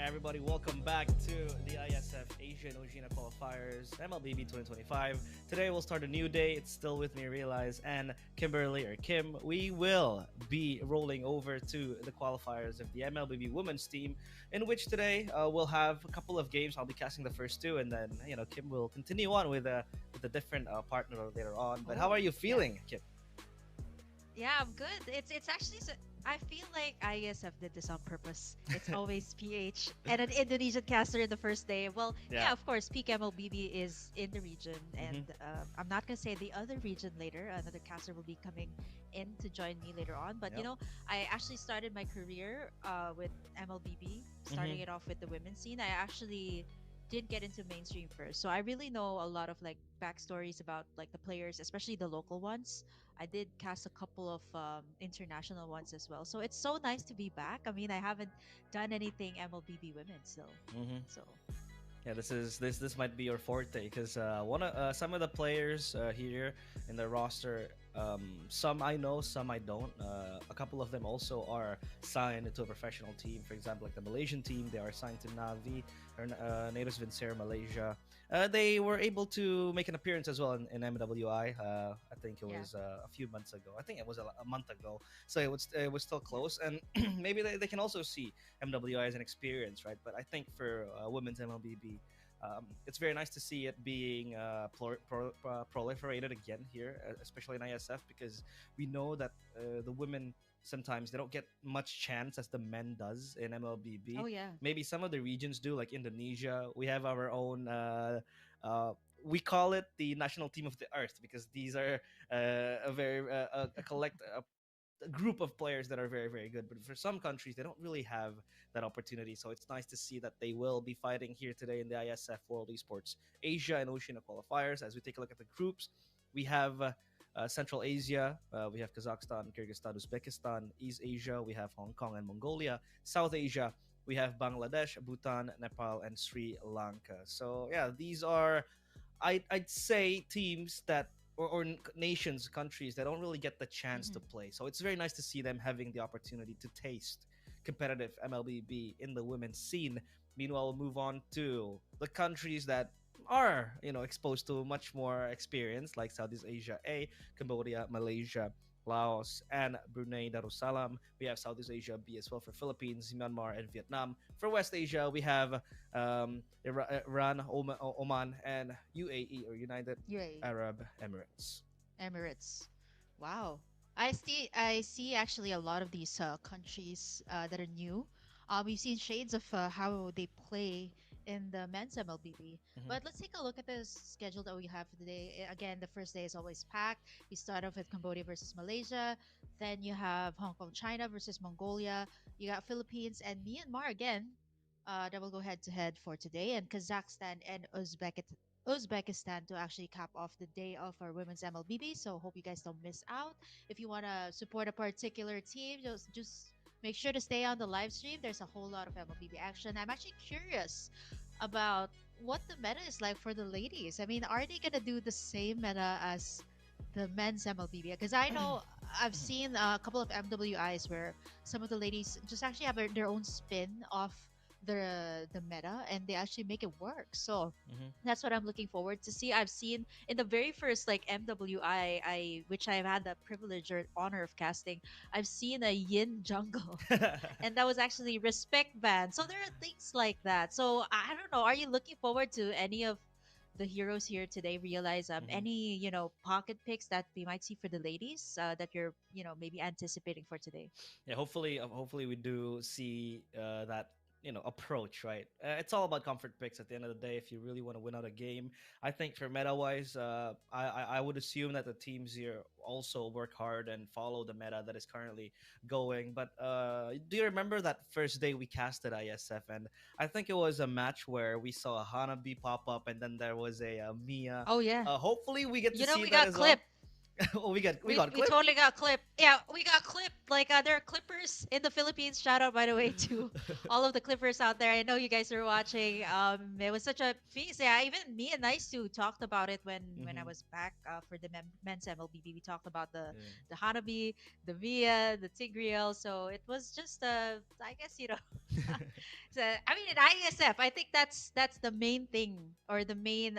everybody. Welcome back to the Iesf Asian Oceania Qualifiers Mlbb 2025. Today we'll start a new day. It's still with me, Realize, and Kimberly or Kim. We will be rolling over to the qualifiers of the MLBB women's team, in which today we'll have a couple of games. I'll be casting the first two, and then Kim will continue on with a different partner later on. But how Oh, are you yeah. feeling, Kim? Yeah, I'm good. It's actually I feel like ISF did this on purpose. It's always PH and an Indonesian caster in the first day. Well, Yeah. yeah, of course, Peak MLBB is in the region, and Mm-hmm. I'm not gonna say the other region later. Another caster will be coming in to join me later on. But Yep. I actually started my career with MLBB, Mm-hmm. starting it off with the women's scene. I actually did get into mainstream first, so I really know a lot of like backstories about like the players, especially the local ones. I did cast a couple of international ones as well. So it's so nice to be back. I mean, I haven't done anything MLBB women still. Mm-hmm. So, Yeah, this might be your forte because one of some of the players here in the roster, some I know, some I don't. A couple of them also are signed to a professional team. For example, like the Malaysian team, they are signed to Navi or Natus Vincere Malaysia. They were able to make an appearance as well in MWI. I think it yeah. was a few months ago. I think it was a month ago. So it was still Yeah. close, and maybe they can also see MWI as an experience, right? But I think for women's MLBB, it's very nice to see it being proliferated again here, especially in ISF, because we know that the women sometimes they don't get much chance as the men does in MLBB. Oh, yeah. Maybe some of the regions do, like Indonesia. We have our own. Uh, we call it the national team of the earth because these are a very a collect a group of players that are very very good, but for some countries they don't really have that opportunity, so it's nice to see that they will be fighting here today in the ISF World Esports Asia and Oceania qualifiers. As we take a look at the groups, we have Central Asia, we have Kazakhstan, Kyrgyzstan, Uzbekistan. East Asia, we have Hong Kong and Mongolia. South Asia, we have Bangladesh, Bhutan, Nepal, and Sri Lanka. So yeah, these are I'd say teams that or nations, countries that don't really get the chance to Hmm. play. So it's very nice to see them having the opportunity to taste competitive MLBB in the women's scene. Meanwhile, we'll move on to the countries that are exposed to much more experience, like Southeast Asia A, Cambodia, Malaysia, Laos, and Brunei Darussalam. We have Southeast Asia B as well for Philippines, Myanmar, and Vietnam. For West Asia, we have Iran, Oman, and UAE or United UAE, Arab Emirates. Emirates. Wow. I see actually a lot of these countries that are new. We've seen shades of how they play in the men's MLBB. Hmm. But let's take a look at the schedule that we have for today. Again, the first day is always packed. We start off with Cambodia versus Malaysia. Then you have Hong Kong, China versus Mongolia. You got Philippines and Myanmar again. That will go head to head for today, and Kazakhstan and Uzbekistan to actually cap off the day of our women's MLBB. So hope you guys don't miss out. If you want to support a particular team, just make sure to stay on the live stream. There's a whole lot of MLBB action. I'm actually curious about what the meta is like for the ladies. I mean, are they gonna do the same meta as the men's MLBB? Because I know I've seen a couple of MWIs where some of the ladies just actually have their own spin off the meta, and they actually make it work. So Hmm. that's what I'm looking forward to see. I've seen in the very first like MWI, which I've had the privilege or honor of casting, I've seen a Yin jungle, and that was actually respect band. So there are things like that. So I don't know. Are you looking forward to any of the heroes here today? Realize Hmm. any pocket picks that we might see for the ladies that you're maybe anticipating for today. Yeah, hopefully we do see that approach, right? It's all about comfort picks at the end of the day. If you really want to win out a game, I think for meta wise, I would assume that the teams here also work hard and follow the meta that is currently going. But do you remember that first day we casted ISF, and I think it was a match where we saw a Hanabi pop up, and then there was a Mia. Oh yeah, Hopefully we get to see we that got as well. clip. Oh, we We got we clipped. totally got clipped. Yeah, we got clipped. Like there are clippers in the Philippines. Shout out by the way to all of the clippers out there. I know you guys are watching. It was such a feast. Yeah, even me and Nice too talked about it when I Hmm. was back for the men's MLBB. We talked about Yeah. the Hanabi, the Via, the Tigreal. So it was just I guess so, I mean, in ISF, I think that's the main thing or the main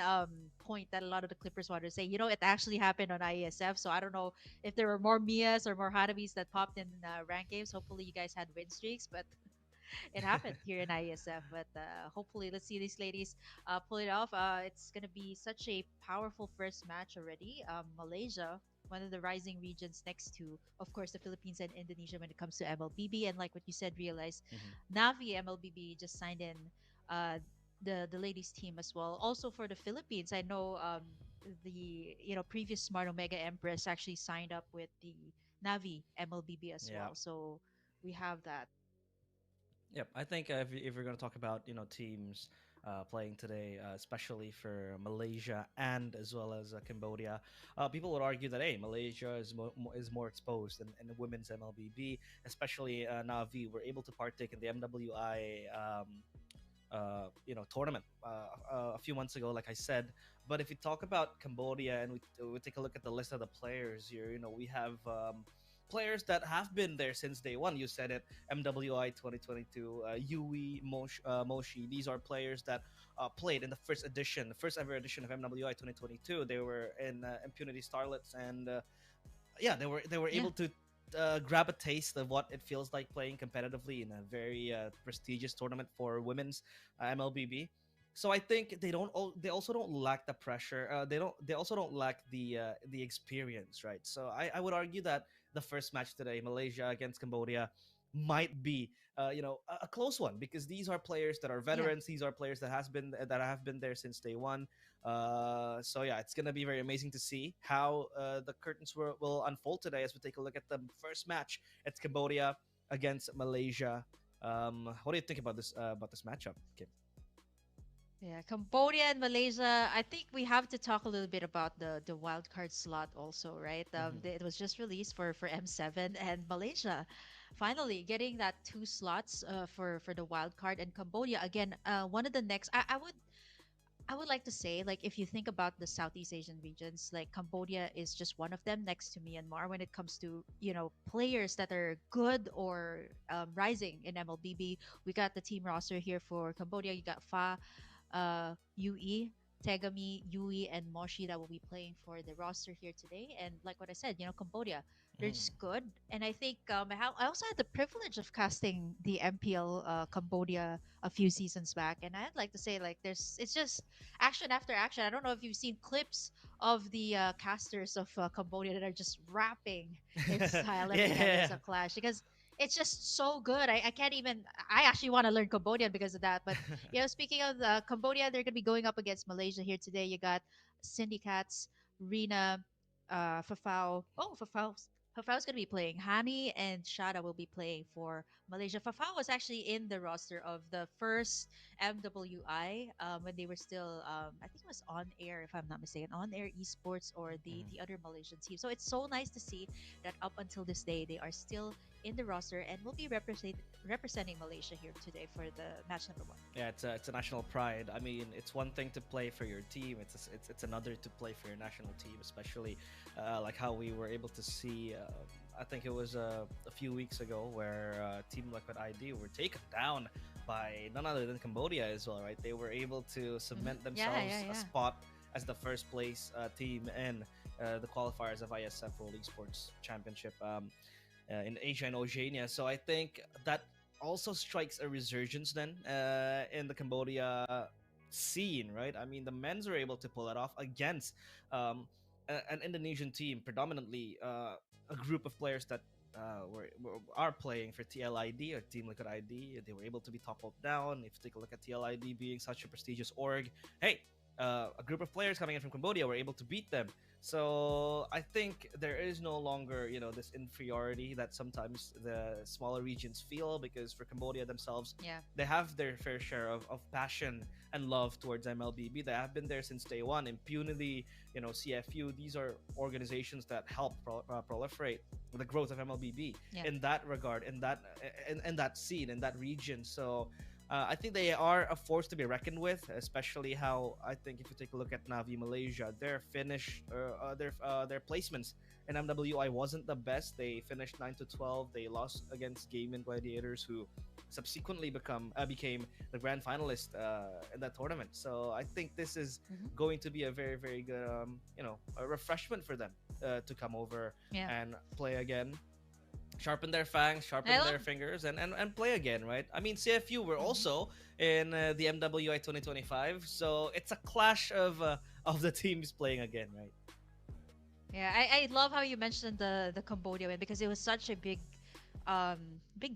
point that a lot of the Clippers wanted to say. It actually happened on ISF, so I don't know if there were more Mias or more Hanabis that popped in rank games. Hopefully, you guys had win streaks, but it happened here in ISF. But hopefully, let's see these ladies pull it off. It's gonna be such a powerful first match already. Malaysia, one of the rising regions next to, of course, the Philippines and Indonesia when it comes to MLBB. And like what you said, realize Hmm. Navi MLBB just signed in uh, the ladies team as well. Also for the Philippines, I know the previous Smart Omega Empress actually signed up with the Navi MLBB as Yeah. well. So we have that. Yep, I think if we're going to talk about teams playing today, especially for Malaysia and as well as Cambodia, people would argue that hey, Malaysia is more exposed in the women's MLBB, especially Navi were able to partake in the MWI tournament a few months ago, like I said. But if you talk about Cambodia and we take a look at the list of the players here, we have players that have been there since day one. You said it, MWI 2022, Yui, Moshi. These are players that played in the first edition, the first ever edition of MWI 2022. They were in Impunity Starlets, and yeah, they were Yeah. able to grab a taste of what it feels like playing competitively in a very prestigious tournament for women's MLBB. So I think they also don't lack the pressure. They also don't lack the experience, right? So I would argue that the first match today, Malaysia against Cambodia, might be a close one because these are players that are Yeah. veterans. These are players that have been there since day one. So yeah, it's gonna be very amazing to see how the curtains will unfold today as we take a look at the first match. It's Cambodia against Malaysia. What do you think about this matchup, Kim? Yeah, Cambodia and Malaysia. I think we have to talk a little bit about the wild card slot also, right? Hmm. It was just released for M7 and Malaysia, finally getting that two slots for the wild card and Cambodia again. One of the next, I would like to say, like, if you think about the Southeast Asian regions, like Cambodia is just one of them next to Myanmar when it comes to, players that are good or rising in MLBB. We got the team roster here for Cambodia. You got UE, Tegami, Yui, and Moshi that will be playing for the roster here today. And like what I said, Cambodia, they're Hmm. just good. And I think I also had the privilege of casting the MPL Cambodia a few seasons back. And I'd like to say, like, it's just action after action. I don't know if you've seen clips of the casters of Cambodia that are just rapping in style every time Yeah. there's a clash because it's just so good. I can't even. I actually want to learn Cambodian because of that. But speaking of Cambodia, they're going to be going up against Malaysia here today. You got Syndicats, Rina, Fafau. Oh, Fafau's going to be playing. Hani and Shada will be playing for Malaysia. Fafau was actually in the roster of the first MWI when they were still, I think it was on air, if I'm not mistaken, on air Esports or Mhm. the other Malaysian team. So it's so nice to see that up until this day they are still in the roster and will be representing Malaysia here today for the match number one. Yeah, it's a national pride. I mean, it's one thing to play for your team. It's another to play for your national team, especially like how we were able to see. I think it was a few weeks ago where Team Liquid ID were taken down by none other than Cambodia as well, right? They were able to Hmm. cement Yeah, yeah, themselves a yeah. spot as the first place team in the qualifiers of ISF World Esports Championship. In Asia and Oceania. So I think that also strikes a resurgence then in the Cambodia scene, right? I mean, the men's are able to pull it off against an Indonesian team, predominantly a group of players that are playing for TLID or Team Liquid ID. They were able to be toppled down. If you take a look at TLID being such a prestigious org, hey. a group of players coming in from Cambodia were able to beat them. So I think there is no longer, this inferiority that sometimes the smaller regions feel, because for Cambodia themselves, Yeah. they have their fair share of passion and love towards MLBB. They have been there since day one. Impunity, CFU, these are organizations that help proliferate the growth of MLBB Yeah. in that regard, in that scene, in that region. So I think they are a force to be reckoned with, especially how I think if you take a look at Navi Malaysia, their placements in MWI wasn't the best. They finished 9-12. They lost against Game and Gladiators, who subsequently became the grand finalist in that tournament. So I think this is Hmm. going to be a very very good a refreshment for them to come over Yeah. and play again, sharpen their fangs, sharpen I love. their fingers, and play again, right? I mean, CFU were Mhm. also in the MWI 2025, so it's a clash of the teams playing again, right? Yeah, I love how you mentioned the Cambodia win because it was such a big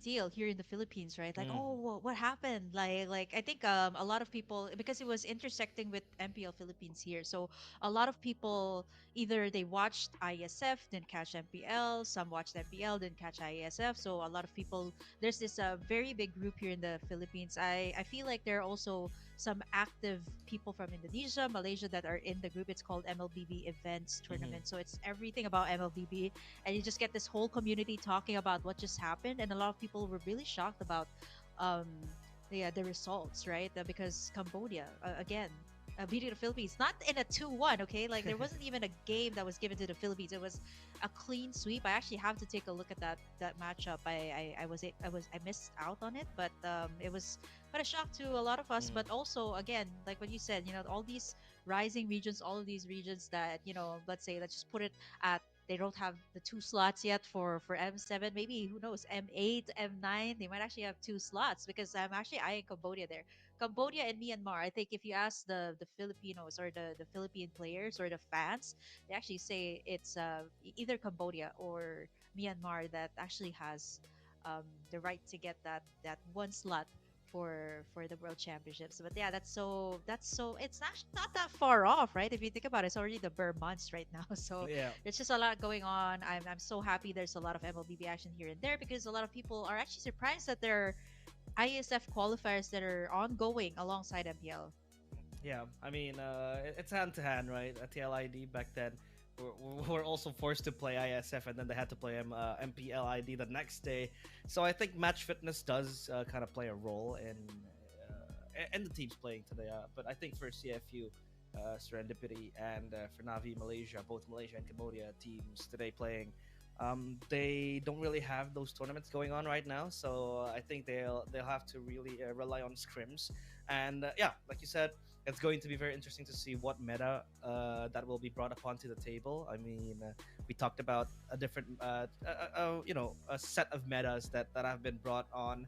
deal here in the Philippines, right? Like, Mm. oh, what happened? Like I think a lot of people, because it was intersecting with MPL Philippines here, so a lot of people either they watched ISF didn't catch MPL, some watched MPL didn't catch ISF. So a lot of people, there's this very big group here in the Philippines. I feel like there are also some active people from Indonesia, Malaysia that are in the group. It's called MLBB Events Hmm. Tournament. So it's everything about MLBB, and you just get this whole community talking about what just happened, and a lot of people were really shocked about um the results, right? Because Cambodia again beating the Philippines, not in a 2-1, okay? Like there wasn't even a game that was given to the Philippines. It was a clean sweep. I actually have to take a look at that matchup. I missed out on it, but it was quite a shock to a lot of us. But also, again, like what you said, all these rising regions, all of these regions that let's just put it at, they don't have the two slots yet for M7. Maybe who knows, M8, M9. They might actually have two slots because I'm actually eyeing Cambodia there. Cambodia and Myanmar. I think if you ask the Filipinos or the Philippine players or the fans, they actually say it's either Cambodia or Myanmar that actually has the right to get that one slot for the World Championships. But yeah, that's so it's actually not that far off, right? If you think about it, it's already the bare months right now. So Yeah. there's just a lot going on. I'm so happy there's a lot of MLBB action here and there because a lot of people are actually surprised that there are ISF qualifiers that are ongoing alongside MPL. Yeah, I mean, it's hand to hand, right? At TLID back then, were also forced to play ISF, and then they had to play MPLID the next day. So I think match fitness does kind of play a role in the teams playing today. But I think for CFU, Serendipity, and for Navi Malaysia, both Malaysia and Cambodia teams today playing, they don't really have those tournaments going on right now. So I think they'll have to really rely on scrims. And yeah, like you said, it's going to be very interesting to see what meta that will be brought upon to the table. I mean, we talked about a different, a set of metas that have been brought on.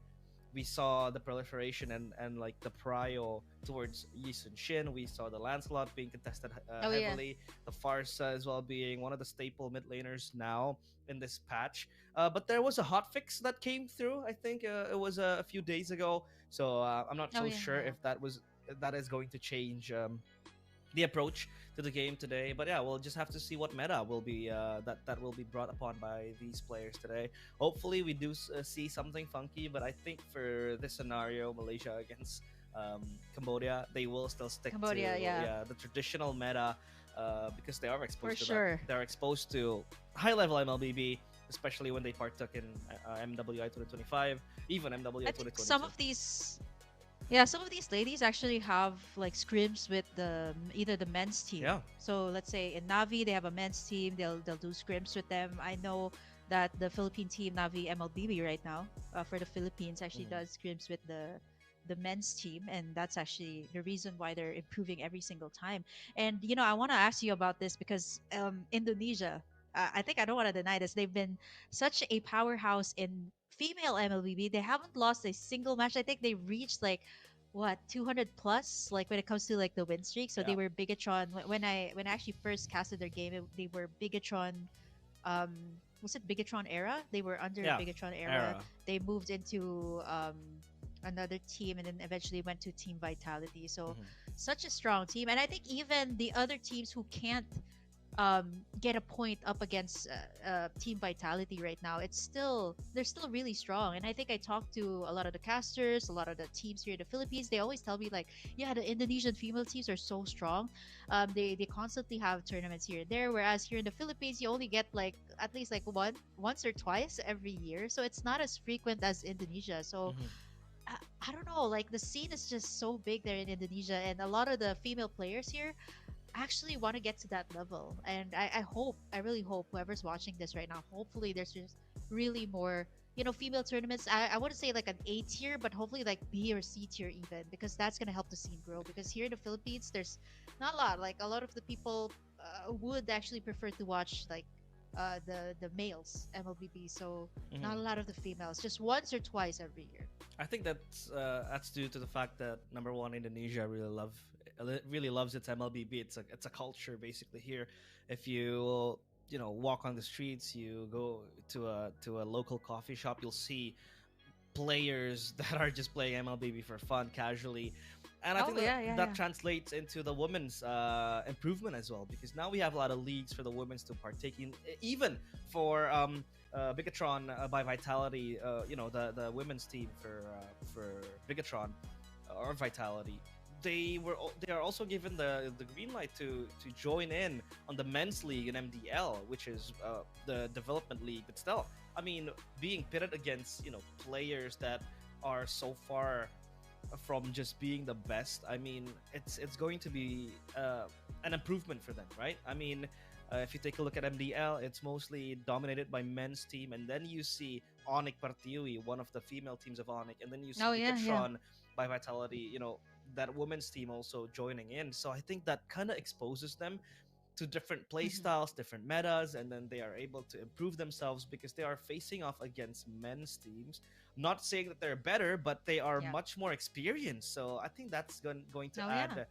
We saw the proliferation and like the prio towards Yi Sun Shin. We saw the Lancelot being contested Oh yeah. heavily. The Farsa as well being one of the staple mid laners now in this patch. But there was a hot fix that came through. I think it was a few days ago. So I'm not Oh so yeah. sure Yeah. if that is going to change the approach to the game today. But yeah, we'll just have to see what meta will be that will be brought upon by these players today. Hopefully, we do see something funky. But I think for this scenario, Malaysia against Cambodia, they will still stick Cambodia. to Yeah. the traditional meta because they are For exposed to that. sure. They're exposed to high level MLBB. Especially when they partook in MWI 2025, even MWI I think some 2022. of these Yeah, some of these ladies actually have like scrims with the either the men's team. Yeah. So let's say in Navi they have a men's team. They'll do scrims with them. I know that the Philippine team Navi MLBB right now for the Philippines actually Mm. does scrims with the men's team, and that's actually the reason why they're improving every single time. And I want to ask you about this because Indonesia. I think I don't want to deny this. They've been such a powerhouse in female MLBB. They haven't lost a single match. I think they reached like what 200 plus like when it comes to like the win streak. So Yeah. they were Bigatron when I actually first casted their game. They were Bigatron. um was it Bigatron era? They were under Yeah. Bigatron era. Era. They moved into another team, and then eventually went to Team Vitality. So Mhm. such a strong team, and I think even the other teams who can't get a point up against Team Vitality right now, they're still really strong. And I think I talked to a lot of the casters, a lot of the teams here in the Philippines. They always tell me like, yeah, the Indonesian female teams are so strong. They constantly have tournaments here and there, whereas here in the Philippines, you only get like at least like once or twice every year. So it's not as frequent as Indonesia. So Mhm. I don't know, like the scene is just so big there in Indonesia, and a lot of the female players here actually want to get to that level. And I really hope whoever's watching this right now, hopefully there's just really more, female tournaments. I wouldn't say like an A tier, but hopefully like B or C tier even, because that's going to help the scene grow. Because here in the Philippines, there's not a lot. Like a lot of the people would actually prefer to watch like the males MLBB. So not a Mhm. lot of the females, just once or twice every year. I think that's due to the fact that number one, Indonesia really loves its MLBB. It's a culture basically here. If you walk on the streets, you go to a local coffee shop, you'll see players that are just playing MLBB for fun casually. And I Oh think that yeah, yeah, that yeah. translates into the women's improvement as well, because now we have a lot of leagues for the women's to partake in, even for Bigatron by Vitality, the women's team for Bigatron or Vitality. They are also given the green light to join in on the men's league in MDL, which is the development league. But still, I mean, being pitted against players that are so far from just being the best. I mean, it's going to be an improvement for them, right? I mean, if you take a look at MDL, it's mostly dominated by men's team, and then you see Onyx Partiui, one of the female teams of Onyx, and then you see Oh yeah, yeah. Bicatron by Vitality, that women's team also joining in. So I think that kind of exposes them to different play Hmm. styles, different metas, and then they are able to improve themselves because they are facing off against men's teams. Not saying that they're better, but they are Yeah. much more experienced. So I think that's going to Oh yeah. add,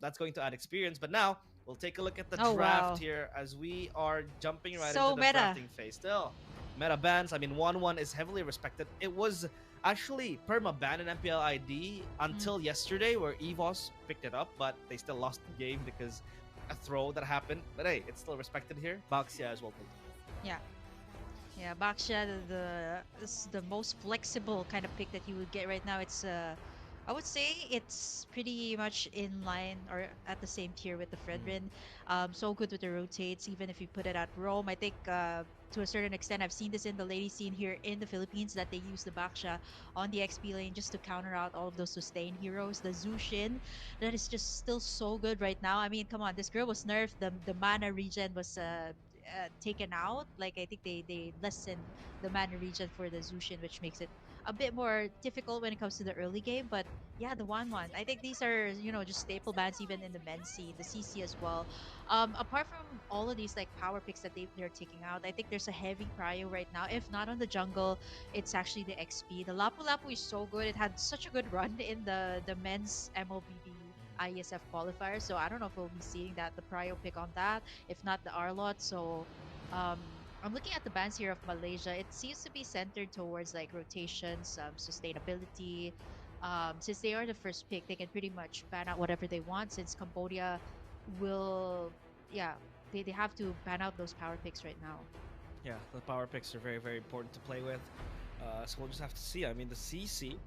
that's going to add experience. But now we'll take a look at the Oh draft wow. here as we are jumping right into So the meta. drafting phase. Still, meta bans. I mean, 1-1 is heavily respected. It was actually perma ban in MPL ID Mm, until yesterday, where EVOS picked it up, but they still lost the game because a throw that happened. But hey, it's still respected here. Baxia as well. yeah. Yeah, Baksha, is the most flexible kind of pick that you would get right now. I would say it's pretty much in line or at the same tier with the Mhm. Fredrin. So good with the rotates, even if you put it at Rome. I think to a certain extent, I've seen this in the lady scene here in the Philippines that they use the Baksha on the XP lane just to counter out all of those sustain heroes. The Zushin, that is just still so good right now. I mean, come on, this girl was nerfed. The mana regen was taken out. Like I think they lessened the mana region for the Zushin, which makes it a bit more difficult when it comes to the early game. But yeah, the one. I think these are just staple bans even in the men's scene, the CC as well. Apart from all of these like power picks that they're taking out, I think there's a heavy prio right now. If not on the jungle, it's actually the XP. The Lapu Lapu is so good. It had such a good run in the men's MLBB IESF qualifier. So I don't know if we'll be seeing that the prio pick on that, if not the Arlot. So um, I'm looking at the bans here of Malaysia. It seems to be centered towards like rotations, sustainability. Since they are the first pick, they can pretty much ban out whatever they want. Since Cambodia will, yeah, they have to ban out those power picks right now. Yeah, the power picks are very, very important to play with. So we'll just have to see. I mean, the CC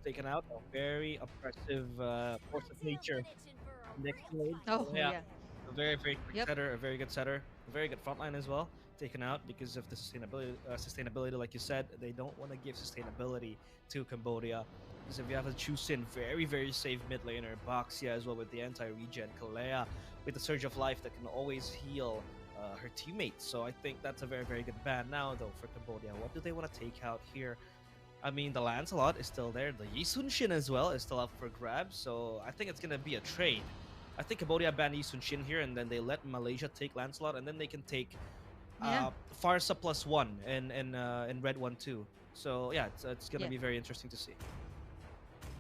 taken out a very oppressive force of nature next lane. Oh So yeah, yeah, a very, very quick yep, setter, a very good setter, a very good frontline as well. Taken out because of the sustainability, like you said, they don't want to give sustainability to Cambodia. Because if you have a Chusin, very, very safe mid laner, Baxia as well with the anti-regen, Kalea with the Surge of Life that can always heal her teammates. So I think that's a very, very good ban now, though, for Cambodia. What do they want to take out here? I mean, the Lancelot is still there. The Yisun Shin as well is still up for grabs. So I think it's going to be a trade. I think Cambodia ban Yisun Shin here, and then they let Malaysia take Lancelot, and then they can take yeah, Farsa +1 in Red 1 too. So yeah, it's going to yeah. be very interesting to see.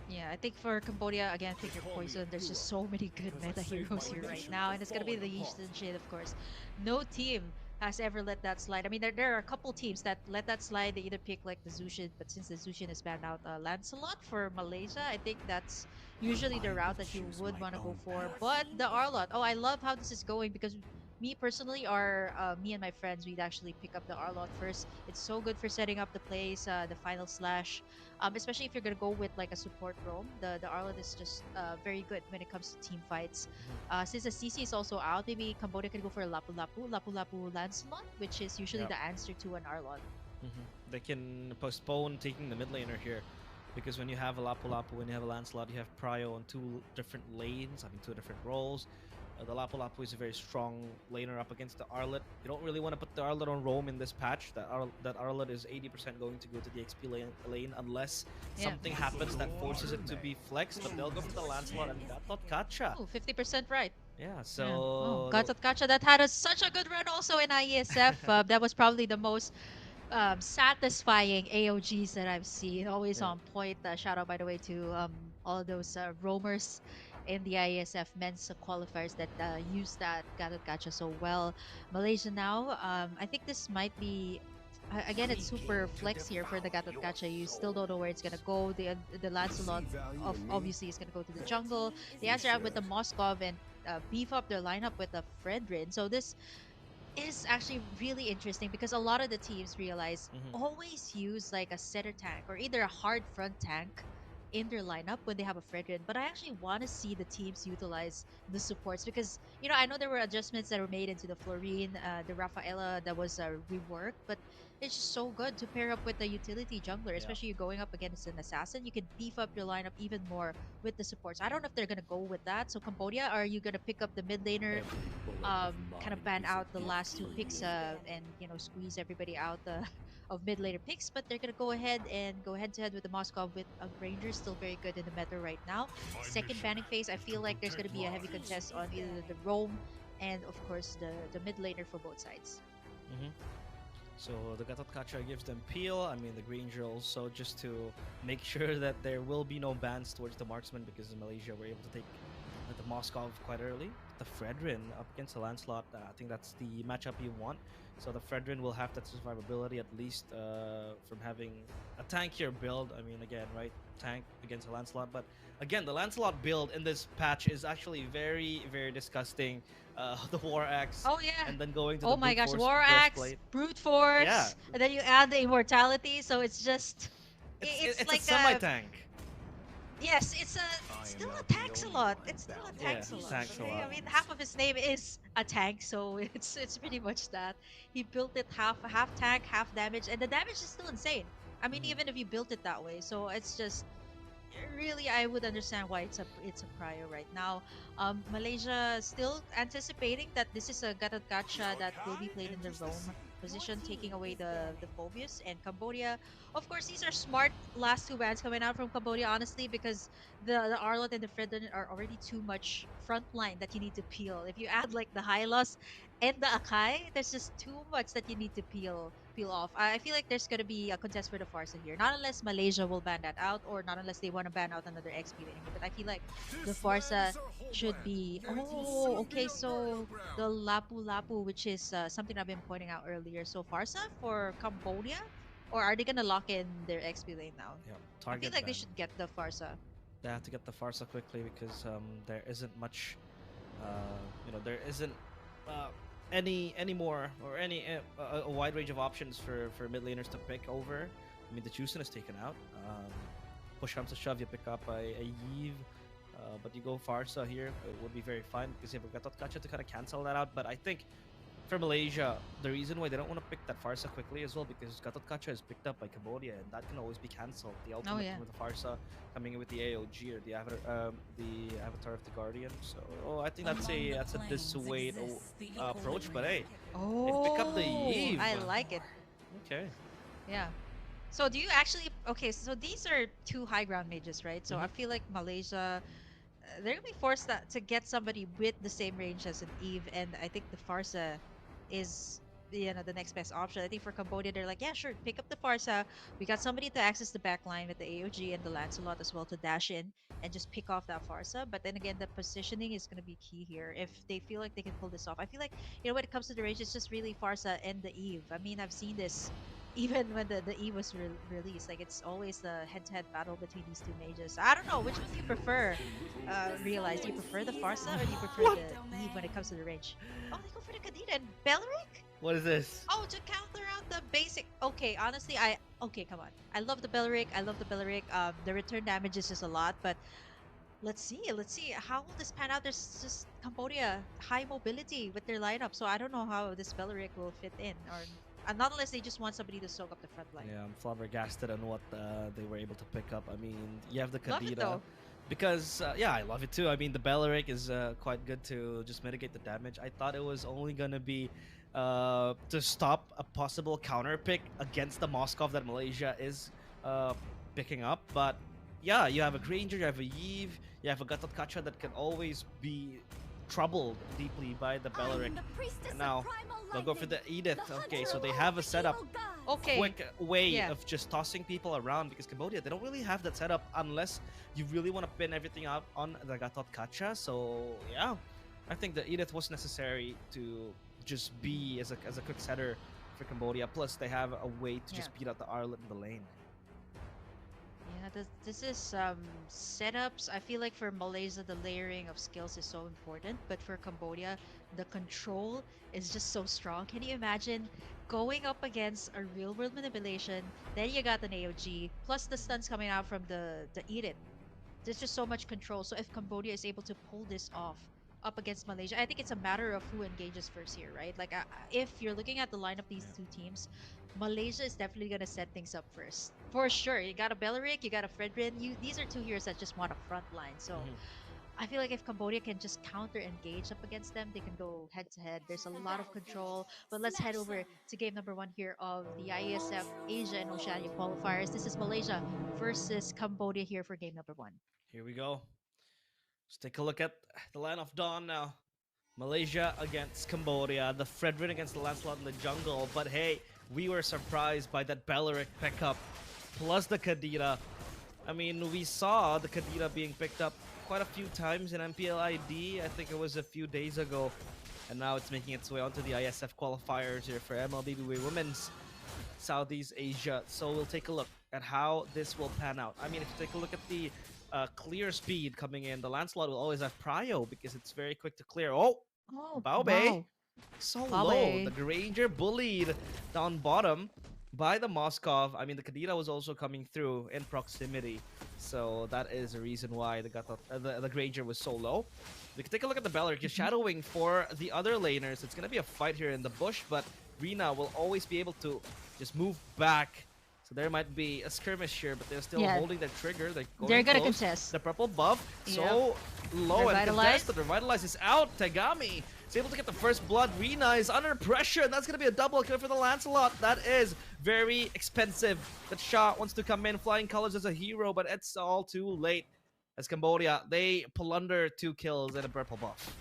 Yeah, I think for Cambodia, again, pick your poison. There's just so many good meta heroes here right now, and it's gonna be the Eastern Shade, of course. No team has ever let that slide. I mean, there are a couple teams that let that slide. They either pick like the Zushin, but since the Zushin has banned out Lancelot for Malaysia, I think that's usually the I route will that you choose would my want to go own for. path. But the Arlot, oh, I love how this is going because me personally, me and my friends, we'd actually pick up the Arlot first. It's so good for setting up the plays, the final slash, especially if you're gonna go with like a support roam. The Arlot is just very good when it comes to team fights. Hmm. Since the CC is also out, maybe Cambodia can go for a Lapu Lapu, Lapu Lapu Lancelot, which is usually Yeah. the answer to an Arlot. They can postpone taking the mid laner here, because when you have a Lapu Lapu, when you have a Lancelot, you have Prio on two different lanes, I mean two different roles. The Lapu Lapu is a very strong laner up against the Arlet. You don't really want to put the Arlet on roam in this patch. That Arlet is 80% going to go to the XP lane unless Yeah. something happens that forces it to be flexed. But they'll go for the Lancelot and Gatot Kacha. Oh, 50% right. Yeah, Yeah. Oh, so Gatot Kacha that had such a good run also in IESF. That was probably the most satisfying AOGs that I've seen. Always yeah. on point. Shout out, by the way, to all of those roamers in the ISF men's qualifiers that use that Gatot Gacha so well. Malaysia now, I think this might be. Again, it's super Seeking to flex here for the devour Gatot your Gacha. You still soul. don't know where it's gonna go. The See Lancelot value of in me? obviously is gonna go to the jungle. They You answer out with the should. Moskov and beef up their lineup with the Fredrin. So this is actually really interesting because a lot of the teams realize Hmm. always use like a center tank or either a hard front tank in their lineup when they have a Fredrin. But I actually want to see the teams utilize the supports because I know there were adjustments that were made into the Florine, the Rafaela that was reworked, but it's just so good to pair up with a utility jungler, Yeah. especially you going up against an assassin. You can beef up your lineup even more with the supports. I don't know if they're gonna go with that. So Cambodia, are you gonna pick up the mid laner, Every bullet of kind of mine ban is a out the gift last two for picks you. and squeeze everybody out of mid laner picks, but they're gonna go ahead and go head to head with the Moscow with a Ranger still very good in the meta right now. My Second mission banning phase, I is to feel like there's gonna protect be a heavy lives. contest on either the roam and of course the mid laner for both sides. Hmm. So the Gatot Kacha gives them peel. I mean, the Granger also, just to make sure that there will be no bans towards the marksman, because in Malaysia we're able to take the Moskov quite early. The Fredrin up against the Lancelot, I think that's the matchup you want. So the Fredrin will have that survivability at least from having a tankier build. I mean, again, right? Tank against a Lancelot. But again, the Lancelot build in this patch is actually very, very disgusting. The War Axe Oh yeah. and then going to the Oh my Brute gosh, Force War Axe, Breastplate. Brute Yeah, Force, and then you add the immortality, so it's just it's it's a like semi tank. yes, I it's am still a not the tank a only lot. one It's still bound a by Yeah, tank a these lot. tanks a Okay, lot. I mean chains. half of his name is a tank, so it's pretty much that he built it half tank, half damage, and the damage is still insane. I mean, Hmm. even if you built it that way, so it's just really I would understand why it's a prior right now. Malaysia still anticipating that this is a Gatot Gacha that will be played in the Rome position, taking away the Phobius and Cambodia. Of course, these are smart last two bans coming out from Cambodia, honestly, because the Arlot and the Fredon are already too much front line that you need to peel. If you add like the Hylos and the Akai, there's just too much that you need to peel off. I feel like there's gonna be a contest for the Farsa here. Not unless Malaysia will ban that out, or not unless they want to ban out another XP lane here. But I feel like the This land Farsa is our should homeland, be. and it will Oh, soon be okay. a burial So the ground. Lapu Lapu, which is something I've been pointing out earlier. So Farsa for Cambodia, or are they gonna lock in their XP lane now? Yeah, I feel target like they ban. should get the Farsa. They have to get the Farsa quickly, because there isn't much, there isn't uh, any more, or any a wide range of options for mid laners to pick over. I mean, the Juicin is taken out. Push comes to shove, you pick up a Yves, but you go Farsa here, it would be very fine because you have Gatot Kacha to kind of cancel that out. But I think for Malaysia, the reason why they don't want to pick that Farsa quickly as well, because Gatot Kacha is picked up by Cambodia, and that can always be cancelled. The Oh ultimate yeah. with the Farsa coming in with the AOG, or the Avatar of the Guardian. So, I think that's a dissuade approach. But hey, they pick up the Oh, Eve. I like it. Okay. Yeah. So do you actually okay, so these are two high ground mages, right? So I Hmm. feel like Malaysia they're gonna be forced to get somebody with the same range as an Eve, and I think the Farsa is the next best option. I think for Cambodia, they're like, yeah, sure, pick up the Farsa. We got somebody to access the back line with the AOG and the Lancelot as well to dash in and just pick off that Farsa. But then again, the positioning is going to be key here. If they feel like they can pull this off, I feel like, when it comes to the range, it's just really Farsa and the Eve. I mean, I've seen this even when the Eve was released. Like, it's always the head-to-head battle between these two mages. I don't know, which one do you prefer? Realize, do you prefer the Farsa or do you prefer What? the Eve when it comes to the range? Oh, they go for the Kadita and Belric? What is this? Oh, to counter out the basic. Okay, honestly, okay, come on. I love the Belric. I love the Belric. The return damage is just a lot, but let's see. Let's see how will this pan out. There's just Cambodia high mobility with their lineup, so I don't know how this Belric will fit in, or not unless they just want somebody to soak up the front line. Yeah, I'm flabbergasted on what they were able to pick up. I mean, you have the Love it Kadira. though. Because, yeah, I love it too. I mean, the Belleric is quite good to just mitigate the damage. I thought it was only going to be to stop a possible counter pick against the Moskov that Malaysia is picking up. But, yeah, you have a Granger, you have a Yves, you have a Gatot Kacha that can always be troubled deeply by the Belleric. And now, they'll go for the Edith. Okay, so they have a setup. Okay. Quick way Yeah. of just tossing people around because Cambodia, they don't really have that setup unless you really want to pin everything out on the Gatot Kacha. So yeah, I think the Edith was necessary to just be as a quick setter for Cambodia. Plus they have a way to just beat out the Arlet in the lane. Yeah, this is setups. I feel like for Malaysia, the layering of skills is so important, but for Cambodia, the control is just so strong. Can you imagine going up against a real world manipulation? Then you got an AOG, plus the stuns coming out from the Edith. There's just so much control. So if Cambodia is able to pull this off up against Malaysia, I think it's a matter of who engages first here, right? Like, if you're looking at the line of these two teams, Malaysia is definitely gonna set things up first, for sure. You got a Beleric, you got a Fredrin. These are two heroes that just want a front line. So I feel like if Cambodia can just counter engage up against them, they can go head to head. There's a lot of control. But let's head over to game number 1 here of the Iesf Asia and Oceania qualifiers. This is Malaysia versus Cambodia here for game number 1. Here we go. Let's take a look at the line of dawn now. Malaysia against Cambodia, the Fredrin against the Lancelot in the jungle. But hey, we were surprised by that Belleric pickup, plus the Kadira. I mean, we saw the Kadira being picked up quite a few times in MPLID. I think it was a few days ago. And now it's making its way onto the ISF qualifiers here for Mlbb Women's Southeast Asia. So we'll take a look at how this will pan out. I mean, if you take a look at the clear speed coming in, the Lancelot will always have prio because it's very quick to clear. Oh, Mlbb. Wow. So Mlbb. low. The Granger bullied down bottom by the Moskov. I mean, the Kadira was also coming through in proximity. So that is the reason why the Granger was so low. We can take a look at the Belleric. Just shadowing for the other laners. It's going to be a fight here in the bush, but Rina will always be able to just move back. So there might be a skirmish here, but they're still holding their trigger. They're gonna close. contest. The purple buff, so low and contested. Revitalize is out. Tegami is able to get the first blood. Rina is under pressure, and that's going to be a double kill for the Lancelot. That is very expensive. That shot wants to come in, flying colors as a hero, but it's all too late. As Cambodia, they plunder 2 kills and a purple buff.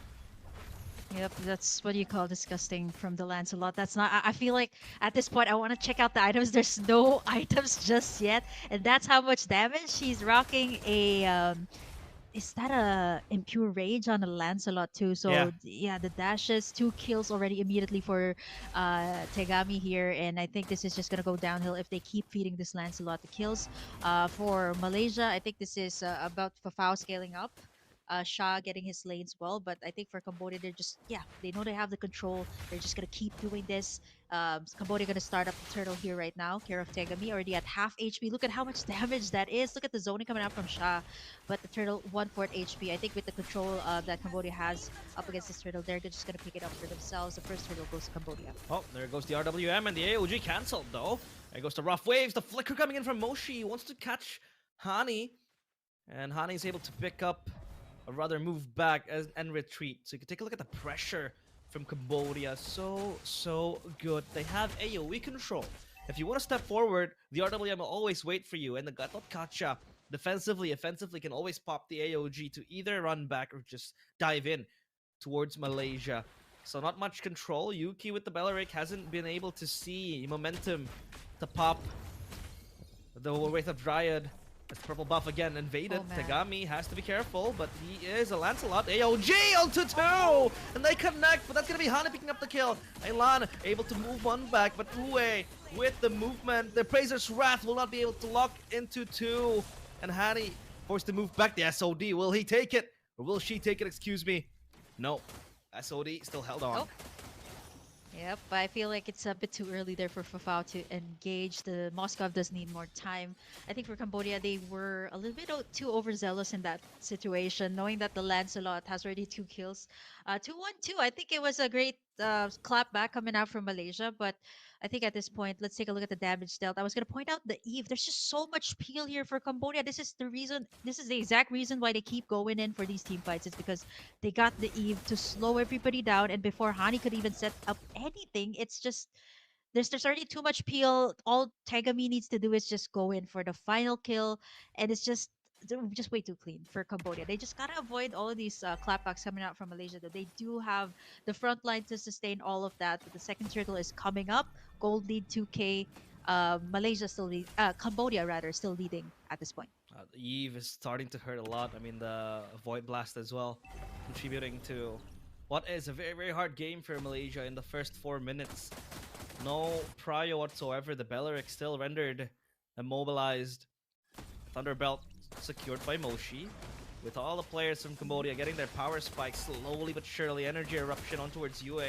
Yep, that's what you call disgusting from the Lancelot. That's not. I feel like at this point I want to check out the items. There's no items just yet, and that's how much damage she's rocking. Is that a impure rage on a Lancelot too? So yeah, the dashes, 2 kills already immediately for Tegami here, and I think this is just gonna go downhill if they keep feeding this Lancelot the kills. For Malaysia, I think this is about Fafao scaling up. Shah getting his lanes well, but I think for Cambodia, they're just, they know they have the control. They're just going to keep doing this. Cambodia going to start up the turtle here right now. Care of Tegami already at half HP. Look at how much damage that is. Look at the zoning coming out from Shah, but the turtle 1/4 HP. I think with the control that Cambodia has up against this turtle, they're just going to pick it up for themselves. The first turtle goes to Cambodia. Oh, there goes the RWM and the AOG cancelled though. There goes the rough waves. The flicker coming in from Moshi. He wants to catch Hani, and Hani's able to pick up or rather move back and retreat. So you can take a look at the pressure from Cambodia. So good. They have AoE control. If you want to step forward, the RWM will always wait for you. And the Gatot Kacha, defensively, offensively, can always pop the AOG to either run back or just dive in towards Malaysia. So not much control. Yuki with the Belleric hasn't been able to see momentum to pop the Wraith of Dryad. As the purple buff again invaded. Oh man. Tagami has to be careful, but he is a Lancelot. AOG onto Oh. two! And they connect, but that's gonna be Hani picking up the kill. Elan able to move one back, but Ue with the movement. The Praiser's Wrath will not be able to lock into two. And Hani forced to move back the SOD. Will he take it? Or will she take it? Excuse me. No. SOD still held on. Oh. Yep, I feel like it's a bit too early there for Fafao to engage. The Moscow does need more time. I think for Cambodia, they were a little bit too overzealous in that situation, knowing that the Lancelot has already 2 kills. 2-1-2, I think it was a great clap back coming out from Malaysia, but I think at this point, let's take a look at the damage dealt. I was going to point out the Eve. There's just so much peel here for Cambodia. This is the exact reason why they keep going in for these team fights. It's because they got the Eve to slow everybody down, and before Hani could even set up anything, it's just there's already too much peel. All Tegami needs to do is just go in for the final kill, and it's just way too clean for Cambodia. They just gotta avoid all of these clapbacks coming out from Malaysia. Though they do have the front line to sustain all of that. But the second turtle is coming up. Gold lead 2K. Cambodia rather still leading at this point. The Eve is starting to hurt a lot. I mean, the Void Blast as well, contributing to what is a very, very hard game for Malaysia in the first 4 minutes. No prio whatsoever. The Belleric still rendered immobilized. Thunderbelt secured by Moshi. With all the players from Cambodia getting their power spikes slowly but surely. Energy eruption on towards Yue.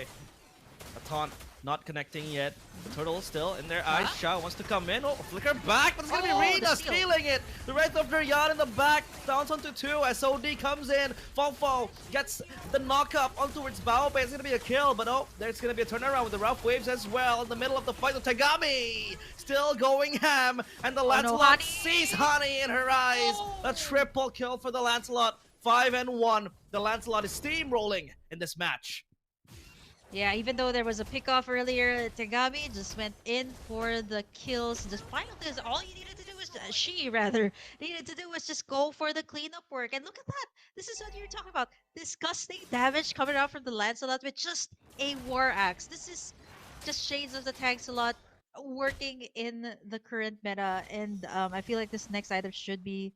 A taunt not connecting yet. The turtle still in their eyes. Shao wants to come in. Oh, flicker back, but it's gonna be Rina stealing it. The Wraith of Dryad in the back, downs onto two. SOD comes in. Fofo gets the knock up on towards Baobe. It's gonna be a kill, but oh, there's gonna be a turnaround with the rough waves as well. In the middle of the fight with Tagami, still going ham, and the Lancelot sees Hani in her eyes. A triple kill for the Lancelot. 5-1. The Lancelot is steamrolling in this match. Yeah, even though there was a pick-off earlier, Tagami just went in for the kills. The final is all you needed to do was she rather needed to do was just go for the cleanup work. And look at that. This is what you're talking about. Disgusting damage coming out from the Lancelot with just a war axe. This is just shades of the tanks a lot working in the current meta. And I feel like this next item should be,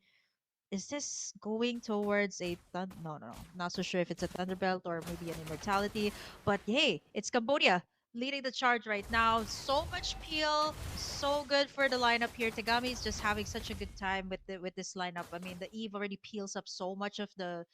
is this going towards a no, not so sure if it's a thunderbelt or maybe an immortality, but hey, it's Cambodia leading the charge right now. So much peel, so good for the lineup here. Tagami is just having such a good time with this lineup. I mean, the Eve already peels up so much of the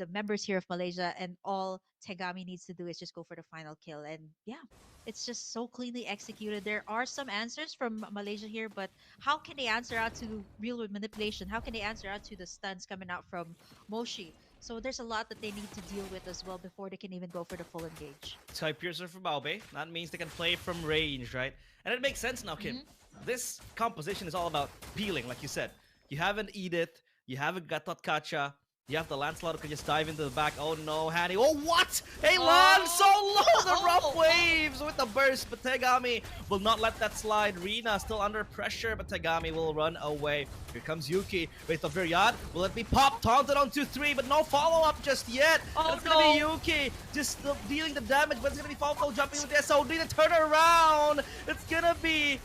members here of Malaysia, and all Tegami needs to do is just go for the final kill. And yeah, it's just so cleanly executed. There are some answers from Malaysia here, but how can they answer out to real world manipulation? How can they answer out to the stuns coming out from Moshi? So there's a lot that they need to deal with as well before they can even go for the full engage. Type Piercer from Baobe. That means they can play from range, right? And it makes sense now, Kim. This composition is all about peeling, like you said. You have an Edith, you have a Gatot Kacha, you have the Lancelot who can just dive into the back. Oh no, Hani. Oh, what? Hey, Lan, so low! The rough waves with the burst, but Tegami will not let that slide. Rina still under pressure, but Tegami will run away. Here comes Yuki with the Viryad. Will it be popped? Taunted on 2-3, but no follow-up just yet. Oh, it's gonna be Yuki just dealing the damage, but it's gonna be Fofo jumping with the SOD to turn around. It's gonna be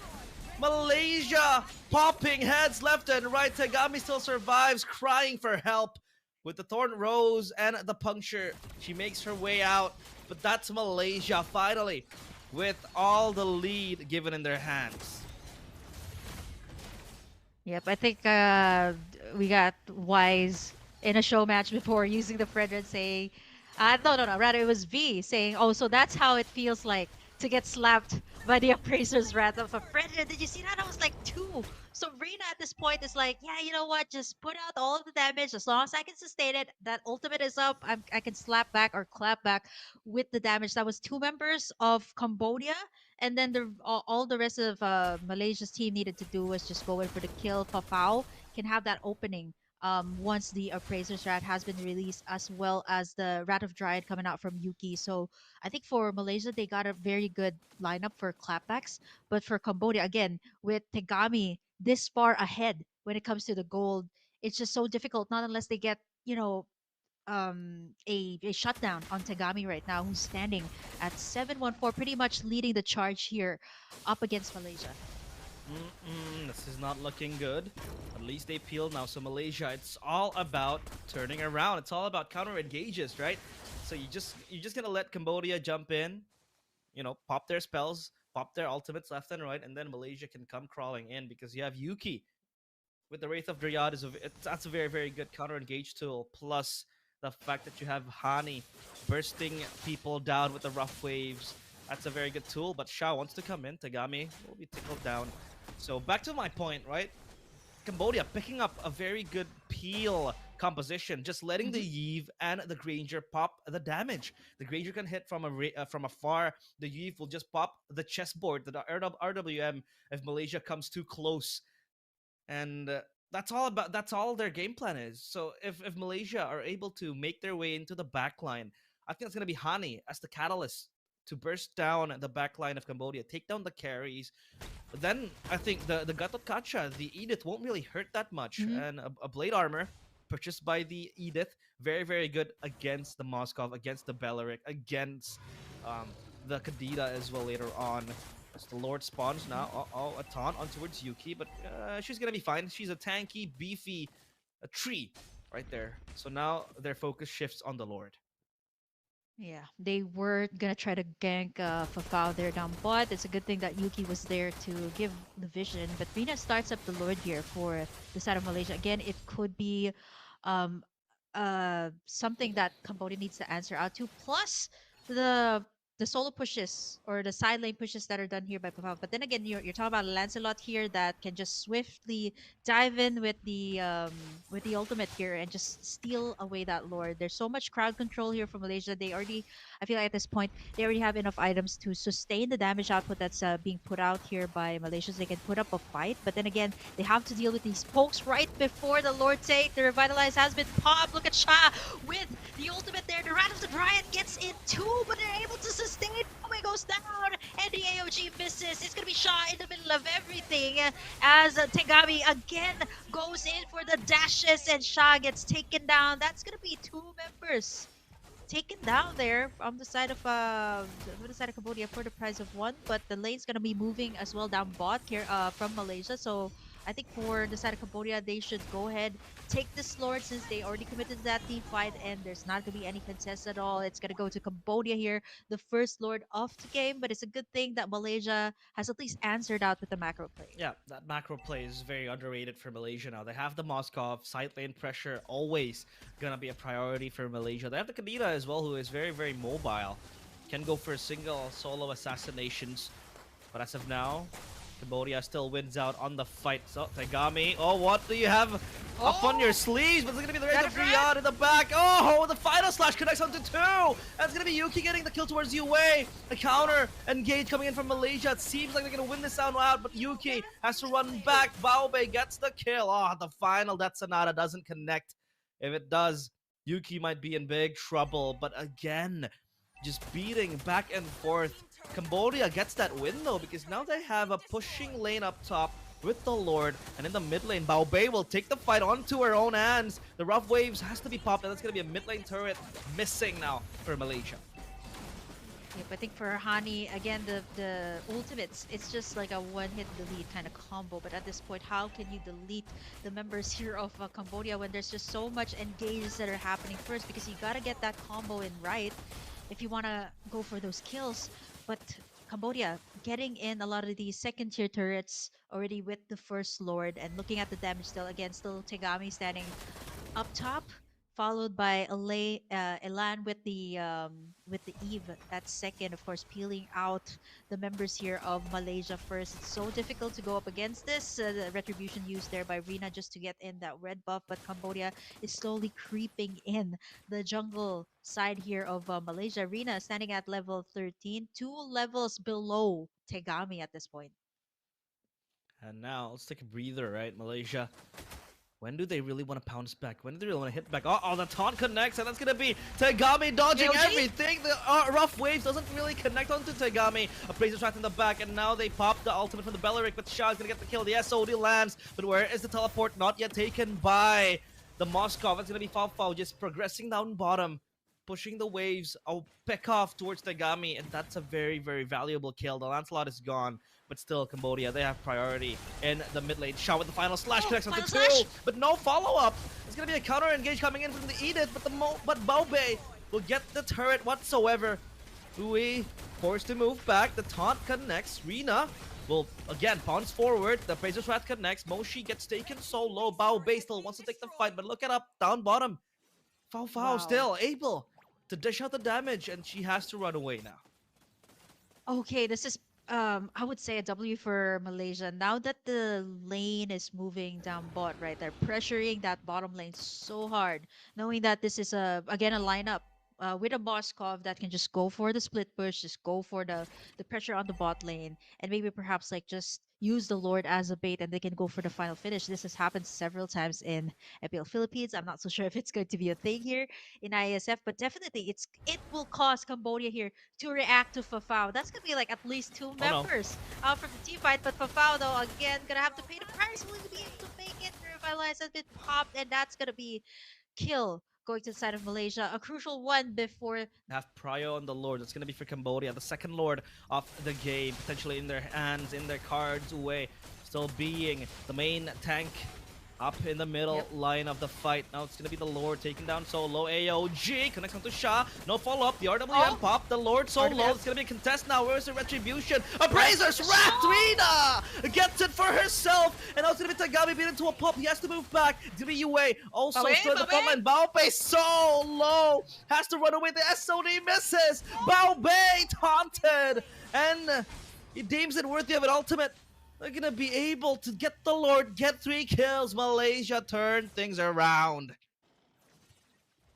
Malaysia popping heads left and right. Tegami still survives, crying for help. With the Thorn Rose and the Puncture, she makes her way out. But that's Malaysia, finally, with all the lead given in their hands. Yep, I think we got Wise in a show match before using the Fredred saying, no, rather it was V saying, oh, so that's how it feels like to get slapped by the Appraiser's Wrath of a Fredred. Did you see that? I was like, 2. So Rina at this point is like, yeah, you know what? Just put out all of the damage as long as I can sustain it. That ultimate is up. I can slap back or clap back with the damage. That was 2 members of Cambodia, and then all the rest of Malaysia's team needed to do was just go in for the kill. Fafao can have that opening once the Appraiser's Rat has been released, as well as the Rat of Dryad coming out from Yuki. So I think for Malaysia, they got a very good lineup for clapbacks. But for Cambodia, again, with Tegami this far ahead when it comes to the gold, it's just so difficult, not unless they get, a shutdown on Tagami right now, who's standing at 7-1-4, pretty much leading the charge here up against Malaysia. This is not looking good. At least they peeled now. So Malaysia, it's all about turning around. It's all about counter engages, right? So you're just gonna let Cambodia jump in, pop their spells, pop their ultimates left and right, and then Malaysia can come crawling in because you have Yuki with the Wraith of Dryad that's a very very good counter engage tool. Plus the fact that you have Hani bursting people down with the rough waves. That's a very good tool. But Shao wants to come in. Tagami will be tickled down. So back to my point, right? Cambodia picking up a very good peel composition, just letting the Mhm. Yeve and the Granger pop the damage. The Granger can hit from afar. The Yeve will just pop the chessboard, the RWM, if Malaysia comes too close. And that's all their game plan is. So if Malaysia are able to make their way into the backline, I think it's going to be Hani as the catalyst to burst down the backline of Cambodia, take down the carries. But then I think the Gatot Kacha, the Edith won't really hurt that much, Mhm. and a blade armor purchased by the Edith, very very good against the Moskov, against the Belarik, against um, the Kadita as well later on. As the Lord spawns now, a taunt on towards Yuki, but she's gonna be fine. She's a tanky, beefy tree right there. So now their focus shifts on the Lord. Yeah, they were gonna try to gank Fafao there down bot. It's a good thing that Yuki was there to give the vision. But Rina starts up the Lord here for the side of Malaysia. Again, it could be um, something that Cambodia needs to answer out to. Plus the the solo pushes or the side lane pushes that are done here by Fafao. But then again, you're talking about Lancelot here that can just swiftly dive in with the ultimate here and just steal away that lord. There's so much crowd control here for Malaysia. They already, I feel like at this point, they already have enough items to sustain the damage output that's being put out here by Malaysia. So they can put up a fight. But then again, they have to deal with these pokes right before the lord take. The revitalize has been popped. Look at Sha with the ultimate there. The Rat of the Dryad gets it too, but they're able to sustain. Ome goes down, and the AOG misses. It's gonna be Sha in the middle of everything as Tegami again goes in for the dashes and Sha gets taken down. That's gonna be two members taken down there on the side of Cambodia for the price of one. But the lane's gonna be moving as well down bot here from Malaysia. So I think for the side of Cambodia, they should go ahead, take this Lord since they already committed to that team fight and there's not gonna be any contest at all. It's gonna go to Cambodia here, the first Lord of the game. But it's a good thing that Malaysia has at least answered out with the macro play. Yeah, that macro play is very underrated for Malaysia now. They have the Moskov, side lane pressure always gonna be a priority for Malaysia. They have the Kadita as well, who is very, very mobile. Can go for single solo assassinations. But as of now, Cambodia still wins out on the fight. So, Tegami, oh, what do you have up on your Oh, sleeves? But it's gonna be the Wraith that of a rat? Riyadh in the back. Oh, the final slash connects onto two. That's gonna be Yuki getting the kill towards Yue. A counter engage coming in from Malaysia. It seems like they're gonna win this round out, but Yuki has to run back. Baobei gets the kill. Oh, the final, that Sonata doesn't connect. If it does, Yuki might be in big trouble. But again, just beating back and forth. Cambodia gets that win though, because now they have a pushing lane up top with the Lord, and in the mid lane, Bao Bei will take the fight onto her own hands. The rough waves has to be popped, and that's going to be a mid lane turret missing now for Malaysia. Yep, I think for Hani, again, the ultimates, it's just like a one-hit delete kind of combo. But at this point, how can you delete the members here of Cambodia when there's just so much engages that are happening first? Because you gotta get that combo in right if you wanna go for those kills. But Cambodia getting in a lot of these second-tier turrets already with the first Lord and looking at the damage still, again, still Tegami standing up top, followed by Elan with the Eve at second. Of course, peeling out the members here of Malaysia first. It's so difficult to go up against this. The retribution used there by Rina just to get in that red buff, but Cambodia is slowly creeping in the jungle side here of Malaysia. Rina standing at level 13, 2 levels below Tegami at this point. And now, let's take a breather, right? Malaysia, when do they really want to pounce back? When do they really want to hit back? Oh, the taunt connects, and that's going to be Tegami dodging AOG? everything. The rough waves doesn't really connect onto Tegami. A Blazer trapped in the back, and now they pop the ultimate from the Belleric, but Shah's going to get the kill. The SOD lands, but where is the teleport? Not yet taken by the Moskov. It's gonna be Fao just progressing down bottom, pushing the waves. I'll pick off towards Tagami, and that's a very, very valuable kill. The Lancelot is gone, but still, Cambodia, they have priority in the mid lane. Shot with the final slash Oh, connects onto final two, slash! but no follow-up. It's gonna be a counter engage coming in from the Edith, but Mlbb will get the turret whatsoever. Ui forced to move back. The taunt connects. Rina will again bounce forward. The Appraiser's Wrath connects. Moshi gets taken so low. Bao still wants to take the fight, but look it up down bottom. Fao Wow. still able to dish out the damage, and she has to run away now. Okay, this is I would say a W for Malaysia. Now that the lane is moving down bot, right? They're pressuring that bottom lane so hard, knowing that this is a again a lineup with a Moskov that can just go for the split push, just go for the pressure on the bot lane, and maybe perhaps like just use the Lord as a bait and they can go for the final finish. This has happened several times in EPL Philippines. I'm not so sure if it's going to be a thing here in Iesf, but definitely it will cause Cambodia here to react to Fafao. That's gonna be like at least two Oh no. members out from the team fight. But Fafao though, again, gonna have to pay the price. Will he be able to make it? The revitalize has been popped, and that's gonna be kill going to the side of Malaysia. A crucial one before. Have Prio on the Lord. That's going to be for Cambodia. The second Lord of the game, potentially in their hands, in their cards, away. Still being the main tank up in the middle Yep. line of the fight. Now it's going to be the Lord taking down Solo. AOG connects onto Shah. No follow-up. The RWM Oh, pop. The Lord Solo. RWM. It's going to be a contest now. Where's the Retribution? Appraiser's Wrath! Rina gets it for herself. And now it's going to be Tagami beat into a pop. He has to move back. It's going to be Yue. Also Bawe, still in the front Bawe. line. Baope so low. Has to run away. The SOD misses. Baope taunted. And he deems it worthy of an ultimate. They're gonna be able to get the Lord, get 3 kills. Malaysia turn things around.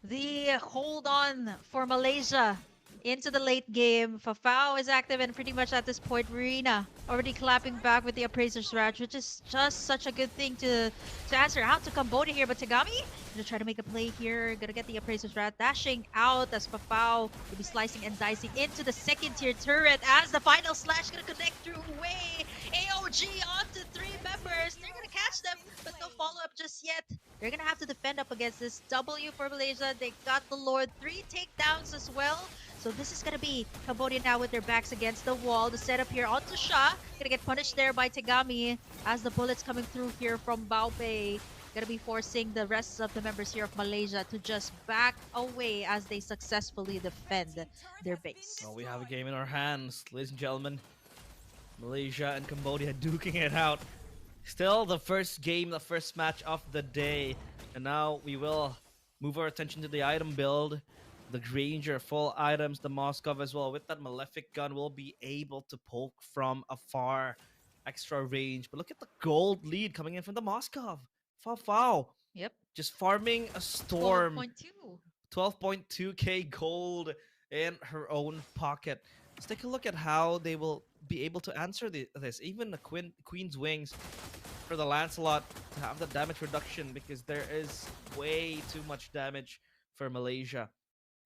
The hold on for Malaysia into the late game. Fafao is active, and pretty much at this point, Rina already clapping back with the Appraiser's Ratch, which is just such a good thing to answer out to Cambodia here. But Tagami gonna try to make a play here, gonna get the Appraiser's Wrath, dashing out as Fafao will be slicing and dicing into the second tier turret as the final slash gonna connect through way. AOG onto 3 members. They're gonna catch them, but no follow-up just yet. They're gonna have to defend up against this W for Malaysia. They got the Lord, 3 takedowns as well. So this is gonna be Cambodia now with their backs against the wall. The setup here onto Shah. Gonna get punished there by Tagami as the bullets coming through here from Baope. Gonna be forcing the rest of the members here of Malaysia to just back away as they successfully defend their base. Well, we have a game in our hands, ladies and gentlemen. Malaysia and Cambodia duking it out. Still the first game, the first match of the day. And now we will move our attention to the item build. The Granger, full items, the Moskov as well. With that Malefic gun, we'll be able to poke from afar. Extra range. But look at the gold lead coming in from the Moskov. Fao. Yep. Just farming a storm. 12.2. 12.2k gold in her own pocket. Let's take a look at how they will be able to answer this. Even the Queen's Wings for the Lancelot to have the damage reduction, because there is way too much damage for Malaysia.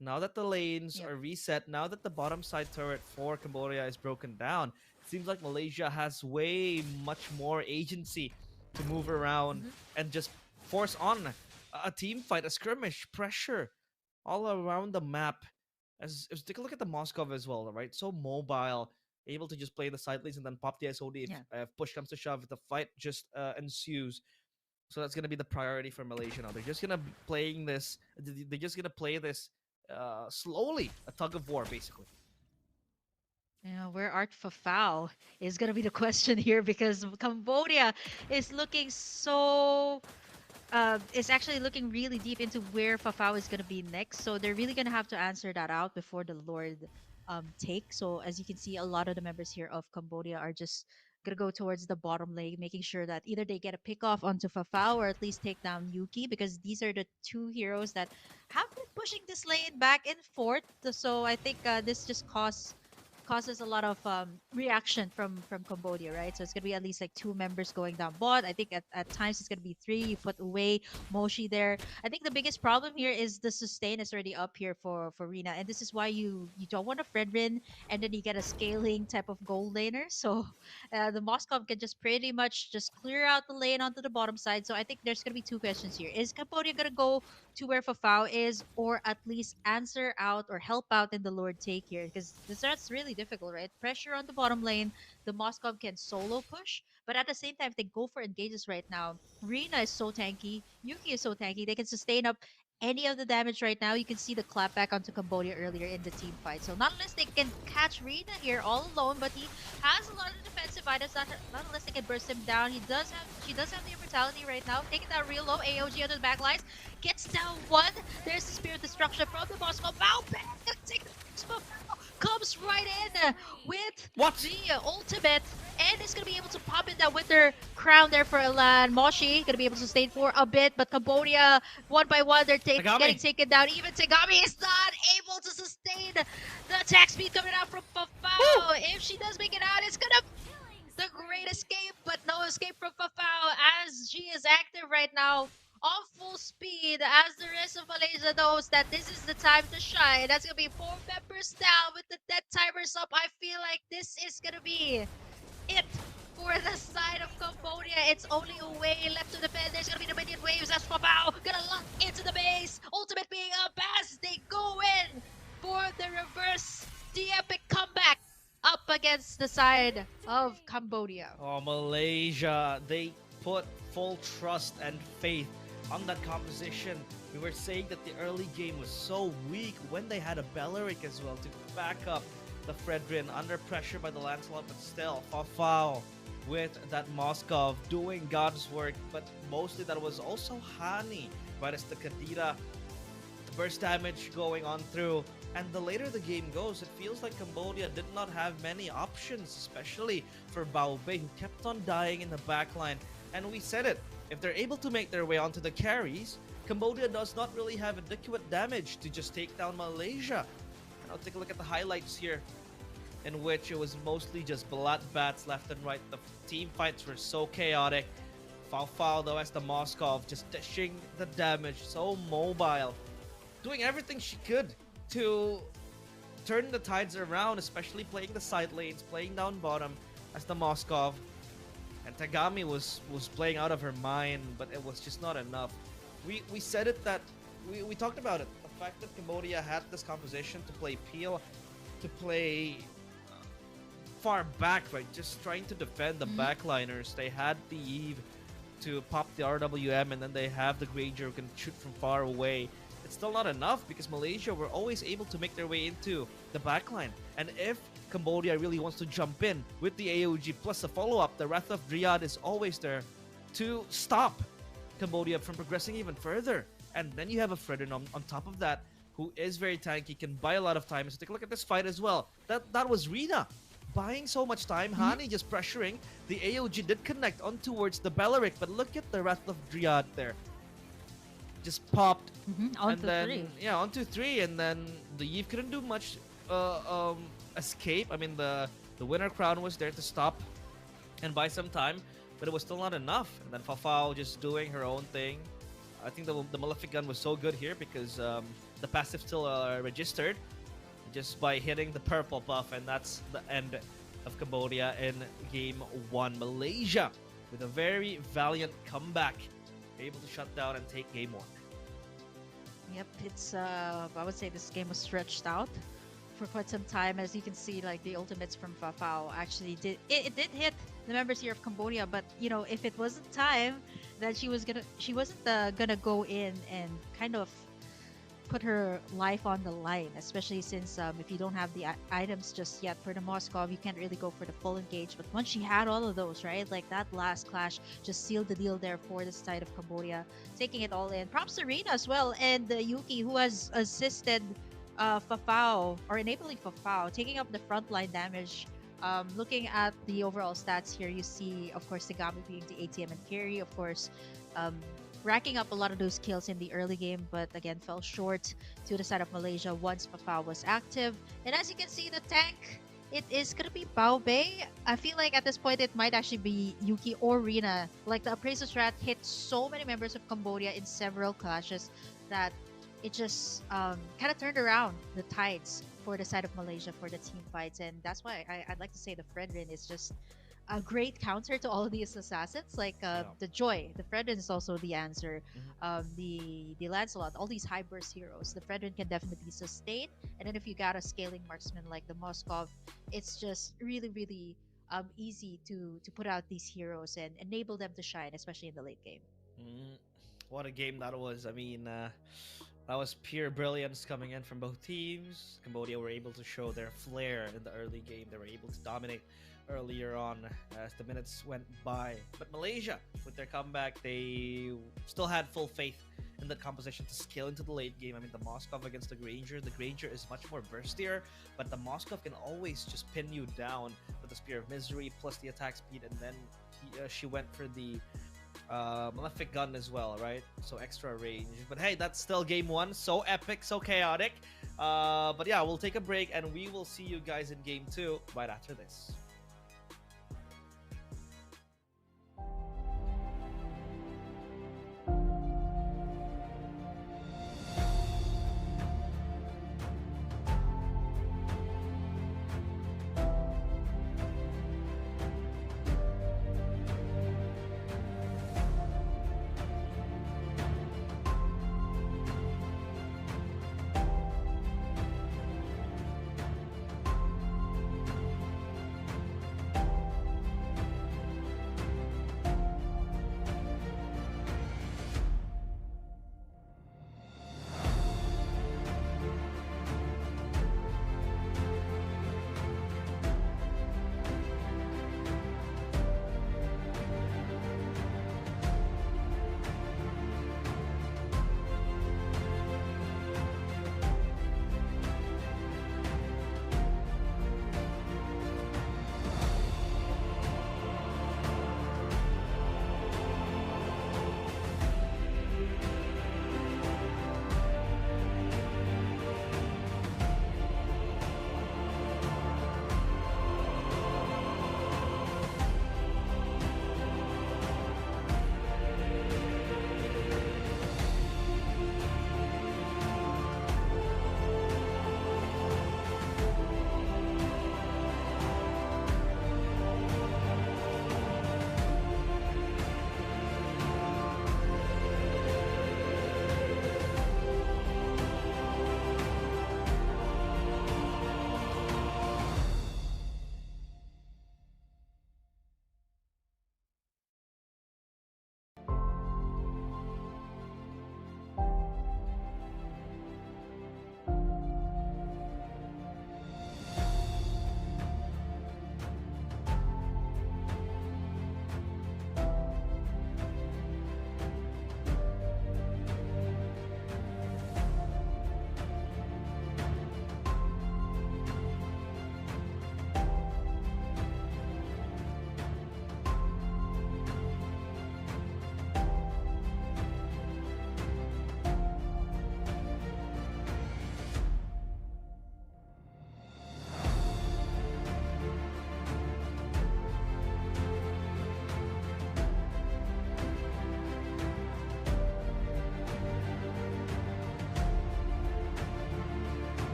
Now that the lanes Yep. are reset, now that the bottom side turret for Cambodia is broken down, it seems like Malaysia has way much more agency to move around Mhm. and just force on a team fight, a skirmish, pressure all around the map. As take a look at the Moskov as well, right? So mobile, able to just play the side lanes and then pop the SOD Yeah. if push comes to shove. The fight just ensues. So that's gonna be the priority for Malaysia now. They're just gonna be playing this. They're just gonna play this slowly, a tug of war, basically. Yeah, where Art Fafao is gonna be the question here because Cambodia is looking so is actually looking really deep into where Fafao is gonna be next. So they're really gonna have to answer that out before the Lord take. So as you can see, a lot of the members here of Cambodia are just gonna go towards the bottom lane, making sure that either they get a pick off onto Fafao or at least take down Yuki, because these are the 2 heroes that have been pushing this lane back and forth. So I think this just costs causes a lot of reaction from Cambodia, right? So it's gonna be at least like two members going down bot. I think at times it's gonna be three. You put away Moshi there. I think the biggest problem here is the sustain is already up here for Rina, and this is why you don't want a Fredrin, and then you get a scaling type of gold laner. So the Moscow can just pretty much just clear out the lane onto the bottom side. So I think there's gonna be two questions here: is Cambodia gonna go to where Fafao is, or at least answer out or help out in the Lord take here? Because that's really difficult, right? Pressure on the bottom lane, the Moscow can solo push, but at the same time, if they go for engages right now, Rina is so tanky, Yuki is so tanky, they can sustain up any of the damage right now. You can see the clapback onto Cambodia earlier in the team fight. So not unless they can catch Rina here all alone, but he has a lot of defensive items. Not unless they can burst him down. She does have the immortality right now. Taking down real low. AOG under the back lines. Gets down one. There's the Spirit Destruction from the Moscow. Bow back. Take the comes right in with What? the ultimate, and is gonna be able to pop in that Winter Crown there for Elan. Moshi gonna be able to sustain for a bit, but Cambodia one by one they're getting taken down. Even Tagami is not able to sustain the attack speed coming out from Fafao. If she does make it out, it's gonna the great escape, but no escape from Fafao as she is active right now on full speed, as the rest of Malaysia knows that this is the time to shine. That's gonna be 4 members down with the dead timers up. I feel like this is gonna be it for the side of Cambodia. It's only a way left to defend. There's gonna be the minion waves as Fabao gonna lock into the base. Ultimate being up as they go in for the reverse, the epic comeback up against the side of Cambodia. Oh, Malaysia, they put full trust and faith on that composition. We were saying that the early game was so weak when they had a Belleric as well to back up the Fredrin under pressure by the Lancelot, but still, Fafao with that Moskov doing God's work, but mostly that was also Hani, right as the Kadira, the burst damage going on through. And the later the game goes, it feels like Cambodia did not have many options, especially for Bao Bei, who kept on dying in the backline. And we said it, if they're able to make their way onto the carries, Cambodia does not really have adequate damage to just take down Malaysia. And I'll take a look at the highlights here, in which it was mostly just bloodbaths left and right. The team fights were so chaotic. Fao though as the Moskov just dishing the damage, so mobile, doing everything she could to turn the tides around, especially playing the side lanes, playing down bottom as the Moskov. And Tagami was playing out of her mind, but it was just not enough. We said it that we talked about it. The fact that Cambodia had this composition to play Peel, to play far back, right? Just trying to defend the backliners. They had the Eve to pop the RWM, and then they have the Granger who can shoot from far away. It's still not enough because Malaysia were always able to make their way into the backline. And if Cambodia really wants to jump in with the AOG plus the follow-up, the Wrath of Dryad is always there to stop Cambodia from progressing even further. And then you have a Fredrin on top of that who is very tanky, can buy a lot of time. So take a look at this fight as well. That was Rina buying so much time. Hani just pressuring. The AOG did connect on towards the Belleric, but look at the Wrath of Dryad there. Just popped, and then onto three, and then the Eve couldn't do much escape. I mean, the Winter Crown was there to stop and buy some time, but it was still not enough. And then Fafao just doing her own thing. I think the Malefic gun was so good here because the passive still registered just by hitting the purple buff, and that's the end of Cambodia in game 1. Malaysia with a very valiant comeback, able to shut down and take game 1. Yep, it's I would say this game was stretched out for quite some time. As you can see, like the ultimates from Fafao actually did it did hit the members here of Cambodia, but you know, if it wasn't time that she wasn't gonna go in and kind of put her life on the line, especially since if you don't have the items just yet for the Moskov, you can't really go for the full engage. But once she had all of those, right, like that last clash just sealed the deal there for the side of Cambodia, taking it all in. Props to Rina as well, and Yuki, who has assisted Fafao, or enabling Fafao, taking up the frontline damage. Looking at the overall stats here, you see, of course, Tagami being the ATM and carry, of course, racking up a lot of those kills in the early game, but again fell short to the side of Malaysia once Fafao was active. And as you can see, the tank It is gonna be Bao Bei. I feel like at this point it might actually be Yuki or Rina. Like the Appraiser strat hit so many members of Cambodia in several clashes that it just kind of turned around the tides for the side of Malaysia for the team fights, and that's why I'd like to say the Fredrin is just a great counter to all of these assassins. Like Yeah. the Joy, the Fredrin is also the answer. Mhm. The Lancelot, all these high burst heroes, the Fredrin can definitely sustain. And then if you got a scaling marksman like the Moskov, it's just really really easy to put out these heroes and enable them to shine, especially in the late game. Mm, what a game that was. I mean, that was pure brilliance coming in from both teams. Cambodia were able to show their flair in the early game. They were able to dominate earlier on as the minutes went by. But Malaysia, with their comeback, they still had full faith in that composition to scale into the late game. I mean, the Moskov against the Granger is much more burstier, but the Moskov can always just pin you down with the Spear of Misery plus the attack speed, and then she went for the Malefic gun as well, right? So extra range. But hey, that's still game one. So epic, so chaotic. But yeah, we'll take a break and we will see you guys in game two right after this.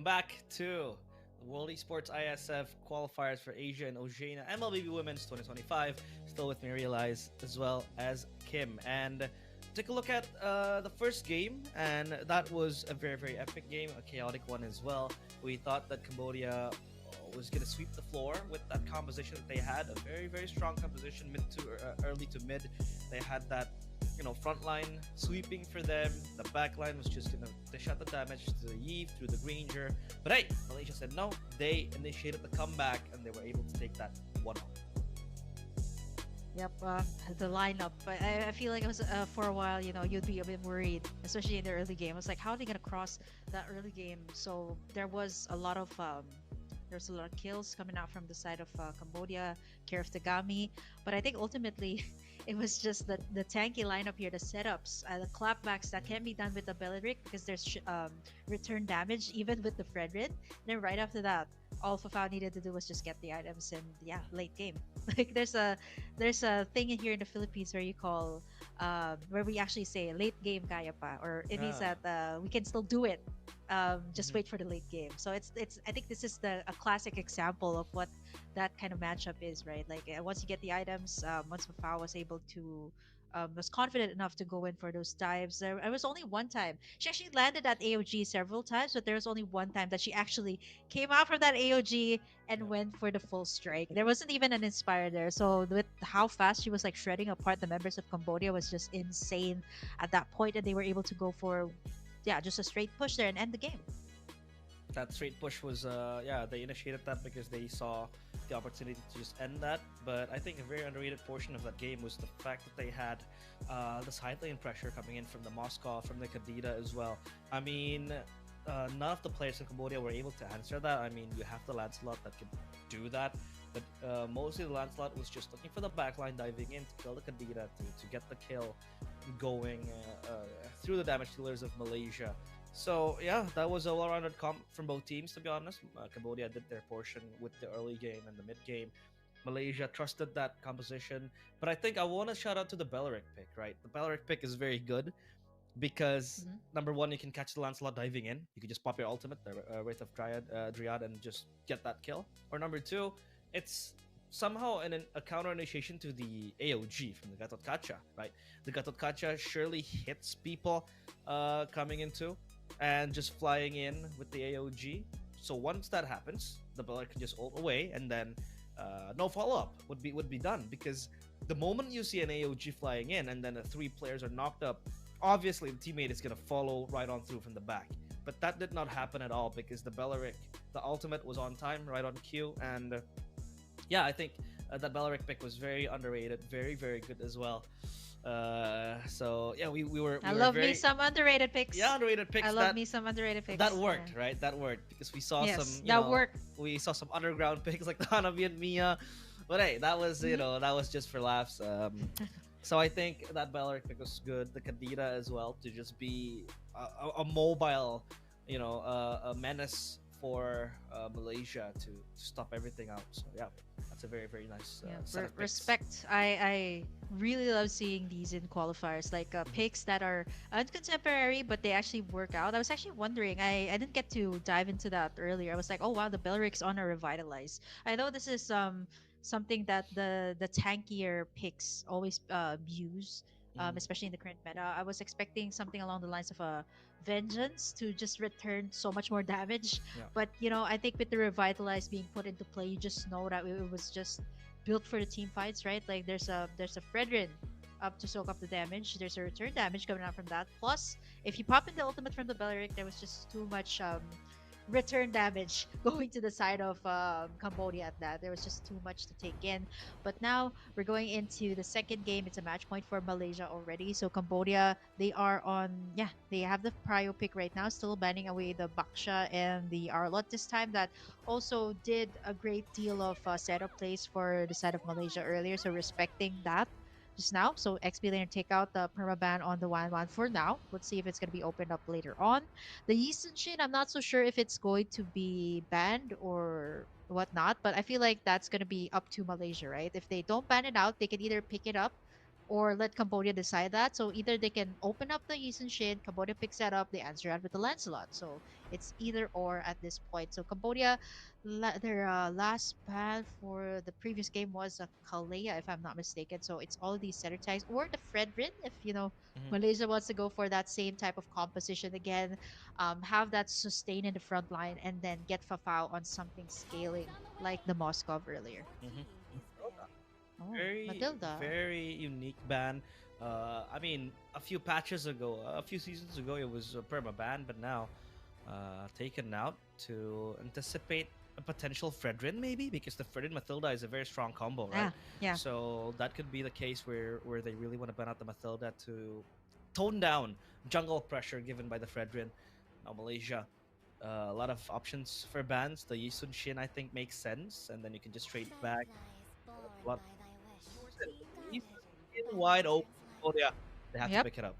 back to the World Esports ISF qualifiers for Asia and Oceania Mlbb Women's 2025. Still with me, Realize, as well as Kim. And take a look at the first game, and that was a very, very epic game, a chaotic one as well. We thought that Cambodia was going to sweep the floor with that composition that they had, a very, very strong composition, mid to early to mid. They had that front line sweeping for them. The back line was just gonna they shot the damage to the Iesf through the Granger. But hey, Malaysia said no. They initiated the comeback and they were able to take that 1-0. Yep, the lineup. I feel like it was for a while, you'd be a bit worried, especially in the early game. I was like, how are they gonna cross that early game? So there's a lot of kills coming out from the side of Cambodia, care of Tagami. But I think ultimately it was just the tanky lineup here, the setups, the clapbacks that can be done with the Belleric because there's return damage even with the Fredrin. Then right after that, all Fafao needed to do was just get the items and yeah, late game. Like there's a thing in here in the Philippines where you call where we actually say late game kaya pa, or it means that we can still do it. Just wait for the late game. So it's I think this is a classic example of what that kind of matchup is, right? Like once you get the items, once Mafao was confident enough to go in for those dives. There was only one time she actually landed at AOG several times, but there was only one time that she actually came out from that AOG and Yep. went for the full strike. There wasn't even an inspire there. So with how fast she was like shredding apart the members of Cambodia was just insane at that point, and they were able to go for yeah, just a straight push there and end the game. That straight push was they initiated that because they saw the opportunity to just end that. But I think a very underrated portion of that game was the fact that they had the side lane pressure coming in from the Moscow, from the Kadita as well. I mean, none of the players in Cambodia were able to answer that. I mean, you have the Lancelot that could do that, but mostly the Lancelot was just looking for the backline, diving in to kill the Kadita, to get the kill going through the damage dealers of Malaysia. So yeah, that was a well-rounded comp from both teams. To be honest, Cambodia did their portion with the early game and the mid game. Malaysia trusted that composition, but I think I want to shout out to the Belleric pick. Right, the Belleric pick is very good because Mm-hmm. number one, you can catch the Lancelot diving in. You can just pop your ultimate, the Wraith of Dryad, and just get that kill. Or number two, it's somehow a counter initiation to the AOG from the Gatot Kacha, right? The Gatot Kacha surely hits people coming into and just flying in with the AOG. So once that happens, the Belleric can just ult away, and then no follow up would be done, because the moment you see an AOG flying in and then the three players are knocked up, obviously the teammate is gonna follow right on through from the back. But that did not happen at all because the Belleric, the ultimate was on time, right on cue, and yeah, I think that Belleric pick was very underrated, very very good as well. So yeah, I we were love me very some underrated picks. yeah underrated picks I love me some underrated picks. that worked, Yeah. right? That worked because we saw Yes, some that worked. we saw some underground picks like the Hanabi and Mia, but hey, that was that was just for laughs. So I think that Belleric pick was good. The Kadira as well, to just be a mobile, a menace for Malaysia to stop everything out. So yeah, that's a very very nice Yeah, set of picks. respect. I really love seeing these in qualifiers, like picks that are uncontemporary, but they actually work out. I was actually wondering, I didn't get to dive into that earlier. I was like, oh wow, the Belric's on a revitalize. I know this is something that the tankier picks always use, Mhm. especially in the current meta. I was expecting something along the lines of a vengeance to just return so much more damage, Yeah. but I think with the revitalize being put into play, you just know that it was just built for the team fights, right? Like there's a Fredrin up to soak up the damage. There's a return damage coming out from that. Plus, if you pop in the ultimate from the Belleric, there was just too much return damage going to the side of Cambodia at that. There was just too much to take in. But now we're going into the second game. It's a match point for Malaysia already. So Cambodia, they are on, yeah, they have the prio pick right now, still banning away the Baksha and the Arlot this time. That also did a great deal of setup plays for the side of Malaysia earlier. So respecting that just now. So XP laner take out the permaban on the 1-1 for now. Let's see if it's going to be opened up later on. The Eastern Shin, I'm not so sure if it's going to be banned or whatnot, but I feel like that's going to be up to Malaysia, right? If they don't ban it out, they can either pick it up or let Cambodia decide that. So either they can open up the Yisun Shin, Cambodia picks that up, they answer out with the Lancelot. So it's either or at this point. So Cambodia, their last ban for the previous game was a Kalea, if I'm not mistaken. So it's all these center tags or the Fredrin, if Mm-hmm. Malaysia wants to go for that same type of composition again, have that sustain in the front line, and then get Fafao on something scaling like the Moskov earlier. Mm-hmm. Oh, Very, Matilda. very unique ban. I mean, a few patches ago, a few seasons ago, it was a perma ban, but now taken out to anticipate a potential Fredrin, maybe because the Fredrin Matilda is a very strong combo, right? Yeah, yeah. So that could be the case where they really want to ban out the Matilda to tone down jungle pressure given by the Fredrin. Now Malaysia, a lot of options for bans. The Yisun Shin I think makes sense, and then you can just trade back. A lot Yisun Shin wide open. Oh yeah, they have to Yep. pick it up.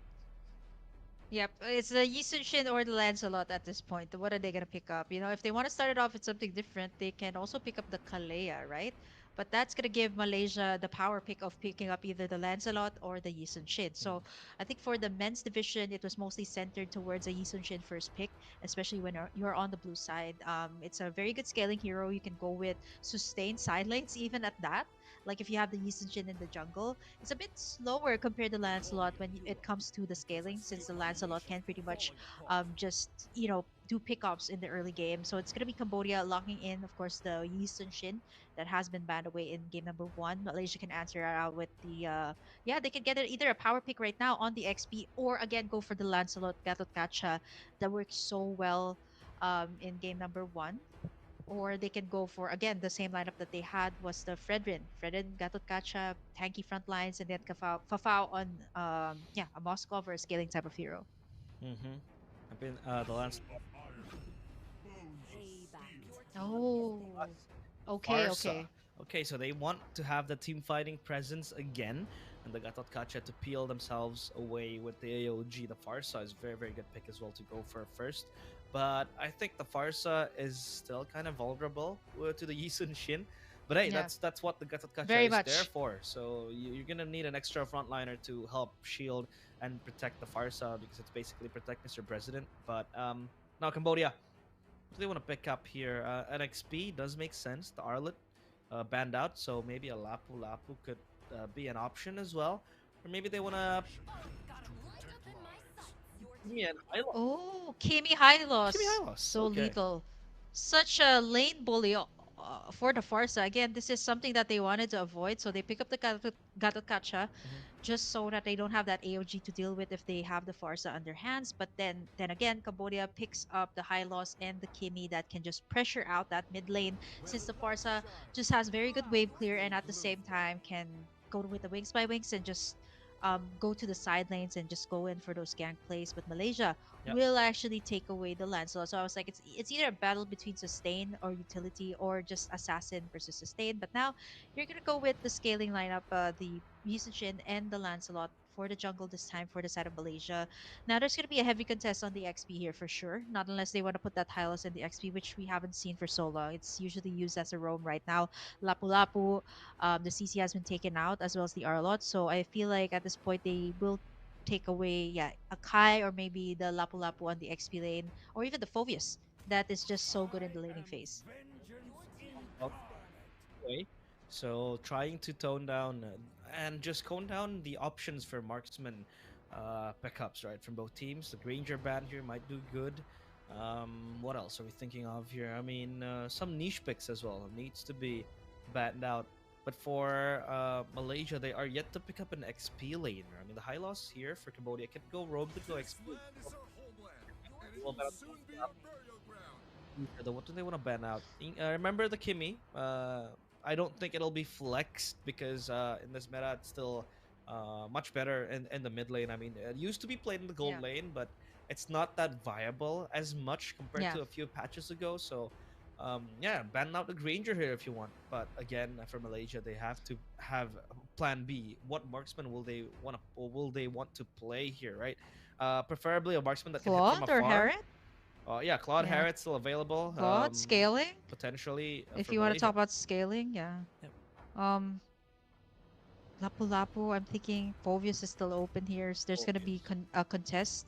Yep, it's the Yisun Shin or the Lancelot at this point. What are they gonna pick up? If they want to start it off with something different, they can also pick up the Kalea, right? But that's gonna give Malaysia the power pick of picking up either the Lancelot or the Yisun Shin. So I think for the men's division, it was mostly centered towards a Yisun Shin first pick, especially when you're on the blue side. It's a very good scaling hero. You can go with sustained side lanes even at that. Like if you have the Yisun Shin in the jungle, it's a bit slower compared to Lancelot when it comes to the scaling, since the Lancelot can pretty much just do pickups in the early game. So it's gonna be Cambodia locking in, of course, the Yi Sun Shin that has been banned away in game number one. Malaysia can answer it out with the yeah, they can get it either a power pick right now on the XP, or again go for the Lancelot Gatot Kacha that works so well in game number one, or they can go for again the same lineup that they had was the Fredrin, Gatot Kacha, tanky front lines, and then Fafao on a Moskov or a scaling type of hero. Mm-hmm. I've been the last Oh, okay, Farsa. okay. Okay, so they want to have the team fighting presence again, and the Gatot Kacha to peel themselves away with the AOG. The Farsa is very, very good pick as well to go for first. But I think the Farsa is still kind of vulnerable to the Yisun Shin. But hey, Yeah, that's what the Gatot Kacha very is there much. for. So you're gonna need an extra frontliner to help shield and protect the Farsa because it's basically protect Mr. President. But now Cambodia, what do they want to pick up here? An XP does make sense. The Arlet banned out, so maybe a Lapu Lapu could be an option as well. Or maybe they want to give me an Isla. Oh, Kimi High Give me Loss. Hylos. So Okay. lethal. Such a lane bully for the Farsa. Again, this is something that they wanted to avoid. So they pick up the Gatot Kacha Hmm. just so that they don't have that AOG to deal with if they have the Farsa on their hands. But then again, Cambodia picks up the High Loss and the Kimi that can just pressure out that mid lane, since the Farsa just has very good wave clear and at the same time can go with the wings by wings and just go to the side lanes and just go in for those gank plays. But Malaysia Yep. will actually take away the Lancelot. So I was like, it's either a battle between sustain or utility, or just assassin versus sustain. But now you're gonna go with the scaling lineup, the Musician and the Lancelot for the jungle this time for the side of Malaysia. Now there's gonna be a heavy contest on the XP here for sure. Not unless they want to put that Hylos in the XP, which we haven't seen for so long. It's usually used as a roam right now. Lapu Lapu, the CC has been taken out as well as the Arlot. So I feel like at this point they will take away, yeah, a Kai or maybe the Lapu Lapu on the XP lane, or even the Phobius that is just so good in the laning phase. Okay. So trying to tone down and just tone down the options for marksman pickups, right, from both teams. The Granger band here might do good. What else are we thinking of here? I mean, some niche picks as well needs to be battened out. But for Malaysia, they are yet to pick up an XP laner. I mean, the high loss here for Cambodia could go roam, could go XP. Well, what do they want to ban out? Remember the Kimi? I don't think it'll be flexed because in this meta it's still much better in the mid lane. I mean, it used to be played in the gold Yeah. lane, but it's not that viable as much compared Yeah. to a few patches ago. So, yeah, ban out the Granger here if you want. But again, for Malaysia, they have to have Plan B. What marksman will they want to play here, right? Preferably a marksman that can hit from Claude or afar. Harriet? Yeah, Claude Yeah. Harrot's still available. Claude scaling. Potentially If for you want to talk Malaysia. about scaling, yeah. Yep. Um, Lapu-Lapu, I'm thinking Fovius is still open here. So there's going to be Obvious. a contest,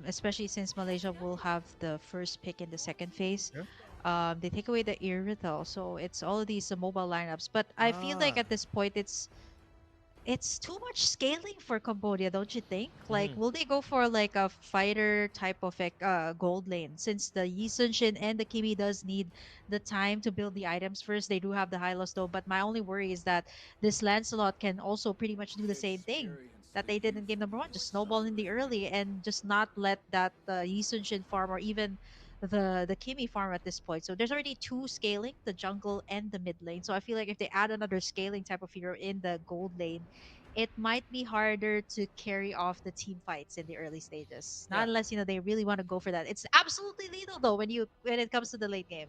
especially since Malaysia will have the first pick in the second phase. Yeah. They take away the Irithel, so it's all of these mobile lineups. But I feel like Ah. at this point, it's too much scaling for Cambodia, don't you think? Like, Hmm. will they go for like a fighter type of like gold lane? Since the Yi Sun-shin and the Kimi does need the time to build the items first, they do have the high loss though. But my only worry is that this Lancelot can also pretty much do the same thing that they did in game number one, just snowball in the early and just not let that Yi Sun-shin farm or even the Kimi farm at this point. So there's already two scaling, the jungle and the mid lane. So I feel like if they add another scaling type of hero in the gold lane, it might be harder to carry off the team fights in the early stages. Yeah. Not unless they really want to go for that. It's absolutely lethal though when it comes to the late game.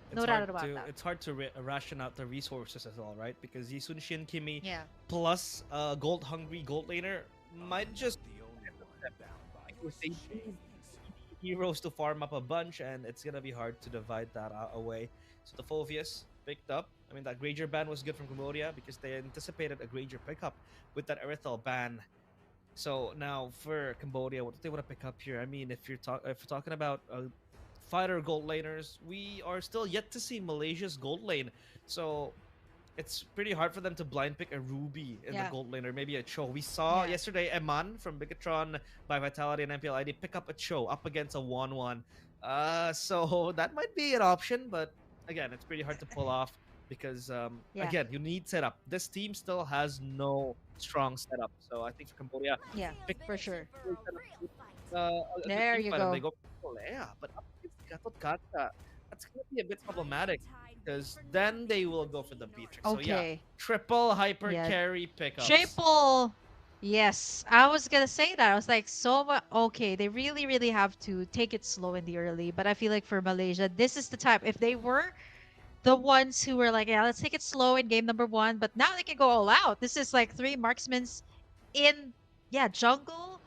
It's No hard doubt about to that. it's hard to ration out the resources as well, right? Because Yisun Shin Kimi Yeah. plus gold hungry gold laner might just end up them, because they need heroes to farm up a bunch, and it's gonna be hard to divide that away. So the Phovius picked up. I mean, that Granger ban was good from Cambodia because they anticipated a Granger pickup with that Erythel ban. So now for Cambodia, what do they want to pick up here? I mean, if you're talking about fighter gold laners, we are still yet to see Malaysia's gold lane. So it's pretty hard for them to blind pick a Ruby in the Yeah. gold lane or maybe a Cho. We saw Yeah. yesterday Eman from Bigatron by Vitality and MPLID pick up a Cho up against a 1-1. So that might be an option, but again, it's pretty hard to pull off because Yeah. again, you need setup. This team still has no strong setup. So I think for Cambodia, Yeah. pick For sure. setup a good There team you fight and they go. go for Kolea, but up against Gatot Kacha, that's gonna be a bit problematic because then they will go for the Beatrix. So yeah, Okay. triple hyper Yeah. carry pickups. Triple. Yes, I was gonna say that. I was like, so much. Okay, they really, really have to take it slow in the early. But I feel like for Malaysia, this is the time. If they were the ones who were like, yeah, let's take it slow in game number one, but now they can go all out. This is like three marksmen's in, yeah, jungle.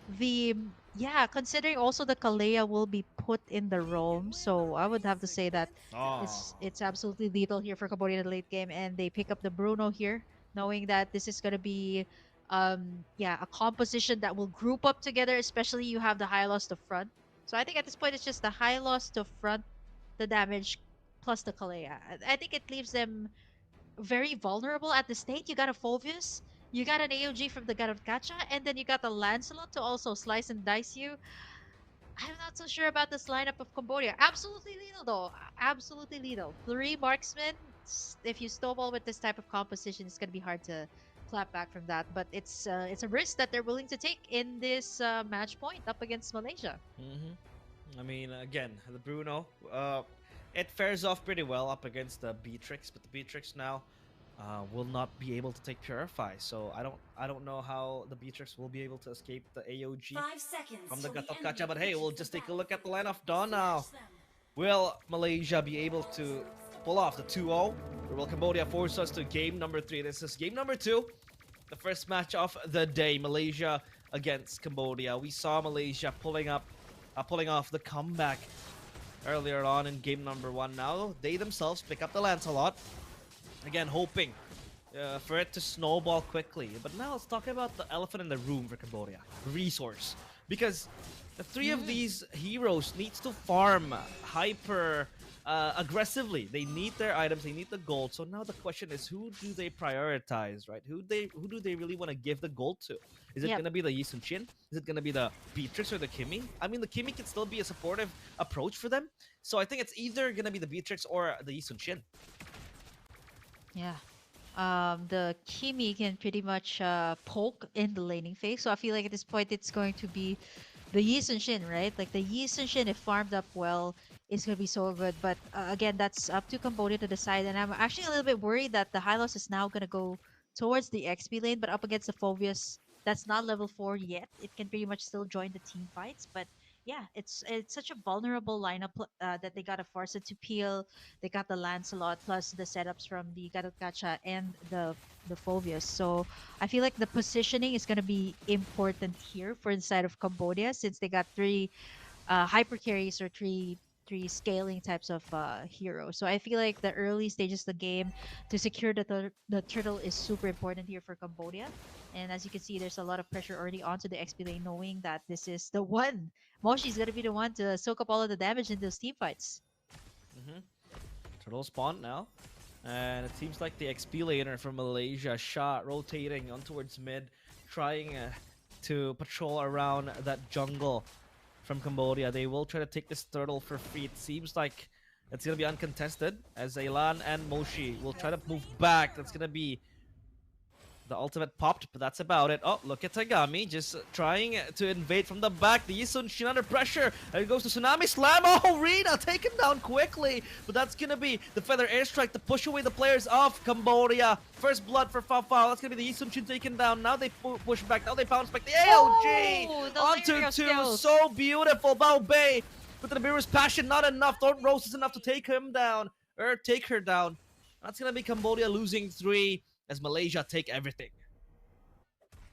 The yeah, considering also the Kalea will be put in the roam, so I would have to say that Oh. it's absolutely lethal here for Cambodia in the late game, and they pick up the Bruno here, knowing that this is gonna be yeah, a composition that will group up together, especially you have the high loss to front. So I think at this point it's just the high loss to front, the damage plus the Kalea. I think it leaves them very vulnerable at the state. You got a Fulvius, you got an AOG from the God of Gacha, and then you got the Lancelot to also slice and dice you. I'm not so sure about this lineup of Cambodia. Absolutely lethal though. Absolutely lethal. Three marksmen. If you snowball with this type of composition, it's gonna be hard to clap back from that. But it's a risk that they're willing to take in this match point up against Malaysia. Hmm. I mean, again, the Bruno, it fares off pretty well up against the Beatrix, but the Beatrix now will not be able to take Purify. So I don't know how the Beatrix will be able to escape the AOG from the Gatot Kacha. But hey, we'll just take a look at the line of Dawn now. Will Malaysia be able to pull off the 2-0? Or will Cambodia force us to game number 3? This is game number 2, the first match of the day. Malaysia against Cambodia. We saw Malaysia pulling off the comeback earlier on in game number 1. Now they themselves pick up the Lancelot, again hoping for it to snowball quickly. But now let's talk about the elephant in the room for Cambodia: resource. Because the three of Mm, these heroes needs to farm hyper aggressively. They need their items, they need the gold. So now the question is, who do they prioritize, right? Who do they really want to give the gold to? Is it yep. gonna be the Yi Sun Chin? Is it gonna be the Beatrix or the Kimi? I mean, the Kimi can still be a supportive approach for them. So I think it's either gonna be the Beatrix or the Yi Sun Chin. Yeah. The Kimi can pretty much poke in the laning phase. So I feel like at this point it's going to be the Yi Sun Shin, right? Like the Yi Sun Shin, if farmed up well, is gonna be so good. But again, that's up to Cambodia to decide. And I'm actually a little bit worried that the Hylos is now gonna go towards the XP lane, but up against the Phobius that's not level 4 yet. It can pretty much still join the team fights. But yeah, it's such a vulnerable lineup that they got a Farsa to peel. They got the Lancelot plus the setups from the Garot Kacha and the Phobius. So I feel like the positioning is going to be important here for inside of Cambodia since they got three hyper carries or three three scaling types of heroes. So I feel like the early stages of the game to secure the turtle is super important here for Cambodia. And as you can see, there's a lot of pressure already onto the XP lane, knowing that this is the one. Moshi's gonna be the one to soak up all of the damage in those team fights. Mm-hmm. Turtle spawn now. And it seems like the XP laner from Malaysia, shot rotating on towards mid, trying to patrol around that jungle from Cambodia. They will try to take this turtle for free. It seems like it's going to be uncontested as Elan and Moshi will try to move back. That's going to be the ultimate popped, but that's about it. Oh, look at Tagami just trying to invade from the back. The Yisun Shin under pressure. And it goes to Tsunami Slam. Oh, Rina taken down quickly. But that's going to be the Feather Airstrike to push away the players of Cambodia. First blood for Fafao. That's going to be the Yisun Shin taken down. Now they push back. Now they bounce back. The AOG Oh, the onto layer of 2. skills. So beautiful. Bao Bei with the Nibiru's passion. Not enough. Thorn Rose is enough to take him down. Or take her down. That's going to be Cambodia losing 3. As Malaysia take everything.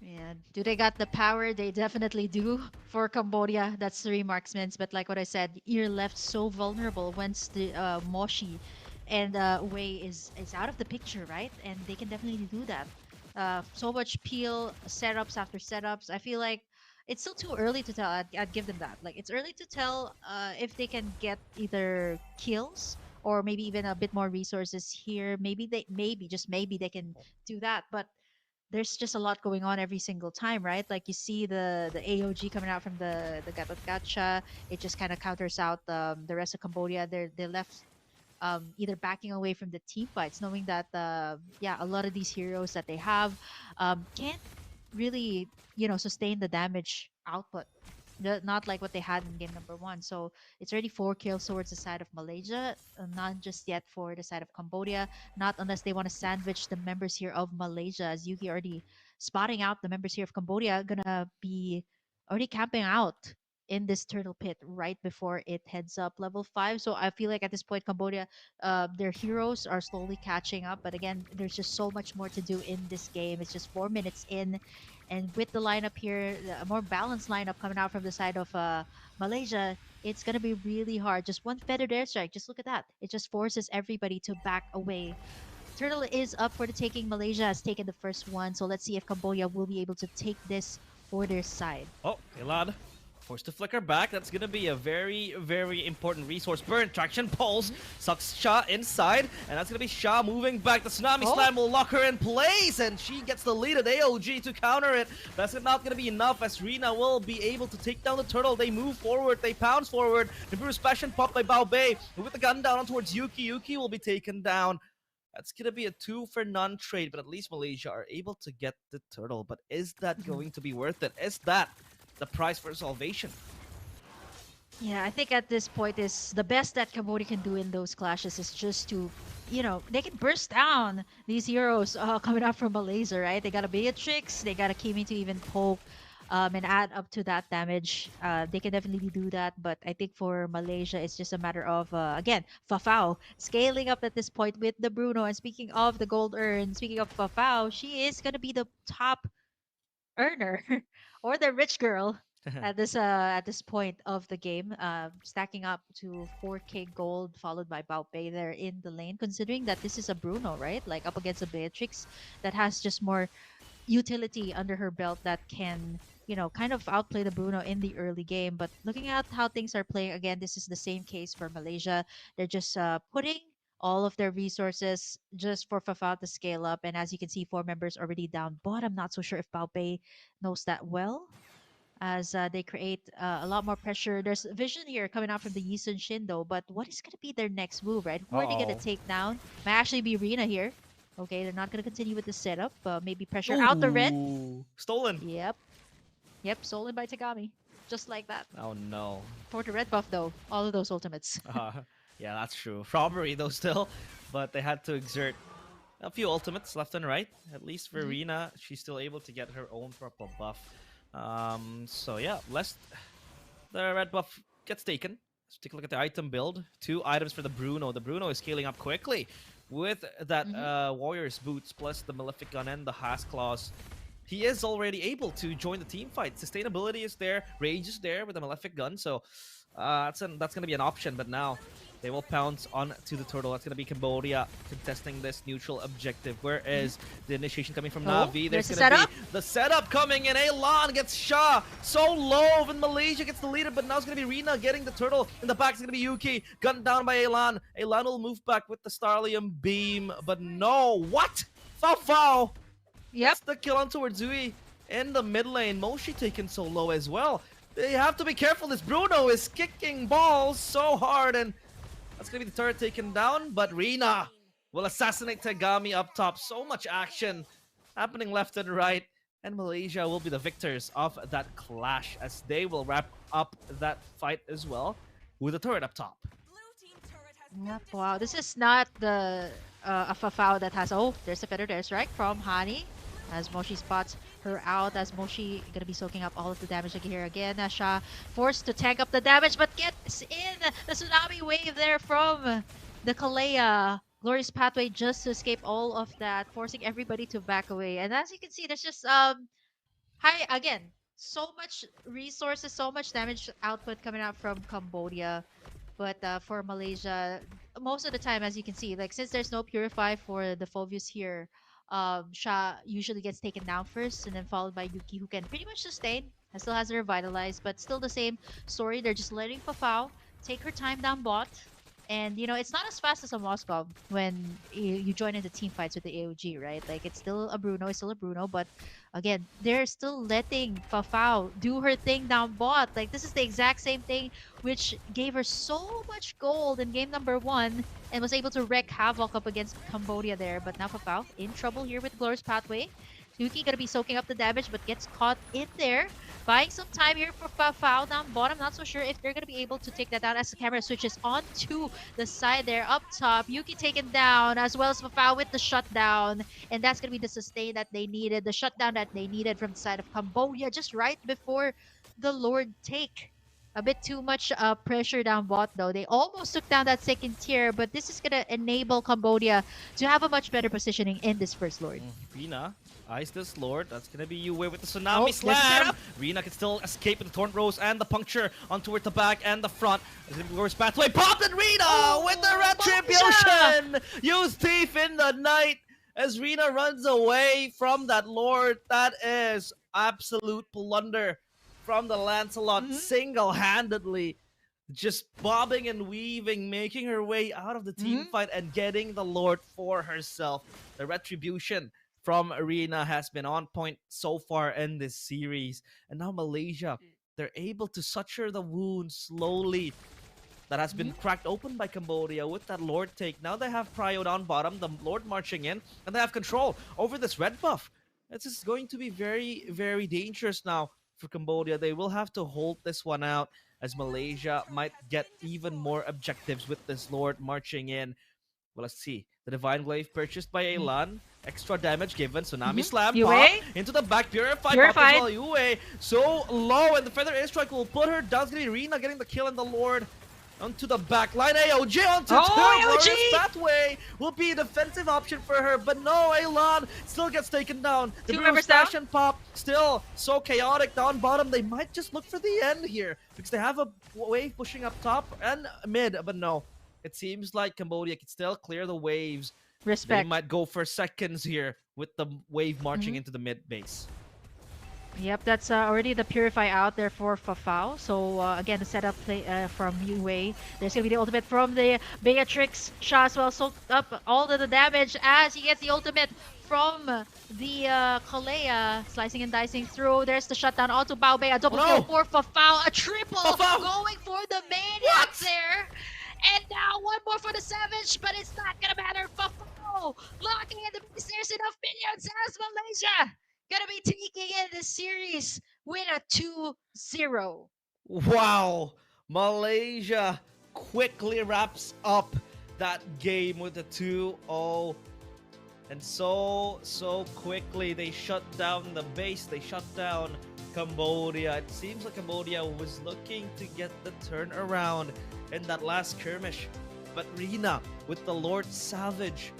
Yeah, do they got the power? They definitely do for Cambodia. That's three marksmen. But like what I said, you're left so vulnerable once the Moshi and Wei is out of the picture, right? And they can definitely do that. So much peel setups after setups. I feel like it's still too early to tell. I'd give them that. Like it's early to tell if they can get either kills or maybe even a bit more resources here. Maybe just maybe they can do that. But there's just a lot going on every single time, right? Like you see the AOG coming out from the Gatot Gacha. It just kind of counters out the rest of Cambodia. They're left either backing away from the team fights, knowing that yeah, a lot of these heroes that they have can't really sustain the damage output. Not like what they had in game number one. So it's already 4 kills towards the side of Malaysia, not just yet for the side of Cambodia. Not unless they want to sandwich the members here of Malaysia, as Yuki already spotting out the members here of Cambodia gonna be already camping out in this turtle pit right before it heads up level 5. So I feel like at this point Cambodia, their heroes are slowly catching up, but again there's just so much more to do in this game. It's just 4 minutes in, and with the lineup here, a more balanced lineup coming out from the side of Malaysia, it's gonna be really hard. Just one feathered airstrike, just look at that. It just forces everybody to back away. Turtle is up for the taking. Malaysia has taken the first one, so let's see if Cambodia will be able to take this for their side. Oh, Elad forced to flicker back. That's going to be a very, very important resource. Burn, traction, pulse, sucks Sha inside, and that's going to be Sha moving back. The Tsunami Slam will lock her in place, and she gets the lead at AOG to counter it. That's not going to be enough, as Rina will be able to take down the turtle. They move forward, they pounce forward. Nibiru's passion popped by Bao Bei. With the gun down on towards Yuki. Yuki will be taken down. That's going to be a 2-for-none trade, but at least Malaysia are able to get the turtle. But is that going to be worth it? Is that the price for salvation? Yeah, I think at this point is the best that Cambodia can do in those clashes is just to, they can burst down these heroes coming up from Malaysia, right? They got a Beatrix, they got a Kimi to even poke and add up to that damage. They can definitely do that, but I think for Malaysia, it's just a matter of, again, Fafao scaling up at this point with the Bruno. And speaking of the gold earn, speaking of Fafao, she is going to be the top earner or the rich girl at this point of the game, stacking up to 4k gold, followed by Bao Bei there in the lane. Considering that this is a Bruno, right? Like up against a Beatrix that has just more utility under her belt that can kind of outplay the Bruno in the early game. But looking at how things are playing, again, this is the same case for Malaysia. They're just putting all of their resources just for Fafao to scale up. And as you can see, 4 members already down. But I'm not so sure if Bao Bei knows that well, as they create a lot more pressure. There's vision here coming out from the Yisun Shin, though. But what is going to be their next move, right? Who are they going to take down? Might actually be Rina here. Okay, they're not going to continue with the setup. Maybe pressure out the red. Stolen. Yep. Yep, stolen by Tagami. Just like that. Oh, no. For the red buff, though, all of those ultimates. Yeah, that's true. Robbery, though, still. But they had to exert a few ultimates left and right. At least for Rina, she's still able to get her own purple buff. So yeah, lest the red buff gets taken. Let's take a look at the item build. 2 items for the Bruno. The Bruno is scaling up quickly with that Warrior's Boots plus the Malefic Gun and the Has Claws. He is already able to join the team fight. Sustainability is there, range is there with the Malefic Gun. So That's gonna be an option, but now they will pounce on to the turtle. That's gonna be Cambodia contesting this neutral objective. Where is the initiation coming from Oh, Na'Vi? there's There's the gonna be setup. the setup coming in. Elan gets Shah so low, and Malaysia gets the leader, but now it's gonna be Rina getting the turtle. In the back, it's gonna be Yuki, gunned down by Elan. Elan will move back with the Starlium beam, but no, what? Foul! Yep. It's the kill on towards Zui in the mid lane. Moshi taken so low as well. They have to be careful. This Bruno is kicking balls so hard, and that's gonna be the turret taken down. But Rina will assassinate Tagami up top. So much action happening left and right, and Malaysia will be the victors of that clash as they will wrap up that fight as well with the turret up top. Yep. Wow, this is not the a Fafao that has. Oh, there's a feather there, strike from Hani. As Moshi spots her out, as Moshi gonna be soaking up all of the damage here again. Shah forced to tank up the damage, but gets in the tsunami wave there from the Kalea. Glorious pathway just to escape all of that, forcing everybody to back away. And as you can see, there's just high again. So much resources, so much damage output coming out from Cambodia. But for Malaysia, most of the time, as you can see, like since there's no Purify for the Phobius here, Sha usually gets taken down first and then followed by Yuki, who can pretty much sustain and still has her revitalized, but still the same story. They're just letting Fafao take her time down bot. And you know, it's not as fast as a Moscow when you join into team fights with the AOG, right? Like it's still a Bruno, but again, they're still letting Fafao do her thing down bot. Like this is the exact same thing which gave her so much gold in game number 1 and was able to wreak havoc up against Cambodia there. But now Fafao in trouble here with Glorious Pathway. Yuki gonna be soaking up the damage but gets caught in there. Buying some time here for Fafao down bottom. Not so sure if they're gonna be able to take that down as the camera switches onto the side there up top. Yuki taken down as well as Fafao with the shutdown. And that's gonna be the sustain that they needed. The shutdown that they needed from the side of Cambodia just right before the Lord take. A bit too much pressure down bot though. They almost took down that second tier, but this is gonna enable Cambodia to have a much better positioning in this first Lord. Rina eyes this Lord. That's gonna be Yue with the Oh, Tsunami there's a Slam. setup. Rina can still escape with the Torrent Rose and the puncture on toward the back and the front. There's gonna be Glorious Pathway. Popped and Rina with the Retribution! Use Thief in the night as Rina runs away from that Lord. That is absolute plunder from the Lancelot single-handedly. Just bobbing and weaving, making her way out of the team fight and getting the Lord for herself. The Retribution from Arena has been on point so far in this series. And now Malaysia, they're able to suture the wound slowly that has been cracked open by Cambodia with that Lord take. Now they have Prio down bottom, the Lord marching in, and they have control over this red buff. This is going to be very, very dangerous now for Cambodia. They will have to hold this one out as Malaysia might get even more objectives with this Lord marching in. Well, let's see. The Divine Glaive purchased by Elan. Extra damage given. Tsunami Slam pop into the back. Purified pop as well. Yue so low, and the Feather Airstrike will put her down. It's going to be Rina getting the kill, and the Lord onto the back line. AOG onto two. Glorious Pathway will be a defensive option for her, but no, Elan still gets taken down. The Bruce Dash and Pop still so chaotic down bottom. They might just look for the end here because they have a wave pushing up top and mid, but no. It seems like Cambodia can still clear the waves. They might go for seconds here with the wave marching into the mid base. Yep, that's already the Purify out there for Fafao. So again, the setup play from Yue. There's going to be the ultimate from the Beatrix. Shah as well soaked up all of the damage as he gets the ultimate from the Kalea. Slicing and dicing through. There's the shutdown onto Bao Bei. A double kill for Fafao. A triple going for the Maniac there. And now one more for the Savage, but it's not going to matter. Fafao locking in the base. There's enough minions as Malaysia gonna be taking in this series with a 2-0. Wow! Malaysia quickly wraps up that game with a 2-0. And so quickly they shut down the base. They shut down Cambodia. It seems like Cambodia was looking to get the turnaround in that last skirmish. But Rina with the Lord Salvage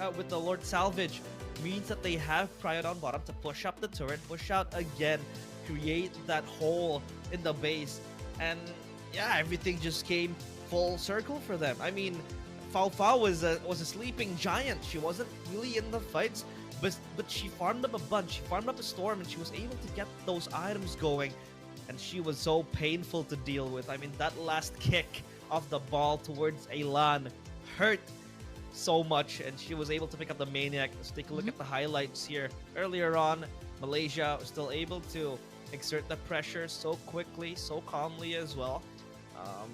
means that they have Prio down bottom to push up the turret, push out again, create that hole in the base. And yeah, everything just came full circle for them. I mean, Fao Fao was a sleeping giant. She wasn't really in the fights, but she farmed up a bunch. She farmed up a storm, and she was able to get those items going. And she was so painful to deal with. I mean, that last kick of the ball towards Elan hurt so much, and she was able to pick up the Maniac. Let's take a look Mhm. at the highlights here. Earlier on, Malaysia was still able to exert the pressure so quickly, so calmly as well. Um,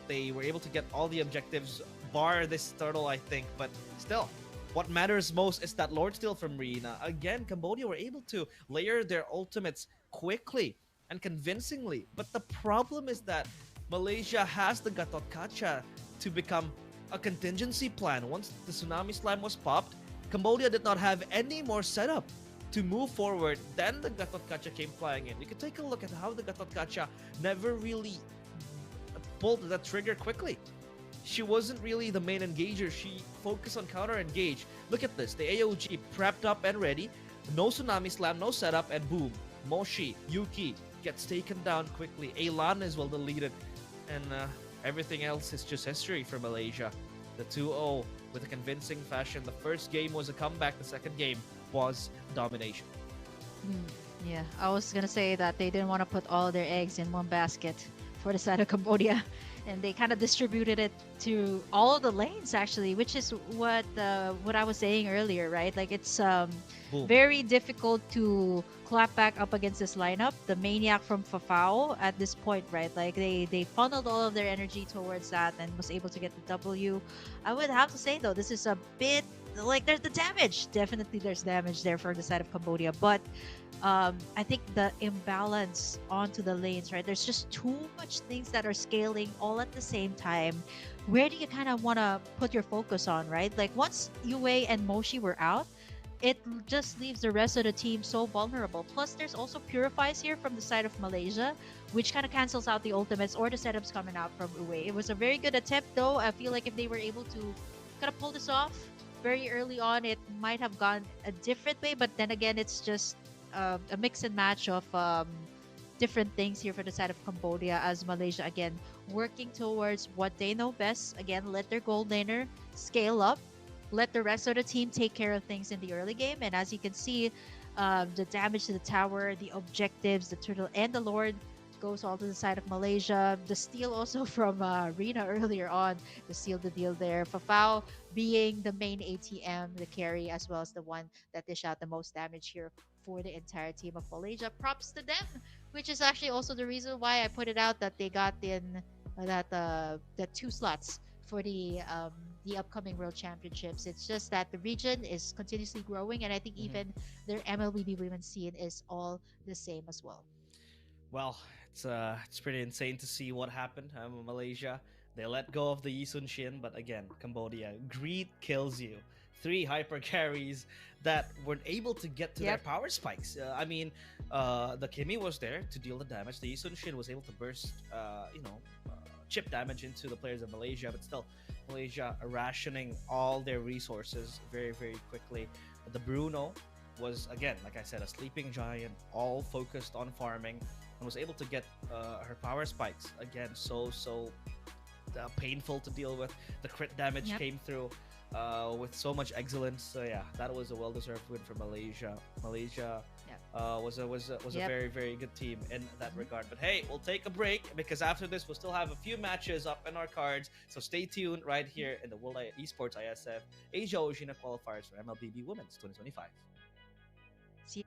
they were able to get all the objectives, bar this turtle, I think, but still. What matters most is that Lord Steel from Rina. Again, Cambodia were able to layer their ultimates quickly and convincingly. But the problem is that Malaysia has the Gatot Kacha to become a contingency plan. Once the Tsunami Slime was popped, Cambodia did not have any more setup to move forward. Then the Gatot Kacha came flying in. You can take a look at how the Gatot Kacha never really pulled the trigger quickly. She wasn't really the main engager. She focused on counter engage. Look at this. The AOG prepped up and ready. No Tsunami Slam, no setup, and boom. Moshi, Yuki gets taken down quickly. Elan is well deleted. And everything else is just history for Malaysia. The 2-0 with a convincing fashion. The first game was a comeback. The second game was domination. Mm, yeah, I was gonna say that they didn't want to put all their eggs in one basket for the side of Cambodia, and they kind of distributed it to all the lanes actually, which is what I was saying earlier, right? Like it's Boom. very difficult to clap back up against this lineup. The Maniac from Fafao at this point, right? Like they funneled all of their energy towards that and was able to get the W. I would have to say though, this is a bit like there's the damage. Definitely, there's damage there for the side of Cambodia, but I think the imbalance onto the lanes, right? There's just too much things that are scaling all at the same time. Where do you kind of want to put your focus on, right? Like once Yue and Moshi were out, it just leaves the rest of the team so vulnerable. Plus, there's also Purifies here from the side of Malaysia, which kind of cancels out the ultimates or the setups coming out from Yue. It was a very good attempt, though. I feel like if they were able to kind of pull this off very early on, it might have gone a different way. But then again, it's just a mix and match of different things here for the side of Cambodia, as Malaysia again working towards what they know best. Again, let their gold laner scale up, let the rest of the team take care of things in the early game. And as you can see, the damage to the tower, the objectives, the turtle, and the Lord goes all to the side of Malaysia. The steal also from Rina earlier on to seal the deal there. Fafao being the main ATM, the carry, as well as the one that dish out the most damage here for the entire team of Malaysia. Props to them, which is actually also the reason why I put it out that they got in the two slots for the upcoming World Championships. It's just that the region is continuously growing, and I think Mhm. even their MLBB women's scene is all the same as well. Well, it's pretty insane to see what happened. Malaysia, they let go of the Yisun Shin, but again, Cambodia, greed kills you. Three hyper carries that weren't able to get to their Yep. power spikes. I mean, the Kimi was there to deal the damage. The Yisun Shin was able to burst, chip damage into the players of Malaysia, but still, Malaysia rationing all their resources very, very quickly. The Bruno was again, like I said, a sleeping giant, all focused on farming, and was able to get her power spikes again. So painful to deal with. The crit damage Yep. came through with so much excellence. So yeah, that was a well-deserved win for Malaysia. Malaysia Yep. was a Yep. very very good team in that Mhm. regard. But hey, we'll take a break because after this we'll still have a few matches up in our cards. So stay tuned right here in the World Esports ISF Asia Oceania qualifiers for MLBB Women's 2025. See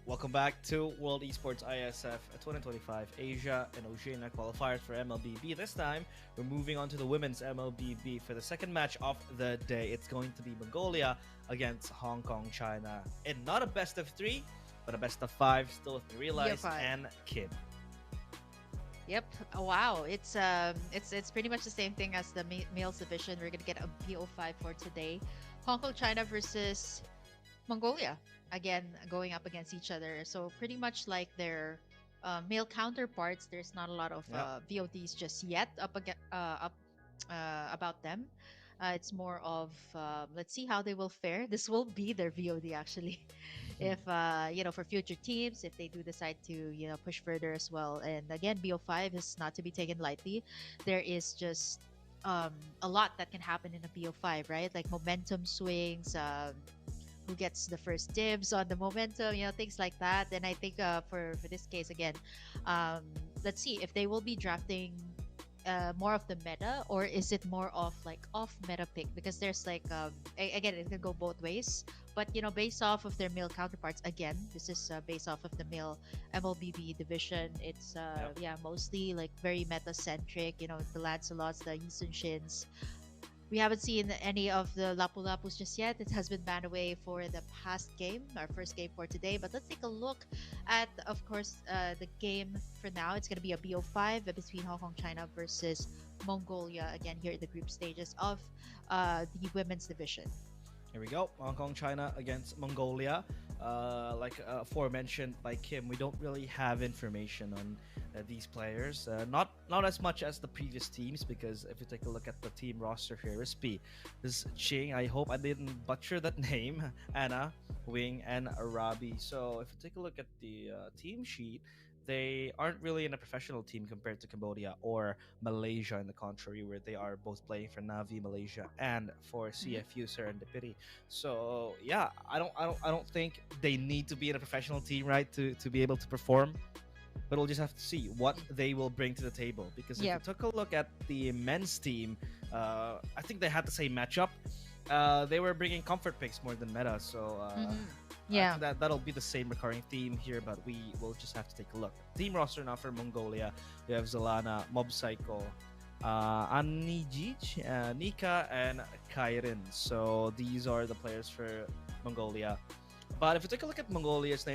Welcome back to World Esports Iesf 2025 Asia and Oceania qualifiers for Mlbb. This time, we're moving on to the women's Mlbb for the second match of the day. It's going to be Mongolia against Hong Kong, China. And not a best of three, but a best of five, still with Realize BO5. and Kim. Yep. Oh, wow. It's pretty much the same thing as the males division. We're gonna get a BO5 for today. Hong Kong, China versus Mongolia. Again, going up against each other. So pretty much like their male counterparts. There's not a lot of Yep. VODs just yet about them. It's more of let's see how they will fare. This will be their VOD actually. If for future teams, if they do decide to push further as well. And again, BO5 is not to be taken lightly. There is just a lot that can happen in a BO5, right? Like momentum swings, who gets the first dibs on the momentum, things like that. And I think for this case again, let's see if they will be drafting more of the meta, or is it more of like off meta pick, because there's like again, it can go both ways. But based off of their male counterparts, again, this is based off of the male Mlbb division. It's Yep. yeah, mostly like very meta centric, the Lancelots, the Yusunshins. We haven't seen any of the Lapu Lapus just yet. It has been banned away for the past game, our first game for today. But let's take a look at, of course, the game for now. It's going to be a BO5 between Hong Kong, China versus Mongolia, again, here in the group stages of the women's division. Here we go. Hong Kong, China against Mongolia. Like aforementioned by Kim, we don't really have information on these players. Not as much as the previous teams, because if you take a look at the team roster here, Rispi, this is Ching. I hope I didn't butcher that name. Anna, Wing, and Arabi. So if you take a look at the team sheet, they aren't really in a professional team compared to Cambodia or Malaysia, in the contrary, where they are both playing for Navi Malaysia and for CFU Serendipity. So yeah, I don't think they need to be in a professional team, right, to be able to perform. But we'll just have to see what they will bring to the table. Because if Yeah. you took a look at the men's team, I think they had the same matchup. They were bringing comfort picks more than meta, so I Yeah. think that'll be the same recurring theme here, but we will just have to take a look. Team roster now for Mongolia. We have Zalana, Mob Psycho, Anijij, Nika, and Kairin. So these are the players for Mongolia. But if you take a look at Mongolia's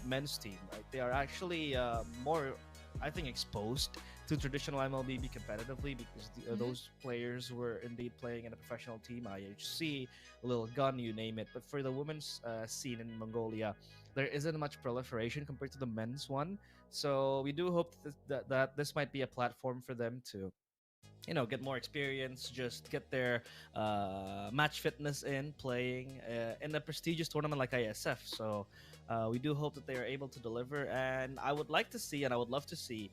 men's team, right, they are actually more, I think, exposed to traditional MLBB competitively, because those players were indeed playing in a professional team, IHC, Little Gun, you name it. But for the women's scene in Mongolia, there isn't much proliferation compared to the men's one. So we do hope that this might be a platform for them to get more experience, just get their match fitness in playing in a prestigious tournament like ISF. So we do hope that they are able to deliver, and I would like to see, and I would love to see,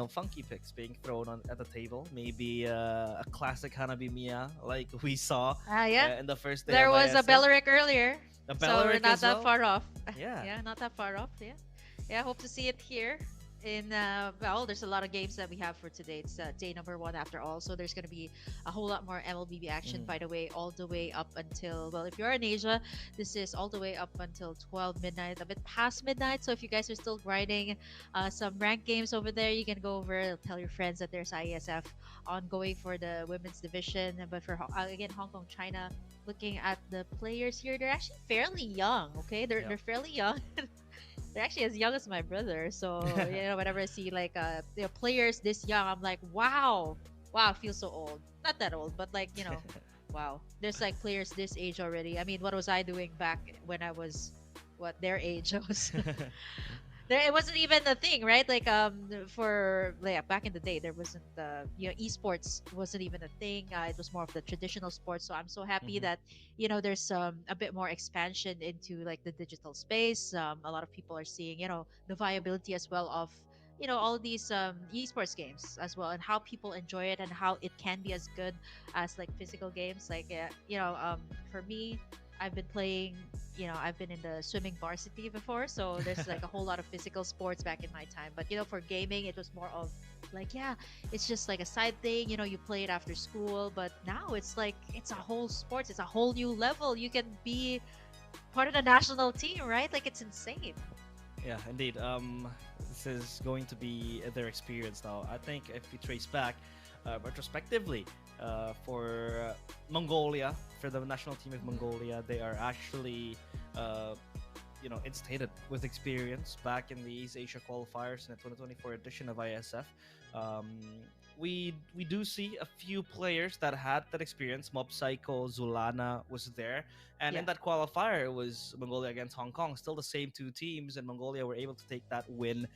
funky picks being thrown on at the table. Maybe a classic Hanabi Mia like we saw Yeah. in the first day There of was a ISF. Belleric earlier. A So we're Belleric not as that well. far off. Yeah. Yeah, not that far off. Yeah. Yeah, hope to see it here. Well, there's a lot of games that we have for today. It's day number 1 after all, so there's going to be a whole lot more MLBB action, by the way, all the way up until, well, if you're in Asia, this is all the way up until 12 midnight, a bit past midnight. So if you guys are still grinding some ranked games over there, you can go over, tell your friends that there's ISF ongoing for the women's division. But for again, Hong Kong, China, looking at the players here, they're actually fairly young. Okay, they're fairly young. They're actually as young as my brother. So whenever I see like players this young, I'm like, wow, I feel so old. Not that old, but like wow. There's like players this age already. I mean, what was I doing back when I was their age? I was there. It wasn't even a thing, right? Like for back in the day, there wasn't esports wasn't even a thing. It was more of the traditional sports. So I'm so happy that there's a bit more expansion into like the digital space. A lot of people are seeing the viability as well of all these esports games as well, and how people enjoy it, and how it can be as good as like physical games. Like for me, I've been playing, I've been in the swimming varsity before, so there's like a whole lot of physical sports back in my time. But for gaming, it was more of like, it's just like a side thing, you play it after school. But now it's like, it's a whole it's a whole new level. You can be part of the national team, right? Like, it's insane. Yeah, indeed. This is going to be their experience now. I think if we trace back retrospectively for Mongolia, for the national team of Mhm. Mongolia, they are actually uh, instated with experience back in the East Asia qualifiers in the 2024 edition of ISF. Um, we do see a few players that had that experience. Mob Psycho, Zulana was there, and in Yeah. that qualifier, it was Mongolia against Hong Kong. Still the same two teams, and Mongolia were able to take that win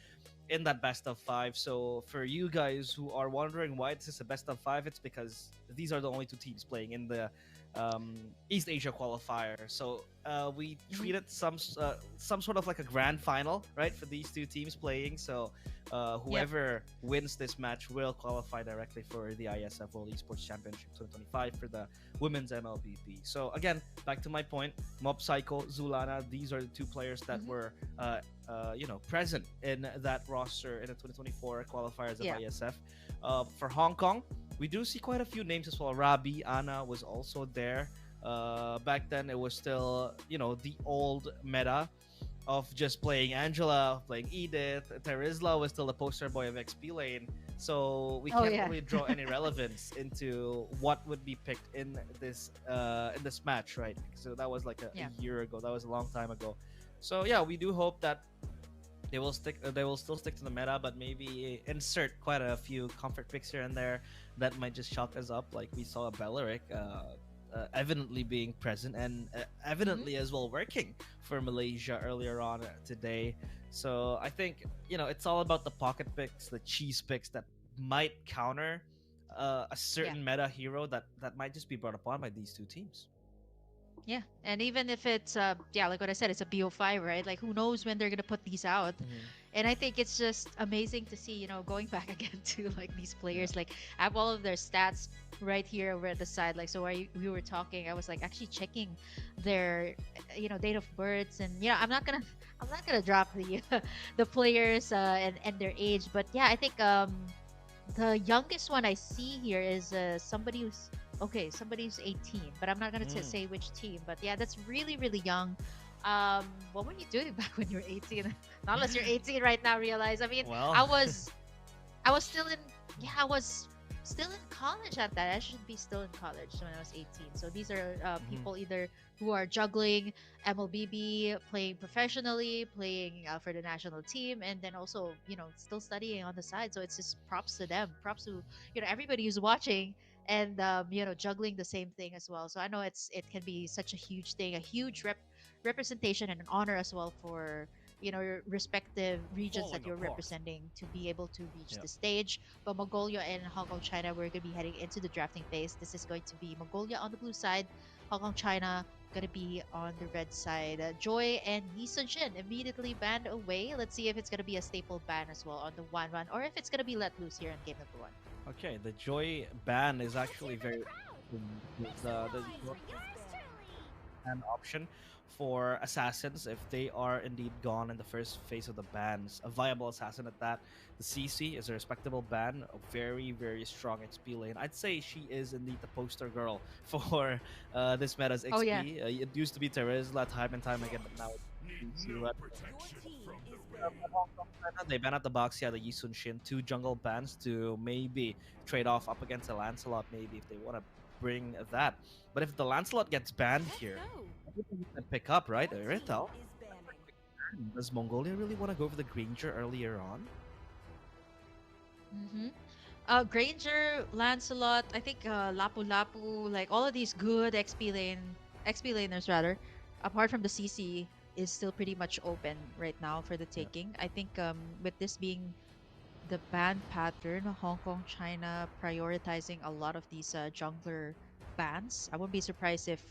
in that best of five. So for you guys who are wondering why this is a best of five, it's because these are the only two teams playing in the East Asia qualifier. So we Mhm. treated some sort of like a grand final, right, for these two teams playing. So Yep. whoever wins this match will qualify directly for the ISF World Esports Championship 2025 for the women's MLBB. So again, back to my point, Mob Psycho, Zulana, these are the two players that Mhm. were present in that roster in the 2024 qualifiers of Yeah. ISF. For Hong Kong, we do see quite a few names as well. Rabi, Anna was also there. Back then, it was still, the old meta of just playing Angela, playing Edith. Terizla was still the poster boy of XP lane. So we Oh can't yeah. really draw any relevance into what would be picked in this match, right? So that was like a Yeah. year ago. That was a long time ago. So yeah, we do hope that they will stick. They will still stick to the meta, but maybe insert quite a few comfort picks here and there that might just shock us up, like we saw Belleric evidently being present and Mhm. evidently as well working for Malaysia earlier on today. So I think it's all about the pocket picks, the cheese picks that might counter a Yeah. certain meta hero that might just be brought upon by these two teams. Yeah. And even if it's yeah, like what I said, it's a BO5, right? Like who knows when they're gonna put these out. Hmm. And I think it's just amazing to see, going back again to like these Yeah. players. Like I have all of their stats right here over at the side. Like so, while we were talking, I was like actually checking their, date of births, and I'm not gonna drop the the players and their age, but yeah, I think the youngest one I see here is somebody who's okay, somebody who's 18, but I'm not gonna Mm. say which team. But yeah, that's really really young. What were you doing back when you were 18? Not unless you're 18 right now. Realize. I mean, Well. I was I was still in yeah, I was still in college at that. I should be still in college when I was 18. So these are Mhm. people either who are juggling Mlbb, playing professionally, playing for the national team, and then also still studying on the side. So it's just props to them. Props to everybody who's watching and juggling the same thing as well. So I know it can be such a huge thing, a huge representation and an honor as well for your respective regions that Falling you're apart. representing to be able to reach Yeah. the stage. But Mongolia and Hong Kong, China, we're going to be heading into the drafting phase. This is going to be Mongolia on the blue side, Hong Kong, China going to be on the red side. Joy and Yi Sun-shin immediately banned away. Let's see if it's going to be a staple ban as well on the 1-1 or if it's going to be let loose here in game number one. Okay, the Joy ban is actually very the ban option for assassins if they are indeed gone in the first phase of the bans. A viable assassin at that. The CC is a respectable ban, a very very strong XP lane. I'd say she is indeed the poster girl for this meta's Oh yeah. XP. It used to be Terizla time and time again, but now it's CC. They ban out the box, yeah, the Yisun Shin, two jungle bans to maybe trade off up against a Lancelot, maybe if they want to bring that. But if the Lancelot gets banned here, everything can pick up, right? Irithel, does Mongolia really want to go for the Granger earlier on? Mm-hmm. Granger, Lancelot, I think Lapu Lapu, like all of these good XP laners rather, apart from the CC, is still pretty much open right now for the Yeah. taking. I think with this being the ban pattern, Hong Kong, China prioritizing a lot of these jungler bans. I wouldn't be surprised if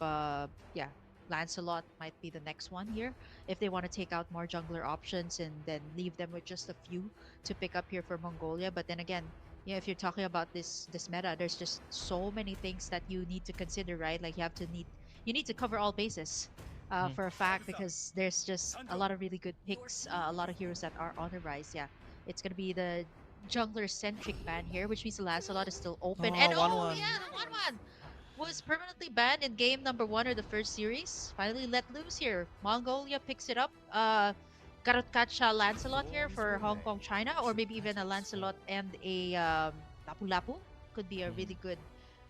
yeah, Lancelot might be the next one here if they want to take out more jungler options and then leave them with just a few to pick up here for Mongolia. But then again, yeah, if you're talking about this meta, there's just so many things that you need to consider, right? Like you need to cover all bases. Mhm. For a fact, because there's just a lot of really good picks, a lot of heroes that are on the rise. Yeah, it's gonna be the jungler centric ban here, which means the Lancelot is still open. And Oh, one oh one. yeah, the 1-1 was permanently banned in game number one of the first series. Finally let loose here. Mongolia picks it up. Garotkacha Lancelot here for Hong Kong, China, or maybe even a Lancelot and a Lapu Lapu could be a Mhm. really good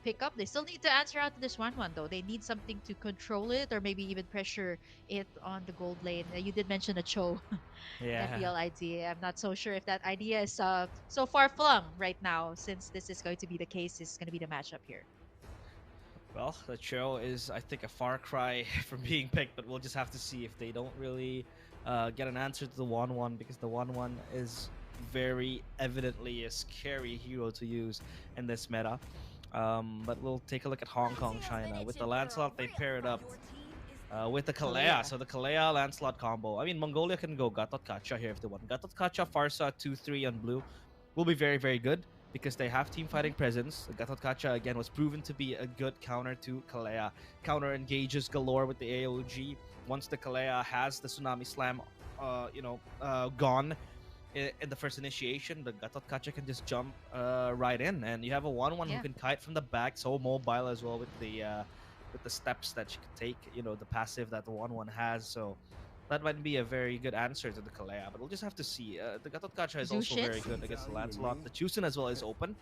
pickup. They still need to answer out to this one though. They need something to control it or maybe even pressure it on the gold lane. You did mention a Cho Yeah. FPL idea. I'm not so sure if that idea is so far flung right now, since this is going to be the case. This is going to be the matchup here. Well, the show is, I think, a far cry from being picked, but we'll just have to see if they don't really get an answer to the 1-1, because the 1-1 is very evidently a scary hero to use in this meta. But we'll take a look at Hong Kong, China. With the Lancelot, they pair it up with the Kalea. Kalea. So the Kalea Lancelot combo. I mean, Mongolia can go Gatot Kacha here if they want. Gatot Kacha, Farsa, 2-3 on blue will be very, very good because they have team fighting presence. Gatot Kacha, again, was proven to be a good counter to Kalea. Counter engages galore with the AOG. Once the Kalea has the Tsunami Slam, gone in the first initiation, the Gatot Kacha can just jump right in, and you have a 1-1 who Yeah. can kite from the back, so mobile as well with the steps that she can take, the passive that the 1-1 has. So that might be a very good answer to the Kalea, but we'll just have to see. The Gatot Kacha is also Zushin. very good against the Lancelot. The Chusin as well is open,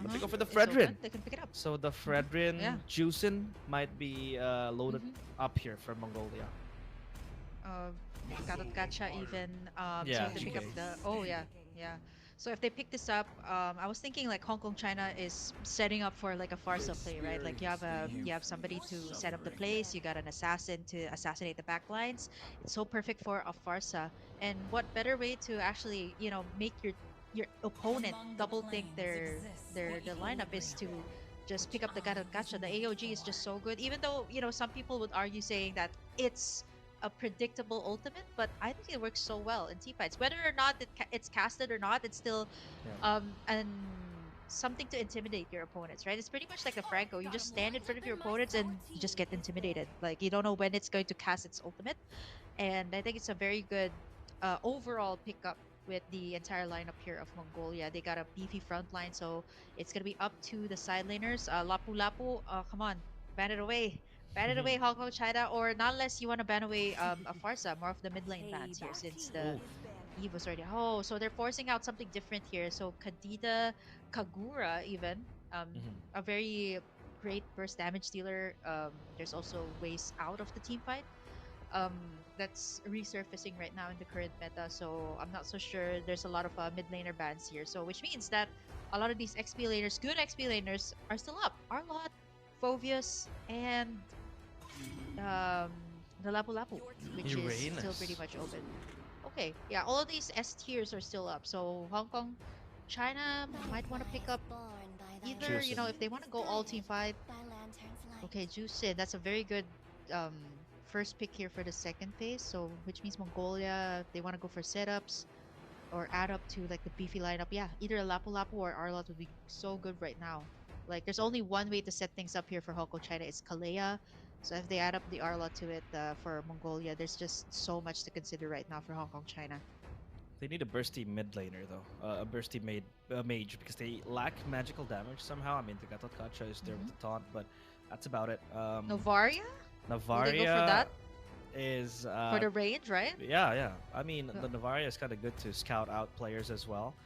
but they Uh-huh. go for the It's Fredrin. open. They can pick it up. So the Yeah. Fredrin Juicin might be loaded Mm-hmm. up here for Mongolia. uh, Gatot Gacha even. So Yeah, if they pick up GK. the, oh yeah, yeah. So if they pick this up, I was thinking like Hong Kong China is setting up for like a Farsa play, right? Like you have somebody to set up the place, you got an assassin to assassinate the backlines. It's so perfect for a Farsa. And what better way to actually make your opponent double think their lineup is to just pick up the Gatot Gacha. The AOG is just so good, even though some people would argue saying that it's a predictable ultimate, but I think it works so well in team fights. Whether or not it's casted or not, it's still Yeah. and something to intimidate your opponents, right? It's pretty much like the Franco. You just stand in front of your opponents and you just get intimidated. Like you don't know when it's going to cast its ultimate, and I think it's a very good overall pickup with the entire lineup here of Mongolia. They got a beefy front line, so it's gonna be up to the side laners. Lapu Lapu, come on, ban it away. Ban it away, Hong Kong, China, or not unless you want to ban away a Farsa, more of the mid lane bans here, since the Ooh. Eve was already. Oh, so they're forcing out something different here. So Kadita, Kagura, even Mhm. a very great burst damage dealer. There's also ways out of the team fight um that's resurfacing right now in the current meta, so I'm not so sure. There's a lot of mid laner bans here, so which means that a lot of these XP laners, good XP laners, are still up. Arlot, Phovius, and um the Lapu Lapu, which is still pretty Uranus. much open. Okay, yeah, all of these S tiers are still up, so Hong Kong, China might want to pick up either, Juicin. if they want to go all team fight. Okay, Juicin, that's a very good um first pick here for the second phase. So which means Mongolia, if they want to go for setups or add up to like the beefy lineup, yeah, either Lapu Lapu or Arlot would be so good right now. Like there's only one way to set things up here for Hong Kong China, it's Kalea. So if they add up the Arlot to it for Mongolia, there's just so much to consider right now for Hong Kong China. They need a bursty mid laner though, a bursty mage, because they lack magical damage somehow. I mean, the Gatot Kacha is there with Hmm. the taunt, but that's about it. Novaria? Will they go for Navaria that is for the range, right? yeah. I mean, Yeah. the Navaria is kind of good to scout out players as well.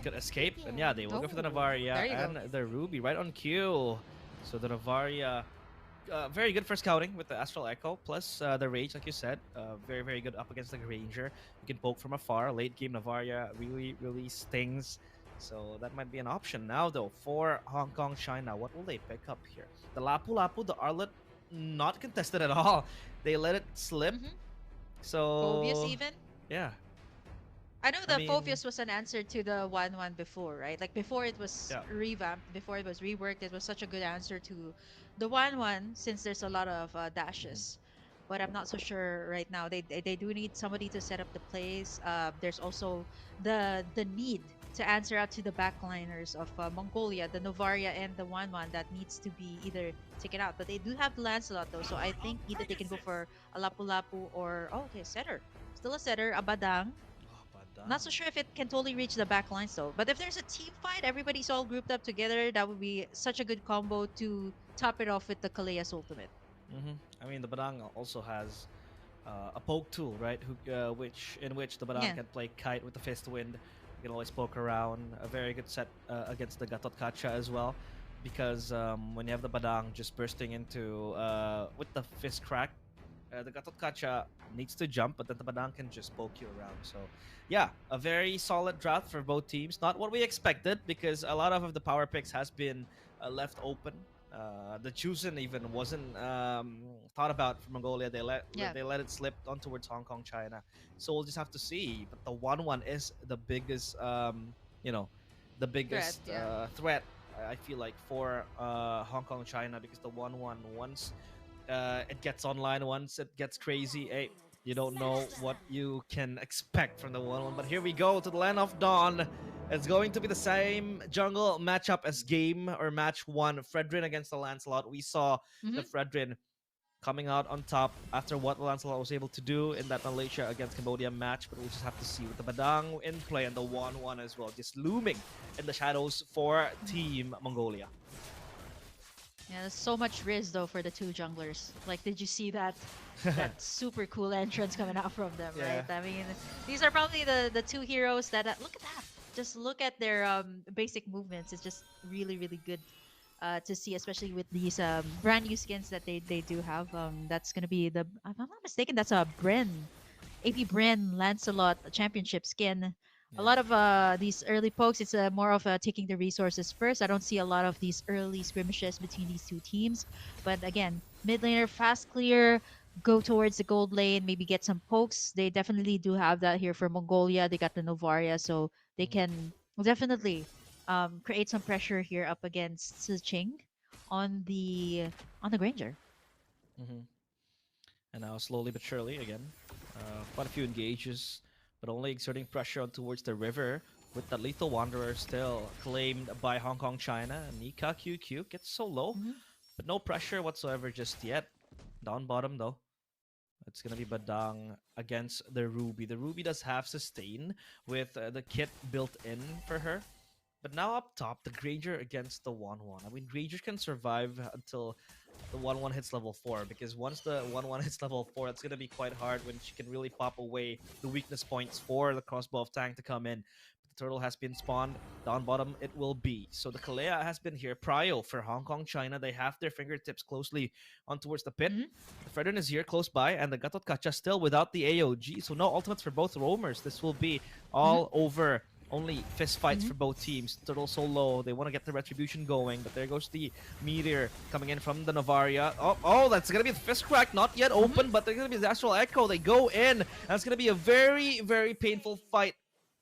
Could escape, and yeah, they will go for the Oh, Navaria there you go. and the Ruby right on cue. So the Navaria, very good for scouting with the Astral Echo, plus the Rage, like you said. Very, very good up against the Ranger. You can poke from afar. Late game Navaria really, really stings. So that might be an option. Now, though, for Hong Kong, China, what will they pick up here? The Lapu Lapu, the Arlet, not contested at all. They let it slip. Hmm. Phovius So, even. yeah. I know I the mean, Phobius was an answer to the 1-1 before, right? Like before it was yeah. revamped, before it was reworked, it was such a good answer to the 1-1 since there's a lot of Mhm. dashes. But I'm not so sure right now. They do need somebody to set up the plays. There's also the need to answer out to the backliners of Mongolia, the Novaria, and the 1-1 that needs to be either taken out. But they do have the Lancelot though, so I think either they can go for a Lapu Lapu or okay, setter. Still a setter, a Badang. Oh, Not Badang. so sure if it can totally reach the back lines though. But if there's a team fight, everybody's all grouped up together, that would be such a good combo to top it off with the Kalea's ultimate. I mean, the Badang also has a poke tool, right? Which in which the Badang Yeah. can play kite with the fist wind. You can always poke around. A very good set against the Gatot Kacha as well, because when you have the Badang just bursting into with the fist crack, the Gatot Kacha needs to jump, but then the Badang can just poke you around. So, yeah, a very solid draft for both teams. Not what we expected because a lot of the power picks has been left open. The Chusen even wasn't thought about for Mongolia. Yeah. They let it slip on towards Hong Kong, China. So we'll just have to see. But the 1-1 is the biggest, you know, the Threat. biggest Yeah. threat. I feel like for Hong Kong, China because the 1-1 once it gets online, once it gets crazy, hey, you don't know what you can expect from the 1-1. But here we go to the Land of Dawn. It's going to be the same jungle matchup as game or match one. Fredrin against the Lancelot. We saw the Hmm. Fredrin coming out on top after what Lancelot was able to do in that Malaysia against Cambodia match, but we'll just have to see with the Badang in play and the 1-1 as well, just looming in the shadows for Team Mongolia. Yeah, there's so much risk though for the two junglers. Like, did you see that super cool entrance coming out from them, right? Yeah. I mean, these are probably the two heroes that look at that. Just look at their basic movements. It's just really really good to see, especially with these brand new skins that they do have. That's gonna be the, if I'm not mistaken, that's a Bren AP Bren Lancelot championship skin. A Yeah. lot of these early pokes, it's more of taking the resources first. I don't see a lot of these early skirmishes between these two teams. But again, mid laner, fast clear, go towards the gold lane, maybe get some pokes. They definitely do have that here for Mongolia. They got the Novaria, so they Mhm. can definitely create some pressure here up against Siching on the Granger. Mhm. And now slowly but surely again, quite a few engages, but only exerting pressure on towards the river with the Lethal Wanderer still claimed by Hong Kong, China. Nika QQ gets so low, Hmm. but no pressure whatsoever just yet. Down bottom though. It's gonna be Badang against the Ruby. The Ruby does have sustain with the kit built in for her. But now up top, the Granger against the 1-1. I mean, Granger can survive until the 1-1 hits level 4 because once the 1-1 hits level 4, it's going to be quite hard when she can really pop away the weakness points for the crossbow of Tang to come in. But the turtle has been spawned. Down bottom, it will be. So the Kalea has been here. Prio for Hong Kong, China. They have their fingertips closely on towards the pit. Hmm. The Fredrin is here close by, and the Gatot Kacha still without the AOG. So no ultimates for both roamers. This will be Hmm. all over, only fist fights Hmm. for both teams. Turtle so low. They want to get the retribution going, but there goes the meteor coming in from the Novaria. Oh, that's gonna be the fist crack, not yet Hmm. open, but there's gonna be the Astral Echo. They go in, and it's gonna be a very, very painful fight.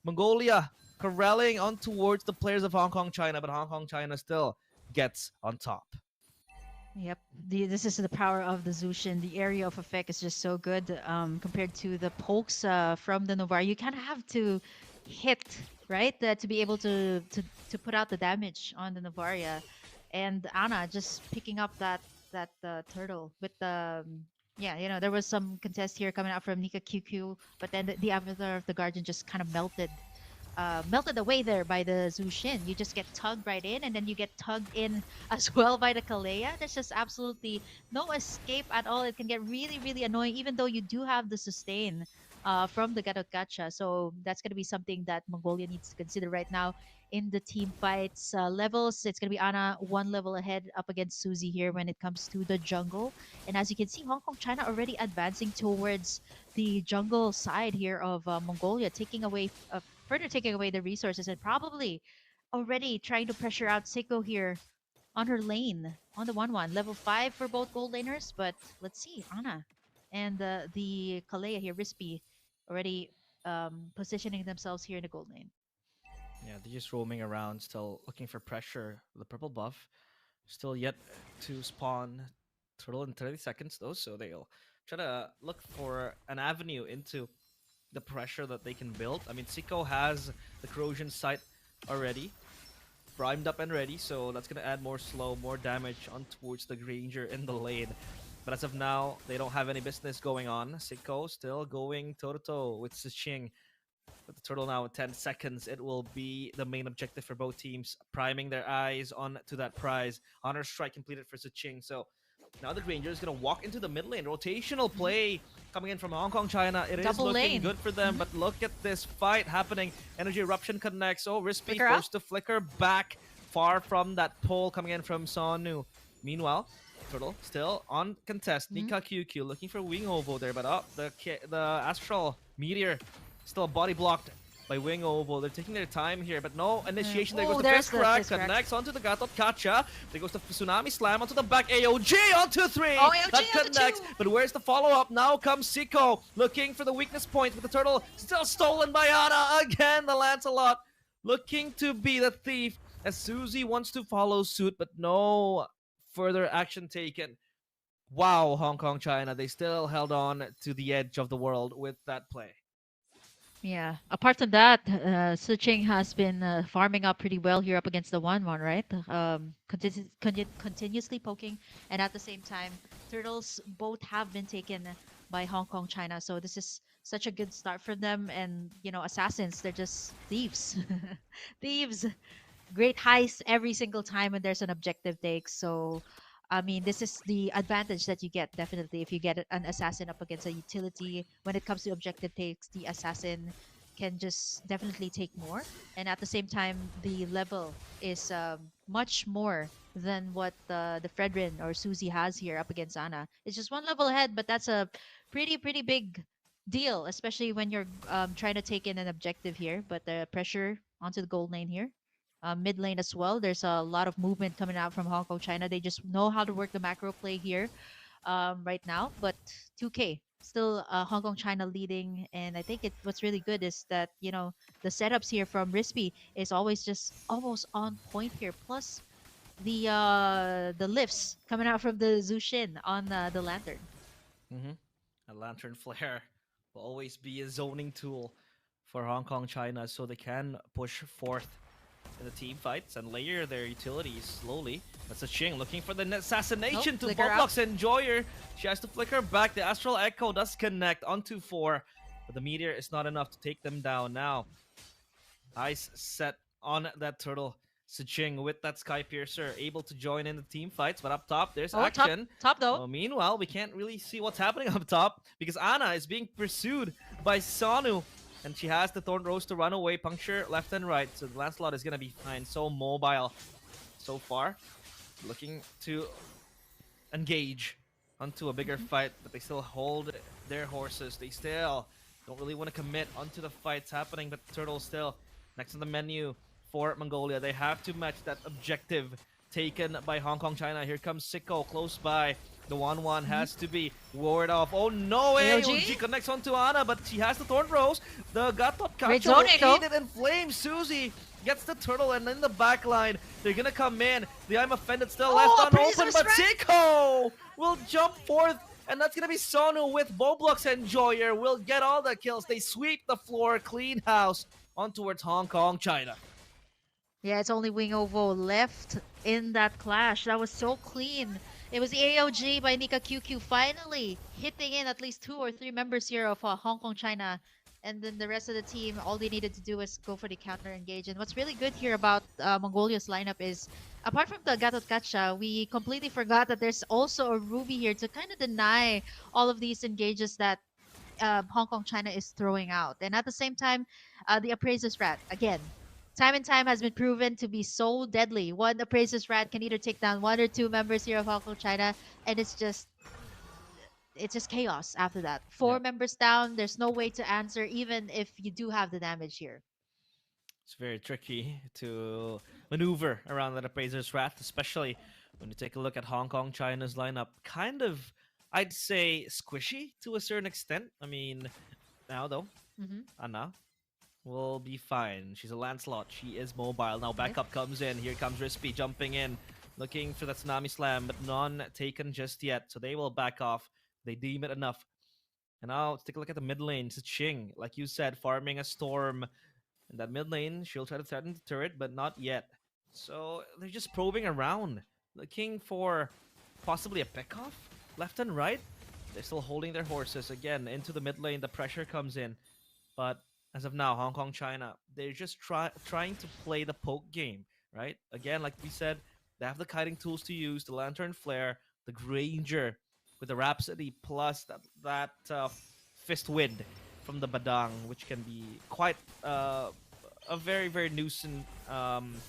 Mongolia corralling on towards the players of Hong Kong, China, but Hong Kong, China still gets on top. Yep, this is the power of the Zushin. The area of effect is just so good compared to the pokes from the Novar. You kind of have to hit, right, to be able to put out the damage on the Novaria. And Anna just picking up that turtle with the yeah, there was some contest here coming out from Nika QQ, but then the avatar of the Guardian just kind of melted away there by the Zushin. You just get tugged right in, and then you get tugged in as well by the Kalea. There's just absolutely no escape at all. It can get really, really annoying, even though you do have the sustain from the Gatot Gacha. So that's going to be something that Mongolia needs to consider right now in the team fights levels. It's going to be Ana one level ahead up against Suzy here when it comes to the jungle. And as you can see, Hong Kong, China already advancing towards the jungle side here of Mongolia, taking away further taking away the resources and probably already trying to pressure out Seiko here on her lane on the 1-1. Level 5 for both gold laners, but let's see, Ana and the Kalea here, Rispy, already positioning themselves here in the gold lane. Yeah, they're just roaming around, still looking for pressure. The purple buff still yet to spawn turtle in 30 seconds though, so they'll try to look for an avenue into the pressure that they can build. I mean, Siko has the corrosion sight already primed up and ready, so that's gonna add more slow, more damage on towards the Granger in the lane. But as of now, they don't have any business going on. Siko still going toe to toe with Siching. With the turtle now in 10 seconds, it will be the main objective for both teams, priming their eyes on to that prize. Honor strike completed for Siching, so Now the Granger is going to walk into the mid lane. Rotational Mhm. play coming in from Hong Kong, China. It is Double looking lane. good for them, Mhm. but look at this fight happening. Energy Eruption connects. Oh, Rispy Flicker out. forced to flicker back far from that pole coming in from Sonu. Meanwhile, Turtle still on contest. Mhm. Nika QQ looking for Wing Ovo there, but the Astral Meteor still body blocked by Wing Oval. They're taking their time here, but no initiation. There goes Oh, the there's Fist the Crack, fist crack. connects onto the Gatot Kacha. There goes the Tsunami Slam onto the back AOG onto 3. Oh, AOG That on the connects, two. but where's the follow-up? Now comes Siko looking for the weakness point with the turtle. Still stolen by Ana again, the Lancelot. Looking to be the thief as Susie wants to follow suit, but no further action taken. Wow, Hong Kong, China, they still held on to the edge of the world with that play. Yeah. Apart from that, Suching has been farming up pretty well here up against the 1-1, right? Continuously poking, and at the same time, Turtles both have been taken by Hong Kong, China. So this is such a good start for them. And Assassins, they're just thieves, thieves. Great heist every single time when there's an objective take. So, I mean, this is the advantage that you get definitely if you get an assassin up against a utility. When it comes to objective takes, the assassin can just definitely take more. And at the same time, the level is much more than what the Fredrin or Susie has here up against Ana. It's just one level ahead, but that's a pretty big deal, especially when you're trying to take in an objective here. But the pressure onto the gold lane here, mid lane as well. There's a lot of movement coming out from Hong Kong, China. They just know how to work the macro play here right now. But 2K still Hong Kong, China leading, and I think what's really good is that the setups here from Rispy is always just almost on point here. Plus the lifts coming out from the Zushin on the lantern. Mm-hmm. A lantern flare will always be a zoning tool for Hong Kong, China, so they can push forth in the team fights and layer their utilities slowly. That's a Ching looking for the Nope, assassination to flicker out. Boblox Enjoyer. She has to flicker back. The Astral Echo does connect onto 4, but the Meteor is not enough to take them down now. Eyes set on that turtle. Siching with that Sky Piercer able to join in the team fights, but up top there's Oh, top action. top though. Meanwhile, we can't really see what's happening up top because Ana is being pursued by Sonu, and she has the Thorn Rose to run away, puncture left and right. So the Lancelot is gonna be fine. So mobile so far, looking to engage onto a bigger Mhm. fight, but they still hold their horses. They still don't really want to commit onto the fights happening, but Turtle still next on the menu for Mongolia. They have to match that objective taken by Hong Kong, China. Here comes Sicko close by. The 1-1 Mhm. has to be warded off. Oh no, AOG? AOG connects onto Ana, but she has the Thorn Rose. The Gatot Great Kacho will zoning though. eat it in flames. Susie gets the turtle, and in the back line, they're gonna come in. The I'm Offended still left Oh, a unopened, Appraiser's but Wrath! Sicko will jump forth, and that's gonna be Sonu with Boblox Enjoyer. Will get all the kills. They sweep the floor, clean house on towards Hong Kong, China. Yeah, it's only Wing Ovo left in that clash. That was so clean. It was the AOG by Nika QQ finally hitting in at least 2 or 3 members here of Hong Kong, China. And then the rest of the team, all they needed to do was go for the counter engage. And what's really good here about Mongolia's lineup is, apart from the Gatot Kacha, we completely forgot that there's also a Ruby here to kind of deny all of these engages that Hong Kong, China is throwing out. And at the same time, the Appraiser's Rat, again, time and time has been proven to be so deadly. One Appraiser's Rat can either take down 1 or 2 members here of Hong Kong, China, and it's just chaos after that. Four Yep. members down, there's no way to answer, even if you do have the damage here. It's very tricky to maneuver around that Appraiser's Wrath, especially when you take a look at Hong Kong, China's lineup. Kind of, I'd say, squishy to a certain extent. I mean, now though, Mm-hmm. Anna will be fine. She's a Lancelot. She is mobile. Now Yep. backup comes in. Here comes Rispy jumping in, looking for that Tsunami Slam, but none taken just yet. So they will back off. They deem it enough. And now let's take a look at the mid lane. It's Ching, like you said, farming a storm. In that mid lane, she'll try to threaten the turret, but not yet. So they're just probing around, looking for possibly a pickoff left and right. They're still holding their horses again into the mid lane. The pressure comes in, but as of now, Hong Kong, China, they're just trying to play the poke game, right? Again, like we said, they have the kiting tools to use, the lantern flare. the Granger with the Rhapsody plus that Fist Wind from the Badang, which can be quite a very nuisance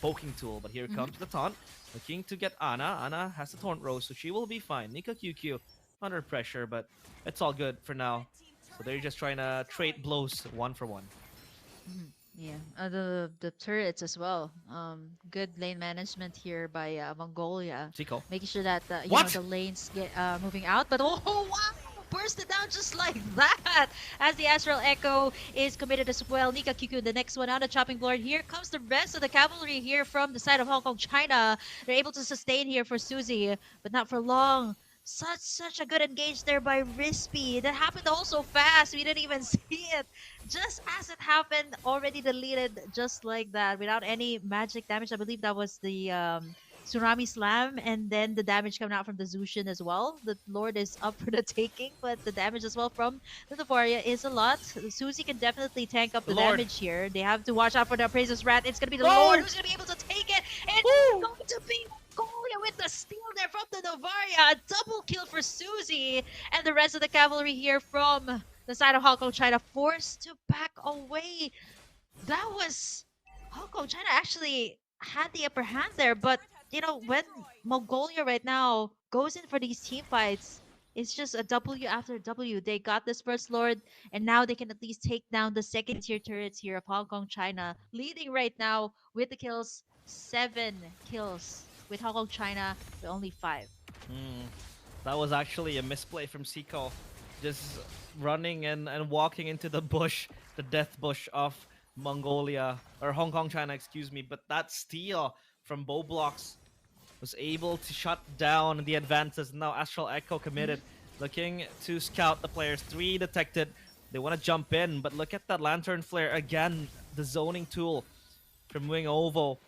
poking tool. But here Mhm. comes the taunt, looking to get Ana. Ana has the taunt rose, so she will be fine. Nika QQ under pressure, but it's all good for now. So they're just trying to trade blows one for one. Mhm. Yeah, the turrets as well. Good lane management here by Mongolia, Zico. making sure that What? the lanes get moving out. But oh wow, burst it down just like that. As the Astral Echo is committed as well. Nika Kiku, the next one on the chopping board. Here comes the rest of the cavalry here from the side of Hong Kong, China. They're able to sustain here for Suzy, but not for long. Such a good engage there by Rispy. That happened all so fast. We didn't even see it just as it happened, already deleted just like that without any magic damage. I believe that was the Tsunami Slam, and then the damage coming out from the Zushin as well. The Lord is up for the taking, but the damage as well from the Navaria is a lot. Susie can definitely tank up The the Lord. damage here. They have to watch out for the Appraiser's Rat. It's going to be the Lord No! who's going to be able to take it, and it's Woo! going to be Mongolia with the steal there from the Navaria. A double kill for Susie, and the rest of the cavalry here from the side of Hong Kong, China forced to back away. That was Hong Kong, China actually had the upper hand there, but when Mongolia right now goes in for these team fights, it's just a W after W. They got this first Lord, and now they can at least take down the second tier turrets here of Hong Kong, China, leading right now with the kills, 7 kills with Hong Kong, China with only 5. Hmm. That was actually a misplay from Zico. Just running and walking into the bush, the death bush of Mongolia, or Hong Kong, China, excuse me. But that steal from Bowblocks was able to shut down the advances. Now Astral Echo committed, looking to scout the players. 3 detected. They want to jump in, but look at that Lantern Flare again. The zoning tool from Wing Ovo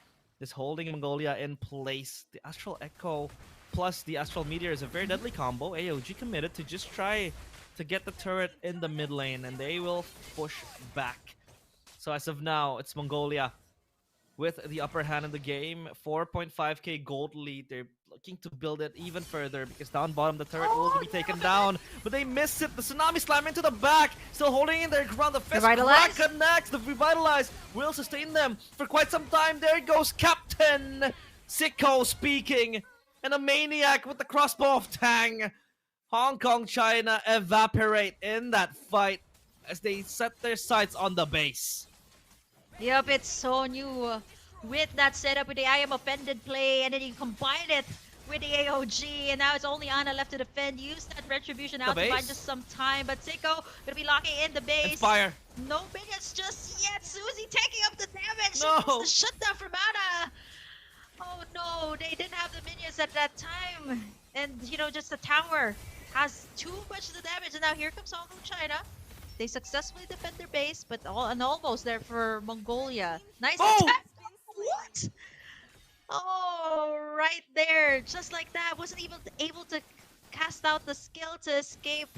is holding Mongolia in place. The Astral Echo plus the Astral Meteor is a very deadly combo. AOG committed to just try to get the turret in the mid lane, and they will push back. So as of now, it's Mongolia with the upper hand in the game. 4.5k gold lead. They're looking to build it even further because down bottom the turret will Oh, be taken down, but they miss it. The Tsunami Slam into the back, still holding in their ground. The Fist Crack Revitalize. connects. The Revitalize will sustain them for quite some time. There goes Captain Sicko speaking, and a Maniac with the crossbow of Tang. Hong Kong, China evaporate in that fight as they set their sights on the base. Yep, it's so new with that setup with the I am offended play, and then you combine it with the AOG, and now it's only Ana left to defend. Use that retribution The out to buy base? just some time, but Seiko gonna be locking in the base. Inspire. No minions just yet. Susie taking up the damage. No. The shutdown from Ana. Oh no, they didn't have the minions at that time, and just the tower has too much of the damage, and now here comes Hong Kong, China. They successfully defend their base, but almost there for Mongolia. Nice Oh! attack! What? Oh, right there. Just like that. Wasn't even able to cast out the skill to escape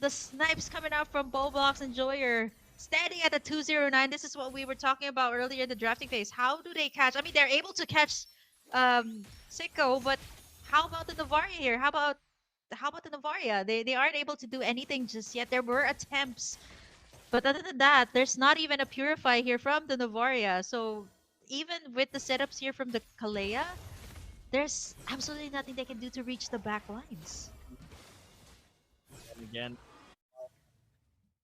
the snipes coming out from Bowblocks and Joyer. Standing at the 209. This is what we were talking about earlier in the drafting phase. How do they catch? I mean, they're able to catch Sicko, but how about the Navaria here? How about the Navaria? They aren't able to do anything just yet. There were attempts, but other than that, there's not even a Purify here from the Navaria. So even with the setups here from the Kalea, there's absolutely nothing they can do to reach the back lines. And again,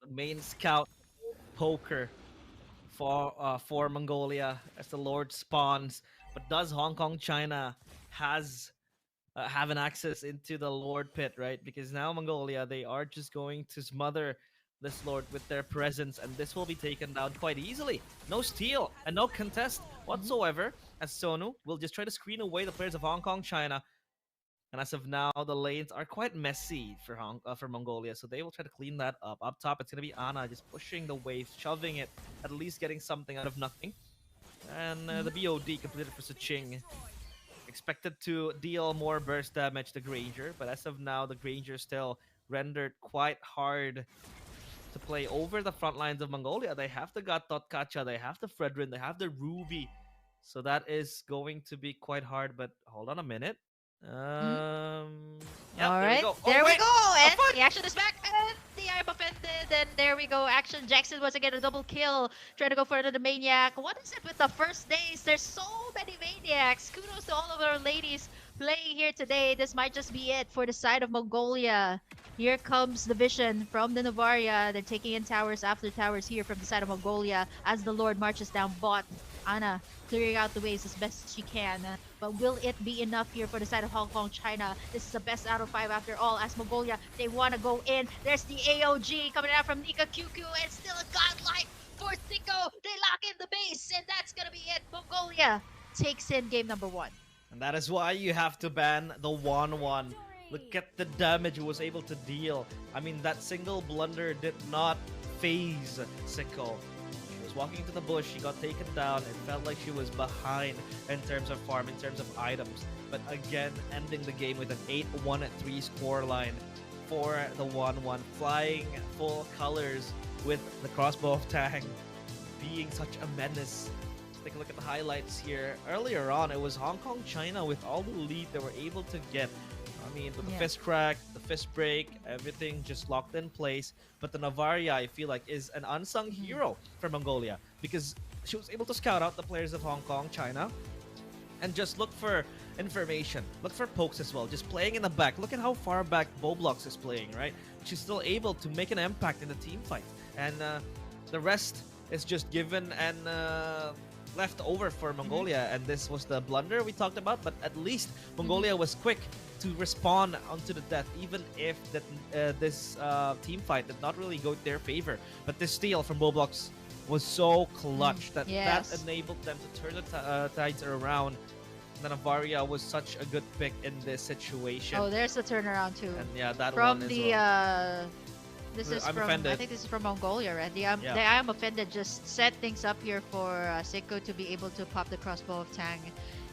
the main scout poker for Mongolia as the Lord spawns. But does Hong Kong China has have an access into the Lord pit, right? Because now Mongolia, they are just going to smother this Lord with their presence, and this will be taken down quite easily. No steal and no contest Mhm. whatsoever, as Sonu will just try to screen away the players of Hong Kong China. And as of now, the lanes are quite messy for Mongolia, so they will try to clean that up. Up top, it's gonna be Ana just pushing the wave, shoving it, at least getting something out of nothing. And the Mhm. BOD completed for Suching. Expected to deal more burst damage to Granger, but as of now, the Granger still rendered quite hard to play over the front lines of Mongolia. They have the Gatotkacha, they have the Fredrin, they have the Ruby. So that is going to be quite hard, but hold on a minute. Hmm? Yep, All there we right, go. Oh there we wait, go, a and foot. the action is back, and the I'm offended, and there we go. Action Jackson once again a double kill, trying to go for the maniac. What is it with the first days? There's so many maniacs. Kudos to all of our ladies playing here today. This might just be it for the side of Mongolia. Here comes the vision from the Navaria. They're taking in towers after towers here from the side of Mongolia as the Lord marches down bot. Anna clearing out the waves as best as she can. But will it be enough here for the side of Hong Kong, China? This is the best out of 5 after all. As Mongolia, they want to go in. There's the AOG coming out from Nika QQ, and still a godlike for Sicko. They lock in the base, and that's going to be it. Mongolia takes in game number 1. And that is why you have to ban the 1-1. Look at the damage it was able to deal. I mean, that single blunder did not phase Sicko. She was walking into the bush, she got taken down. It felt like she was behind in terms of farm, in terms of items. But again, ending the game with an 8-1-3 scoreline for the 1-1. Flying full colors with the crossbow of Tang being such a menace. Take a look at the highlights here. Earlier on, it was Hong Kong, China with all the lead they were able to get. I mean, with the fist crack, the fist break, everything just locked in place. But the Navaria, I feel like, is an unsung hero for Mongolia because she was able to scout out the players of Hong Kong, China, and just look for information. Look for pokes as well. Just playing in the back. Look at how far back Boblox is playing, right? She's still able to make an impact in the team fight. And the rest is just given and left over for Mongolia, and this was the blunder we talked about, but at least Mongolia was quick to respond onto the death, even if this team fight did not really go in their favor. But this steal from Boblox was so clutch that enabled them to turn the tides around. And then Avaria was such a good pick in this situation. Oh, there's the turnaround too. And yeah, that from one as the well. This is I'm from offended. I think this is from Mongolia, right? The I am offended just set things up here for Sicko to be able to pop the crossbow of Tang.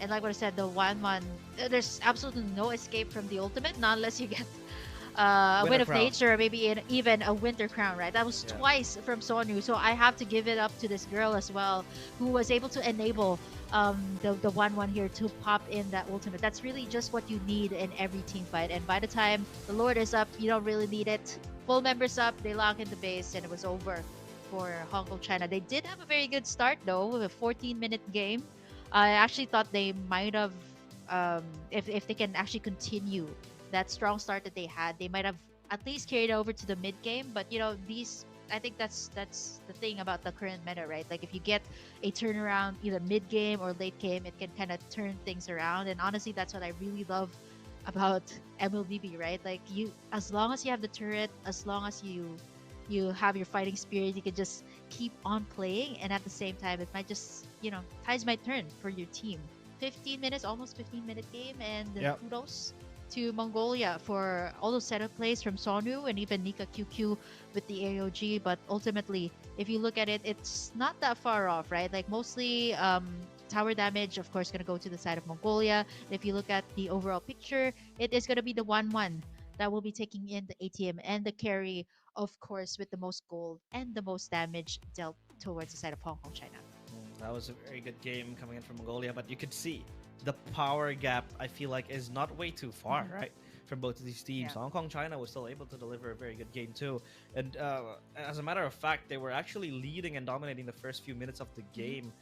And like what I said, the 1-1, there's absolutely no escape from the ultimate, not unless you get a Wind of Nature, maybe even a Winter Crown, right? That was twice from Sonyu, so I have to give it up to this girl as well, who was able to enable the 1-1 here to pop in that ultimate. That's really just what you need in every team fight. And by the time the Lord is up, you don't really need it. Full members up, they lock in the base, and it was over for Hong Kong, China. They did have a very good start though, with a 14-minute game. I actually thought they might have, if they can actually continue that strong start that they had, they might have at least carried over to the mid game. But you know, I think that's the thing about the current meta, right? Like if you get a turnaround either mid game or late game, it can kind of turn things around. And honestly, that's what I really love about Mlbb, right? Like as long as you have the turret, as long as you have your fighting spirit, you can just keep on playing, and at the same time, it might just, tides might turn for your team. 15 minutes, almost 15-minute game, and kudos to Mongolia for all those setup plays from Sonu and even Nika QQ with the AOG. But ultimately, if you look at it, it's not that far off, right? Like mostly tower damage, of course, going to go to the side of Mongolia. And if you look at the overall picture, it is going to be the 1-1 that will be taking in the ATM and the carry, of course, with the most gold and the most damage dealt towards the side of Hong Kong, China. That was a very good game coming in from Mongolia, but you could see the power gap, I feel like, is not way too far, right? From both of these teams. Hong Kong, China was still able to deliver a very good game too. And as a matter of fact, they were actually leading and dominating the first few minutes of the game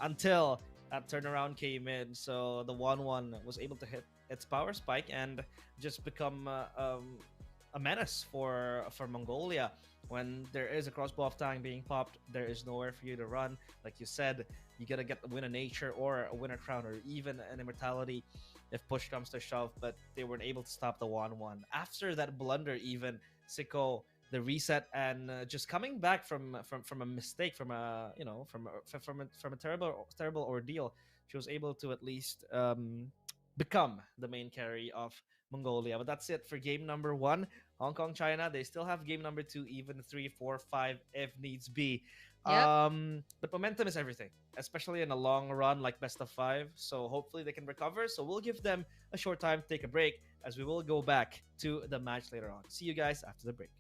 until that turnaround came in. So the 1-1 was able to hit its power spike and just become a menace for Mongolia. When there is a crossbow of Tang being popped, there is nowhere for you to run. Like you said, you gotta get the Win of Nature or a Winter Crown or even an Immortality if push comes to shove, but they weren't able to stop the 1-1. After that blunder, even Sicko, the reset, and just coming back from a mistake, from a terrible ordeal, she was able to at least become the main carry of Mongolia. But that's it for game number 1. Hong Kong, China, they still have game number 2, even 3, 4, 5 if needs be. But momentum is everything, especially in a long run like best of 5. So hopefully they can recover. So we'll give them a short time to take a break, as we will go back to the match later on. See you guys after the break.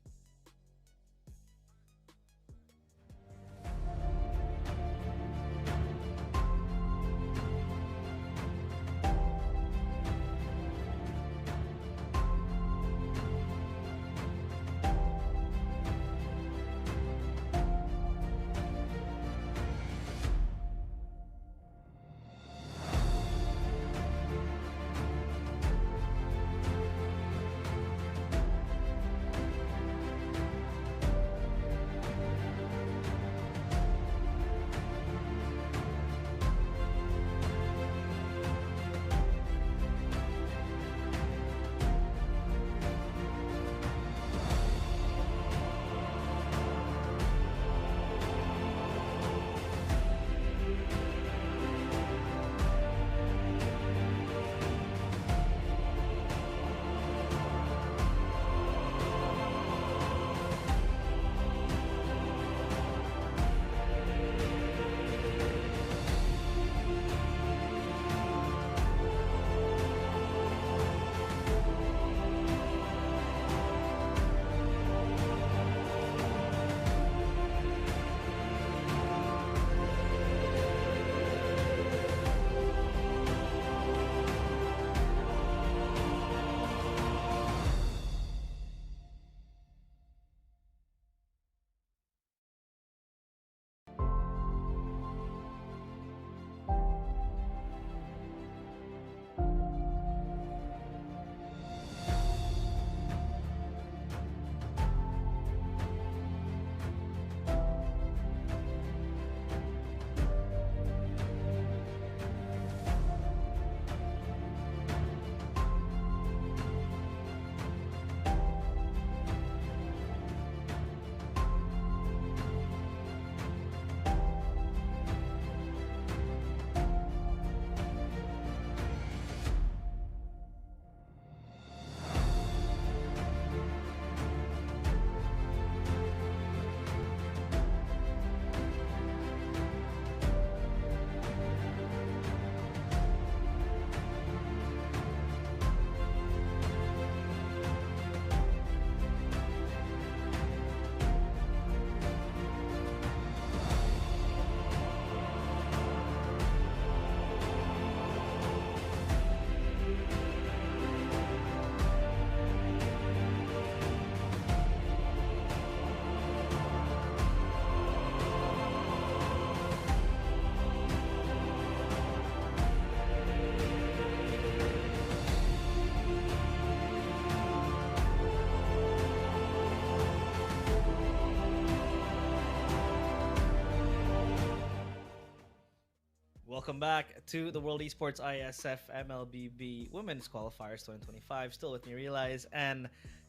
welcome back to the World Esports Iesf Mlbb Women's Qualifiers 2025. Still with me, Realize and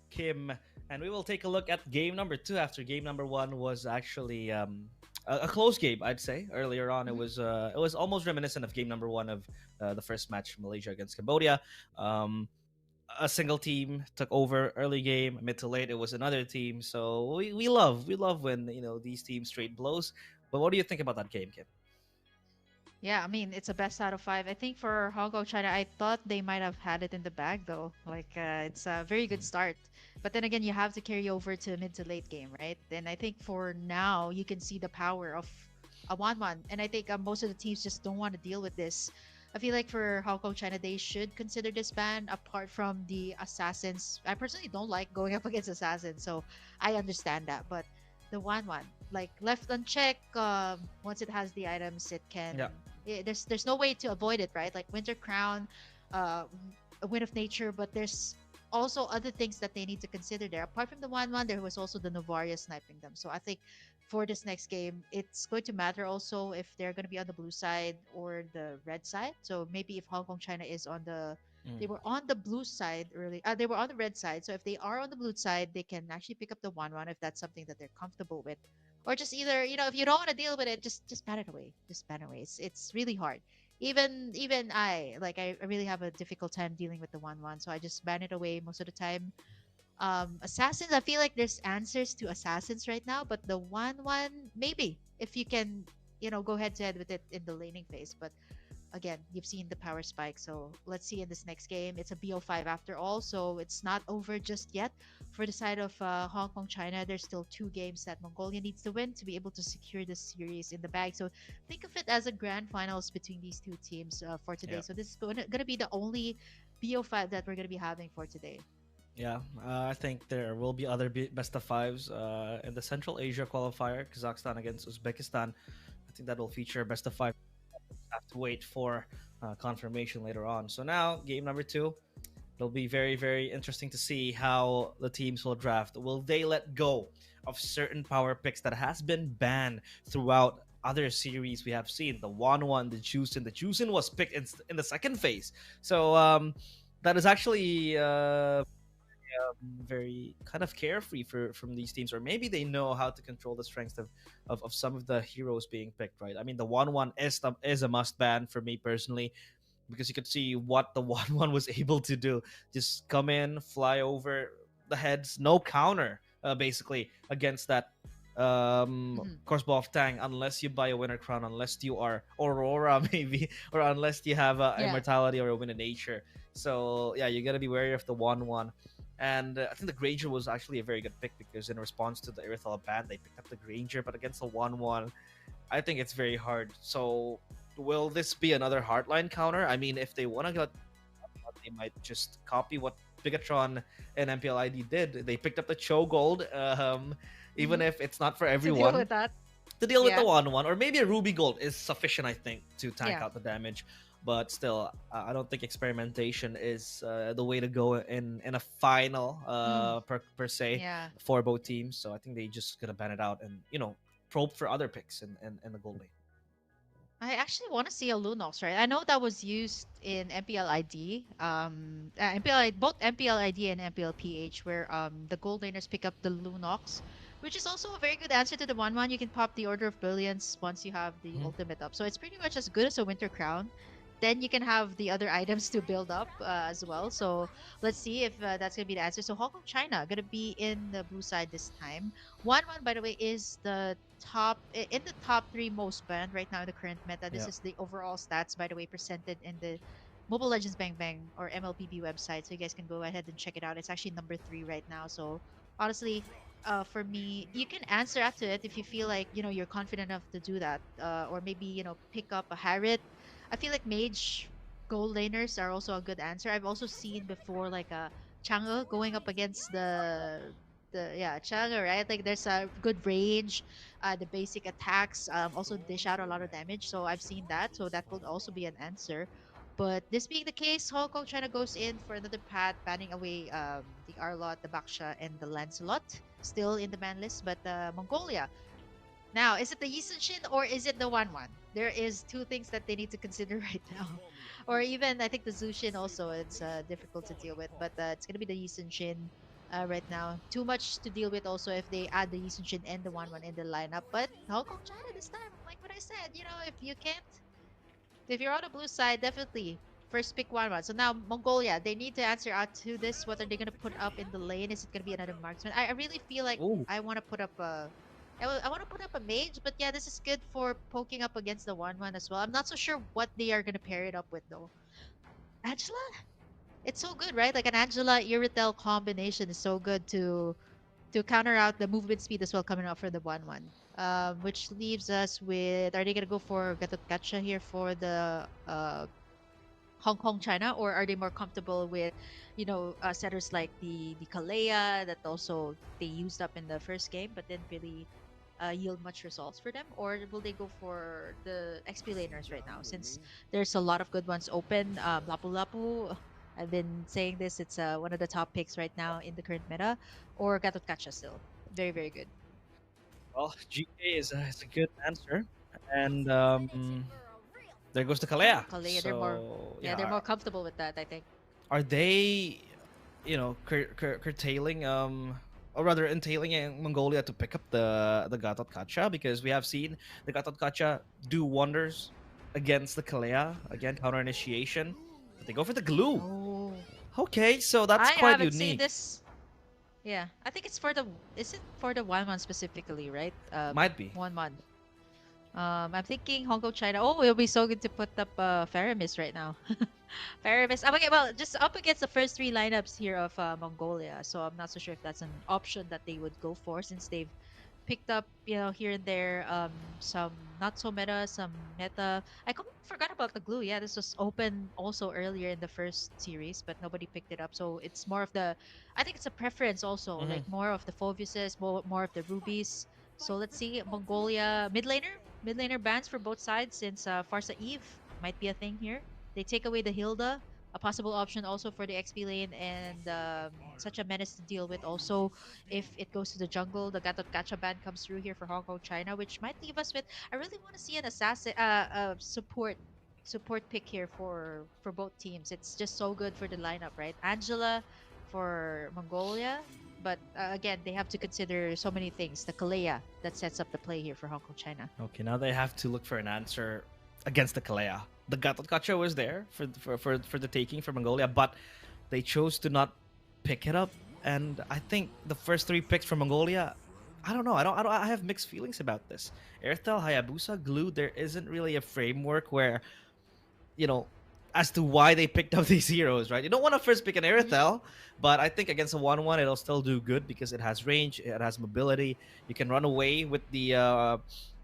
Kim, and we will take a look at game number two. After game number one was actually a close game, I'd say. Earlier on, Mhm. it was almost reminiscent of game number one of the first match, Malaysia against Cambodia. Um, a single team took over early game, mid to late it was another team. So we love when these teams straight blows. But what do you think about that game, Kim? Yeah, I mean, it's a best out of five. I think for Hong Kong, China, I thought they might have had it in the bag though. Like, it's a very good start. But then again, you have to carry over to mid to late game, right? And I think for now, you can see the power of a 1-1. And I think most of the teams just don't want to deal with this. I feel like for Hong Kong, China, they should consider this ban apart from the assassins. I personally don't like going up against assassins, so I understand that. But the 1-1, like left unchecked, once it has the items, it can Yeah. there's no way to avoid it, right? Like Winter Crown, uh, a Wind of Nature, but there's also other things that they need to consider there. Apart from the 1-1, there was also the Novaria sniping them. So I think for this next game, it's going to matter also if they're going to be on the blue side or the red side. So maybe if Hong Kong China is on the Mm. they were on the blue side early. They were on the red side. So if they are on the blue side, they can actually pick up the 1-1 if that's something that they're comfortable with, or just either if you don't want to deal with it, just ban it away, just ban it away. It's really hard. Even I really have a difficult time dealing with the 1-1, so I just ban it away most of the time. Assassins, I feel like there's answers to assassins right now, but the 1-1, maybe if you can go head to head with it in the laning phase. But again, you've seen the power spike. So let's see in this next game. It's a BO5 after all, so it's not over just yet. For the side of Hong Kong, China, there's still two games that Mongolia needs to win to be able to secure this series in the bag. So think of it as a grand finals between these two teams for today. Yeah. So this is gonna be the only BO5 that we're gonna be having for today. Yeah, I think there will be other best of fives in the Central Asia qualifier, Kazakhstan against Uzbekistan. I think that will feature best of five. Have to wait for confirmation later on. So now, game number two, it'll be very, very interesting to see how the teams will draft. Will they let go of certain power picks that has been banned throughout other series we have seen? The 1-1, the Juicin. The Juicin was picked in the second phase. So that is actually very kind of carefree from these teams, or maybe they know how to control the strengths of some of the heroes being picked, right? I mean, the 1-1 is a must ban for me personally, because you could see what the 1-1 was able to do. Just come in, fly over the heads, no counter, basically, against that Mhm. crossbow of Tang, unless you buy a winner crown, unless you are Aurora, maybe, or unless you have Yeah. immortality or a win in nature. So yeah, you gotta be wary of the 1-1. And I think the Granger was actually a very good pick, because in response to the Irithel ban, they picked up the Granger, but against the 1-1, I think it's very hard. So will this be another hardline counter? I mean, if they want to get, they might just copy what Bigatron and MPLID did. They picked up the Cho Gold, even Hmm. if it's not for To deal everyone, with that. to deal with the Yeah. 1-1, or maybe a Ruby Gold is sufficient, I think, to tank Yeah. out the damage. But still, I don't think experimentation is the way to go in a final Mm. per se Yeah. for both teams. So I think they just gonna ban it out and probe for other picks in the gold lane. I actually want to see a Lunox, right? I know that was used in MPLID, both MPLID and MPLPH, where the gold laners pick up the Lunox, which is also a very good answer to the 1-1. You can pop the Order of Brilliance once you have the Mhm. ultimate up. So it's pretty much as good as a Winter Crown. Then you can have the other items to build up as well. So let's see if that's gonna be the answer. So Hong Kong China gonna be in the blue side this time. 1-1, by the way, is the in the top three most banned right now in the current meta. This Yeah. is the overall stats, by the way, presented in the Mobile Legends Bang Bang or MLBB website. So you guys can go ahead and check it out. It's actually number three right now. So honestly, for me, you can answer after it if you feel like you're confident enough to do that, or maybe pick up a Harriet. I feel like mage gold laners are also a good answer. I've also seen before like a Chang'e going up against the yeah Chang'e, right? Like there's a good range, the basic attacks also dish out a lot of damage. So I've seen that. So that could also be an answer. But this being the case, Hong Kong China goes in for another path, banning away the Arlot, the Baksha, and the Lancelot, still in the ban list. But Mongolia Now, is it the Yisun or is it the Wanwan? There is two things that they need to consider right now. Or even, I think the Zushin also, it's difficult to deal with. But it's going to be the Yisun right now. Too much to deal with also if they add the Yisun and the Wanwan in the lineup. But Hong Kong, China this time, like what I said, if you can't, if you're on the blue side, definitely first pick Wanwan. So now Mongolia, they need to answer out to this. What are they going to put up in the lane? Is it going to be another marksman? I really feel like Oh, I want to put up a I want to put up a mage, but yeah, this is good for poking up against the 1-1 as well. I'm not so sure what they are going to pair it up with though. Angela? It's so good, right? Like an Angela Iritel combination is so good to counter out the movement speed as well coming out for the 1-1. Which leaves us with, are they going to go for Gatot Gacha here for the Hong Kong, China, or are they more comfortable with, setters like the Kalea that also they used up in the first game, but didn't really yield much results for them? Or will they go for the XP laners right now? Since there's a lot of good ones open. Lapu Lapu, I've been saying this, it's one of the top picks right now in the current meta. Or Gatot Kacha still. Very, very good. well, GK is a good answer, and there goes the Yeah, Kalea. Kalea, So yeah, they're more comfortable with that, I think. are they, curtailing or rather entailing Mongolia to pick up the Gatot Kacha, because we have seen the Gatot Kacha do wonders against the Kalea, again counter initiation, but they go for the glue. Oh, Okay, so that's I quite haven't seen unique. this. Yeah, I think it's for the. Is it for the 1-1 specifically, right? Might be. 1-1. I'm thinking Hong Kong, China. Oh, it'll be so good to put up Faramis right now. Faramis. Okay, well, just up against the first three lineups here of Mongolia. So I'm not so sure if that's an option that they would go for since they've picked up, here and there, some not so meta, some meta. I completely forgot about the glue. Yeah, this was open also earlier in the first series, but nobody picked it up. So it's more of the, I think it's a preference also, Hmm. like more of the Phovuses, more of the rubies. So let's see, Mongolia mid laner bans for both sides since Farsa Eve might be a thing here. They take away the Hilda, a possible option also for the XP lane, and such a menace to deal with also if it goes to the jungle. The Gatot Gacha ban comes through here for Hong Kong, China, which might leave us with. I really want to see an assassin, support pick here for both teams. It's just so good for the lineup, right? Angela for Mongolia, but again, they have to consider so many things. The Kalea that sets up the play here for Hong Kong, China. Okay, now they have to look for an answer against the Kalea. The Gatot Kacha was there for the taking for Mongolia, but they chose to not pick it up. And I think the first three picks from Mongolia, I don't know. I have mixed feelings about this. Airtel, Hayabusa, Glue. There isn't really a framework where, you know, as to why they picked up these heroes, right? You don't want to first pick an Mhm. Airtel, but I think against a 1-1, it'll still do good because it has range, it has mobility. You can run away with the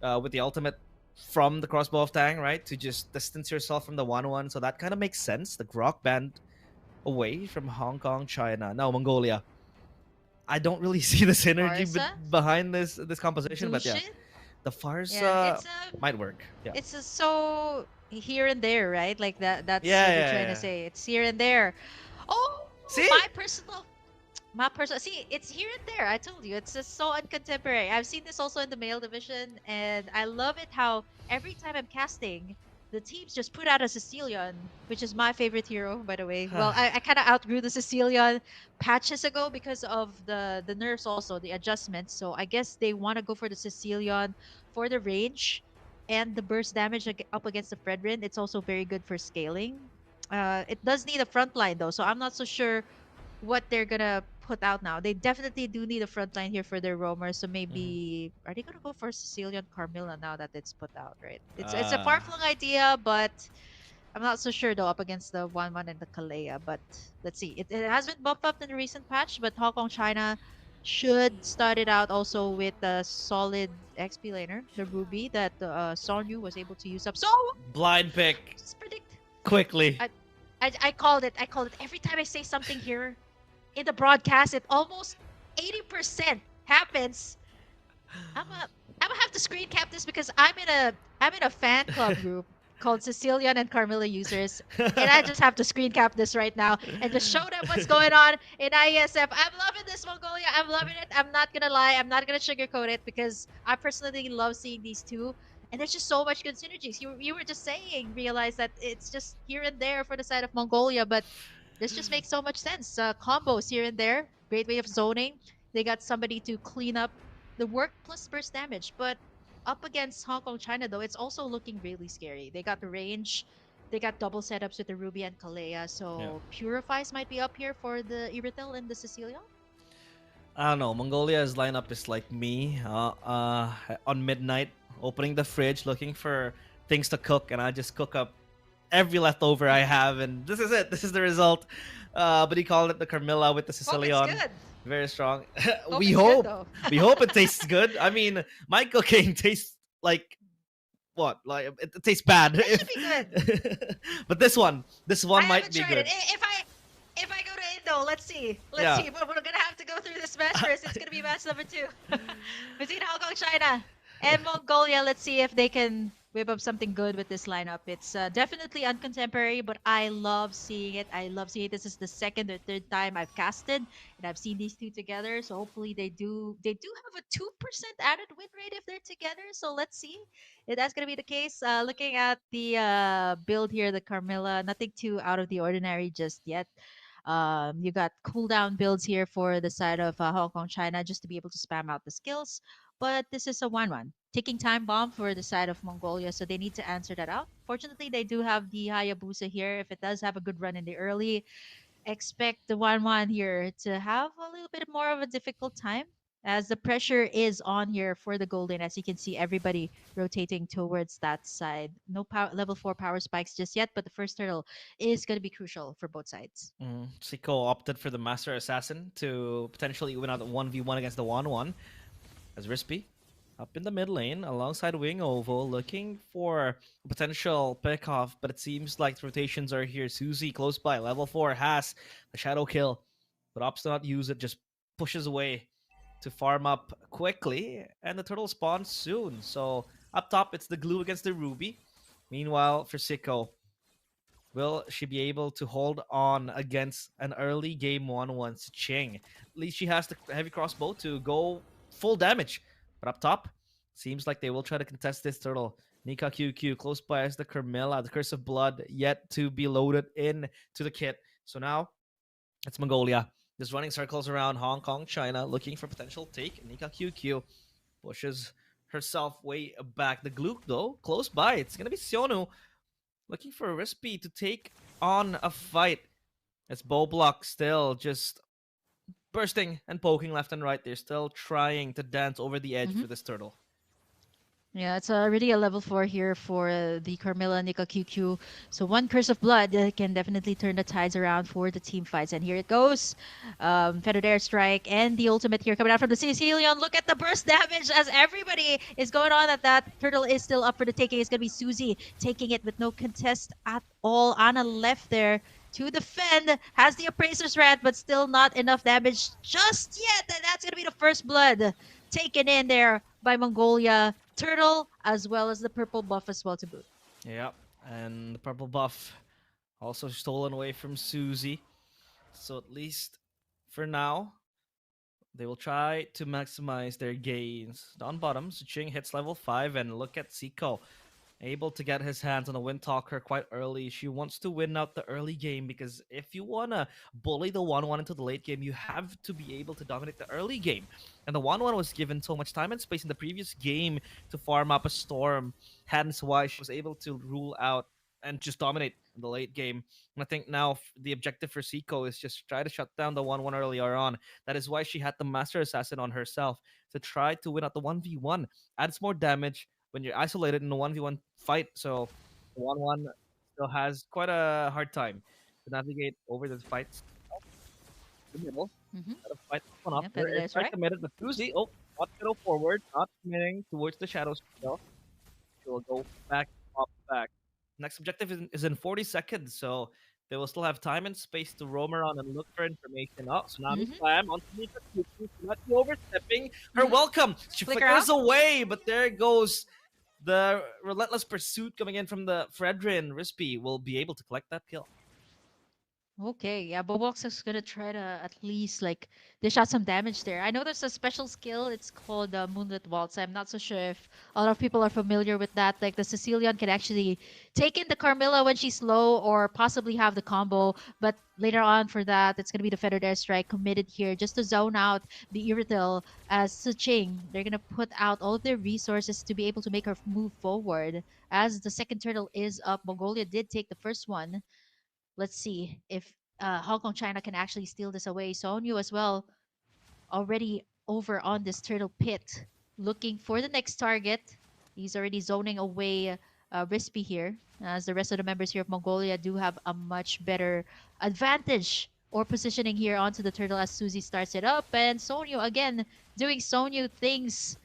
ultimate from the crossbow of Tang, right? To just distance yourself from the 1-1. So that kind of makes sense. The Grok band away from Hong Kong, China. Now Mongolia. I don't really see the synergy Farsa, behind this composition, but yeah, Zushin. the Yeah, Farsa might work. Yeah. it's a so here and there, right? Like that's Yeah, what they're yeah, trying to yeah. say. It's here and there. Oh, See? my personal see, it's here and there. I told you, it's just so uncontemporary. I've seen this also in the male division, and I love it how every time I'm casting, the teams just put out a Cecilion, which is my favorite hero, by the way. Well, I kind of outgrew the Cecilion patches ago because of the nerfs also, the adjustments. So I guess they want to go for the Cecilion for the range and the burst damage up against the Fredrin. It's also very good for scaling. It does need a front line though, so I'm not so sure what they're gonna put out now. They definitely do need a front line here for their roamers. So Mhm. maybe are they gonna go for Sicilian Carmilla now that it's put out, right? It's a Uh, far flung idea, but I'm not so sure though up against the 1-1 and the Kalea. But let's see. It has been bumped up in the recent patch, but Hong Kong China should start it out also with a solid XP laner, the Ruby that Sonyu was able to use up. So blind pick just predict. quickly. I, I called it. I called it. Every time I say something here, in the broadcast, it almost 80% happens. I'm a I'm gonna have to screen cap this because I'm in a fan club group called Sicilian and Carmilla users, and I just have to screen cap this right now and just show them what's going on in IESF. I'm loving this versus Mongolia. I'm loving it. I'm not gonna lie. I'm not gonna sugarcoat it because I personally love seeing these two. And there's just so much good synergies. You were just saying, realize that it's just here and there for the side of Mongolia, but this just makes so much sense. Combos here and there. Great way of zoning. They got somebody to clean up the work plus burst damage. But up against Hong Kong China, though, it's also looking really scary. They got the range. They got double setups with the Ruby and Kalea. Yeah. So Purifies might be up here for the Iritel and the Cecilion. I don't know. Mongolia's lineup is like me on midnight, opening the fridge, looking for things to cook, and I just cook up every leftover I have, and this is it. This is the result. But he called it the Carmilla with the Hope it's Sicilian. good. Very strong. Hope we it's good, hope. though. We hope it tastes good. I mean, my cooking tastes like what? Like it tastes bad. It should be good. But this one I might haven't be tried good. it. If I go to Indo, let's see. Let's Yeah. see. But we're gonna have to go through this match first. It's gonna be match number 2 between Hong Kong, China, and Mongolia. Let's see if they can whip up something good with this lineup. It's definitely uncontemporary, but I love seeing it. I love seeing it. This is the second or third time I've casted, and I've seen these two together. So hopefully they do have a 2% added win rate if they're together. So let's see if that's gonna be the case. Looking at the build here, the Carmilla, nothing too out of the ordinary just yet. You got cooldown builds here for the side of Hong Kong, China, just to be able to spam out the skills. But this is a 1-1. Ticking time bomb for the side of Mongolia, so they need to answer that out. Fortunately, they do have the Hayabusa here. If it does have a good run in the early, expect the 1-1 here to have a little bit more of a difficult time as the pressure is on here for the golden. As you can see, everybody rotating towards that side. No level 4 power spikes just yet, but the first turtle is going to be crucial for both sides. Siko opted for the Master Assassin to potentially win out the 1v1 against the 1-1. As Rispy up in the mid lane alongside Wing Ovo looking for a potential pick off, but it seems like the rotations are here. Susie close by, level 4 has the shadow kill, but opts to not use it, just pushes away to farm up quickly, and the turtle spawns soon. So up top, it's the glue against the Ruby. Meanwhile, for Siko, will she be able to hold on against an early game 1-1 Ching? At least she has the heavy crossbow to go full damage. But up top, seems like they will try to contest this turtle. Nika QQ close by as the Carmilla, the Curse of Blood, yet to be loaded in to the kit. So now it's Mongolia. Just running circles around Hong Kong, China, looking for potential take. Nika QQ pushes herself way back. The Gluck, though, close by. It's going to be Sionu looking for a Rispy to take on a fight. As Boblock still just bursting and poking left and right. They're still trying to dance over the edge for this turtle. Yeah, it's already a level 4 here for the Carmilla Nika QQ. So one Curse of Blood can definitely turn the tides around for the team fights. And here it goes. Feathered Air Strike and the ultimate here coming out from the Sicilian. Look at the burst damage as everybody is going on at that. Turtle is still up for the taking. It's going to be Susie taking it with no contest at all. Anna left there to defend. Has the Appraiser's Rat, but still not enough damage just yet. And that's going to be the first blood taken in there by Mongolia. Turtle, as well as the purple buff as well to boot. Yeah, and the purple buff also stolen away from Susie. So at least for now, they will try to maximize their gains. Down bottom, Suching hits level 5, and look at Siko. Able to get his hands on a Windtalker quite early. She wants to win out the early game because if you want to bully the 1-1 into the late game, you have to be able to dominate the early game. And the 1-1 was given so much time and space in the previous game to farm up a storm. Hence why she was able to rule out and just dominate in the late game. And I think now the objective for Siko is just try to shut down the 1-1 earlier on. That is why she had the Master Assassin on herself to try to win out the 1v1. Adds more damage when you're isolated in a 1v1 fight. So the 1-1 still has quite a hard time to navigate over the fights. The middle. Got to fight this one up. Yep, There that is is quite right. committed. The Fuzi, not to go forward, not committing towards the shadows. She'll go back, pop back. Next objective is in 40 seconds, so they will still have time and space to roam around and look for information. Oh, Tsunami Slam on Nika Kuku. Not overstepping her welcome. She Flicker flickers out. away, but there goes the relentless pursuit coming in from the Fredrin. Rispy will be able to collect that kill. Okay, yeah, Bobox is gonna try to at least like dish out some damage there. I know there's a special skill. It's called Moonlit Waltz. I'm not so sure if a lot of people are familiar with that. Like the Sicilian can actually take in the Carmilla when she's low, or possibly have the combo. But later on for that, it's gonna be the Feathered Airstrike committed here just to zone out the Irrital as Suching. They're gonna put out all of their resources to be able to make her move forward. As the second turtle is up, Mongolia did take the first one. Let's see if Hong Kong China can actually steal this away. Sonyu as well, already over on this turtle pit, looking for the next target. He's already zoning away Rispy here, as the rest of the members here of Mongolia do have a much better advantage or positioning here onto the turtle as Susie starts it up. And Sonyu again doing Sonyu things,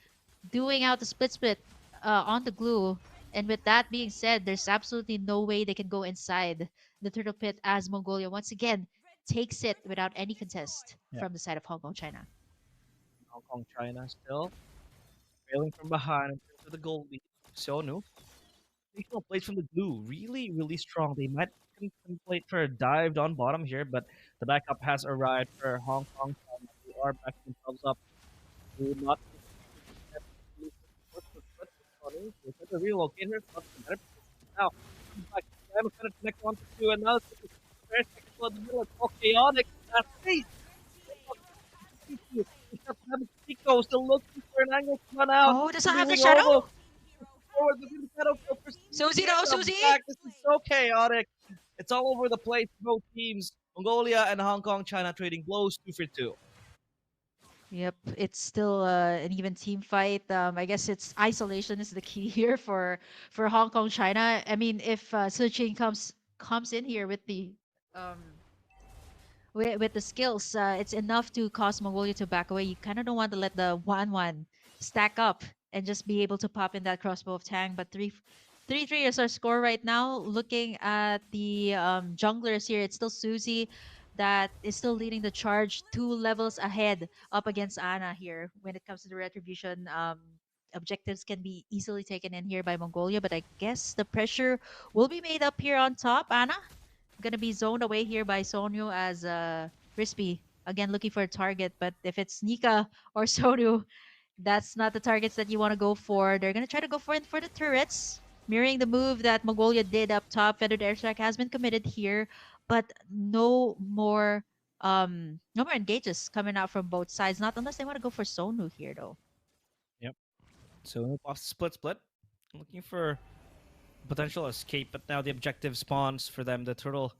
doing out the split on the glue. And with that being said, there's absolutely no way they can go inside the turtle pit as Mongolia once again takes it without any contest Yeah, from the side of Hong Kong, China. Hong Kong, China still trailing from behind in terms of the goal lead. Sonu, additional plays from the blue, really, really strong. They might contemplate for a dive on bottom here, but the backup has arrived for Hong Kong. China. They are backing themselves up to not to the relocate her spot to better position. Now, comes back. I'm going to connect one to two, and now it's the first second flood in the middle. It's all chaotic. That's space. Chico still looking for an angle to run out. Oh, does not have the Moving shadow? over forward, but the shadow kill for Susie Susie though, comes Susie! back. This is so chaotic. It's all over the place for both teams. Mongolia and Hong Kong, China trading blows 2 for 2. Yep, it's still an even team fight. I guess it's isolation is the key here for Hong Kong, China. I mean, if Suchin comes in here with the um with the skills, it's enough to cause Mongolia to back away. You kind of don't want to let the 1-1 stack up and just be able to pop in that crossbow of Tang. But 3-3 is our score right now. Looking at the junglers here, it's still Susie that is still leading the charge, 2 levels ahead up against Ana here when it comes to the retribution. Objectives can be easily taken in here by Mongolia, but I guess the pressure will be made up here on top. Ana, gonna be zoned away here by Sonyu as Crispy. Again, looking for a target, but if it's Nika or Sonyu, that's not the targets that you want to go for. They're gonna try to go for it for the turrets, mirroring the move that Mongolia did up top. Feathered airstrike has been committed here, but no more engages coming out from both sides. Not unless they want to go for Sonu here though. Yep. So off split. Looking for potential escape, but now the objective spawns for them. The turtle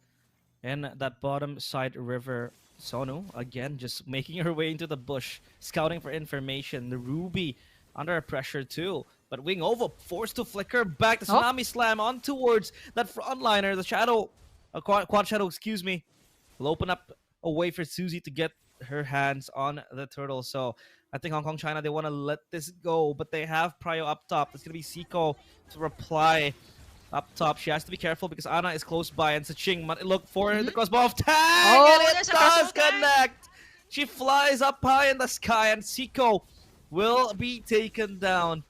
in that bottom side river. Sonu again just making her way into the bush, scouting for information. The Ruby under pressure too. But Wing Ovo forced to flicker back. The Oh, Tsunami Slam on towards that frontliner. The Shadow, Quad Shadow, excuse me, will open up a way for Susie to get her hands on the turtle. So I think Hong Kong China, they want to let this go, but they have Prio up top. It's going to be Siko to reply up top. She has to be careful because Ana is close by, and Saching might look for the mhm. crossbow of Tang, and Oh, it there's a does crossbow tag. connect. She flies up high in the sky, and Siko will be taken down.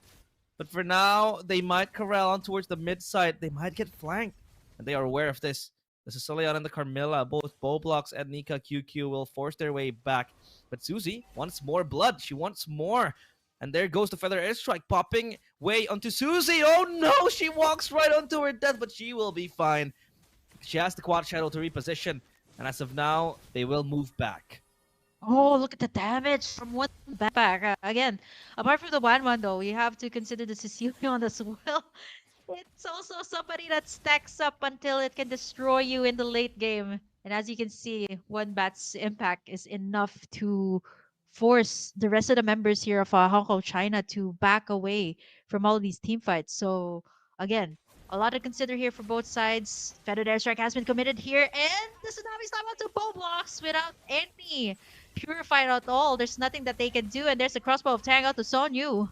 But for now, they might corral on towards the mid side. They might get flanked, and they are aware of this. The Sicilian and the Carmilla, both Boblox and Nika QQ, will force their way back. But Susie wants more blood. She wants more. And there goes the Feather Airstrike, popping way onto Susie. Oh no, she walks right onto her death, but she will be fine. She has the Quad Shadow to reposition. And as of now, they will move back. Oh, look at the damage from one backpack. Again, apart from the 1-1 though, we have to consider the Sicilian as well. It's also somebody that stacks up until it can destroy you in the late game. And as you can see, one bat's impact is enough to force the rest of the members here of Hong Kong China to back away from all of these team fights. So again, a lot to consider here for both sides. Feathered airstrike has been committed here, and the Tsunami's not about to bow blocks without any purified at all. There's nothing that they can do, and there's a crossbow of Tang out to Son Yu.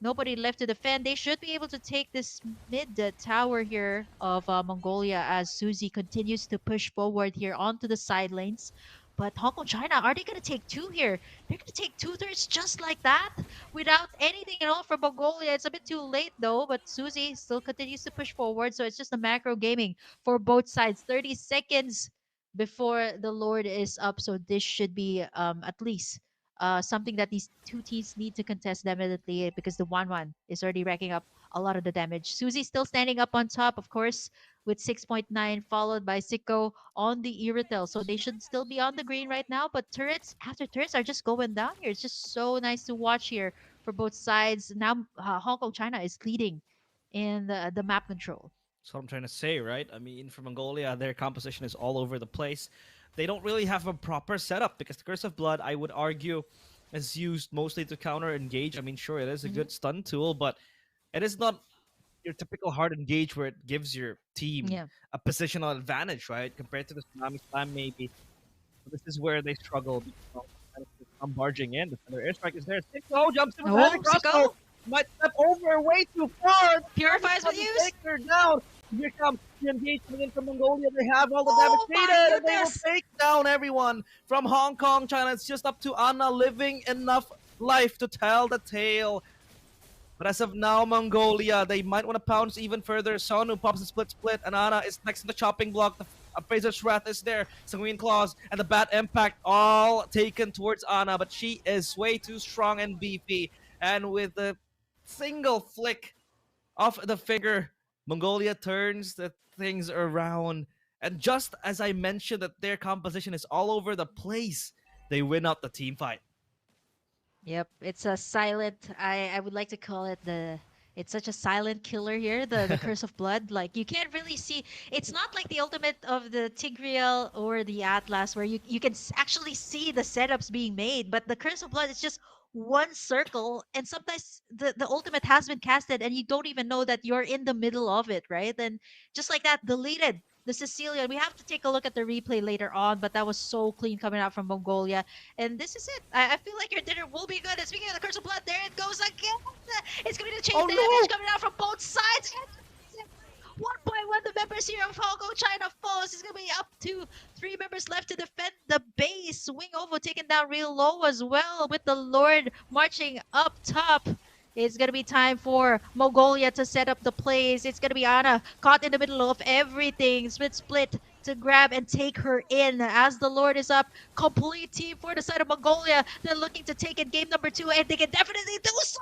Nobody left to defend. They should be able to take this mid tower here of Mongolia as Suzy continues to push forward here onto the side lanes. But Hong Kong China, are they going to take two here? They're going to take two-thirds just like that without anything at all from Mongolia. It's a bit too late though, but Suzy still continues to push forward. So it's just a macro gaming for both sides. 30 seconds before the Lord is up. So this should be at least something that these two teams need to contest definitely, because the 1-1 is already racking up a lot of the damage. Susie still standing up on top, of course, with 6.9, followed by Sicko on the Iritel. So they should still be on the green right now, but turrets after turrets are just going down here. It's just so nice to watch here for both sides. Now Hong Kong China is leading in the map control. That's what I'm trying to say, right? I mean, for Mongolia, their composition is all over the place. They don't really have a proper setup because the Curse of Blood, I would argue, is used mostly to counter engage. I mean, sure, it is a Hmm. good stun tool, but it is not your typical hard engage where it gives your team Yeah. a positional advantage, right? Compared to the Tsunami Slam, maybe. So this is where they struggle because I'm barging in. The center airstrike is there. Six jumps in with the heavy Oh, crossbow. Sicko Might step over way too far. purifies with Sudden use. take her down. Here comes the engage coming in from Mongolia. They have all the damage Oh my needed, and they will goodness. take down everyone from Hong Kong, China. It's just up to Anna living enough life to tell the tale. But as of now, Mongolia, they might want to pounce even further. Sonu pops a split, and Ana is next to the chopping block. The Appraiser's Wrath is there. Sanguine Claws and the Bat Impact all taken towards Ana, but she is way too strong and beefy. And with the single flick of the finger, Mongolia turns the things around. And just as I mentioned that their composition is all over the place, they win out the team fight. Yep, it's a silent. I would like to call it the. It's such a silent killer here. The curse of blood. Like you can't really see. It's not like the ultimate of the Tigreal or the Atlas where you can actually see the setups being made. But the curse of blood is just one circle, and sometimes the ultimate has been casted, and you don't even know that you're in the middle of it, right? And just like that, deleted the Sicilian. We have to take a look at the replay later on, but that was so clean coming out from Mongolia. And this is it. I feel like your dinner will be good. And speaking of the curse of blood, there it goes again. It's going to change Oh damage no! coming out from both sides. 1.1 the members here of Hong Kong China falls. It's going to be up to 3 members left to defend the base. Wing Ovo taken down real low as well with the Lord marching up top. It's going to be time for Mongolia to set up the plays. It's going to be Anna caught in the middle of everything. Split to grab and take her in as the Lord is up. Complete team for the side of Mongolia. They're looking to take it game number 2, and they can definitely do so.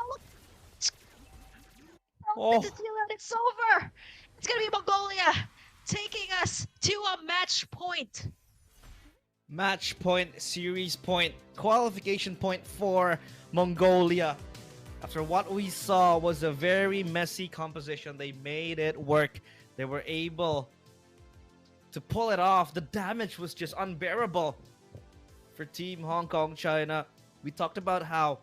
Oh, It's over. It's going to be Mongolia taking us to a match point. match point, series point, qualification point for Mongolia. After what we saw was a very messy composition, they made it work. They were able to pull it off. The damage was just unbearable for Team Hong Kong China. We talked about how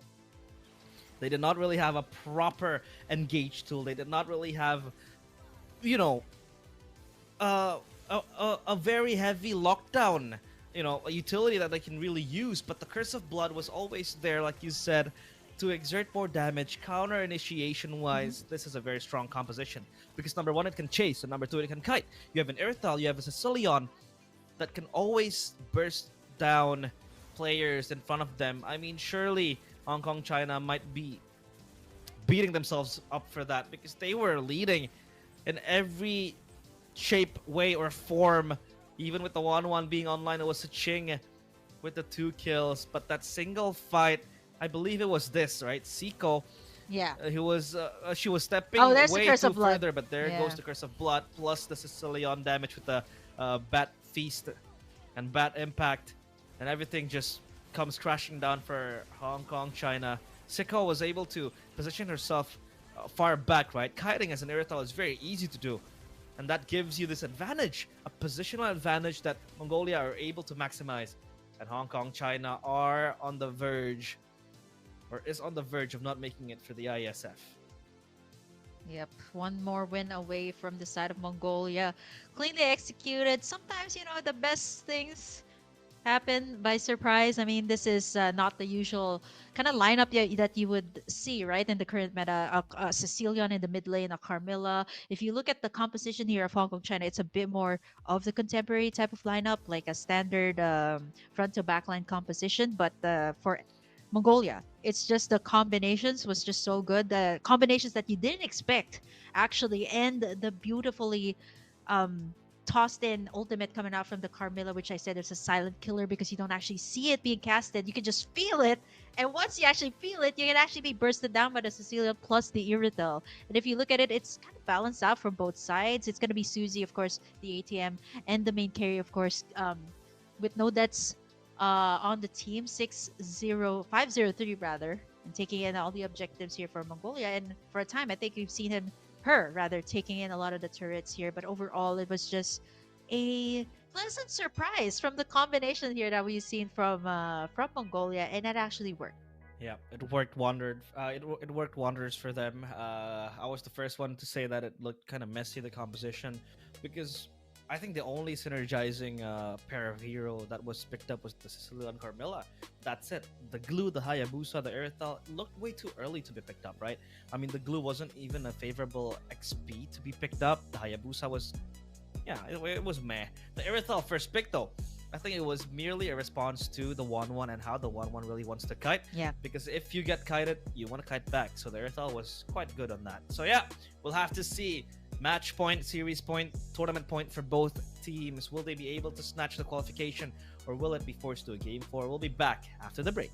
they did not really have a proper engage tool. They did not really have, you know, a very heavy lockdown, a utility that they can really use. But the Curse of Blood was always there, like you said, to exert more damage. Counter initiation wise, this is a very strong composition because number one, it can chase, and number two, it can kite. You have an Earthal, you have a Sicilian that can always burst down players in front of them. I mean, surely Hong Kong China might be beating themselves up for that because they were leading in every shape, way, or form. Even with the 1-1 being online, it was Ching with the 2 kills. But that single fight, I believe it was this, right? Siko, Yeah. she was Oh, stepping there's the way curse too of blood. further, but there Yeah. goes the Curse of Blood, plus the Sicilian damage with the Bat Feast and Bat Impact, and everything just comes crashing down for Hong Kong China. Siko was able to position herself far back, right? Kiting as an Irrital is very easy to do, and that gives you this advantage, a positional advantage that Mongolia are able to maximize, and Hong Kong China are on the verge, or is on the verge of not making it for the ISF. Yep, one more win away from the side of Mongolia. Cleanly executed. Sometimes, the best things happen by surprise. I mean, this is not the usual kind of lineup that you would see, right, in the current meta. A Cecilion in the mid lane, a Carmilla. If you look at the composition here of Hong Kong China, it's a bit more of the contemporary type of lineup, like a standard front to back line composition. But for Mongolia, it's just the combinations was just so good. The combinations that you didn't expect actually, and the beautifully um, tossed in ultimate coming out from the Carmilla, which I said is a silent killer because you don't actually see it being casted. You can just feel it. And once you actually feel it, you can actually be bursted down by the Cecilia plus the Iritel. And if you look at it, it's kind of balanced out from both sides. It's going to be Susie, of course, the ATM, and the main carry, of course, with no deaths on the team, 503 rather, and taking in all the objectives here for Mongolia. And for a time, I think we've seen her rather taking in a lot of the turrets here. But overall, it was just a pleasant surprise from the combination here that we've seen from Mongolia, and that actually worked. Yeah, it worked wondered. It worked wonders for them. I was the first one to say that it looked kind of messy, the composition, because I think the only synergizing pair of hero that was picked up was the Sicilian Carmilla. That's it. The glue, the Hayabusa, the Erythal looked way too early to be picked up, right? I mean, the glue wasn't even a favorable XP to be picked up. The Hayabusa was, yeah, it was meh. The Erythal first pick though, I think it was merely a response to the 1-1 and how the 1-1 really wants to kite. Yeah. Because if you get kited, you want to kite back. So the Erythal was quite good on that. So yeah, we'll have to see. Match point, series point, tournament point for both teams. Will they be able to snatch the qualification, or will it be forced to a game 4? We'll be back after the break.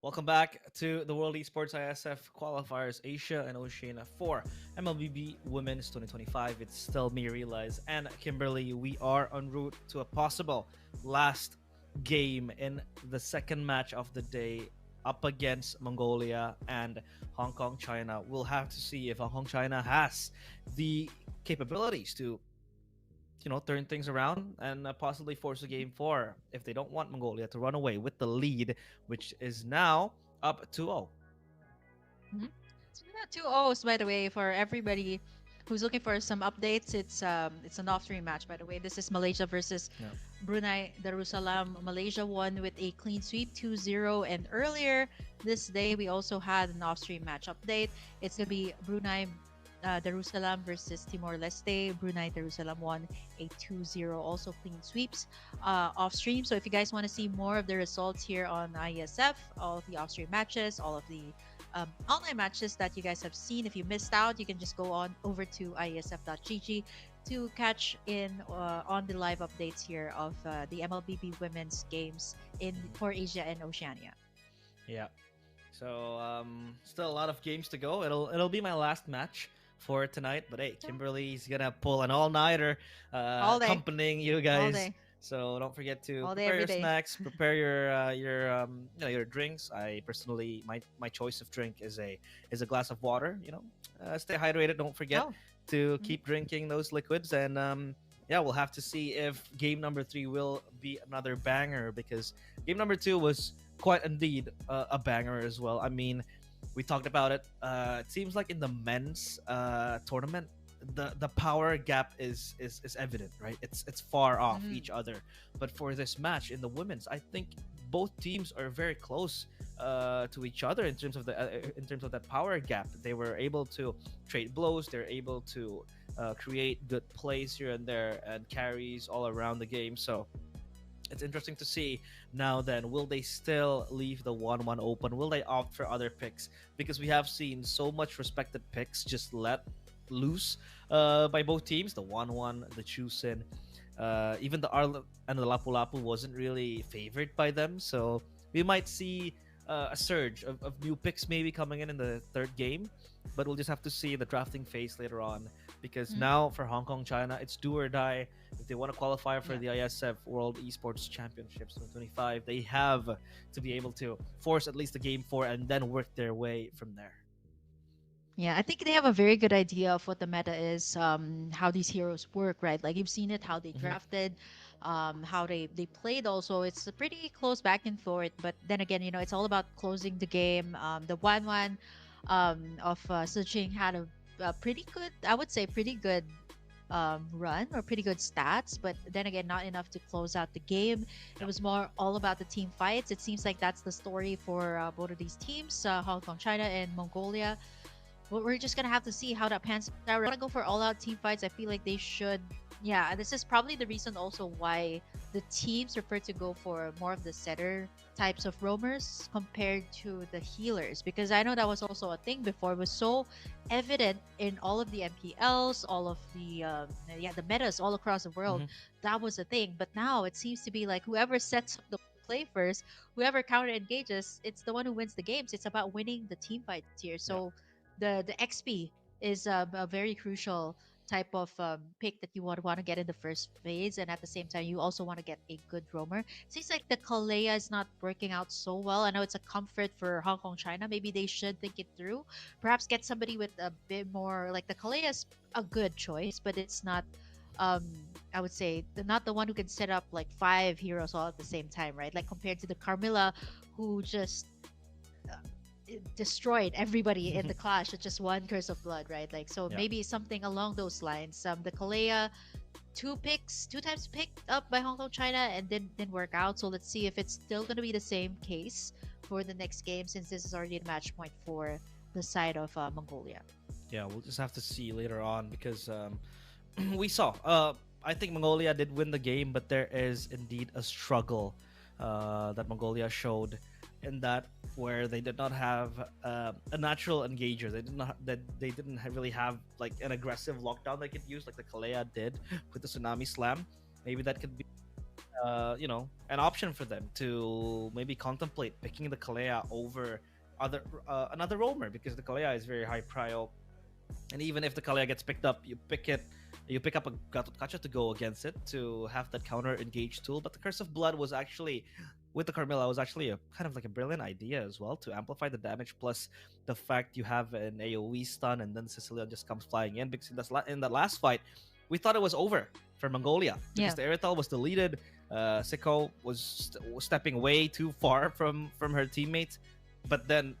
Welcome back to the World Esports ISF Qualifiers Asia and Oceania for MLBB Women's 2025. It's still me, Realize, and Kimberly. We are en route to a possible last game in the second match of the day up against Mongolia and Hong Kong, China. We'll have to see if Hong Kong, China has the capabilities to turn things around and possibly force a game four if they don't want Mongolia to run away with the lead, which is now up 2-0. Mhm. So we got two O's, by the way, for everybody who's looking for some updates. It's an off-stream match, by the way. This is Malaysia versus Yeah. Brunei Darussalam. Malaysia won with a clean sweep 2-0, and earlier this day we also had an off-stream match update. It's gonna be Brunei Darussalam versus Timor Leste. Brunei Darussalam won a 2-0, also clean sweeps off stream. So if you guys want to see more of the results here on ISF, all of the off stream matches, all of the online matches that you guys have seen, if you missed out, you can just go on over to iesf.gg to catch in on the live updates here of the MLBB women's games in for Asia and Oceania. Yeah. So still a lot of games to go. It'll be my last match for tonight. But hey, Kimberly's gonna pull an all-nighter All day. accompanying you All guys. day. So don't forget to All day, prepare every your day. snacks, prepare your drinks. I personally my choice of drink is a glass of water. Stay hydrated. Don't forget Oh. to keep drinking those liquids. And yeah, we'll have to see if game number 3 will be another banger, because game number 2 was quite indeed a banger as well. I mean, we talked about it. It seems like in the men's tournament, the power gap is evident, right? It's far off each other. But for this match in the women's, I think both teams are very close to each other in terms of that power gap. They were able to trade blows. They're able to create good plays here and there and carries all around the game. So it's interesting to see now then, will they still leave the 1-1 open? Will they opt for other picks? Because we have seen so much respected picks just let loose by both teams. The 1-1, the Chusin, even the Arla and the Lapu Lapu wasn't really favored by them. So we might see a surge of new picks maybe coming in the third game. But we'll just have to see the drafting phase later on, because now for Hong Kong, China, it's do or die. If they want to qualify for the ISF World Esports Championships 2025, they have to be able to force at least the game 4 and then work their way from there. Yeah, I think they have a very good idea of what the meta is, how these heroes work, right? Like you've seen it, how they drafted, how they played. Also, it's a pretty close back and forth. But then again, it's all about closing the game. The 1-1 of Suching had a pretty good, I would say, pretty good run or pretty good stats, but then again, not enough to close out the game. It was more all about the team fights. It seems like that's the story for both of these teams, Hong Kong, China, and Mongolia. But we're just gonna have to see how that pans out. I want to go for all-out team fights. I feel like they should. Yeah, this is probably the reason also why the teams prefer to go for more of the setter types of roamers compared to the healers, because I know that was also a thing before. It was so evident in all of the MPLs, all of the metas all across the world. That was a thing. But now it seems to be like whoever sets up the play first, whoever counter engages, it's the one who wins the games. It's about winning the team fights here. So the XP is a very crucial type of pick that you want to get in the first phase, and at the same time you also want to get a good roamer. Seems like the Kalea is not working out so well. I know it's a comfort for Hong Kong, China. Maybe they should think it through, perhaps get somebody with a bit more, like the Kalea is a good choice, but it's not I would say not the one who can set up like 5 heroes all at the same time, right? Like compared to the Carmilla, who just destroyed everybody in the clash with just one curse of blood, right? Like, so maybe something along those lines. The Kalea, 2 times picked up by Hong Kong, China, and didn't work out. So let's see if it's still going to be the same case for the next game, since this is already a match point for the side of Mongolia. Yeah, we'll just have to see later on, because we saw. I think Mongolia did win the game, but there is indeed a struggle that Mongolia showed in that, where they did not have a natural engager. They didn't really have like an aggressive lockdown they could use like the Kalea did with the Tsunami Slam. Maybe that could be an option for them to maybe contemplate picking the Kalea over other another roamer, because the Kalea is very high prio, and even if the Kalea gets picked up, you pick up a Gatot Kacha to go against it to have that counter engage tool. But the Curse of Blood was actually, with the Carmilla, was actually a kind of like a brilliant idea as well, to amplify the damage, plus the fact you have an AoE stun and then Sicilian just comes flying in, because in that last fight we thought it was over for Mongolia because Yeah. the Aerital was deleted. Siko was stepping way too far from her teammates, but then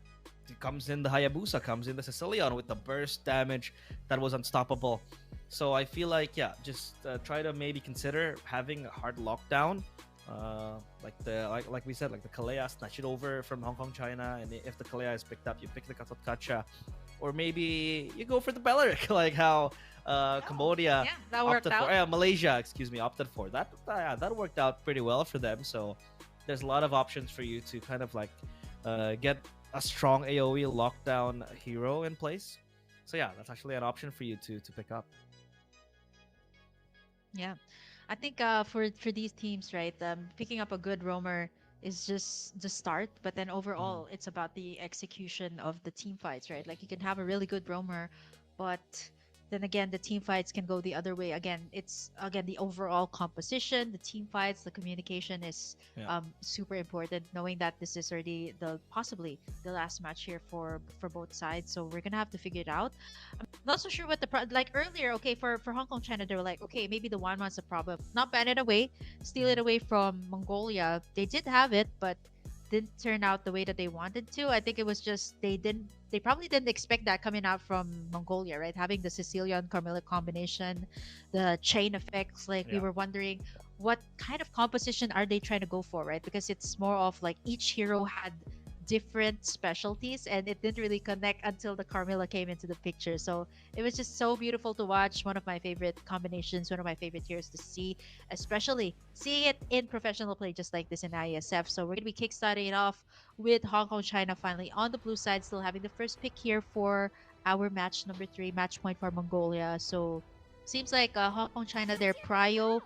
comes in the Hayabusa, comes in the Sicilian with the burst damage that was unstoppable. So I feel like, yeah, just try to maybe consider having a hard lockdown, like we said, like the Kalea, snatch it over from Hong Kong, China, and if the Kalea is picked up, you pick the Katot Kacha, or maybe you go for the Belleric, like how Cambodia Yeah, that worked opted for, out. Malaysia, excuse me, opted for that. Yeah, that worked out pretty well for them. So there's a lot of options for you to kind of like get a strong AoE lockdown hero in place. So yeah, that's actually an option for you to pick up. Yeah, I think for these teams, right, picking up a good roamer is just the start, but then Mhm. overall, it's about the execution of the team fights, right? Like you can have a really good roamer, but then again, the team fights can go the other way. Again, it's again the overall composition, the team fights, the communication is Yeah. super important. Knowing that this is already the possibly the last match here for both sides, so we're gonna have to figure it out. Not so sure what the like earlier. Okay, for Hong Kong, China, they were like, okay, maybe the one was a problem. Not ban it away, steal it Mhm. away from Mongolia. They did have it, but didn't turn out the way that they wanted to. I think it was just they probably didn't expect that coming out from Mongolia, right? Having the Sicilian Carmilla combination, the chain effects. Like we Yeah. were wondering what kind of composition are they trying to go for, right? Because it's more of like each hero had different specialties and it didn't really connect until the Carmilla came into the picture. So it was just so beautiful to watch. One of my favorite combinations, one of my favorite heroes to see, especially seeing it in professional play just like this in ISF. So we're going to be kickstarting it off with Hong Kong China finally on the blue side, still having the first pick here for our match number 3, match point for Mongolia. So seems like Hong Kong China, their prio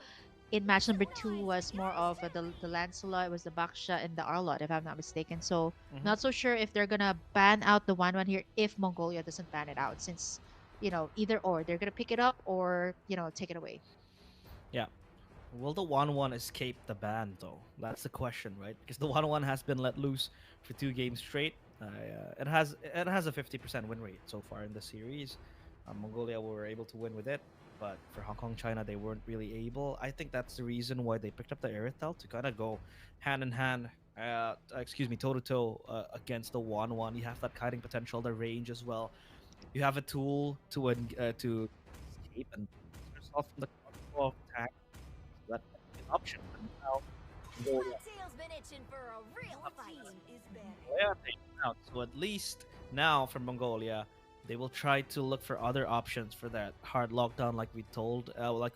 in match number 2 was more of the Lancelot, it was the Baksha and the Arlot, if I'm not mistaken. So Hmm. not so sure if they're gonna ban out the 1-1 here if Mongolia doesn't ban it out, since either or they're gonna pick it up or take it away. Yeah. Will the 1-1 escape the ban, though? That's the question, right? Because the 1-1 has been let loose for 2 games straight. It has a 50% win rate so far in the series. Mongolia were able to win with it, but for Hong Kong, China, they weren't really able. I think that's the reason why they picked up the Aerithel to kind of go hand in hand, excuse me, toe to toe against the 1-1. You have that kiting potential, the range as well. You have a tool to escape and distance yourself from the control of attack. So that might be an option. But now Mongolia, Tail's been itching for a real fight. Mongolia taken out. So at least now for Mongolia, they will try to look for other options for that hard lockdown, like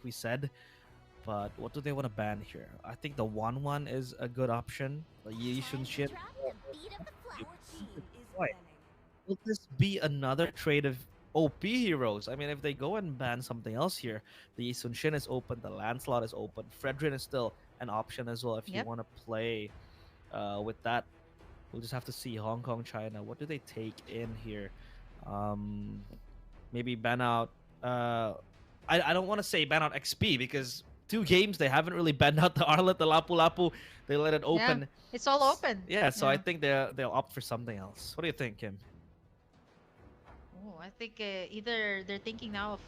we said. But what do they want to ban here? I think the 1-1 is a good option. The Yi Shun Time to Shin. drop the beat of the flower team is Why? banning. Will this be another trade of OP heroes? I mean, if they go and ban something else here, the Sun Shin is open, the Lancelot is open, Fredrin is still an option as well if you Yep. want to play with that. We'll just have to see Hong Kong, China. What do they take in here? Um, Maybe ban out. I don't want to say ban out XP because 2 games they haven't really banned out the Arlet, the Lapu Lapu. They let it Yeah, open. it's all open. Yeah, so I Yeah. think they'll opt for something else. What do you think, Kim? Oh, I think either they're thinking now of,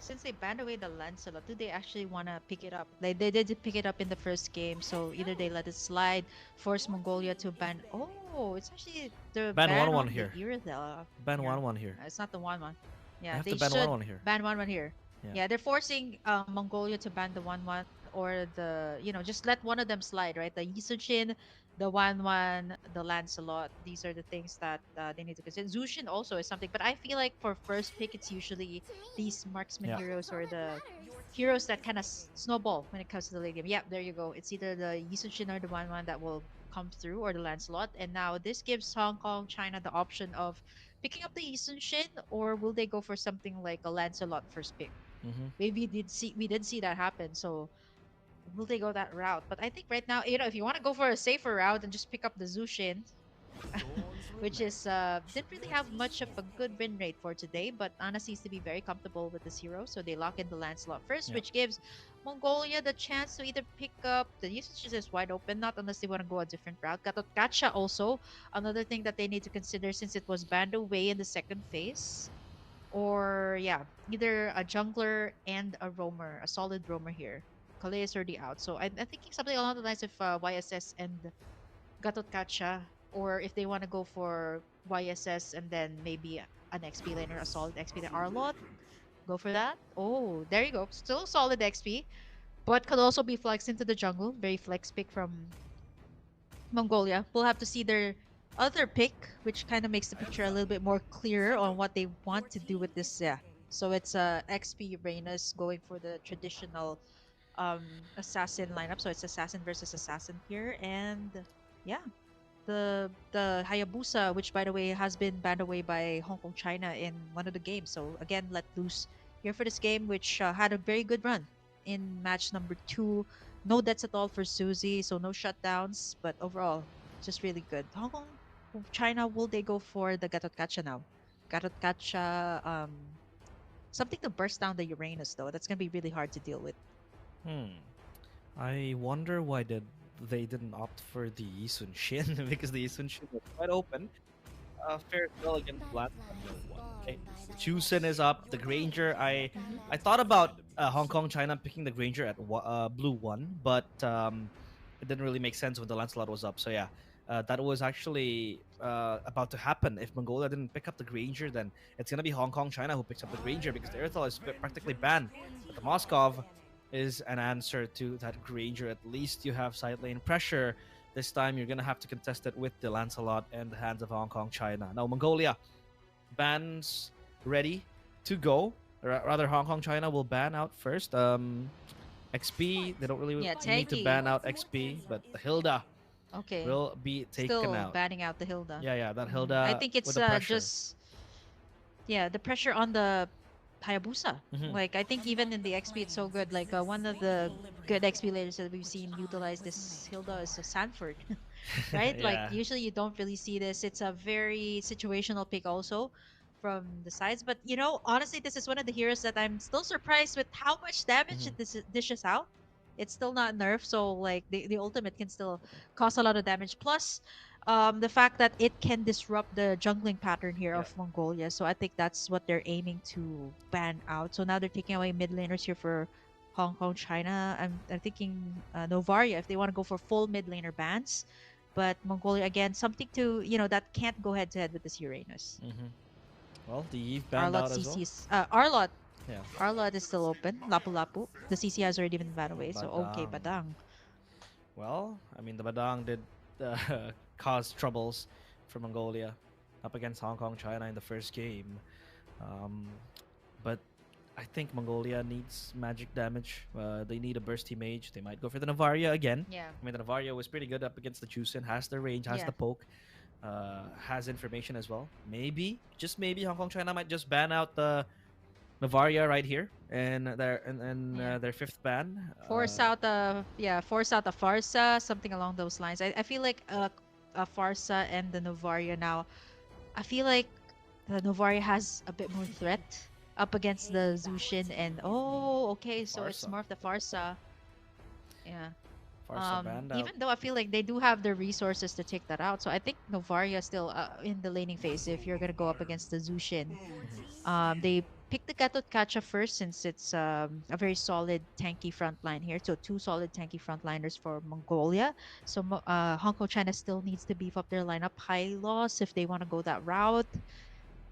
since they banned away the Lancelot, do they actually want to pick it up? They did pick it up in the first game, so Let's either they go. let it slide, force Your Mongolia team to is ban. banning. Oh, it's actually the Ban ban 1-1 on the here. Iridel. Ban Yeah, 1-1 here. it's not the 1-1. They Yeah, have to they ban should 1-1 here. ban 1-1 here. Yeah. Yeah, they're forcing Mongolia to ban the 1-1 or just let one of them slide, right? The Yisuchin, the 1-1, the Lancelot. These are the things that they need to consider. Zushin also is something, but I feel like for first pick, it's usually To me, these marksman Yeah. heroes that's all or that the matters. Your heroes team that is kind of winning. snowball when it comes to the late game. Yeah, there you go. It's either the Yisuchin or the 1-1 that will come through or the Lancelot. And now this gives Hong Kong, China the option of picking up the Yisuchin, or will they go for something like a Lancelot first pick? Mm-hmm. We did see that happen. So will they go that route? But I think right now, if you want to go for a safer route and just pick up the Zushin, which is didn't really have much of a good win rate for today, but Anna seems to be very comfortable with this hero, so they lock in the Lancelot first, Yeah. which gives Mongolia the chance to either pick up the usage is wide open, not unless they want to go a different route. Gatot Gacha also another thing that they need to consider since it was banned away in the second phase. Or yeah, either a jungler and a roamer, a solid roamer here. Kalei is already out, so I'm thinking something along the lines of YSS and Gatot Kacha, or if they want to go for YSS and then maybe an XP laner, a solid XP laner, Arlot, go for that. Oh, there you go. Still solid XP, but could also be flexed into the jungle. Very flex pick from Mongolia. We'll have to see their other pick, which kind of makes the picture a little bit more clearer on what they want to do with this. Yeah. So it's XP Reyna's going for the traditional assassin lineup. So it's assassin versus assassin here, and yeah, the Hayabusa, which by the way has been banned away by Hong Kong China in one of the games. So again, let loose here for this game, which had a very good run in match number two. No deaths at all for Suzy, so no shutdowns, but overall, just really good. Hong Kong China, will they go for the Gatot Kacha now? Gatot Kacha, something to burst down the Uranus though. That's gonna be really hard to deal with. Hmm. I wonder why they didn't opt for the Yisun Shin because the Yisun Shin was quite open. Fair well against Blanc on the one. Okay. Chusen is up. The Granger. Mhm. I thought about Hong Kong China picking the Granger at blue one, but it didn't really make sense when the Lancelot was up. So yeah, that was actually about to happen. If Mongolia didn't pick up the Granger, then it's gonna be Hong Kong China who picks up the Granger because the Earthal is practically banned. But the Moskov is an answer to that Granger. At least you have side lane pressure. This time you're gonna have to contest it with the Lancelot and the hands of Hong Kong China. Now Mongolia bans ready to go. Rather, Hong Kong China will ban out first. XP they don't really Yeah, need to tanky. ban out XP, but the Hilda Okay. will be taken Still out. batting out the Hilda. Yeah, that I Hilda think with it's the pressure. just yeah, the pressure on the Hayabusa. Hmm. Like I think even in the XP it's so good. Like one of the good XP layers that we've seen utilize this Hilda is a Sanford, right? Like Yeah. usually you don't really see this. It's a very situational pick also from the sides. But honestly, this is one of the heroes that I'm still surprised with how much damage Hmm. it dishes out. It's still not nerfed, so like the ultimate can still cause a lot of damage. Plus, the fact that it can disrupt the jungling pattern here Yeah. of Mongolia. So I think that's what they're aiming to ban out. So now they're taking away mid laners here for Hong Kong, China. I'm thinking Novaria if they want to go for full mid laner bans, but Mongolia again something to that can't go head to head with this Uranus. Hmm. Well, the Eve banned Arlot out as well. CC's Arlot Yeah. Arlot is still open. Lapu Lapu. The CC has already been banned away. So okay, Badang. Badang. Well, I mean, the Badang did uh, cause troubles for Mongolia up against Hong Kong, China in the first game. Um, but I think Mongolia needs magic damage. They need a bursty mage. They might go for the Navaria again. Yeah. I mean, the Navaria was pretty good up against the Chusen, has the range, has Yeah. the poke, has information as well. Maybe, just maybe, Hong Kong, China might just ban out the Navaria right here and Yeah. their fifth ban. Force out a Farsa, something along those lines. I feel like a Farsa and the Novaria now. I feel like the Novaria has a bit more threat up against the Zushin and okay, so it's Farsa. more of the Farsa. Yeah. Farsa banned out. Even though I feel like they do have the resources to take that out, so I think Novaria still in the laning phase if you're gonna go up against the Zushin. They picked the Gatot Kacha first since it's a very solid tanky front line here. So two solid tanky frontliners for Mongolia. So Hong Kong China still needs to beef up their lineup high loss if they want to go that route.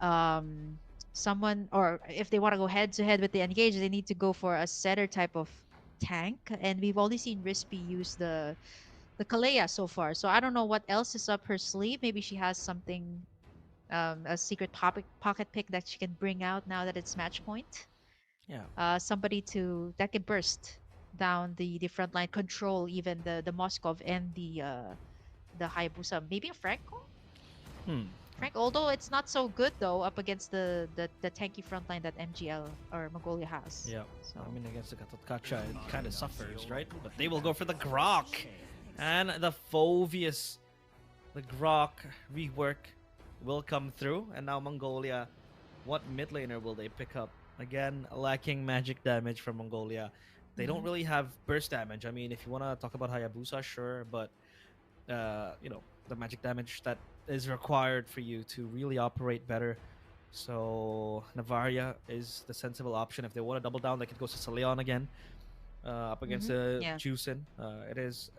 Um, someone or if they want to go head to head with the engage, they need to go for a setter type of tank. And we've only seen Rispy use the Kalea so far. So I don't know what else is up her sleeve. Maybe she has something a secret pocket pick that she can bring out now that it's match point. Yeah. Somebody to that can burst down the front line, control even the Moskov and the Hayabusa. Maybe a Franco? Hmm. Frank. Although it's not so good though up against the tanky front line that MGL or Mongolia has. Yeah, So I mean against the Katotkacha, it kind of suffers, right? But they will go for the Grok and the Fovius. The Grok rework will come through, and now Mongolia. What mid laner will they pick up? Again, lacking magic damage from Mongolia. They don't mhm, really have burst damage. I mean, if you want to talk about Hayabusa, sure, but the magic damage that is required for you to really operate better. So Navaria is the sensible option. If they want to double down, they could go Sicilion again up against mhm, yeah, Juicin. It is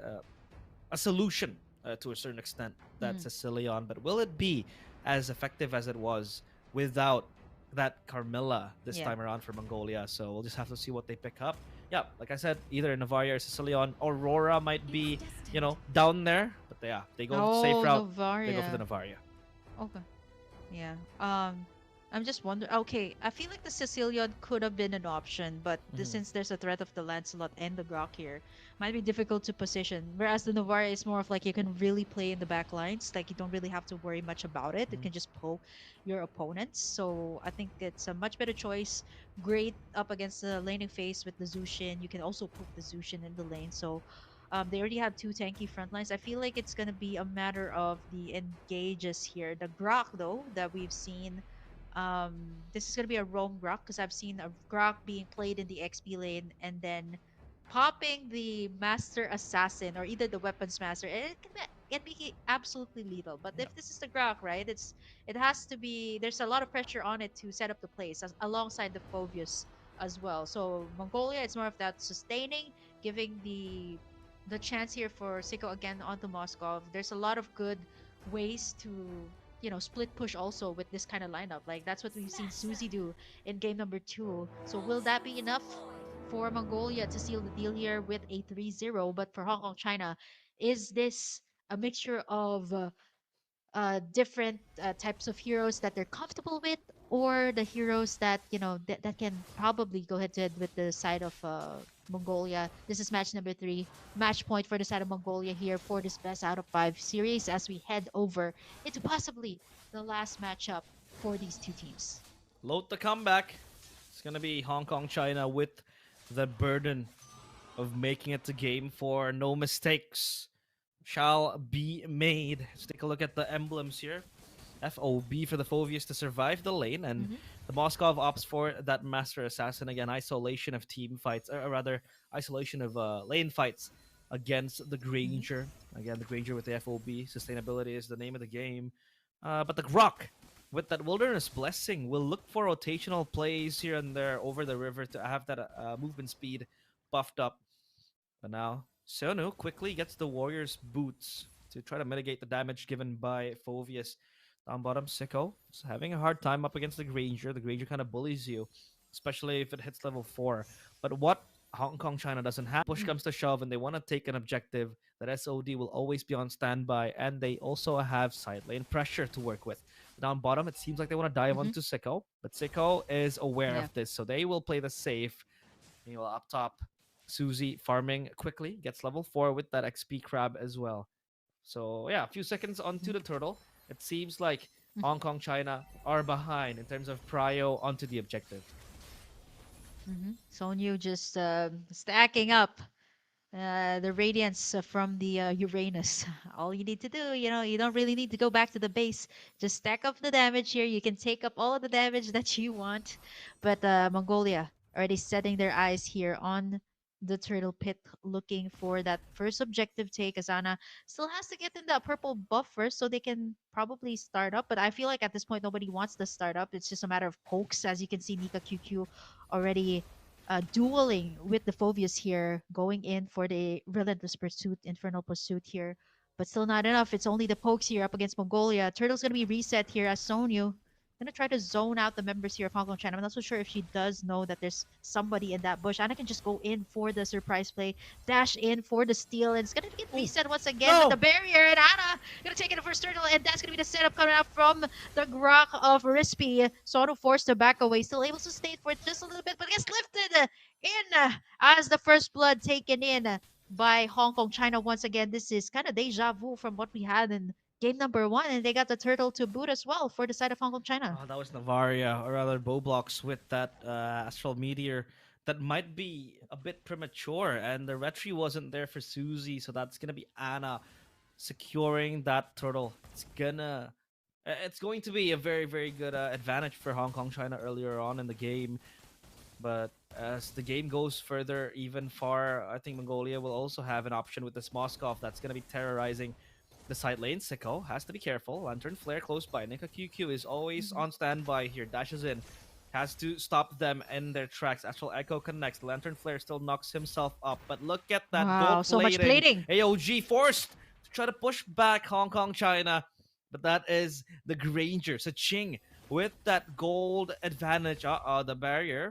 a solution to a certain extent, that mhm, Sicilion, but will it be as effective as it was without that Carmilla this yeah. time around for Mongolia? So we'll just have to see what they pick up. Yeah, like I said, either Navaria or Sicilion. Aurora might It's be, destined. down there, but yeah, they go safe Oh, route. They go for the Novaria. Navaria. Okay. Yeah. I'm just wondering. Okay, I feel like the Sicilian could have been an option, but Hmm. since there's a threat of the Lancelot and the Grok here, might be difficult to position. Whereas the Novara is more of like you can really play in the back lines. Like you don't really have to worry much about it. You Hmm. can just poke your opponents. So I think it's a much better choice. Great up against the laning phase with the Zushin. You can also poke the Zushin in the lane. So they already have two tanky front lines. I feel like it's gonna be a matter of the engages here. The Grok though that we've seen, this is gonna be a roam Grok because I've seen a Grok being played in the XP lane and then popping the Master Assassin or either the Weapons Master. And it can be absolutely lethal. But Yeah. if this is the Grok, right, it has to be. There's a lot of pressure on it to set up the place alongside the Phobius as well. So Mongolia, it's more of that sustaining, giving the chance here for Siko again onto Moscow. There's a lot of good ways to split push also with this kind of lineup. Like that's what we've seen Smash Susie them. do in game number 2. So will that be enough Destroyed. for Mongolia to seal the deal here with a 3-0? But for Hong Kong China, is this a mixture of different types of heroes that they're comfortable with, or the heroes that that can probably go head to head with the side of Mongolia? This is match number 3, match point for the side of Mongolia here for this best out of 5 series as we head over into possibly the last matchup for these two teams. Load the comeback. It's gonna be Hong Kong China with the burden of making it to game 4. No mistakes shall be made. Let's take a look at the emblems here. FOB for the Phovius to survive the lane, and Mm-hmm. the Moskov opts for that Master Assassin again. Isolation of team fights, or rather, isolation of lane fights against the Mm-hmm. Granger. Again, the Granger with the FOB. Sustainability is the name of the game. But the Grok with that Wilderness Blessing will look for rotational plays here and there over the river to have that movement speed buffed up. But now, Sonu quickly gets the Warriors' boots to try to mitigate the damage given by Phovius. Down bottom, Sicko is having a hard time up against the Granger. The Granger kind of bullies you, especially if it hits level 4. But what Hong Kong China doesn't have, push comes to shove and they want to take an objective, that SOD will always be on standby, and they also have side lane pressure to work with. Down bottom, it seems like they want to dive Mm-hmm. onto Sicko, but Sicko is aware Yeah. of this, so they will play the safe. Meanwhile, up top, Susie farming quickly, gets level 4 with that XP crab as well. So, yeah, a few seconds onto the turtle. It seems like Hong Kong, China are behind in terms of prio onto the objective. Mm-hmm. Sonyu just stacking up the radiance from the Uranus. All you need to do, you don't really need to go back to the base. Just stack up the damage here. You can take up all of the damage that you want. But Mongolia already setting their eyes here on the turtle pit, looking for that first objective take. Azana still has to get in that purple buff first so they can probably start up. But I feel like at this point, nobody wants to start up. It's just a matter of pokes. As you can see, Nika QQ already dueling with the Phobius here, going in for the Relentless Pursuit, Infernal Pursuit here. But still not enough. It's only the pokes here up against Mongolia. Turtle's going to be reset here as Sonyu. Going to try to zone out the members here of Hong Kong China. I'm not so sure if she does know that there's somebody in that bush. Anna can just go in for the surprise play, dash in for the steal, and it's going to get Ooh, reset once again with the no! barrier. And Anna going to take it first turtle, and that's going to be the setup coming out from the Grok of Rispy. Sono forced to back away, still able to stay for just a little bit, but gets lifted in as the first blood taken in by Hong Kong China once again. This is kind of deja vu from what we had in game number 1, and they got the turtle to boot as well for the side of Hong Kong, China. Oh, that was Navaria, or rather Bowblocks with that Astral Meteor that might be a bit premature, and the retry wasn't there for Susie, so that's gonna be Anna securing that turtle. It's going to be a very very good advantage for Hong Kong China earlier on in the game. But as the game goes further, even far, I think Mongolia will also have an option with this Moskov that's going to be terrorizing the side lane. Sicko has to be careful. Lantern Flare close by. Nika QQ is always Mhm. on standby here. Dashes in. Has to stop them in their tracks. Actual Echo connects. Lantern Flare still knocks himself up. But look at that Wow, gold so much plating. plating. AOG forced to try to push back Hong Kong China. But that is the Granger. Ching with that gold advantage. The barrier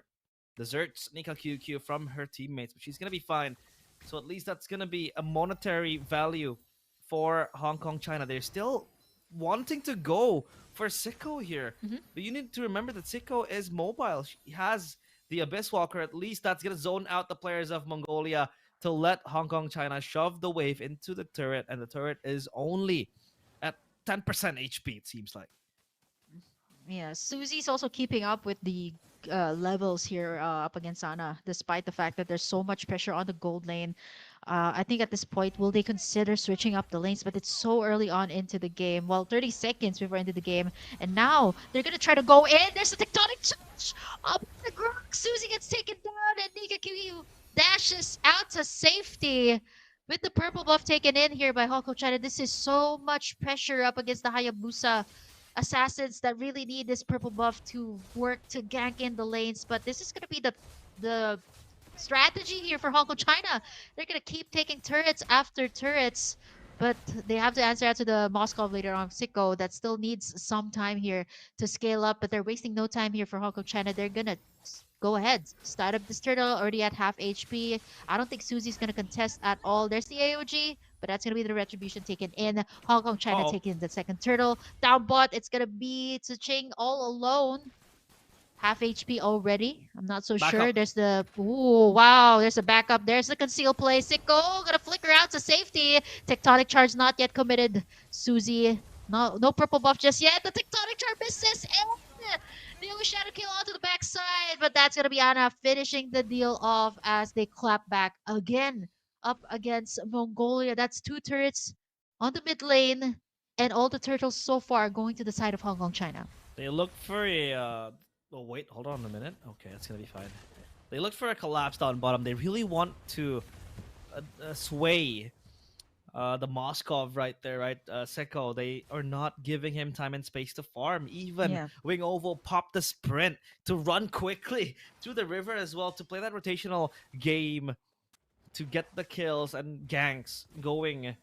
deserts Nika QQ from her teammates, but she's gonna be fine. So at least that's gonna be a monetary value for Hong Kong China. They're still wanting to go for Sicko here. Mhm. But you need to remember that Sicko is mobile. She has the Abyss Walker. At least that's gonna zone out the players of Mongolia to let Hong Kong China shove the wave into the turret, and the turret is only at 10% HP, it seems like. Yeah, Susie's also keeping up with the levels here up against Ana, despite the fact that there's so much pressure on the gold lane. I think at this point, will they consider switching up the lanes? But it's so early on into the game. Well, 30 seconds before into the game. And now they're going to try to go in. There's a tectonic charge up the ground. Susie gets taken down, and Nika Kiwi dashes out to safety. With the purple buff taken in here by Hong Kong China, this is so much pressure up against the Hayabusa assassins that really need this purple buff to work to gank in the lanes. But this is going to be the strategy here for Hong Kong China. They're going to keep taking turrets after turrets, but they have to answer out to the Moscow later on. Sicko that still needs some time here to scale up, but they're wasting no time here for Hong Kong China. They're going to go ahead, start up this turtle already at half HP. I don't think Susie's going to contest at all. There's the AOG, but that's going to be the retribution taken in. Hong Kong China Uh-oh. taking the second turtle. Down bot, it's going to be Ching all alone. Half HP already. I'm not so Back sure. up. There's the wow. There's a backup. There's the conceal play. Sicko gonna flicker out to safety. Tectonic charge not yet committed. Susie, no purple buff just yet. The tectonic charge misses and the shadow kill onto the backside. But that's gonna be Ana finishing the deal off as they clap back again up against Mongolia. That's 2 turrets on the mid lane, and all the turtles so far going to the side of Hong Kong, China. They look for a. Oh wait, hold on a minute. Okay, that's gonna be fine. They look for a collapse down bottom. They really want to sway the Moskov right there, right? Seko. They are not giving him time and space to farm. Even Yeah. Wing Oval popped the sprint to run quickly through the river as well to play that rotational game to get the kills and ganks going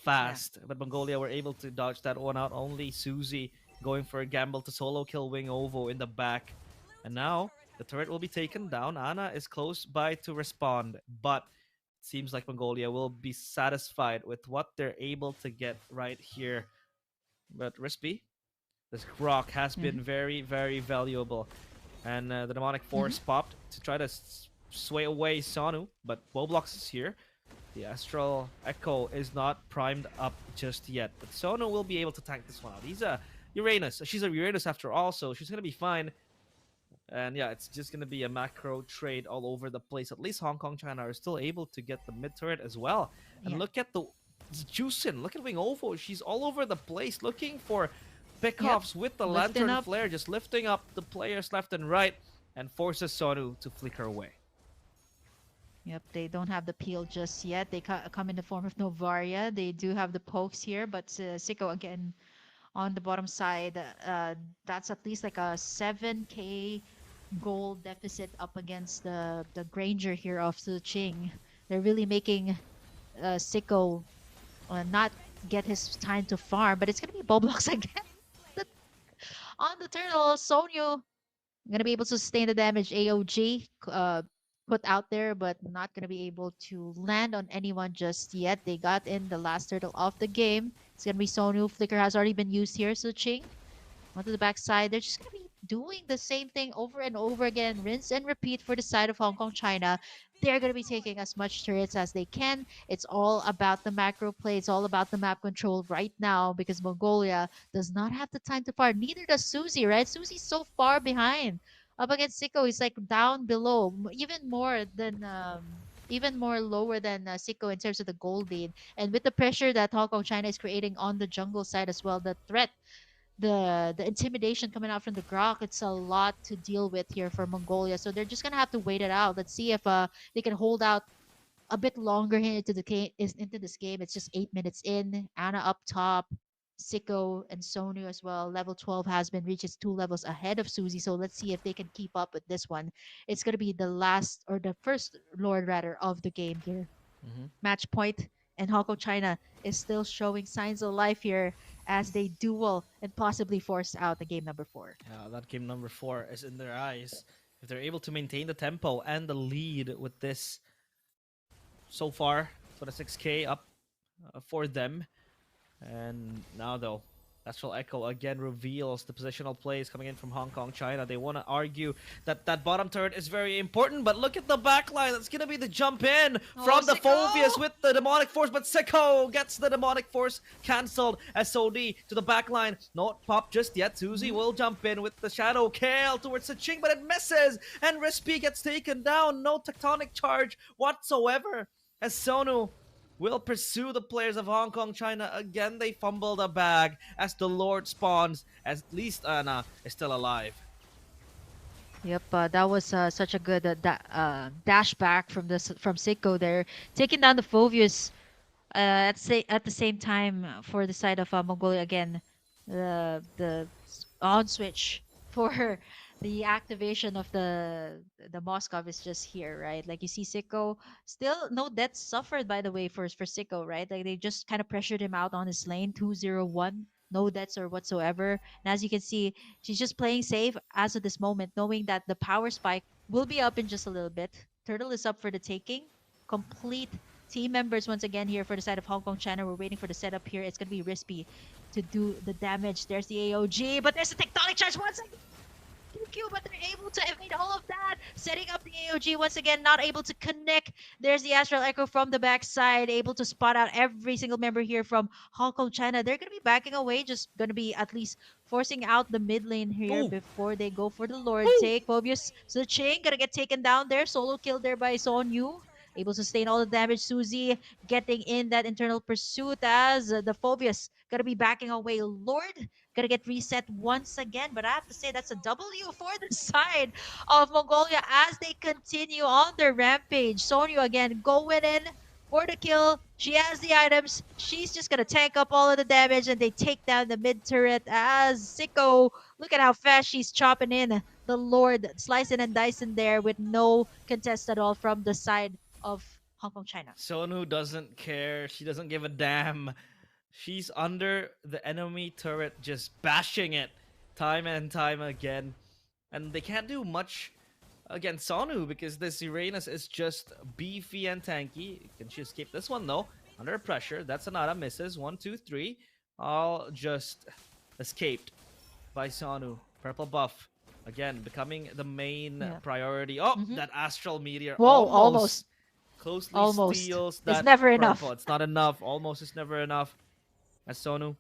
fast. But Mongolia were able to dodge that one out. Only Susie going for a gamble to solo kill Wing Ovo in the back. And now the turret will be taken down. Ana is close by to respond, but it seems like Mongolia will be satisfied with what they're able to get right here. But Rispy, this rock has Mhm. been very, very valuable. And the demonic force popped to try to sway away Sonu, but Woblox is here. The Astral Echo is not primed up just yet, but Sonu will be able to tank this one out. He's a Uranus. She's a Uranus after all, so she's gonna be fine. And yeah, it's just gonna be a macro trade all over the place. At least Hong Kong, China are still able to get the mid turret as well. And Yeah. look at the Juicin. Look at Wing Ovo. She's all over the place looking for Yep. pickoffs with the Lifting Lantern up. Flare, just lifting up the players left and right, and forces Sonu to flicker away. Yep, they don't have the peel just yet. They come in the form of Novaria. They do have the pokes here, but Sicko again on the bottom side. That's at least like a 7k gold deficit up against the Granger here of Ching. They're really making Sicko not get his time to farm, but it's gonna be Boblox again. The- on the turtle, Sonyu gonna be able to sustain the damage. AOG put out there, but not gonna be able to land on anyone just yet. They got in the last turtle of the game. It's gonna be Sonu. Flicker has already been used here. So Ching onto the backside. They're just gonna be doing the same thing over and over again, rinse and repeat for the side of Hong Kong, China. They're going to be taking as much turrets as they can. It's all about the macro play. It's all about the map control right now because Mongolia does not have the time to far. Neither does Susie, right? Susie's so far behind. Up against Siko, he's like down below, even more than even more lower than Siko in terms of the gold lead. And with the pressure that Hong Kong China is creating on the jungle side as well, the threat, the intimidation coming out from the Grok, it's a lot to deal with here for Mongolia. So they're just gonna have to wait it out. Let's see if they can hold out a bit longer here into the game. Is into this game. It's just 8 minutes in. Anna up top. Siko and Sonu as well. Level 12 has been reached. It's 2 levels ahead of Susie. So let's see if they can keep up with this one. It's gonna be the last or the first Lord rather of the game here. Hmm. Match point, and Hong Kong China is still showing signs of life here as they duel and possibly force out the game number 4. That game number 4 is in their eyes. If they're able to maintain the tempo and the lead with this so far, so the 6K up for them. And now, though, Astral Echo again reveals the positional plays coming in from Hong Kong, China. They want to argue that that bottom turret is very important, but look at the backline. That's going to be the jump in from the Siko! Phobius with the Demonic Force, but Siko gets the Demonic Force cancelled. SOD to the backline. Not pop just yet. Susie will jump in with the Shadow Kale towards the Ching, but it misses, and Rispy gets taken down. No tectonic charge whatsoever as Sonu will pursue the players of Hong Kong, China. Again, they fumble the bag as the Lord spawns. At least Anna is still alive. Yep, that was such a good dash back from from Siko there, taking down the Phovius. At the same time for the side of Mongolia again, on switch for the activation of the Moskov is just here, right? Like you see Siko, still no deaths suffered by the way for Siko, right? Like they just kind of pressured him out on his lane, 201, no deaths or whatsoever. And as you can see, she's just playing safe as of this moment, knowing that the power spike will be up in just a little bit. Turtle is up for the taking. Complete team members once again here for the side of Hong Kong China. We're waiting for the setup here. It's gonna be Rispy to do the damage. There's the AOG, but there's the tectonic charge once again. QQ, but they're able to evade all of that. Setting up the AOG once again, not able to connect. There's the Astral Echo from the backside, able to spot out every single member here from Hong Kong China. They're gonna be backing away, just gonna be at least forcing out the mid lane here Ooh. before they go for the Lord Ooh. take. Phobius Ching gonna get taken down there. Solo kill there by Son Yu. Able to sustain all the damage. Susie getting in that internal pursuit as the Phobius gonna be backing away. Lord gonna get reset once again, but I have to say that's a W for the side of Mongolia as they continue on their rampage. Sonyu again going in for the kill. She has the items. She's just gonna tank up all of the damage, and they take down the mid turret as Siko. Look at how fast she's chopping in the Lord, slicing and dicing there with no contest at all from the side of Hong Kong, China. Sonu doesn't care. She doesn't give a damn. She's under the enemy turret, just bashing it time and time again. And they can't do much against Sonu because this Uranus is just beefy and tanky. Can she escape this one though? Under pressure. That's Anara misses. 1, 2, 3. All just escaped by Sonu. Purple buff. Again, becoming the main priority. Oh, that Astral Meteor Whoa, almost. Closely Almost. steals It's that never purple. enough. It's not enough. Almost is never enough. As Sonu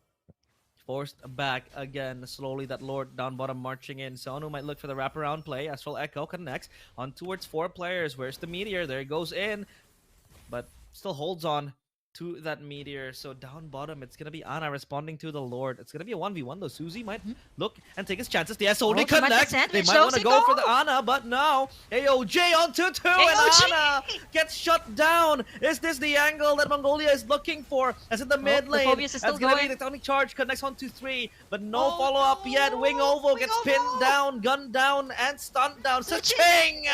forced back again. Slowly, that Lord down bottom marching in. Sonu might look for the wraparound play. Astral Echo connects on towards 4 players. Where's the Meteor? There it goes in. But still holds on to that Meteor. So down bottom, it's going to be Ana responding to the Lord. It's going to be a 1v1 though. Susie might look and take his chances. The SOD connect. They might want to go for the Ana, but no. AOJ onto 2 and Ana gets shut down. Is this the angle that Mongolia is looking for? As in the mid lane, Phobius is that's still going to be going. the tonic charge. Connects on to 3, but no follow-up yet. Wing Ovo gets pinned down, gunned down, and stunned down. Saching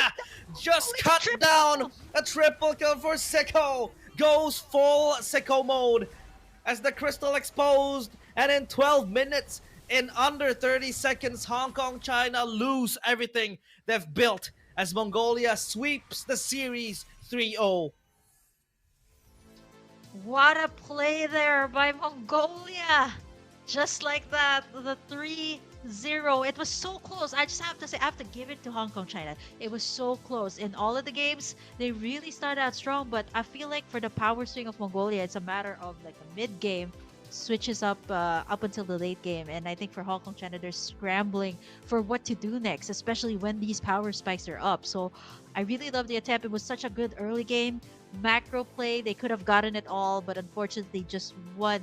just cut down. A triple kill for Siko. Goes full Siko mode as the crystal exposed, and in 12 minutes, in under 30 seconds, Hong Kong, China lose everything they've built as Mongolia sweeps the series 3-0. What a play there by Mongolia! Just like that, the 3 Zero. It was so close. I just have to say, I have to give it to Hong Kong, China. It was so close. In all of the games, they really started out strong, but I feel like for the power swing of Mongolia, it's a matter of like a mid game switches up until the late game. And I think for Hong Kong, China, they're scrambling for what to do next, especially when these power spikes are up. So I really love the attempt. It was such a good early game. Macro play, they could have gotten it all, but unfortunately, just one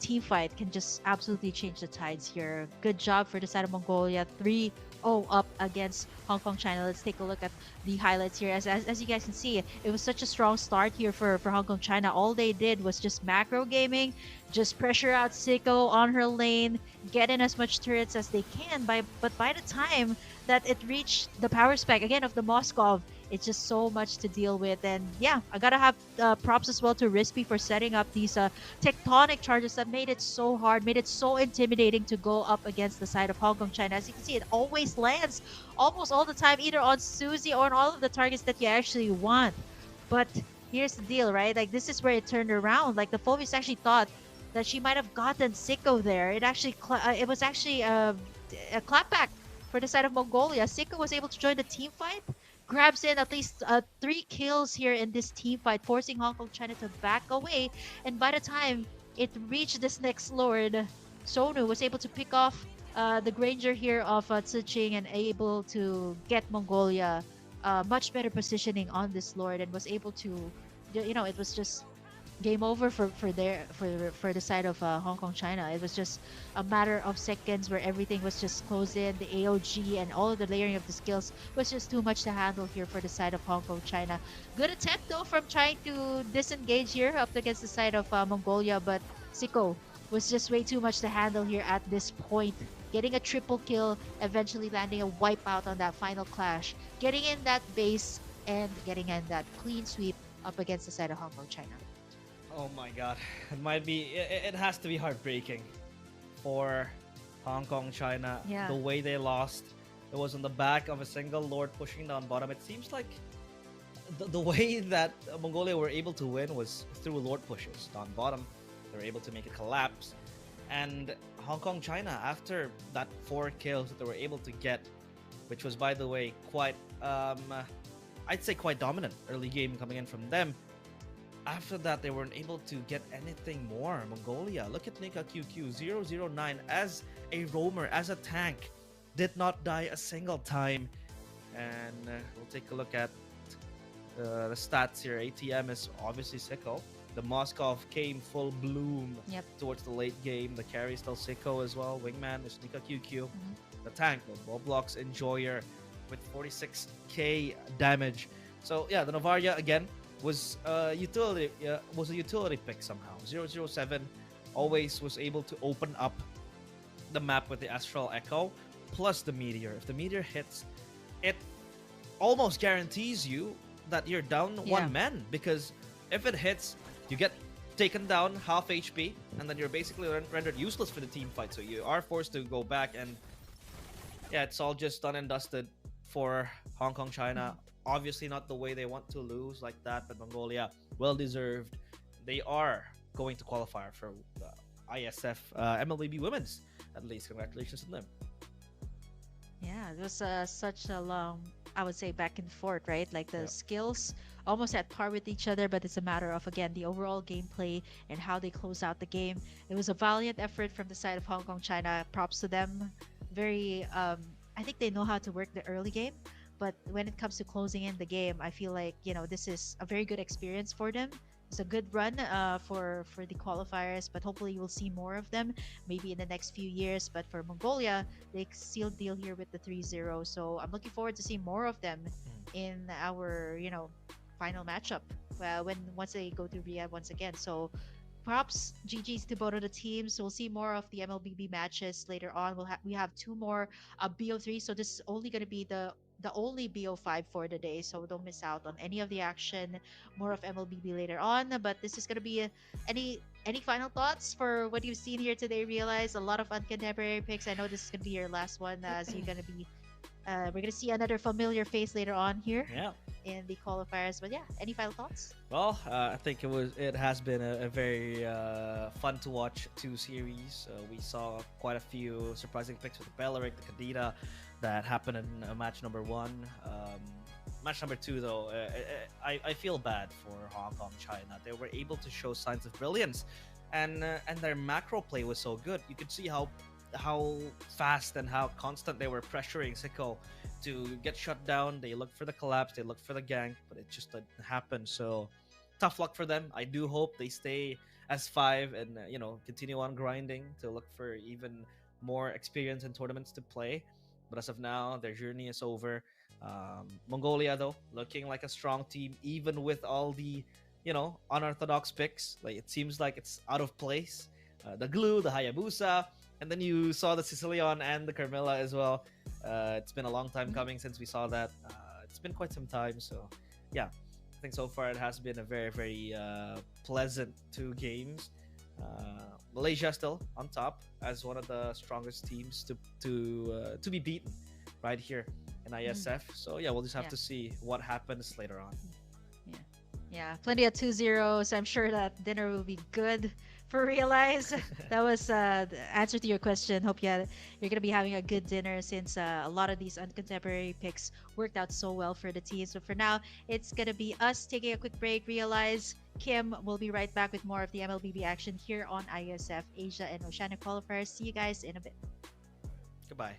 team fight can just absolutely change the tides here. Good job for the side of Mongolia. 3-0 up against Hong Kong, China. Let's take a look at the highlights here. As you guys can see, it was such a strong start here for Hong Kong, China. All they did was just macro gaming, just pressure out Seiko on her lane, get in as much turrets as they can. But by the time that it reached the power spec again of the Moskov, it's just so much to deal with. And yeah, I gotta have props as well to Rispy for setting up these tectonic charges that made it so hard, made it so intimidating to go up against the side of Hong Kong, China. As you can see, it always lands almost all the time, either on Susie or on all of the targets that you actually want. But here's the deal, right? Like, this is where it turned around. Like, the Phobius actually thought that she might have gotten Sicko there. It was actually a clapback for the side of Mongolia. Sicko was able to join the team fight, grabs in at least 3 kills here in this team fight, forcing Hong Kong China to back away. And by the time it reached this next lord, Sonu was able to pick off the Granger here of Tsuching and able to get Mongolia much better positioning on this lord, and was able to, it was just game over for the side of Hong Kong China. It was just a matter of seconds where everything was just closed in. The AOG and all of the layering of the skills was just too much to handle here for the side of Hong Kong China. Good attempt though from trying to disengage here up against the side of Mongolia, but Siko was just way too much to handle here at this point. Getting a triple kill, eventually landing a wipeout on that final clash, getting in that base and getting in that clean sweep up against the side of Hong Kong China. Oh my god. It might be it has to be heartbreaking for Hong Kong, China. Yeah. The way they lost. It was on the back of a single lord pushing down bottom. It seems like the way that Mongolia were able to win was through lord pushes down bottom. They were able to make it collapse. And Hong Kong, China, after that 4 kills that they were able to get, which was, by the way, quite I'd say quite dominant early game coming in from them. After that, they weren't able to get anything more. Mongolia, look at Nika QQ 009 as a roamer, as a tank, did not die a single time. And we'll take a look at the stats here. ATM is obviously Sicko. The Moskov came full bloom towards the late game. The carry is still Sicko as well. Wingman is Nika QQ. The tank, the Boblox Enjoyer with 46k damage. So yeah, the Novaria again was a utility pick somehow. 007 always was able to open up the map with the Astral Echo plus the Meteor. If the Meteor hits, it almost guarantees you that you're down one man, because if it hits, you get taken down half HP, and then you're basically rendered useless for the team fight. So you are forced to go back, and yeah, it's all just done and dusted for Hong Kong, China. Obviously not the way they want to lose like that, but Mongolia, well deserved. They are going to qualify for Iesf Mlbb Women's, at least. Congratulations to them. Yeah, it was such a long, I would say, back and forth, right? Like the skills almost at par with each other, but it's a matter of, again, the overall gameplay and how they close out the game. It was a valiant effort from the side of Hong Kong, China. Props to them. Very, I think they know how to work the early game, but when it comes to closing in the game, I feel like, this is a very good experience for them. It's a good run for the qualifiers, but hopefully you'll see more of them maybe in the next few years. But for Mongolia, they sealed deal here with the 3-0. So I'm looking forward to seeing more of them in our, final matchup once they go to Riyadh once again. So props, GG's to both of the teams. We'll see more of the MLBB matches later on. We have 2 more BO3, so this is only going to be the only BO5 for the day, so don't miss out on any of the action. More of MLBB later on, but this is going to be any final thoughts for what you've seen here today? Realize a lot of uncontemporary picks. I know this is going to be your last one, as you're going to be we're going to see another familiar face later on here. Yeah. in the qualifiers. But yeah, any final thoughts? Well, I think it has been a very fun to watch two series. We saw quite a few surprising picks with the Beleric, the Kadita that happened in match number one. Match number two, though, I feel bad for Hong Kong China. They were able to show signs of brilliance, and their macro play was so good. You could see how fast and how constant they were pressuring Sicko to get shut down. They looked for the collapse, they looked for the gank, but it just didn't happen. So tough luck for them. I do hope they stay as five and continue on grinding to look for even more experience in tournaments to play. But as of now, their journey is over. Mongolia, though, looking like a strong team, even with all the unorthodox picks. Like, it seems like it's out of place. The glue, the Hayabusa, and then you saw the Sicilian and the Carmilla as well. It's been a long time coming since we saw that. It's been quite some time, so yeah, I think so far it has been a very, very pleasant two games. Malaysia still on top as one of the strongest teams to be beaten right here in Iesf. So yeah, we'll just have Yeah. to see what happens later on. Yeah, plenty of 2-0s. I'm sure that dinner will be good for Realize. That was the answer to your question. Hope you're gonna be having a good dinner since a lot of these uncontemporary picks worked out so well for the team. So for now, it's gonna be us taking a quick break. Realize Kim will be right back with more of the MLBB action here on ISF Asia and Oceania qualifiers. See you guys in a bit. Goodbye.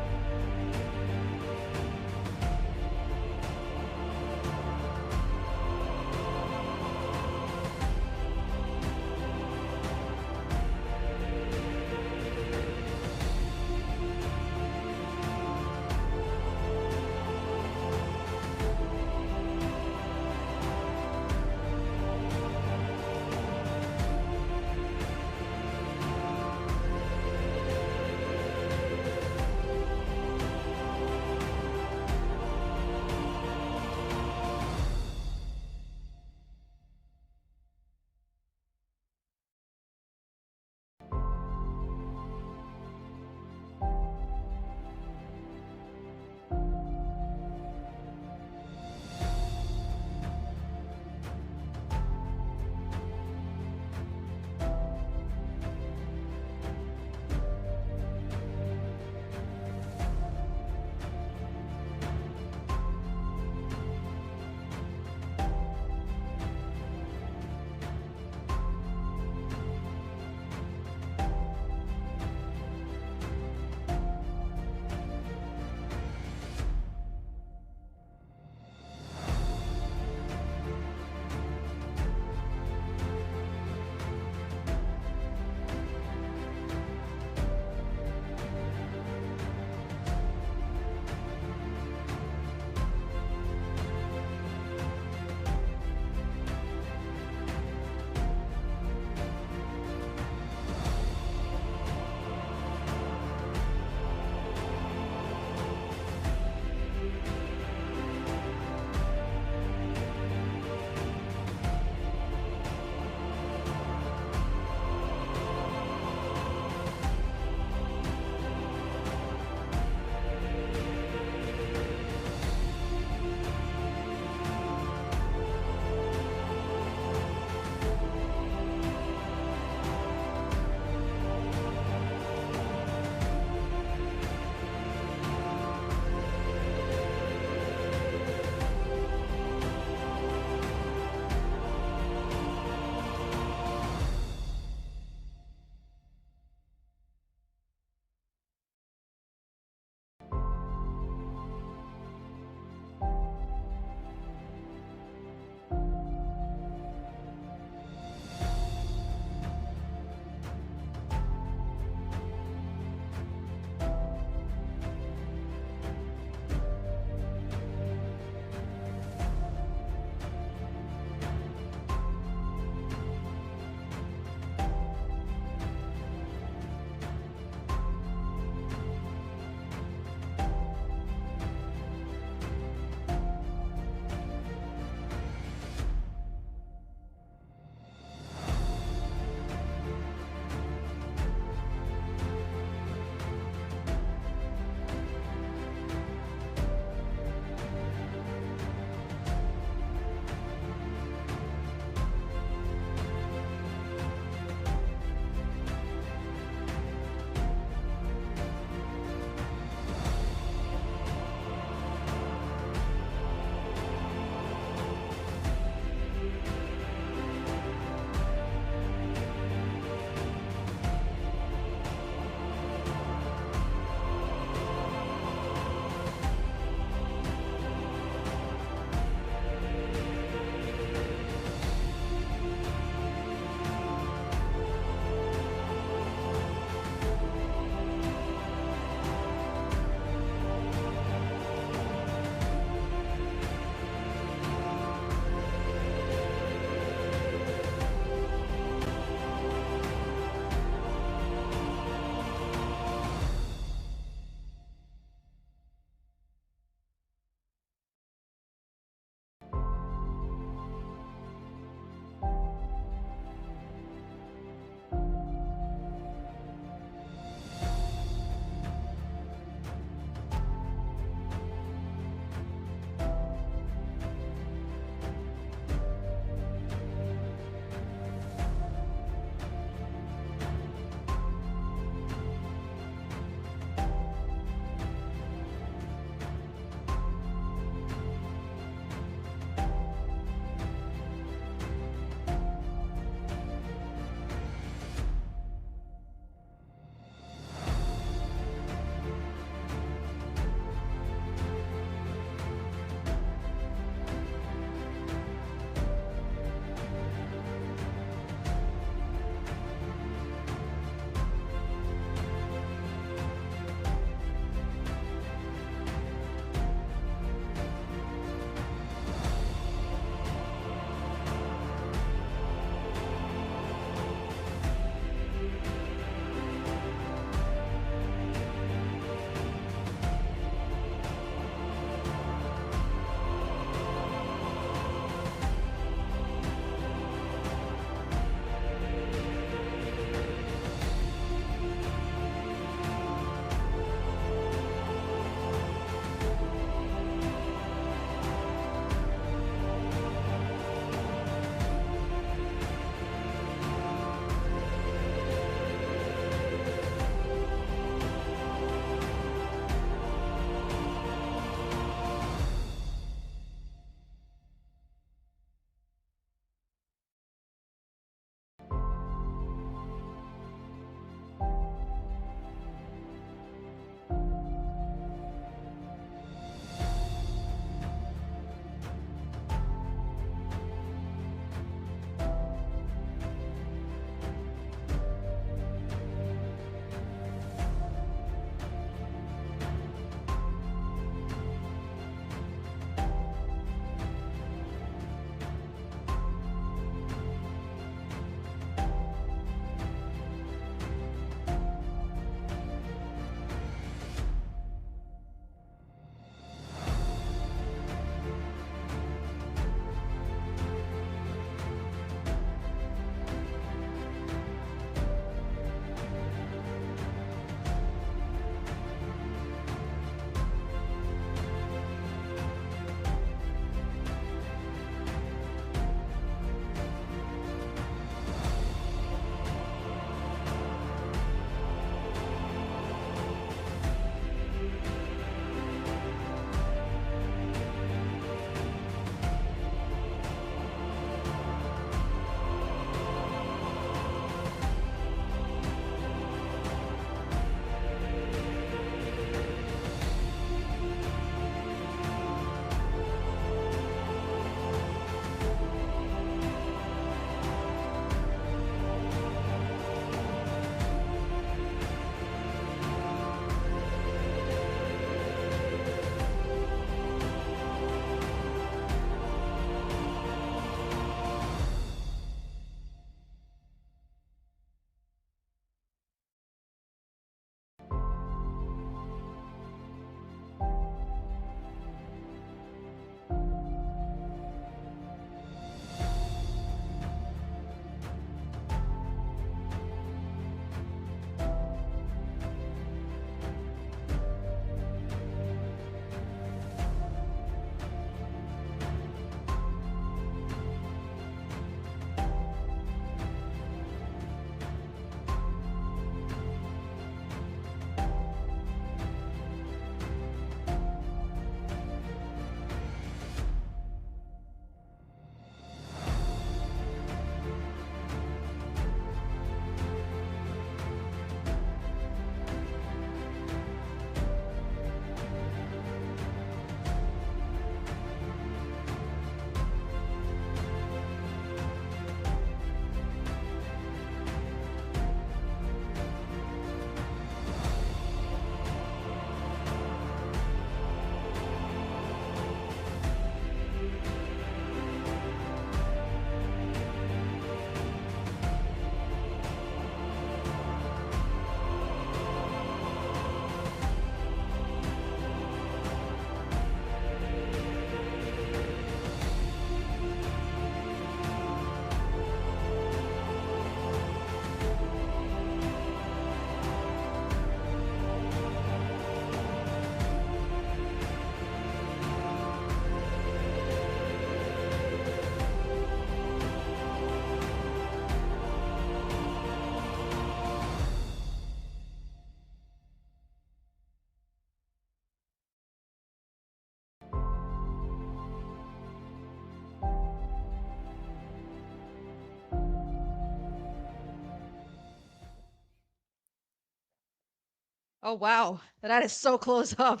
Oh wow, that is so close up.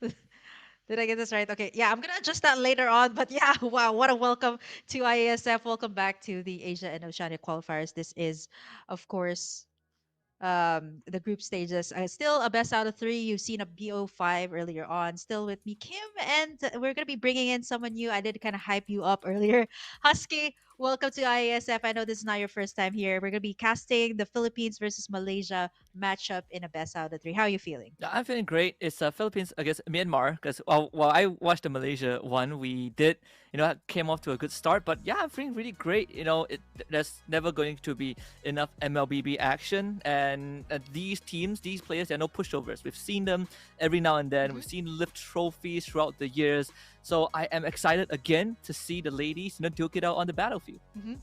Did I get this right? Okay, yeah, I'm gonna adjust that later on. But yeah, wow, what a welcome to IASF. Welcome back to the Asia and Oceania qualifiers. This is, of course, the group stages. Still a best out of three. You've seen a BO5 earlier on. Still with me, Kim, and we're gonna be bringing in someone new. I did kind of hype you up earlier, Husky. Welcome to IASF. I know this is not your first time here. We're gonna be casting the Philippines versus Malaysia matchup in a best out of three. How are you feeling? Yeah, I'm feeling great. It's Philippines against Myanmar because while I watched the Malaysia one, we did came off to a good start. But yeah, I'm feeling really great. There's never going to be enough MLBB action, and these teams, these players, they're no pushovers. We've seen them every now and then. We've seen lift trophies throughout the years. So I am excited again to see the ladies, duke it out on the battlefield. Mm-hmm.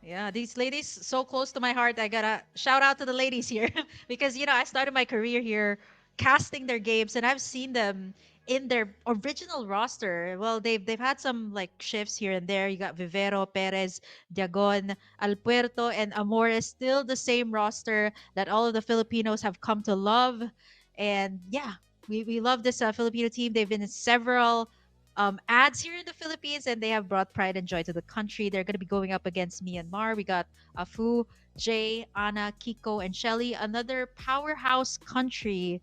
Yeah, these ladies so close to my heart. I gotta shout out to the ladies here because I started my career here casting their games, and I've seen them in their original roster. Well, they've had some like shifts here and there. You got Vivero, Perez, Diagon, Alpuerto, and Amores, still the same roster that all of the Filipinos have come to love. And yeah, we love this Filipino team. They've been in several ads here in the Philippines, and they have brought pride and joy to the country. They're going to be going up against Myanmar. We got Afu, Jay, Anna, Kiko, and Shelly, another powerhouse country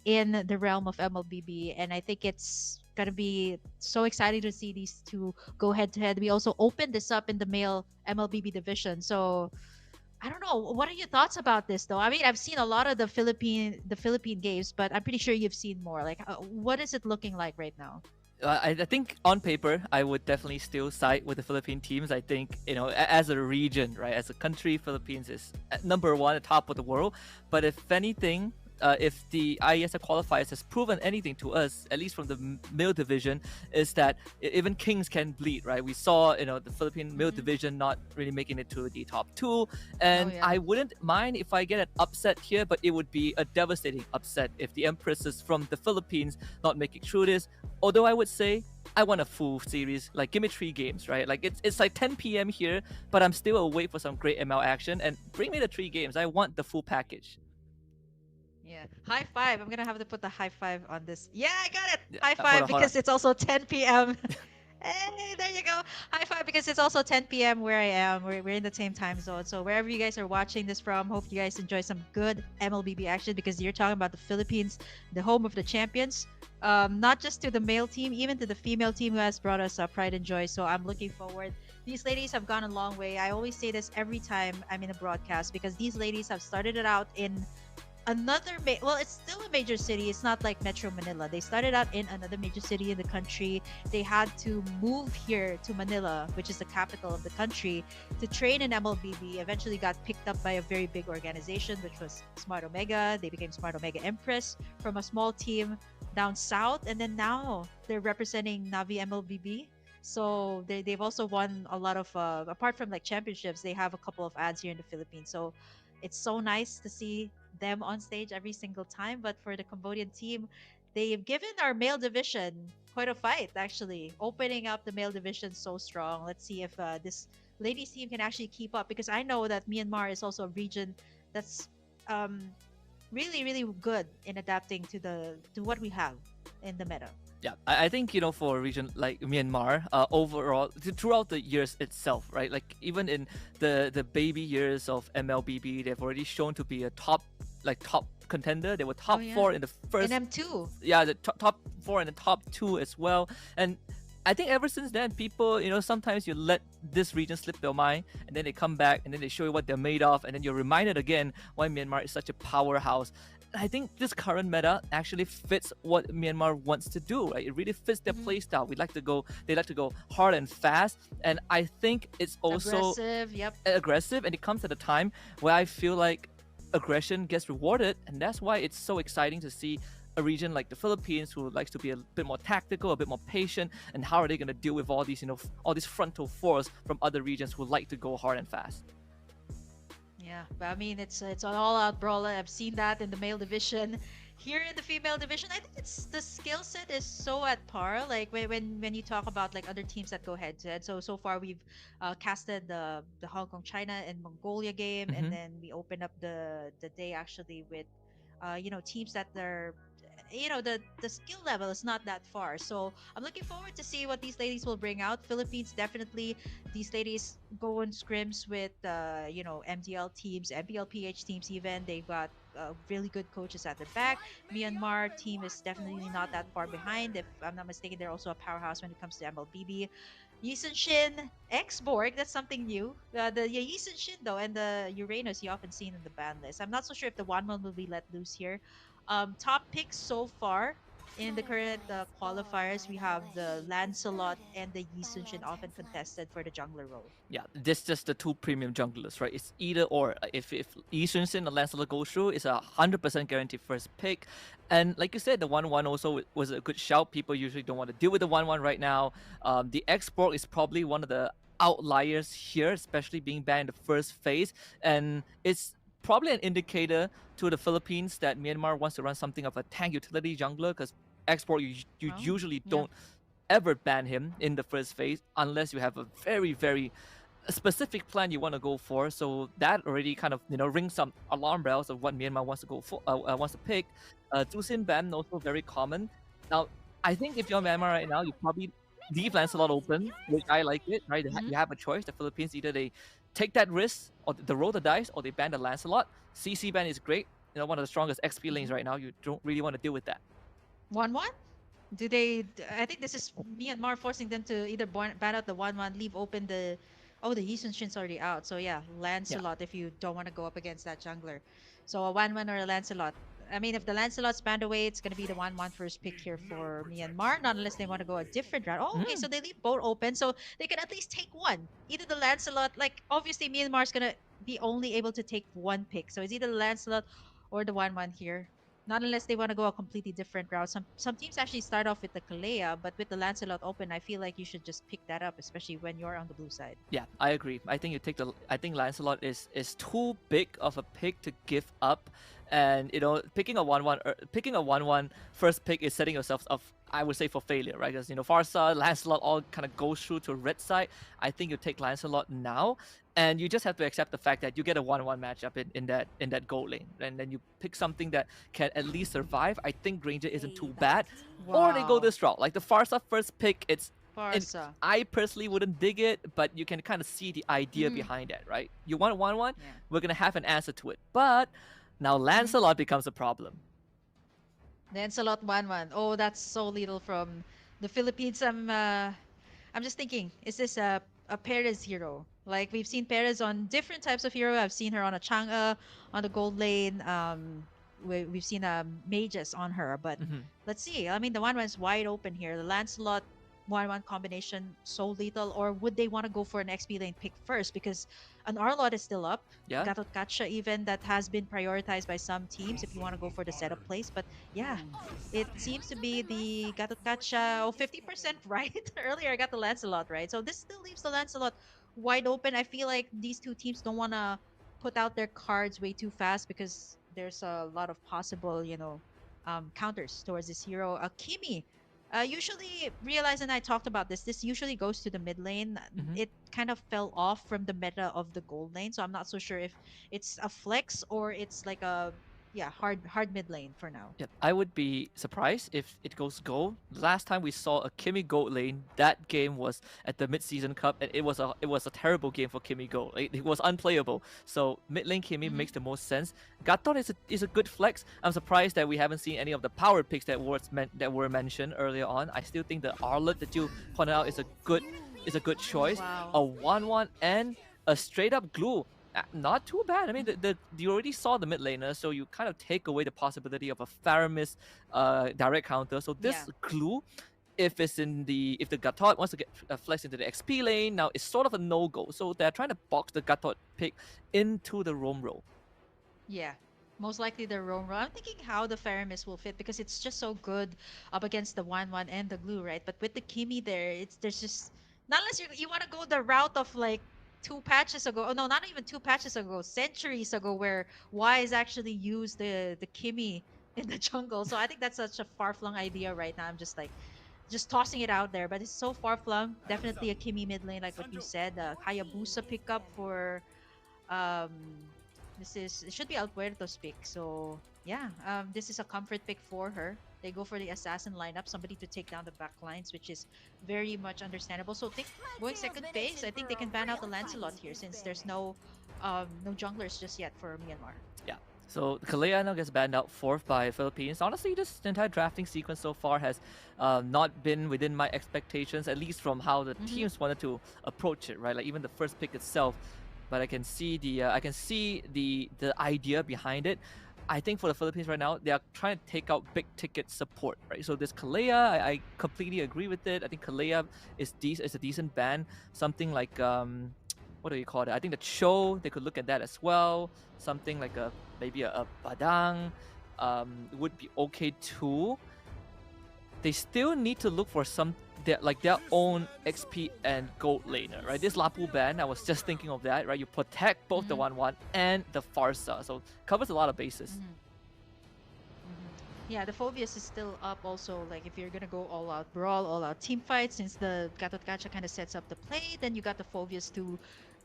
in the realm of MLBB. And I think it's going to be so exciting to see these two go head to head. We also opened this up in the male MLBB division. So I don't know. What are your thoughts about this, though? I mean, I've seen a lot of the Philippine games, but I'm pretty sure you've seen more. Like, what is it looking like right now? I think on paper, I would definitely still side with the Philippine teams. I think, as a region, right, as a country, Philippines is at number one, at top of the world. But if anything, if the IESF qualifiers has proven anything to us, at least from the male division, is that even kings can bleed, right? We saw, the Philippine male division not really making it to the top two, and Yeah. I wouldn't mind if I get an upset here, but it would be a devastating upset if the Empresses from the Philippines not make it through this. Although I would say I want a full series. Like, give me 3 games, right? Like, it's like 10 p.m. here, but I'm still awake for some great ML action. And bring me the 3 games. I want the full package. Yeah. High five. I'm gonna have to put the high five on this. Yeah, I got it. Yeah, High hold five on, hold on. because it's also 10 p.m. Hey, there you go. High five because it's also 10 p.m. where I am. We're in the same time zone. So wherever you guys are watching this from, hope you guys enjoy some good MLBB action because you're talking about the Philippines, the home of the champions. Not just to the male team, even to the female team who has brought us pride and joy. So I'm looking forward. These ladies have gone a long way. I always say this every time I'm in a broadcast because these ladies have started it out in well, it's still a major city. It's not like Metro Manila. They started out in another major city in the country. They had to move here to Manila, which is the capital of the country, to train in MLBB. Eventually got picked up by a very big organization, which was Smart Omega. They became Smart Omega Empress from a small team down south, and then now they're representing Navi MLBB. So they've also won a lot of apart from like championships, they have a couple of ads here in the Philippines. So it's so nice to see them on stage every single time. But for the Cambodian team, they've given our male division quite a fight, actually, opening up the male division so strong. Let's see if this ladies team can actually keep up because I know that Myanmar is also a region that's um, really, really good in adapting to what we have in the meta. Yeah, I think for a region like Myanmar, overall throughout the years itself, right? Like even in the baby years of MLBB, they've already shown to be a top contender. They were top Yeah. four in the first. In M2. Yeah, the top four and the top two as well. And I think ever since then, people, sometimes you let this region slip their mind, and then they come back, and then they show you what they're made of, and then you're reminded again why Myanmar is such a powerhouse. I think this current meta actually fits what Myanmar wants to do. Right? It really fits their playstyle. They like to go hard and fast, and I think it's also Aggressive. Yep. aggressive, and it comes at a time where I feel like aggression gets rewarded, and that's why it's so exciting to see a region like the Philippines who likes to be a bit more tactical, a bit more patient, and how are they going to deal with all these, all these frontal force from other regions who like to go hard and fast. Yeah, but I mean it's an all-out brawler. I've seen that in the male division. Here in the female division, I think it's the skill set is so at par. Like when you talk about like other teams that go head to head. So far we've casted the Hong Kong China and Mongolia game, and Mhm. then we opened up the day actually with teams that are, the skill level is not that far. So I'm looking forward to see what these ladies will bring out. Philippines, definitely, these ladies go on scrims with MDL teams, MPLPH teams. Even they've got really good coaches at their back. Myanmar team is definitely not that far behind. If I'm not mistaken, they're also a powerhouse when it comes to Mlbb. Yisun Shin, ex Borg, that's something new. The Yisun Shin, though, and the Uranus you often seen in the ban list. I'm not so sure if the Wanwan will be let loose here. Top picks so far in the current qualifiers, we have the Lancelot and the Yisun Shin often contested for the jungler role. Yeah, this just the two premium junglers, right? It's either or. If Yi Sun-sin or Lancelot goes through, it's 100% guaranteed first pick. And like you said, the 1-1 also was a good shout. People usually don't want to deal with the 1-1 right now. The export is probably one of the outliers here, especially being banned in the first phase. And it's probably an indicator to the Philippines that Myanmar wants to run something of a tank utility jungler, because export, you Oh, usually yeah. don't ever ban him in the first phase unless you have a very, very specific plan you want to go for. So that already kind of rings some alarm bells of what Myanmar wants to go for, wants to pick. Tusin ban also very common. Now, I think if you're Myanmar right now, you probably leave Lancelot open, which I like it. Right, Mhm. you have a choice. The Philippines, either they take that risk or they roll the dice, or they ban the Lancelot. CC ban is great. One of the strongest XP lanes right now. You don't really want to deal with that. 1-1? Do they? I think this is Myanmar forcing them to either ban out the 1-1, leave open the. Oh, the Yisun Shin's already out. So yeah, Yeah. Lancelot if you don't want to go up against that jungler. So a 1-1 or a Lancelot. I mean, if the Lancelot's banned away, it's going to be the 1-1 first pick here for Myanmar, not unless they want to go a different route. Oh, okay, so they leave both open, so they can at least take one. Either the Lancelot, like, obviously Myanmar's going to be only able to take one pick. So it's either the Lancelot or the 1-1 here. Not unless they want to go a completely different route. Some teams actually start off with the Kalea, but with the Lancelot open, I feel like you should just pick that up, especially when you're on the blue side. Yeah, I agree. I think I think Lancelot is too big of a pick to give up, and picking a 1-1 first pick is setting yourself up, I would say, for failure, right? Because Farsa, Lancelot all kind of goes through to red side. I think you take Lancelot now, and you just have to accept the fact that you get a 1-1 matchup in that gold lane, and then you pick something that can at least survive. I think Granger isn't too bad, or they go Wow. this route, like the Farsa first pick. Farsa. I personally wouldn't dig it, but you can kind of see the idea Mhm. behind it, right? You want 1-1, Yeah. we're gonna have an answer to it. But now Lancelot becomes a problem. Lancelot 1-1. Oh, that's so little from the Philippines. I'm just thinking, is this a Perez hero? Like we've seen Perez on different types of hero. I've seen her on a Chang'e, on the gold lane. We've seen mages on her, but Mhm. let's see. I mean, the 1-1's wide open here. The Lancelot 1-1 combination so lethal, or would they want to go for an XP lane pick first? Because an Arlot is still up. Yeah. Gatot Kacha even that has been prioritized by some teams if you want to go for the setup place. But yeah, it seems to be the Gatot Kacha 50% right. Earlier I got the Lancelot right. So this still leaves the Lancelot wide open. I feel like these two teams don't want to put out their cards way too fast because there's a lot of possible, counters towards this hero. Kimi, usually Realize and I talked about this. This usually goes to the mid lane. Mhm. It kind of fell off from the meta of the gold lane, so I'm not so sure if it's a flex or it's like a hard mid lane for now. Yeah, I would be surprised if it goes gold. Last time we saw a Kimi gold lane, that game was at the mid-season cup, and it was a terrible game for Kimi gold. It was unplayable. So mid lane Kimi makes the most sense. Gatot is a good flex. I'm surprised that we haven't seen any of the power picks that were mentioned earlier on. I still think the Arlet that you pointed out is a good choice. Wow. A 1-1 and a straight up glue. Not too bad. I mean, you already saw the mid laner, so you kind of take away the possibility of a Faramis direct counter. So this Yeah. glue, if the Gatot wants to get flex into the XP lane, now it's sort of a no-go. So they're trying to box the Gatot pick into the roam role. Yeah. Most likely the roam role. I'm thinking how the Faramis will fit because it's just so good up against the 1-1 and the glue, right? But with the Kimi there, there's just not unless you want to go the route of like 2 patches ago. Oh no, not even 2 patches ago, centuries ago, where Wise actually used the Kimi in the jungle. So I think that's such a far-flung idea right now. I'm just tossing it out there, but it's so far-flung. Definitely a Kimi mid lane, like what you said. Hayabusa pickup for um it should be Alpuerto's pick. So yeah, this is a comfort pick for her. They go for the assassin lineup, somebody to take down the back lines, which is very much understandable. So think My going tail's second been phase, itching I think for they a can ban out the real Lancelot fight, here since there's Uzbek. no junglers just yet for Myanmar. Yeah. So Kalea now gets banned out fourth by Philippines. Honestly, this entire drafting sequence so far has not been within my expectations, at least from how the Mm-hmm. teams wanted to approach it. Right, like even the first pick itself. But I can see the idea behind it. I think for the Philippines right now, they are trying to take out big ticket support, right? So this Kalea, I completely agree with it. I think Kalea is a decent ban. Something like what do you call it? I think the Cho, they could look at that as well. Something like maybe a Badang would be okay too. They still need to look for their own XP and gold laner, right? This Lapu ban, I was just thinking of that, right? You protect both the Mm-hmm. 1-1 and the Farsa, so covers a lot of bases. Mm-hmm. Mm-hmm. Yeah, the Phobius is still up also. Like if you're gonna go all out brawl, all out team fight, since the Gatot Kacha kind of sets up the play, then you got the Phobius to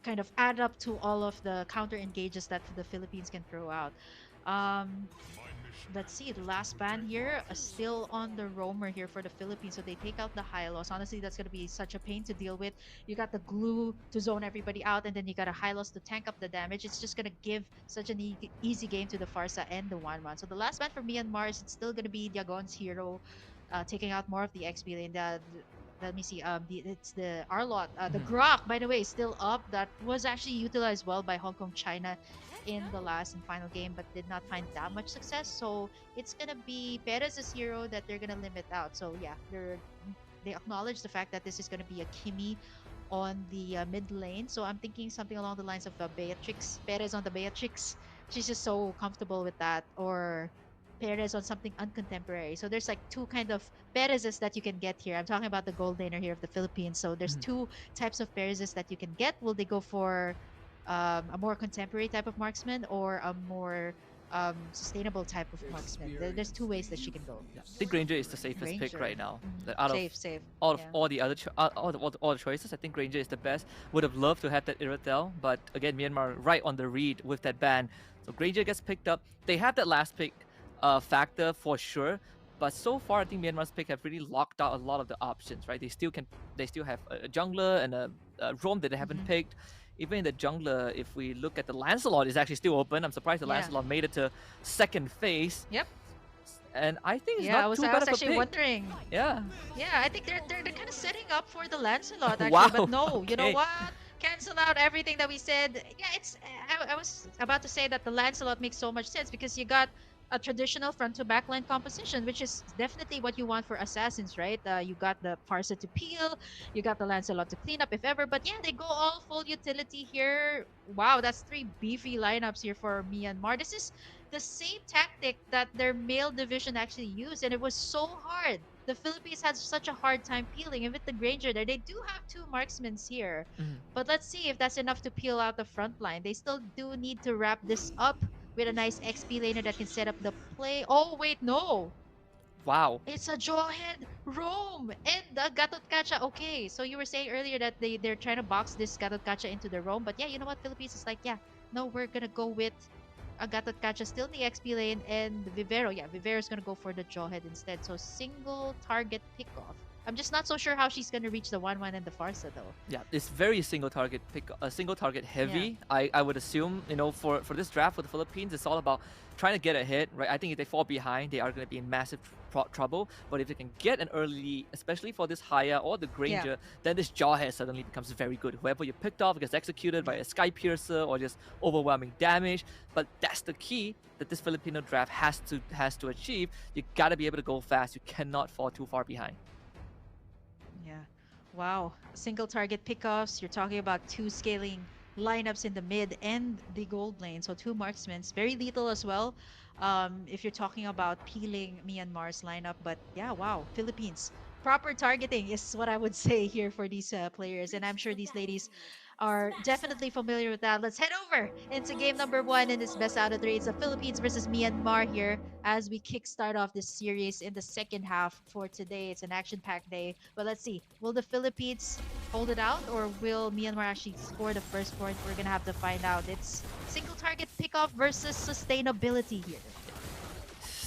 kind of add up to all of the counter engages that the Philippines can throw out. Um, let's see, the last ban here still on the roamer here for the Philippines, so they take out the Hylos. Honestly, that's going to be such a pain to deal with. You got the glue to zone everybody out, and then you got a Hylos to tank up the damage. It's just going to give such an easy game to the Farsa and the 1-1. So the last ban for Myanmar is it's still going to be Diagon's hero, taking out more of the XP lane. Let me see. It's the Arlot. The Mhm. Grok, by the way, is still up. That was actually utilized well by Hong Kong China in the last and final game, but did not find that much success. So it's gonna be Perez's hero that they're gonna limit out. So yeah, they acknowledge the fact that this is gonna be a Kimi on the mid lane. So I'm thinking something along the lines of Beatrix, Perez on the Beatrix. She's just so comfortable with that, or Perez on something uncontemporary. So there's like two kind of Perezes that you can get here. I'm talking about the gold laner here of the Philippines. So there's Mhm. two types of Perezes that you can get. Will they go for a more contemporary type of marksman or a more sustainable type of marksman? There's two ways that she can go. Yeah. I think Granger is the safest pick Ranger. right now. Mhm. Like, out of Safe. all of Yeah. all the other all the choices, I think Granger is the best. Would have loved to have that Iratel, but again, Myanmar right on the read with that ban. So Granger gets picked up. They have that last pick factor for sure. But so far, I think Myanmar's pick have really locked out a lot of the options, right? They still have a jungler and a roam that they haven't Mhm. picked. Even in the jungler, if we look at the Lancelot, is actually still open. I'm surprised the Yeah. Lancelot made it to second phase. Yep. And I think it's Yeah, not too I bad was of a actually pick. wondering. Yeah. Yeah, I think they're kind of setting up for the Lancelot actually, Wow. but no, you know Okay. what? Cancel out everything that we said. Yeah, I was about to say that the Lancelot makes so much sense because you got a traditional front to back line composition, which is definitely what you want for assassins, right? You got the Parsa to peel, you got the Lancelot to clean up if ever. But yeah, they go all full utility here. Wow, that's three beefy lineups here for Myanmar. This is the same tactic that their male division actually used, and it was so hard. The Philippines had such a hard time peeling, and with the Granger there, they do have two marksmen here. Mhm. But let's see if that's enough to peel out the front line. They still do need to wrap this up with a nice XP laner that can set up the play. Oh, wait, no. Wow. It's a Jawhead Roam and the Gatot Kacha. Okay, so you were saying earlier that they're trying to box this Gatot Kacha into the Roam, but yeah, you know what? Philippines is like, yeah, no, we're gonna go with a Gatot Kacha still in the XP lane and Vivero. Yeah, Vivero's gonna go for the Jawhead instead. So single target pickoff. I'm just not so sure how she's gonna reach the 1-1 and the Farsa though. Yeah, it's very single target heavy. I would assume, for this draft for the Philippines, it's all about trying to get ahead, right? I think if they fall behind, they are going to be in massive trouble. But if they can get an early lead, especially for this Haya or the Granger, then this Jawhead suddenly becomes very good. Whoever you picked off gets executed by a Sky Piercer or just overwhelming damage. But that's the key that this Filipino draft has to achieve. You got to be able to go fast. You cannot fall too far behind. Yeah. Wow. Single target pickoffs. You're talking about two scaling lineups in the mid and the gold lane. So two marksmen. Very lethal as well. If you're talking about peeling Myanmar's lineup. But yeah, wow. Philippines. Proper targeting is what I would say here for these players. And I'm sure these ladies are definitely familiar with that. Let's head over into game number one in this best out of three. It's the Philippines versus Myanmar here as we kickstart off this series in the second half for today. It's an action-packed day, but let's see. Will the Philippines hold it out, or will Myanmar actually score the first point? We're gonna have to find out. It's single target pickoff versus sustainability here.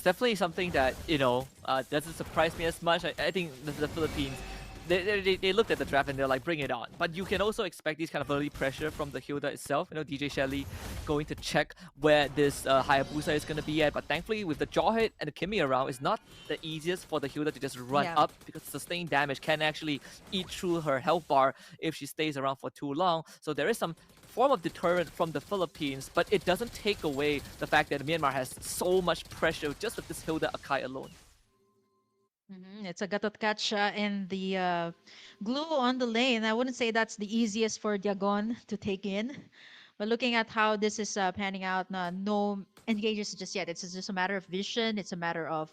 it's definitely something that doesn't surprise me as much. I think the Philippines. They looked at the draft and they're like, bring it on. But you can also expect these kind of early pressure from the Hilda itself. DJ Shelly going to check where this Hayabusa is going to be at. But thankfully, with the Jawhead and the Kimmy around, it's not the easiest for the Hilda to just run Yeah. up, because sustained damage can actually eat through her health bar if she stays around for too long. So there is some form of deterrent from the Philippines, but it doesn't take away the fact that Myanmar has so much pressure just with this Hilda Akai alone. It's a gatot catch in the glue on the lane. I wouldn't say that's the easiest for Diagon to take in. But looking at how this is panning out, no engages just yet. It's just a matter of vision. It's a matter of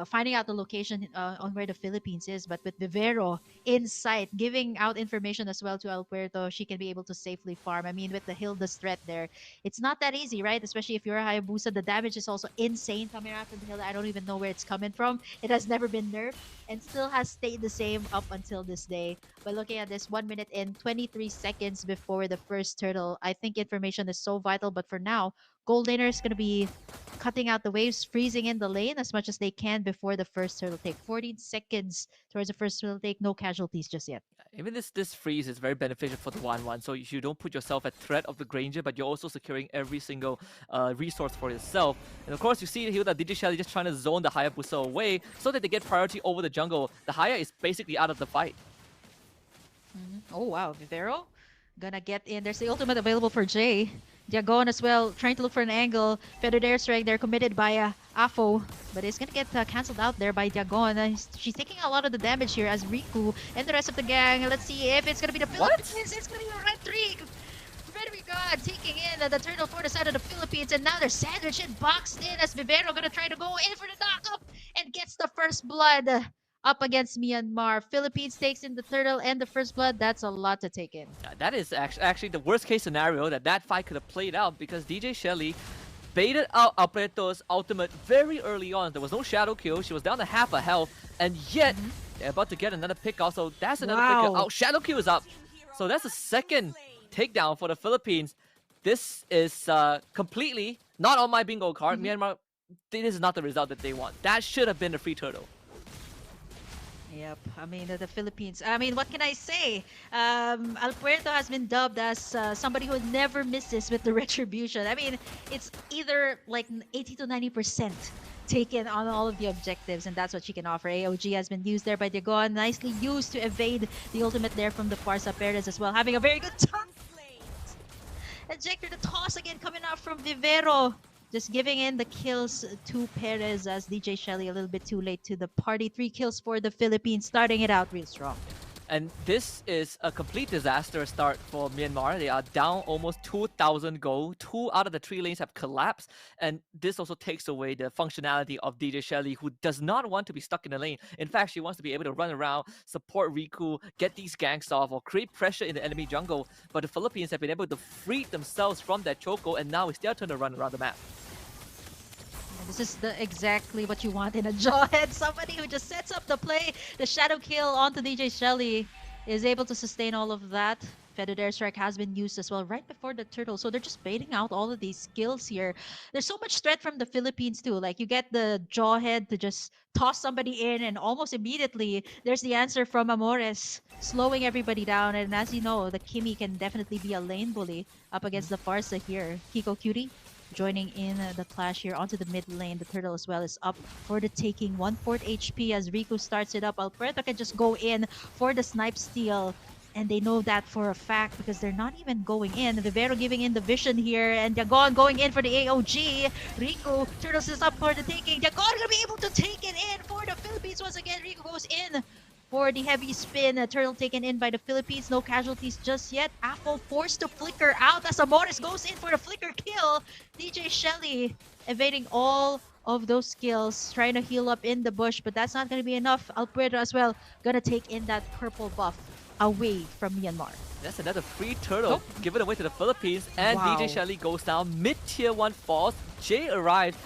finding out the location on where the Philippines is. But with Vivero in sight, giving out information as well to Alberto, she can be able to safely farm. I mean, with the Hilda's threat there, it's not that easy, right? Especially if you're a Hayabusa, the damage is also insane coming after the Hilda. I don't even know where it's coming from. It has never been nerfed and still has stayed the same up until this day. But looking at this, 1 minute in, 23 seconds before the first turtle, I think information is so vital. But for now, Gold Laner is going to be cutting out the waves, freezing in the lane as much as they can before the first turtle take. 14 seconds towards the first turtle take, no casualties just yet. Even this freeze is very beneficial for the 1-1, so you don't put yourself at threat of the Granger, but you're also securing every single resource for yourself. And of course, you see here that DJ Shelly just trying to zone the Hayabusa away so that they get priority over the jungle. The Haya is basically out of the fight. Oh wow, Vivero gonna get in. There's the ultimate available for Jay. Diagon as well, trying to look for an angle. Feathered Airstrike, they're committed by Afo, but it's gonna get cancelled out there by Diagon. She's taking a lot of the damage here as Riku and the rest of the gang. Let's see if it's gonna be the Philippines. It's gonna be the Red Trig. Very good, taking in the turtle for the side of the Philippines, and now they're sandwiched and boxed in as Vivero gonna try to go in for the knock-up and gets the first blood up against Myanmar. Philippines takes in the turtle and the first blood. That's a lot to take in. That is actually the worst case scenario that fight could have played out, because DJ Shelly baited out Alberto's ultimate very early on. There was no shadow kill. She was down to half a health, and yet they're about to get another pick off. So that's another pick out. Oh, shadow kill is up. So that's the second takedown for the Philippines. This is completely not on my bingo card. Myanmar, this is not the result that they want. That should have been a free turtle. Yep, I mean the Philippines. I mean, what can I say? Alberto has been dubbed as somebody who never misses with the retribution. I mean, it's either like 80 to 90% taken on all of the objectives, and that's what she can offer. AOG has been used there by Diagon, nicely used to evade the ultimate there from the Farsa Perez as well, having a very good time. Ejector, the toss again coming out from Vivero. Just giving in the kills to Perez as DJ Shelly a little bit too late to the party. 3 kills for the Philippines, starting it out real strong. And this is a complete disaster start for Myanmar. They are down almost 2,000 gold. 2 out of the 3 lanes have collapsed. And this also takes away the functionality of DJ Shelly, who does not want to be stuck in the lane. In fact, she wants to be able to run around, support Riku, get these ganks off, or create pressure in the enemy jungle. But the Philippines have been able to free themselves from that choco, and now it's their turn to run around the map. This is exactly what you want in a jawhead. Somebody who just sets up the play. The shadow kill onto DJ Shelly is able to sustain all of that. Feathered Airstrike has been used as well right before the turtle. So they're just baiting out all of these skills here. There's so much threat from the Philippines too. Like you get the jawhead to just toss somebody in, and almost immediately there's the answer from Amores, slowing everybody down. And as you know, the Kimmy can definitely be a lane bully up against the Farsa here. Kiko Cutie joining in the clash here onto the mid lane. The turtle as well is up for the taking. 1/4 HP as Riku starts it up. Alberto can just go in for the snipe steal, and they know that for a fact because they're not even going in. Vivero giving in the vision here, and Diagon going in for the AOG. Riku, turtles is up for the taking. Diagon gonna be able to take it in for the Philippines once again. Riku goes in for the heavy spin. A turtle taken in by the Philippines. No casualties just yet. Apple forced to flicker out as Amores goes in for the flicker kill. DJ Shelly evading all of those skills, trying to heal up in the bush, but that's not going to be enough. Alberto as well gonna take in that purple buff away from Myanmar. That's another free turtle given away to the Philippines, and DJ Shelly goes down. Mid-tier 1 falls. Jay arrives.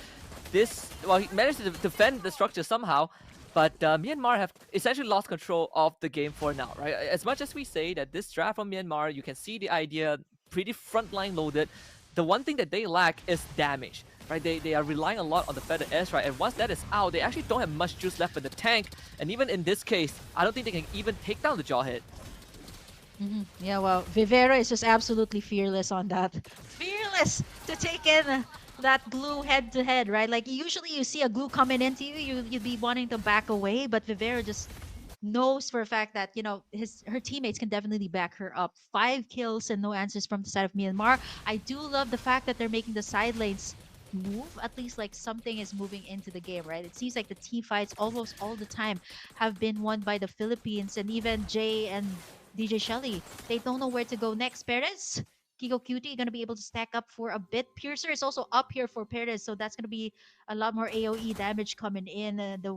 Well, he managed to defend the structure somehow, but Myanmar have essentially lost control of the game for now, right? As much as we say that this draft from Myanmar, you can see the idea pretty frontline loaded. The one thing that they lack is damage. right? They are relying a lot on the feather S, right? And once that is out, they actually don't have much juice left in the tank. And even in this case, I don't think they can even take down the Jawhead. Yeah, well, Vivero is just absolutely fearless on that. Fearless to take in that glue head to head, right? Like usually you see a glue coming into you, you'd be wanting to back away, but Vivero just knows for a fact that her teammates can definitely back her up. 5 kills and no answers from the side of Myanmar. I do love the fact that they're making the side lanes move. At least like something is moving into the game, right? It seems like the team fights almost all the time have been won by the Philippines, and even Jay and DJ Shelly, they don't know where to go next. Perez, Kiko Cutie gonna be able to stack up for a bit. Piercer is also up here for Perez, so that's gonna be a lot more AOE damage coming in. The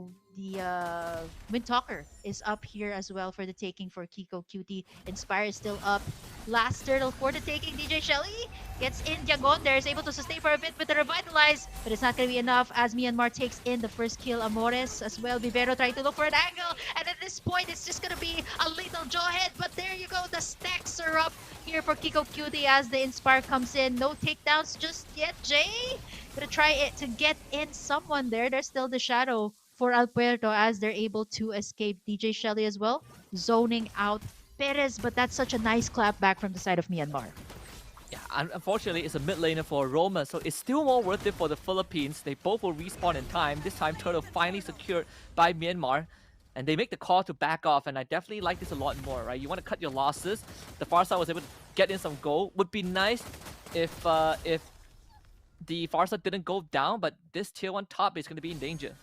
Windtalker is up here as well for the taking for Kiko Cutie. Inspire is still up. Last turtle for the taking. DJ Shelly gets in. Diagon there is able to sustain for a bit with the revitalize, but it's not going to be enough as Myanmar takes in the first kill. Amores as well. Vivero trying to look for an angle, and at this point it's just going to be a little jawhead, but there you go. The stacks are up here for Kiko Cutie as the Inspire comes in. No takedowns just yet. Jay gonna try it to get in someone there. There's still the shadow for Alberto as they're able to escape. DJ Shelly as well, zoning out Perez, but that's such a nice clap back from the side of Myanmar. Yeah, unfortunately, it's a mid laner for Roma, so it's still more worth it for the Philippines. They both will respawn in time. This time, Turtle finally secured by Myanmar, and they make the call to back off, and I definitely like this a lot more, right? You want to cut your losses. The far side was able to get in some gold. Would be nice if the far side didn't go down, but this tier 1 top is going to be in danger.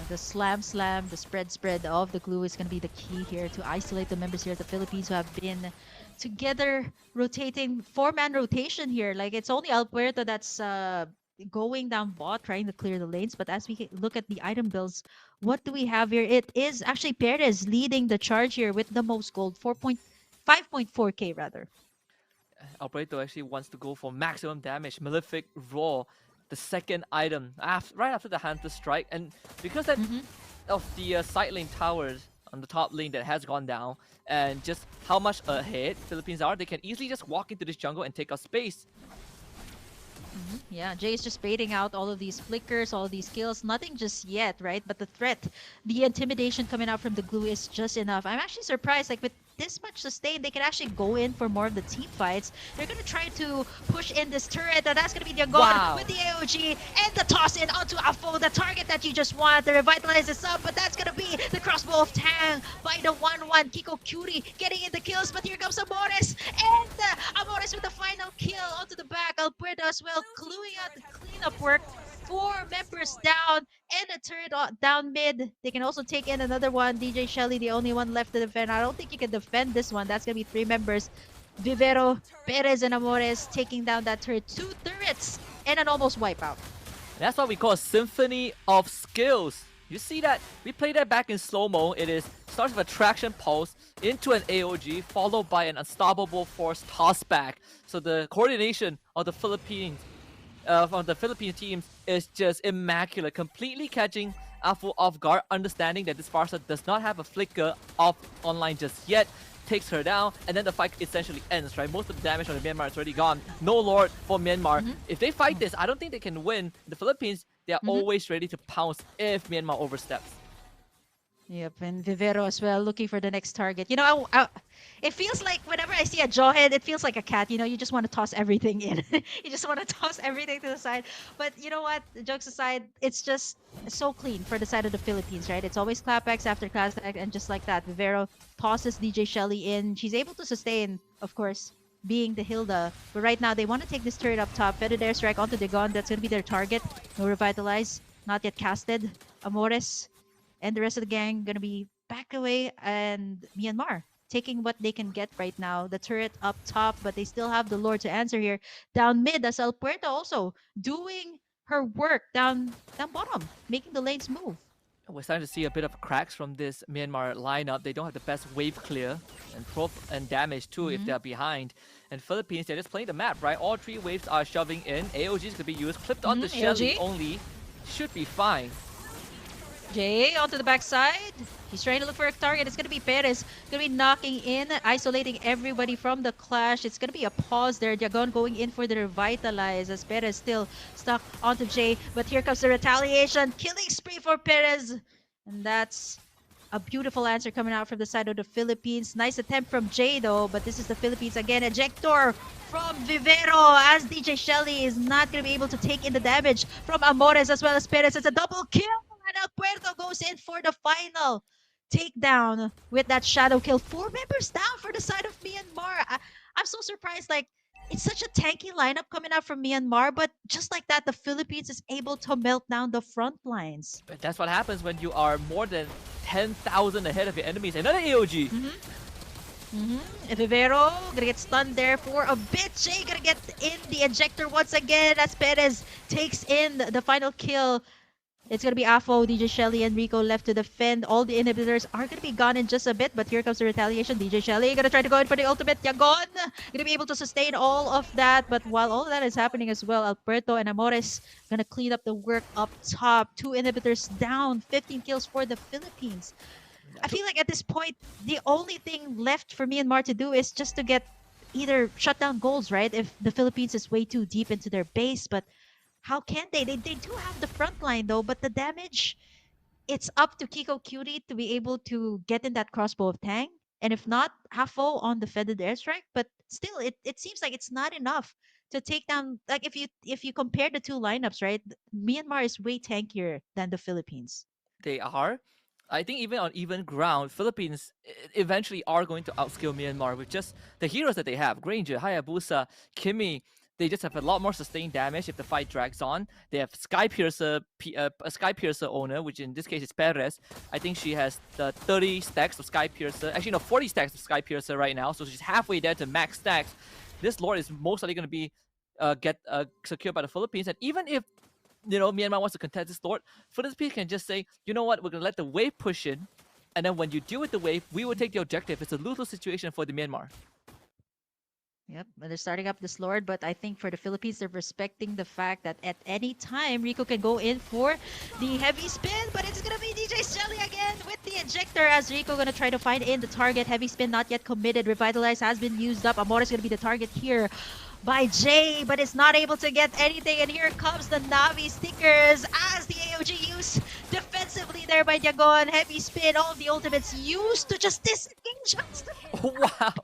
The slam, the spread of the glue is going to be the key here to isolate the members here at the Philippines who have been together rotating, 4-man rotation here. Like it's only Alberto that's going down bot, trying to clear the lanes. But as we look at the item builds, what do we have here? It is actually Perez leading the charge here with the most gold, 5.4k rather. Alberto actually wants to go for maximum damage. Malefic Raw, the second item, right after the Hunter Strike. And because that of the side lane towers on the top lane that has gone down, and just how much ahead Philippines are, they can easily just walk into this jungle and take up space. Yeah, Jay is just baiting out all of these flickers, all of these kills. Nothing just yet, right? But the threat, the intimidation coming out from the glue is just enough. I'm actually surprised, like with this much sustain, they can actually go in for more of the team fights. They're going to try to push in this turret, and that's going to be their goal with the AOG and the toss in onto Afo, the target that you just want. The revitalize is up, but that's going to be the crossbow of Tang by the 1-1. Kiko Cutie getting in the kills, but here comes Amores, and Amores with the final kill onto the back. Alberto as well, gluing out the cleanup work. 4 members down and a turret down mid. They can also take in another one. DJ Shelly, the only one left to defend. I don't think you can defend this one. That's going to be 3 members. Vivero, Perez, and Amores taking down that turret. 2 turrets and an almost wipeout. That's what we call a symphony of skills. You see that? We played that back in slow-mo. It is starts with a traction pulse into an AOG, followed by an unstoppable force tossback. So the coordination of the Philippines from the Philippine teams is just immaculate, completely catching Afu off guard, understanding that this Farsa does not have a flicker off online just yet, takes her down, and then the fight essentially ends, right? Most of the damage on the Myanmar is already gone. No Lord for Myanmar. If they fight this, I don't think they can win. The Philippines, they are always ready to pounce if Myanmar oversteps. Yep, and Vivero as well, looking for the next target. You know, it feels like whenever I see a jawhead, it feels like a cat. You know, you just want to toss everything in. You just want to toss everything to the side. But you know what? Jokes aside, it's just so clean for the side of the Philippines, right? It's always clapbacks after clapback, and just like that, Vivero tosses DJ Shelly in. She's able to sustain, of course, being the Hilda. But right now, they want to take this turret up top. Better air strike onto Dagon. That's going to be their target. No revitalize. Not yet casted. Amores and the rest of the gang gonna be back away, and Myanmar taking what they can get right now. The turret up top, but they still have the Lord to answer here. Down mid, as El Puerto also doing her work down bottom, making the lanes move. We're starting to see a bit of cracks from this Myanmar lineup. They don't have the best wave clear and damage too if they're behind. And Philippines, they're just playing the map, right? All 3 waves are shoving in. AOG is gonna be used, clipped on the Shelly only. Should be fine. Jay onto the backside. He's trying to look for a target. It's going to be Perez. Going to be knocking in, isolating everybody from the clash. It's going to be a pause there. Diagon going in for the revitalize as Perez still stuck onto Jay. But here comes the retaliation. Killing spree for Perez. And that's a beautiful answer coming out from the side of the Philippines. Nice attempt from Jay though, but this is the Philippines again. Ejector from Vivero as DJ Shelly is not going to be able to take in the damage from Amores as well as Perez. It's a double kill and El Puerto goes in for the final takedown with that shadow kill. 4 members down for the side of Myanmar. I'm so surprised. Like, it's such a tanky lineup coming out from Myanmar, but just like that, the Philippines is able to melt down the front lines. But that's what happens when you are more than 10,000 ahead of your enemies. Another AOG. Vivero gonna get stunned there for a bit. Jay gonna get in the ejector once again as Perez takes in the final kill. It's gonna be Afo, DJ Shelly, and Rico left to defend. All the inhibitors are gonna be gone in just a bit, but here comes the retaliation. DJ Shelly gonna try to go in for the ultimate. Yagon gonna be able to sustain all of that, but while all of that is happening as well, Alberto and Amores gonna clean up the work up top. 2 inhibitors down, 15 kills for the Philippines. I feel like at this point, the only thing left for Myanmar to do is just to get either shut down goals, right? If the Philippines is way too deep into their base, but how can they? They do have the front line though, but the damage, it's up to Kiko Cutie to be able to get in that crossbow of Tang. And if not, Hafo on defended airstrike. But still, it seems like it's not enough to take down. Like if you compare the two lineups, right? Myanmar is way tankier than the Philippines. They are. I think even on even ground, Philippines eventually are going to outskill Myanmar with just the heroes that they have. Granger, Hayabusa, Kimmy. They just have a lot more sustained damage if the fight drags on. They have Sky Piercer, a Sky Piercer owner, which in this case is Perez. I think she has the 30 stacks of Sky Piercer. Actually, no, 40 stacks of Sky Piercer right now. So she's halfway there to max stacks. This Lord is most likely going to be secured by the Philippines. And even if Myanmar wants to contest this Lord, Philippines can just say, you know what, we're going to let the wave push in. And then when you deal with the wave, we will take the objective. It's a lose-lose situation for the Myanmar. Yep, and they're starting up this Lord, but I think for the Philippines, they're respecting the fact that at any time, Rico can go in for the heavy spin, but it's gonna be DJ Shelly again with the ejector as Rico gonna try to find in the target. Heavy spin not yet committed. Revitalize has been used up. Amor is gonna be the target here by Jay, but it's not able to get anything, and here comes the Navi stickers as the AOG use defensively there by Diagon. Heavy spin, all of the ultimates used to just disengage us. Wow.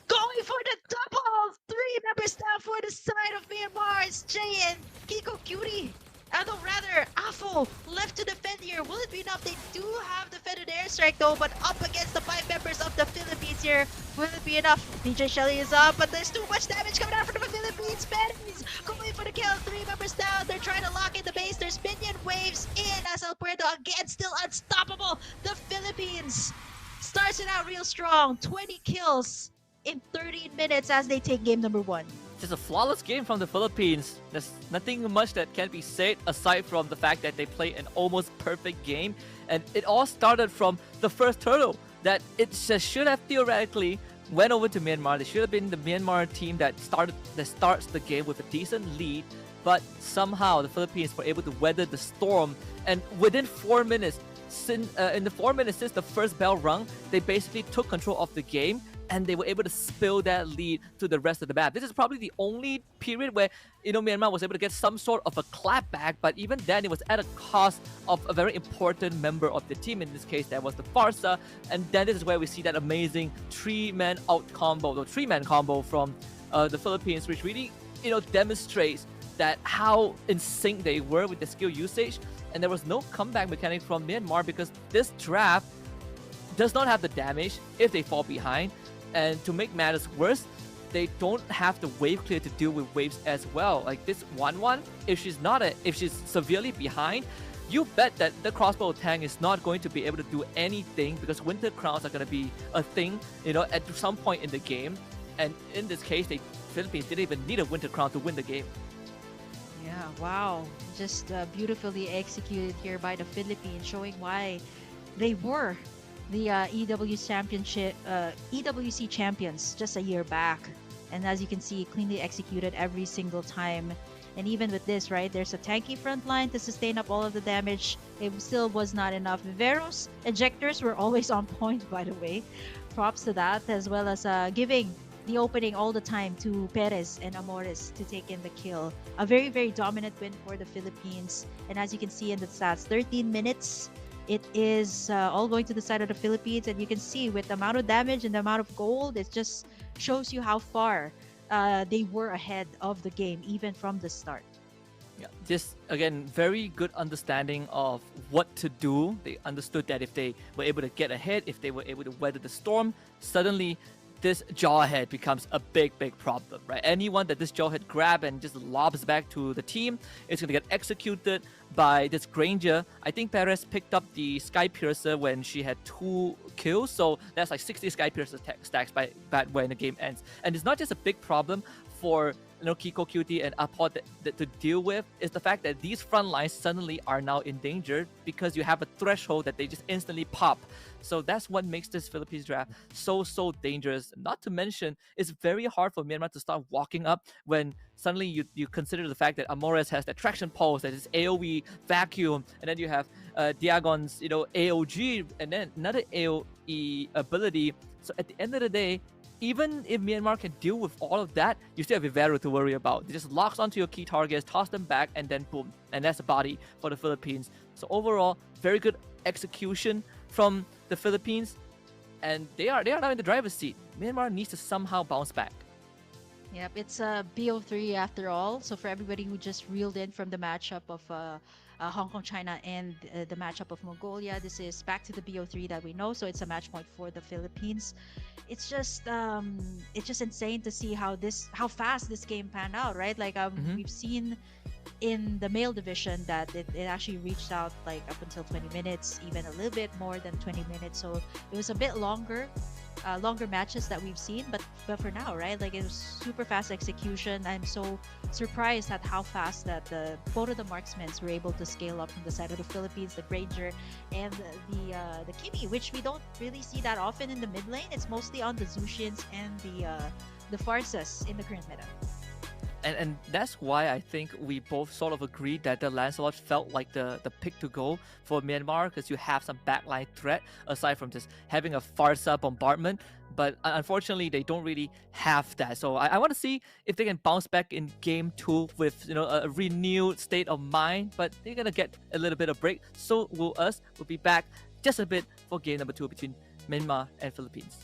Going for the double! 3 members down for the side of Myanmar. It's Jay and Kiko Cutie. No, rather, Afo left to defend here. Will it be enough? They do have defended airstrike though, but up against the 5 members of the Philippines here. Will it be enough? DJ Shelly is up, but there's too much damage coming out from the Philippines. Benny's going for the kill. 3 members down. They're trying to lock in the base. There's minion waves in as El Puerto again still unstoppable. The Philippines starts it out real strong. 20 kills in 13 minutes as they take game number 1. Just a flawless game from the Philippines. There's nothing much that can be said aside from the fact that they played an almost perfect game. And it all started from the first turtle that it just should have theoretically went over to Myanmar. They should have been the Myanmar team that starts the game with a decent lead. But somehow the Philippines were able to weather the storm. And within 4 minutes, in the 4 minutes since the first bell rung, they basically took control of the game. And they were able to spill that lead to the rest of the map. This is probably the only period where, Myanmar was able to get some sort of a clap back, but even then it was at a cost of a very important member of the team. In this case, that was the Farsa. And then this is where we see that amazing 3-man out combo, or 3-man combo from the Philippines, which really, demonstrates that how in sync they were with the skill usage. And there was no comeback mechanic from Myanmar because this draft does not have the damage if they fall behind. And to make matters worse, they don't have the wave clear to deal with waves as well. Like this 1-1, if she's severely behind, you bet that the crossbow tank is not going to be able to do anything because winter crowns are going to be a thing, at some point in the game. And in this case, the Philippines didn't even need a winter crown to win the game. Yeah, wow. Just beautifully executed here by the Philippines, showing why they were the EWC champions just a year back. And as you can see, cleanly executed every single time And even with this, right, there's a tanky front line to sustain up all of the damage. It still was not enough. Veros ejectors were always on point, by the way. Props to that, as well as giving the opening all the time to Perez and Amores to take in the kill. A very, very dominant win for the Philippines. And as you can see in the stats, 13 minutes. It is all going to the side of the Philippines. And you can see with the amount of damage and the amount of gold, it just shows you how far they were ahead of the game, even from the start. Yeah, just again, very good understanding of what to do. They understood that if they were able to get ahead, if they were able to weather the storm, suddenly this jawhead becomes a big problem, right? Anyone that this jawhead grab and just lobs back to the team is going to get executed by this Granger. I think Perez picked up the Sky Piercer when she had 2 kills, so that's like 60 Sky Piercer stacks by when the game ends. And it's not just a big problem for Kiko Cutie and Apod to deal with, is the fact that these front lines suddenly are now endangered because you have a threshold that they just instantly pop. So that's what makes this Philippines draft so dangerous. Not to mention, it's very hard for Myanmar to start walking up when suddenly you consider the fact that Amores has that traction pulse, that is AoE vacuum, and then you have Diagon's AOG, and then another AoE ability. So at the end of the day, even if Myanmar can deal with all of that, you still have Vivero to worry about. It just locks onto your key targets, toss them back, and then boom. And that's a body for the Philippines. So overall, very good execution from the Philippines. And they are now in the driver's seat. Myanmar needs to somehow bounce back. Yep, it's a BO3 after all. So for everybody who just reeled in from the matchup of Hong Kong, China, and the matchup of Mongolia, this is back to the BO3 that we know. So it's a match point for the Philippines. It's just insane to see how fast this game panned out, right? Like we've seen in the male division that it actually reached out like up until 20 minutes, even a little bit more than 20 minutes. So it was a bit longer matches that we've seen, but for now, right, like it was super fast execution. I'm so surprised at how fast that both of the marksmen were able to scale up from the side of the Philippines, the Granger and the Kimi, which we don't really see that often in the mid lane. It's mostly on the Zushians and the Farsas in the current meta. And that's why I think we both sort of agreed that the Lancelot felt like the pick to go for Myanmar, because you have some backline threat aside from just having a Farsa bombardment. But unfortunately, they don't really have that. So I want to see if they can bounce back in game 2 with a renewed state of mind. But they're gonna get a little bit of break. So will us. We'll be back just a bit for game number 2 between Myanmar and Philippines.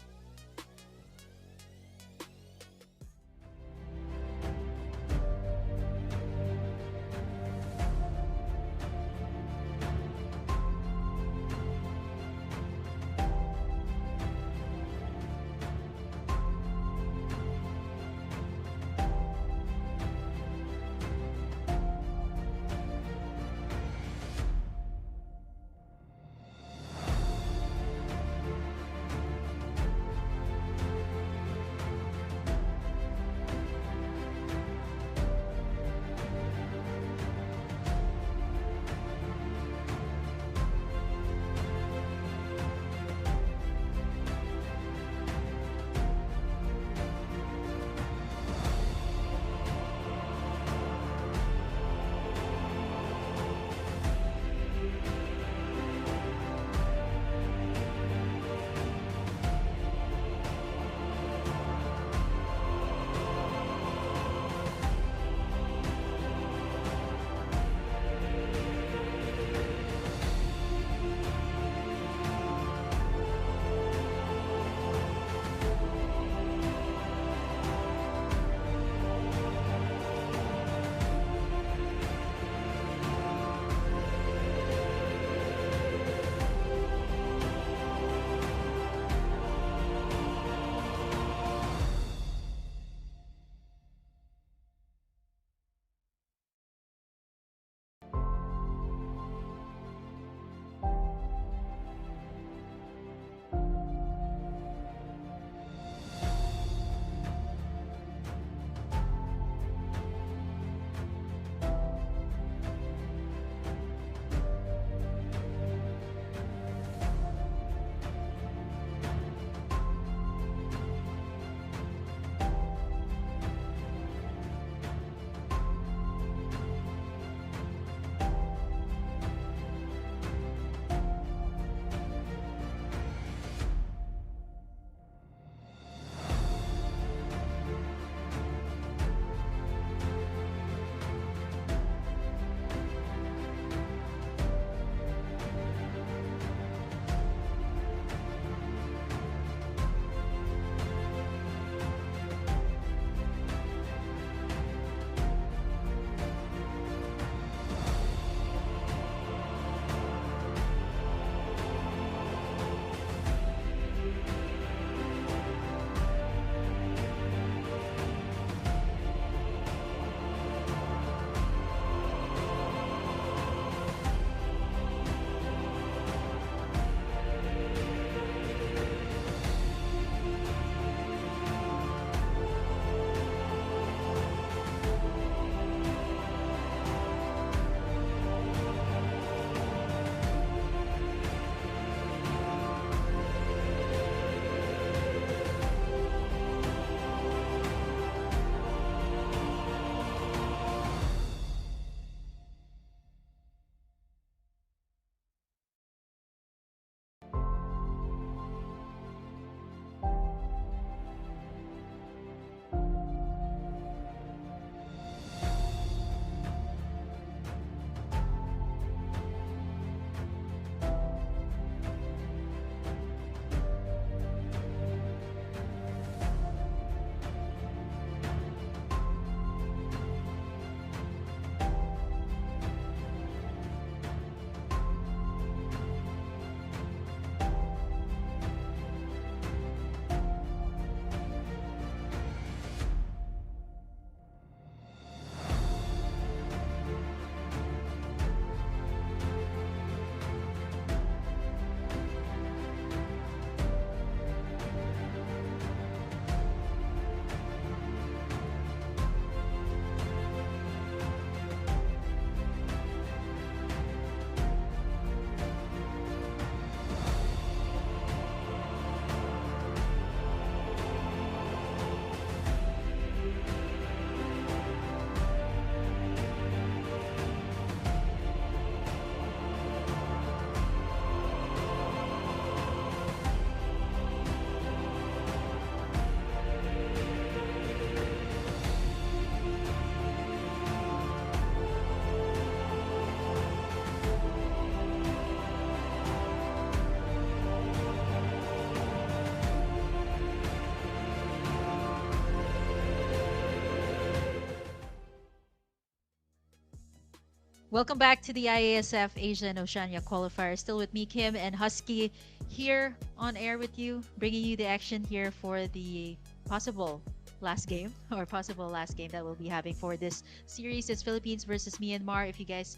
Welcome back to the IASF Asia and Oceania qualifier. Still with me, Kim, and Husky here on air with you, bringing you the action here for the possible last game or possible last game that we'll be having for this series. It's Philippines versus Myanmar. If you guys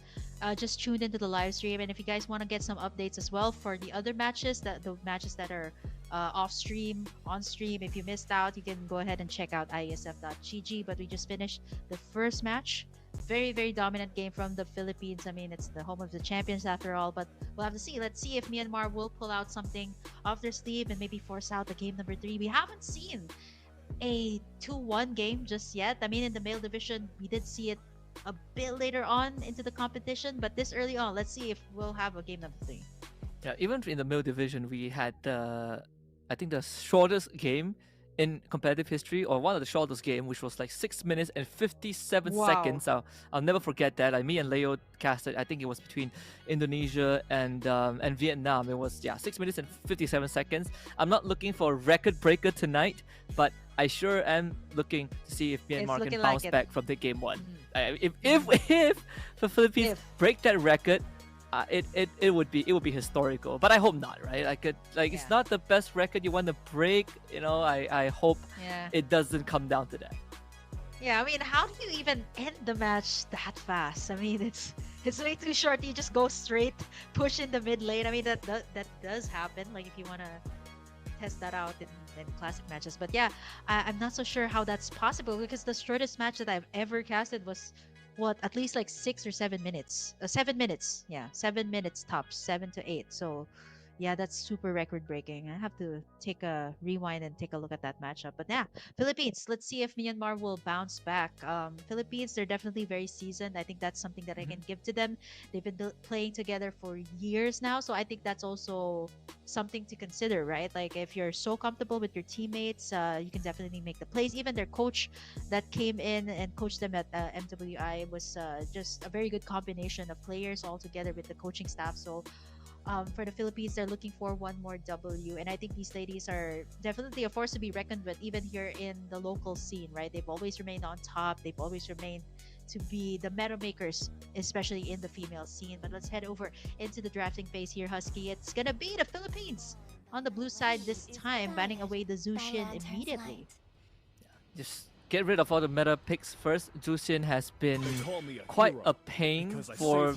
just tuned into the live stream, and if you guys want to get some updates as well for the other matches, the matches that are off stream, on stream, if you missed out, you can go ahead and check out iesf.gg. But we just finished the first match. Very, very dominant game from the Philippines. I mean, it's the home of the champions after all, but we'll have to see. Let's see if Myanmar will pull out something off their sleeve and maybe force out the game number 3. We haven't seen a 2-1 game just yet. I mean, in the male division, we did see it a bit later on into the competition, but this early on, let's see if we'll have a game number 3. Yeah, even in the male division, we had I think the shortest game in competitive history, or one of the shortest game, which was like 6 minutes and 57 Wow. seconds. I'll never forget that. Like me and Leo casted, I think it was between Indonesia and Vietnam. It was 6 minutes and 57 seconds. I'm not looking for a record breaker tonight, but I sure am looking to see if Myanmar can looking bounce like it. back from the game 1. If the Philippines break that record, it would be historical, but I hope not, right? It's not the best record you want to break, I hope it doesn't come down to that. Yeah, I mean, how do you even end the match that fast? I mean, it's way too short. You just go straight, push in the mid lane. I mean, that does happen. Like if you want to test that out in classic matches, but yeah, I'm not so sure how that's possible because the shortest match that I've ever casted was at least like 6 or 7 minutes. 7 minutes, 7 minutes tops, 7 to 8. So yeah, that's super record breaking. I have to take a rewind and take a look at that matchup. But yeah, Philippines, let's see if Myanmar will bounce back. Philippines, they're definitely very seasoned. I think that's something that I can give to them. They've been playing together for years now, so I think that's also something to consider, right? Like if you're so comfortable with your teammates, you can definitely make the plays. Even their coach that came in and coached them at MWI was just a very good combination of players all together with the coaching staff. So for the Philippines, they're looking for one more W, and I think these ladies are definitely a force to be reckoned with, even here in the local scene, right? They've always remained on top. They've always remained to be the meta makers, especially in the female scene. But let's head over into the drafting phase here, Husky. It's gonna be the Philippines on the blue side this time, banning away the Zushin immediately. Just get rid of all the meta picks first. Jushin has been quite a pain for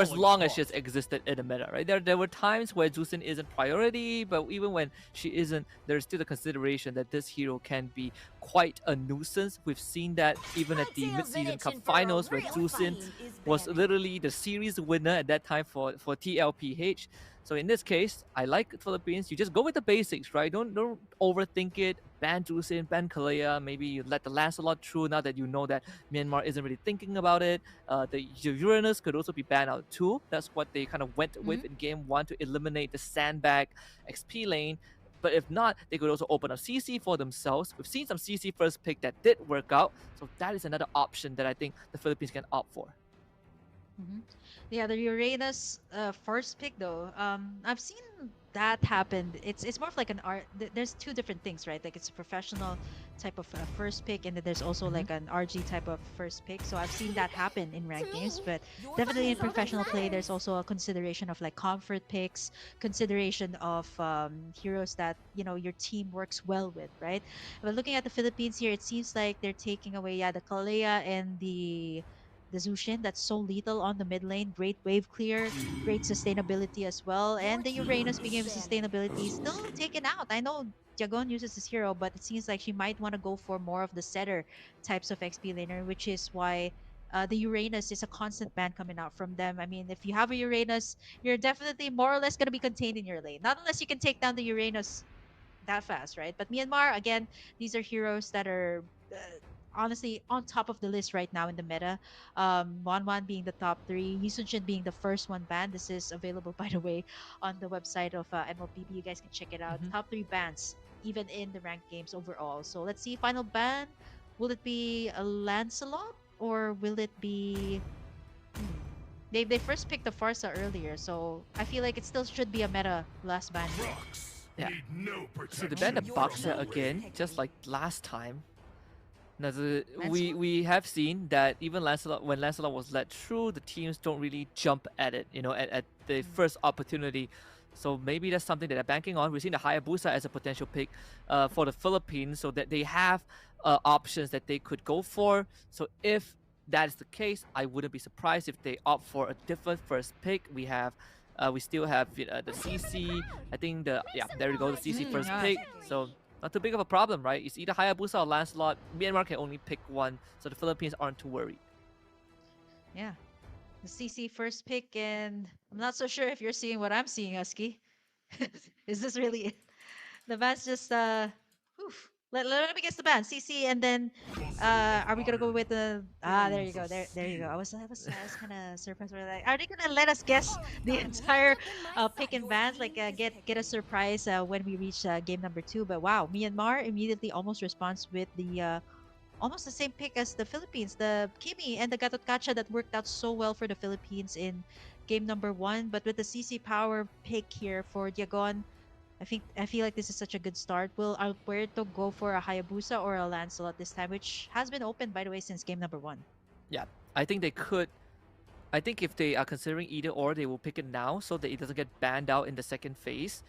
as long as she's existed in the meta, right? There were times where Jushin isn't priority, but even when she isn't, there's still a consideration that this hero can be quite a nuisance. We've seen that even at the mid-season cup finals, where Jushin was literally the series winner at that time for TLPH. So in this case, I like Philippines. You just go with the basics, right? Don't overthink it. Ban Jushin, ban Kalea. Maybe you let the Lancelot through now that you know that Myanmar isn't really thinking about it. The Uranus could also be banned out too. That's what they kind of went with in game 1 to eliminate the sandbag XP lane. But if not, they could also open up CC for themselves. We've seen some CC first pick that did work out. So that is another option that I think the Philippines can opt for. Yeah, the Uranus first pick though, I've seen that happen. It's more of like an art. There's two different things, right? Like it's a professional type of first pick, and then there's also like an RG type of first pick. So I've seen that happen in ranked games, but definitely in professional play, there's also a consideration of like comfort picks, consideration of heroes that your team works well with, right? But looking at the Philippines here, it seems like they're taking away the Kalea and the Zushin that's so lethal on the mid lane. Great wave clear, great sustainability as well. And the Uranus being able sustainability still taken out. I know Jagon uses this hero, but it seems like she might want to go for more of the setter types of XP laner, which is why the Uranus is a constant ban coming out from them. I mean, if you have a Uranus, you're definitely more or less going to be contained in your lane. Not unless you can take down the Uranus that fast, right? But Myanmar, again, these are heroes that are honestly on top of the list right now in the meta. Wanwan being the top 3, Yusujin being the first one banned. This is available, by the way, on the website of Mlbb. You guys can check it out. Top 3 bans, even in the ranked games overall. So let's see, final ban. Will it be a Lancelot or will it be? They first picked the Farsa earlier, so I feel like it still should be a meta last ban. Yeah. So they banned the Boxer again, just like last time. Now, Lancelot? we have seen that even Lancelot, when Lancelot was let through, the teams don't really jump at it, at the Mm. first opportunity. So maybe that's something that they're banking on. We've seen the Hayabusa as a potential pick for the Philippines, so that they have options that they could go for. So if that is the case, I wouldn't be surprised if they opt for a different first pick. We still have the CC. I think there we go, the CC first Yeah. pick. So not too big of a problem, right? It's either Hayabusa or Lancelot. Myanmar can only pick one, so the Philippines aren't too worried. Yeah. The CC first pick, and I'm not so sure if you're seeing what I'm seeing, Husky. Is this really it? The band's just oof. Let me guess the band. CC, and then are we gonna go with the there you go. There you go. I was kinda surprised. We're like, are they gonna let us guess the entire pick and bands? Like get a surprise when we reach game number 2. But wow, Myanmar immediately almost responds with the almost the same pick as the Philippines, the Kimi and the Gatot Kacha that worked out so well for the Philippines in game number 1. But with the CC Power pick here for Diagon, I feel like this is such a good start. Will Alberto go for a Hayabusa or a Lancelot this time, which has been open by the way since game number 1? Yeah, I think they could. I think if they are considering either or, they will pick it now so that it doesn't get banned out in the second phase.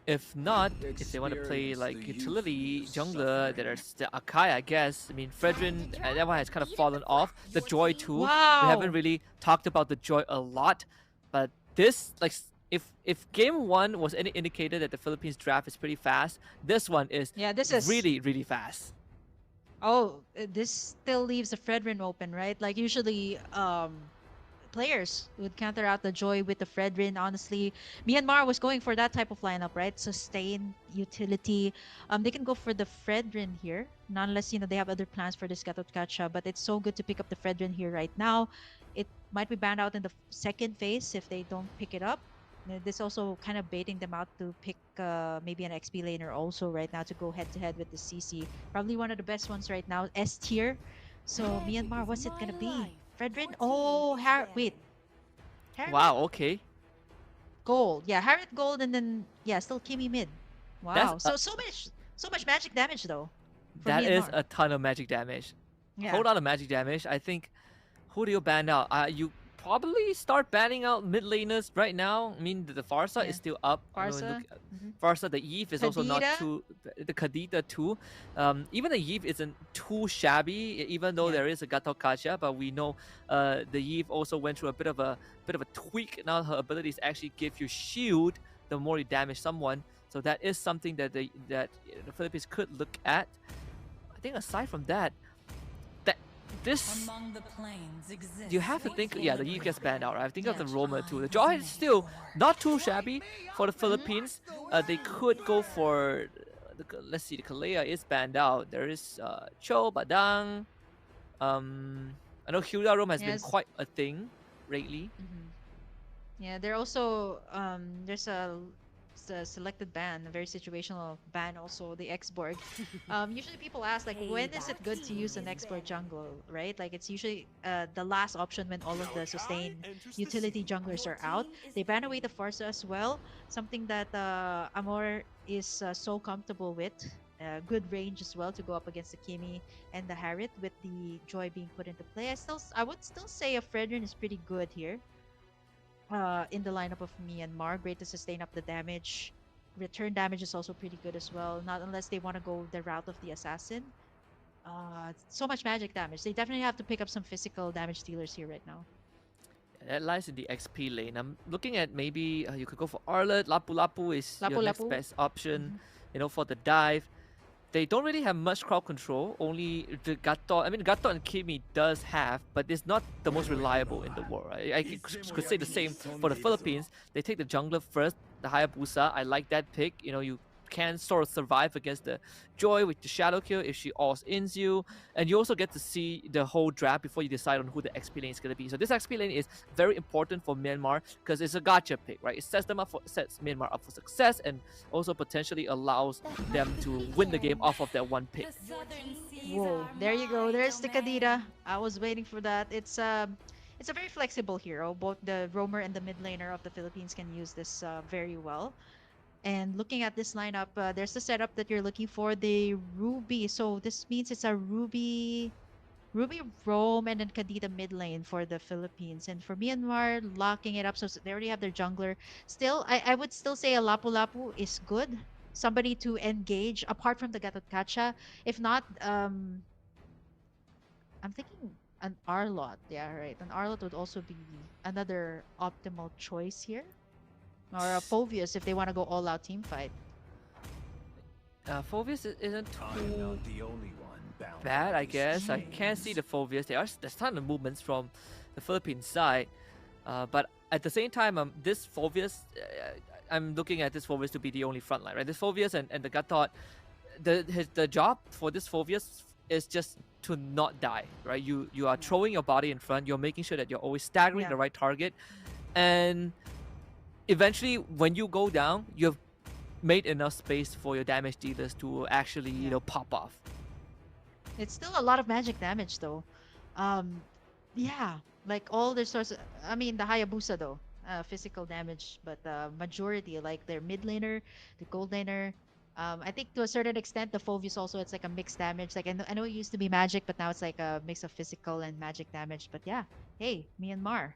If not, if they want to play like utility jungler, there's the Akai, I guess. I mean, Fredrin, that one has kind of fallen off. The Joy too. Wow. We haven't really talked about the Joy a lot, but this, like, if game 1 was any indicator that the Philippines draft is pretty fast, this one is This is really, really fast. Oh, this still leaves the Fredrin open, right? Like usually, players would counter out the Joy with the Fredrin. Honestly, Myanmar was going for that type of lineup, right? Sustain, utility. They can go for the Fredrin here, not unless they have other plans for this Gatot Kacha. But it's so good to pick up the Fredrin here right now. It might be banned out in the second phase if they don't pick it up. This also kind of baiting them out to pick maybe an XP laner also right now to go head to head with the CC. Probably one of the best ones right now, S tier. So Myanmar, what's it gonna be? Fredrin? Oh, wait. Harriet Wow, okay. Gold. Yeah, Harriet Gold, and then still Kimi mid. Wow. That's So much magic damage though. For that is Myanmar. a ton of magic damage. Yeah. Whole lot of magic damage. I think, who do you ban out? You probably start banning out mid laners right now. I mean, the Farsa Yeah. is still up. Farsa. Farsa, the Iesf is also not Kadita. too. The Kadita too. Even the Iesf isn't too shabby, even though Yeah. there is a Gatot Kacha. But we know the Iesf also went through a bit of a tweak. Now her abilities actually give you shield the more you damage someone. So that is something that the Philippines could look at. I think aside from that, this Among the plains exists you have to think. Yeah, the Eve gets banned out. Right? I think of the Yeah. Roma too. The Joy is still not too shabby for the Philippines. They could go for let's see. The Kalea is banned out. There is Cho Badang. I know Hilda Rome has been Yes. quite a thing lately. Yeah, they're also there's a selected ban, a very situational ban also, the X-Borg. Usually people ask like when is it good to use an X-Borg jungle, right? Like it's usually the last option when all of the sustain utility junglers are out. They ban away the Farsa as well, something that Amor is so comfortable with. Good range as well to go up against the Kimi and the Harriet with the Joy being put into play. I would still say a Fredrin is pretty good here. In the lineup of Myanmar, great to sustain up the damage. Return damage is also pretty good as well. Not unless they want to go the route of the assassin. So much magic damage. They definitely have to pick up some physical damage dealers here right now. That lies in the XP lane. I'm looking at maybe you could go for Arlet. Lapu Lapu is your Lapu next Lapu. best option. For the dive. They don't really have much crowd control. Only the Gatot. I mean, Gatot and Kimi does have, but it's not the most reliable in the world. I could say the same for the Philippines. They take the jungler first, the Hayabusa. I like that pick. You can sort of survive against the Joy with the Shadow Kill if she all-ins you. And you also get to see the whole draft before you decide on who the XP lane is going to be. So this XP lane is very important for Myanmar because it's a gacha pick, right? It sets Myanmar up for success and also potentially allows them to win the game off of that one pick. Whoa, there you go. There's the Kadira. I was waiting for that. It's a very flexible hero. Both the roamer and the mid laner of the Philippines can use this very well. And looking at this lineup, there's the setup that you're looking for, the Ruby. So this means it's a Ruby Rome and then Kadita mid lane for the Philippines. And for Myanmar, locking it up. So they already have their jungler. Still, I would still say a Lapu Lapu is good. Somebody to engage apart from the Gatot Kacha. If not, I'm thinking an Arlot. Yeah, right. An Arlot would also be another optimal choice here. Or a Phovius if they want to go all out team fight. Phobius isn't I'm too not the only one bound bad, by I these guess. I can't see the chains. Phobius. There's a ton of movements from the Philippine side. But at the same time, this Phobius, I'm looking at this Phobius to be the only frontline, right? This Phobius and the Gatot, the job for this Phobius is just to not die, right? You are throwing your body in front. You're making sure that you're always staggering Yeah. the right target, and eventually, when you go down, you've made enough space for your damage dealers to actually, pop off. It's still a lot of magic damage though. Um, yeah, like all their sorts. I mean, the Hayabusa though, physical damage, but majority like their mid laner, the gold laner. I think to a certain extent, the Phovius also it's like a mixed damage. Like I know it used to be magic, but now it's like a mix of physical and magic damage. But yeah, hey, Myanmar.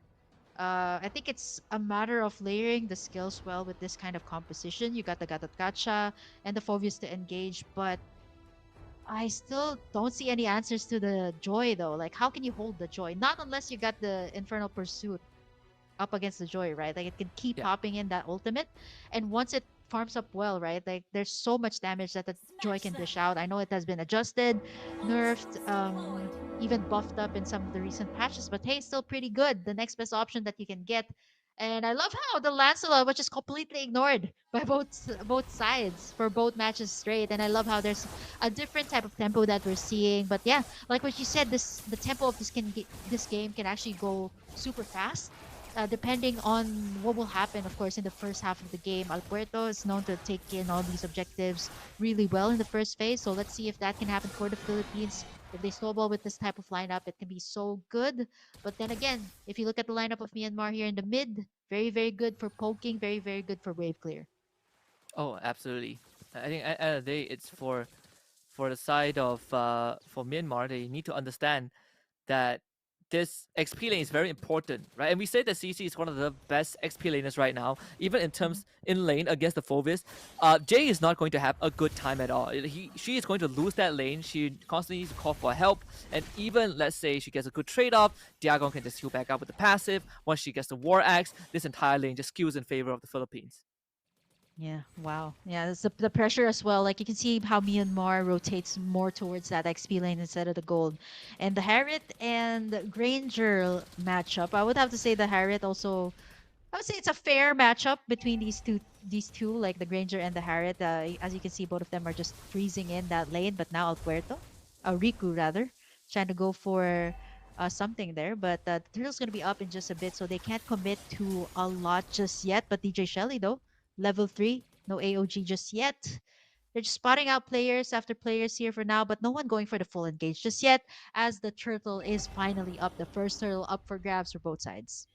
I think it's a matter of layering the skills well with this kind of composition. You got the Gatot Kacha and the Phovius to engage, but I still don't see any answers to the joy though. Like, how can you hold the joy? Not unless you got the Infernal Pursuit up against the joy, right? Like, it can keep Yeah. popping in that ultimate, and once it farms up well, right? Like, there's so much damage that the joy Smash can them. dish out. I know it has been adjusted, nerfed, even buffed up in some of the recent patches, but hey, still pretty good. The next best option that you can get. And I love how the Lancelot, which is completely ignored by both sides for both matches straight. And I love how there's a different type of tempo that we're seeing. But yeah, like what you said, the tempo of this game can actually go super fast. Depending on what will happen, of course, in the first half of the game. Alberto is known to take in all these objectives really well in the first phase. So let's see if that can happen for the Philippines. If they snowball with this type of lineup, it can be so good. But then again, if you look at the lineup of Myanmar here in the mid, very, very good for poking, very, very good for wave clear. Oh, absolutely. I think at the end of the day, it's for the side of for Myanmar. They need to understand that this XP lane is very important, right? And we say that CC is one of the best XP laners right now, even in terms in lane against the Phovis. Jay is not going to have a good time at all. She is going to lose that lane. She constantly needs to call for help, and even let's say she gets a good trade off, Diagon can just heal back up with the passive. Once she gets the War Axe, this entire lane just skews in favor of the Philippines. Yeah, wow. Yeah, it's the pressure as well. Like you can see how Myanmar rotates more towards that XP lane instead of the gold. And the Harriet and Granger matchup, I would have to say the Harriet also I would say it's a fair matchup between these two, like the Granger and the Harriet. As you can see, both of them are just freezing in that lane, but now Riku rather, trying to go for something there. But the turtle's gonna be up in just a bit, so they can't commit to a lot just yet. But DJ Shelly though, level 3, no AOG just yet. They're just spotting out players after players here for now, but no one going for the full engage just yet, as the turtle is finally up. The first turtle up for grabs for both sides.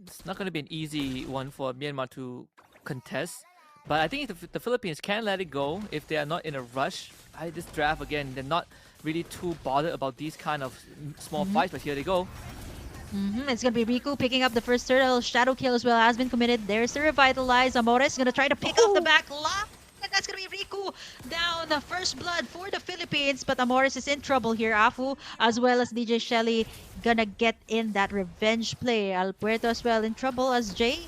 It's not going to be an easy one for Myanmar to contest. But I think the Philippines can let it go if they are not in a rush. This draft, again, they're not really too bothered about these kind of small fights, but here they go. It's gonna be Riku picking up the first turtle. Shadow kill as well has been committed. There's the revitalize. Amores gonna try to pick up the back line. And that's gonna be Riku down the first blood for the Philippines. But Amores is in trouble here. Afu as well as DJ Shelly gonna get in that revenge play. Alberto as well in trouble as Jay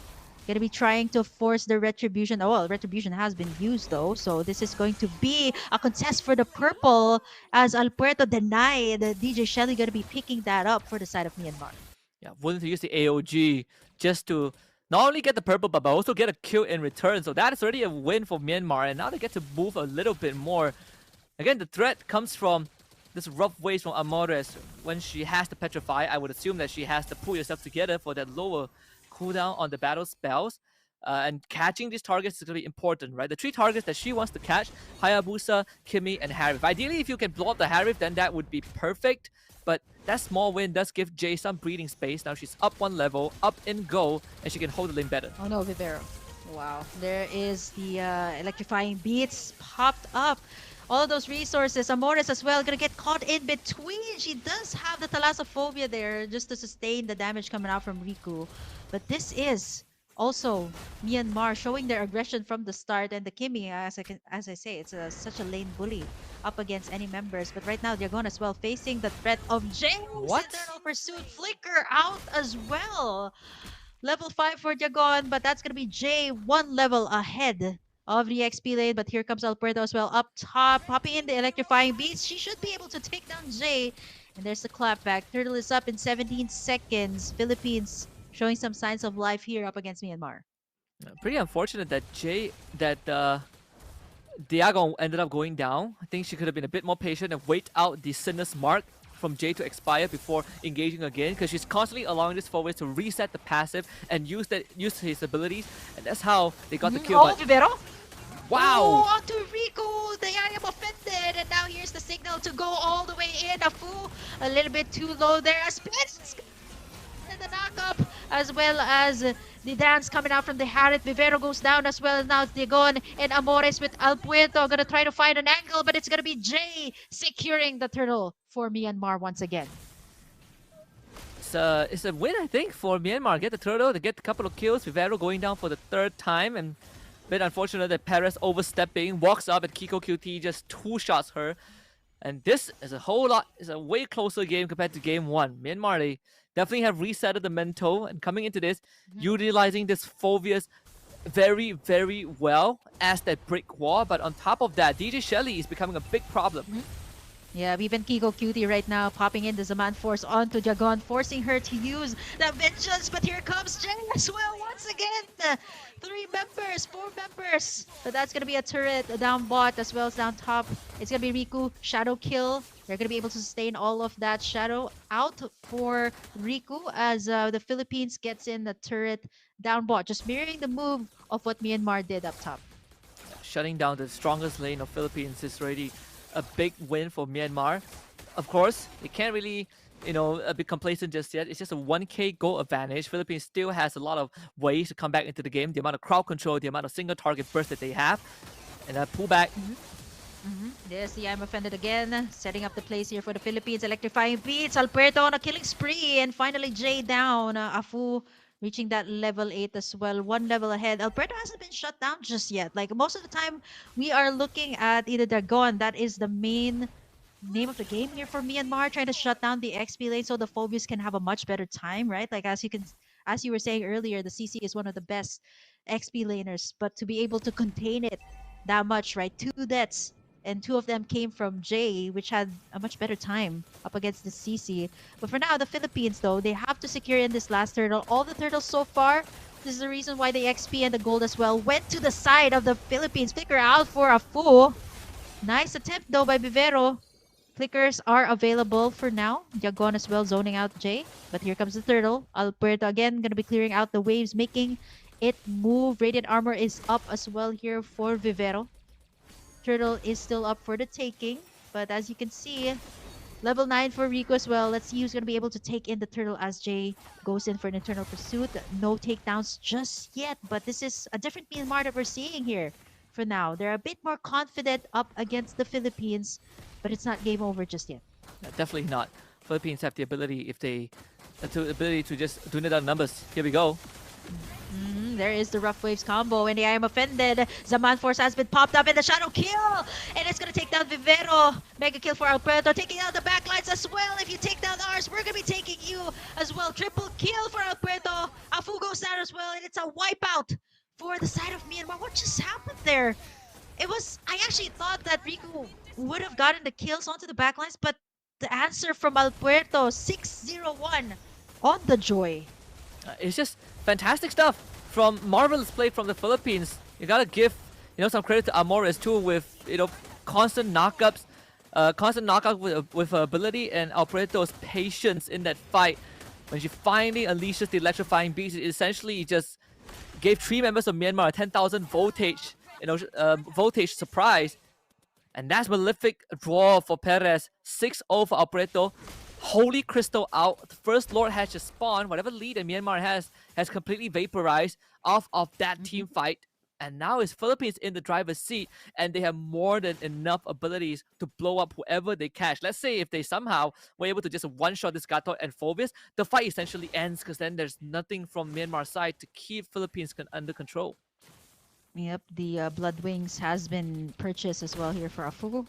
gonna be trying to force the retribution. Oh well, retribution has been used though, so this is going to be a contest for the purple as Alberto denied. DJ Shelly gonna be picking that up for the side of Myanmar. Yeah, willing to use the AOG just to not only get the purple, but also get a kill in return. So that is already a win for Myanmar, and now they get to move a little bit more. Again, the threat comes from this rough ways from Amores. When she has the Petrify, I would assume that she has to pull yourself together for that lower cooldown on the battle spells. And catching these targets is going to be important, right? The 3 targets that she wants to catch, Hayabusa, Kimi, and Harif. Ideally, if you can blow up the Harif, then that would be perfect. But that small win does give Jay some breathing space. Now she's up 1 level, up in go, and she can hold the lane better. Oh no, Vivero. Wow, there is the electrifying beats popped up. All of those resources, Amores as well, gonna get caught in between. She does have the thalassophobia there just to sustain the damage coming out from Riku. But this is also Myanmar showing their aggression from the start. And the Kimi, as I say, it's such a lane bully up against any members. But right now, they're going as well, facing the threat of James. What? Eternal Pursuit Flicker out as well. Level 5 for Jagon, but that's going to be Jay one level ahead of the XP lane. But here comes Alberto as well up top, popping in the electrifying beats. She should be able to take down Jay. And there's the clapback. Turtle is up in 17 seconds. Philippines showing some signs of life here up against Myanmar. Pretty unfortunate that Diagon ended up going down. I think she could have been a bit more patient and wait out the Sinus mark from Jay to expire before engaging again, because she's constantly allowing this forward to reset the passive and use his abilities, and that's how they got the kill. Oh, Vivero! Wow! Oh, onto Riku! They I am offended, and now here's the signal to go all the way in. Afu, a little bit too low there. Spence and the knock-up, as well as the dance coming out from the Harriet. Vivero goes down as well. Now it's Digon and Amores with El Puerto. Gonna try to find an angle, but it's gonna be Jay securing the turtle for Myanmar once again. It's a win, I think, for Myanmar. Get the turtle, they get a couple of kills. Vivero going down for the third time, and a bit unfortunate that Perez overstepping, walks up and Kiko QT just two shots her. And this is a way closer game compared to game one. Myanmar, they definitely have resetted the mental and coming into this, utilizing this Phobius very, very well as that brick wall. But on top of that, DJ Shelly is becoming a big problem. Yeah, even Kiko Cutie right now popping in the Zaman Force onto Jagon, forcing her to use the Vengeance. But here comes Jay as well once again. 4 members. But that's going to be a turret down bot as well as down top. It's going to be Riku, Shadow Kill. They're going to be able to sustain all of that Shadow out for Riku as the Philippines gets in the turret down bot. Just mirroring the move of what Myanmar did up top. Shutting down the strongest lane of Philippines is already a big win for Myanmar. Of course, they can't really, be complacent just yet. It's just a 1k goal advantage. Philippines still has a lot of ways to come back into the game. The amount of crowd control, the amount of single target burst that they have, and a pullback. There's the I'm offended again, setting up the place here for the Philippines. Electrifying beats, Alberto on a killing spree, and finally Jay down. Afu reaching that level 8 as well, one level ahead. Alberto hasn't been shut down just yet. Like most of the time, we are looking at either Dragon, that is the main name of the game here for Myanmar, trying to shut down the XP lane so the Phobius can have a much better time, right? Like as you were saying earlier, the CC is one of the best XP laners, but to be able to contain it that much, right? 2 deaths, and 2 of them came from Jay, which had a much better time up against the CC. But for now, the Philippines, though, they have to secure in this last turtle. All the turtles so far, this is the reason why the XP and the gold as well went to the side of the Philippines. Flicker out for a fool. Nice attempt, though, by Vivero. Flickers are available for now. Jagon as well, zoning out Jay. But here comes the turtle. Alberto again, going to be clearing out the waves, making it move. Radiant armor is up as well here for Vivero. Turtle is still up for the taking, but as you can see, level 9 for Rico as well. Let's see who's going to be able to take in the turtle as Jay goes in for an Eternal Pursuit. No takedowns just yet, but this is a different Myanmar that we're seeing here for now. They're a bit more confident up against the Philippines, but it's not game over just yet. Definitely not. Philippines have the ability, to just do it on numbers. Here we go. There is the Rough Waves combo, and the I am offended. Zaman Force has been popped up in the Shadow Kill, and it's going to take down Vivero. Mega kill for Alberto, taking out the backlines as well. If you take down ours, we're going to be taking you as well. Triple kill for Alberto. Afu goes down as well, and it's a wipeout for the side of Myanmar. What just happened there? I actually thought that Riku would have gotten the kills onto the backlines, but the answer from Alberto, 6-0-1 on the Joy. It's just fantastic stuff from marvelous play from the Philippines. You gotta give some credit to Amores too, with constant knockups, with her ability, and Alberto's patience in that fight. When she finally unleashes the electrifying beast, it essentially just gave 3 members of Myanmar a 10,000 voltage, voltage surprise. And that's Malefic draw for Perez. 6-0 for Alberto. Holy Crystal out. The first Lord has just spawned. Whatever lead that Myanmar has completely vaporized off of that Mm-hmm. team fight. And now it's Philippines in the driver's seat, and they have more than enough abilities to blow up whoever they catch. Let's say if they somehow were able to just one-shot this Gato and Phoebus, the fight essentially ends because then there's nothing from Myanmar's side to keep Philippines under control. Yep, the Blood Wings has been purchased as well here for Afu.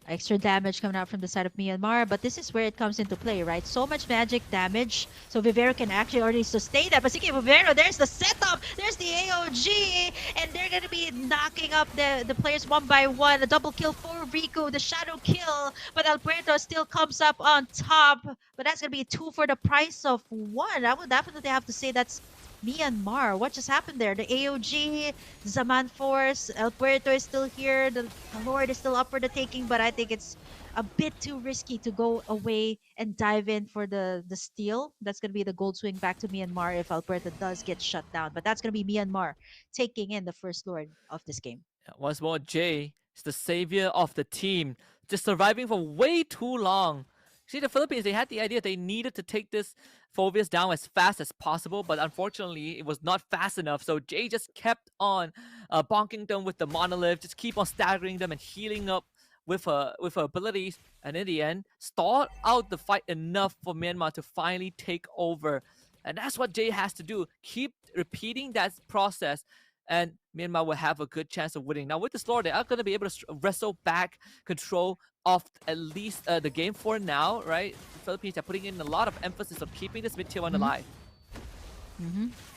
Extra damage coming out from the side of Myanmar, but this is where it comes into play, right? So much magic damage, so Vivero can actually already sustain that. But speaking of Vivero, there's the setup, there's the AOG, and they're gonna be knocking up the players one by one. A double kill for Riku, the shadow kill, but Alberto still comes up on top. But that's gonna be two for the price of one. I would definitely have to say that's Myanmar. What just happened there? The AOG, Zaman Force, El Puerto is still here, the Lord is still up for the taking, but I think it's a bit too risky to go away and dive in for the steal. That's going to be the gold swing back to Myanmar if Alberta does get shut down. But that's going to be Myanmar taking in the first Lord of this game. Once more, Jay is the savior of the team, just surviving for way too long. See, the Philippines, they had the idea they needed to take this Phobias down as fast as possible, but unfortunately, it was not fast enough. So Jay just kept on bonking them with the monolith, just keep on staggering them and healing up with her abilities, and in the end, stalled out the fight enough for Myanmar to finally take over. And that's what Jay has to do. Keep repeating that process, and Myanmar will have a good chance of winning. Now, with this lore, they are going to be able to wrestle back control of at least the game for now, right? The Philippines are putting in a lot of emphasis on keeping this mid-tier one alive.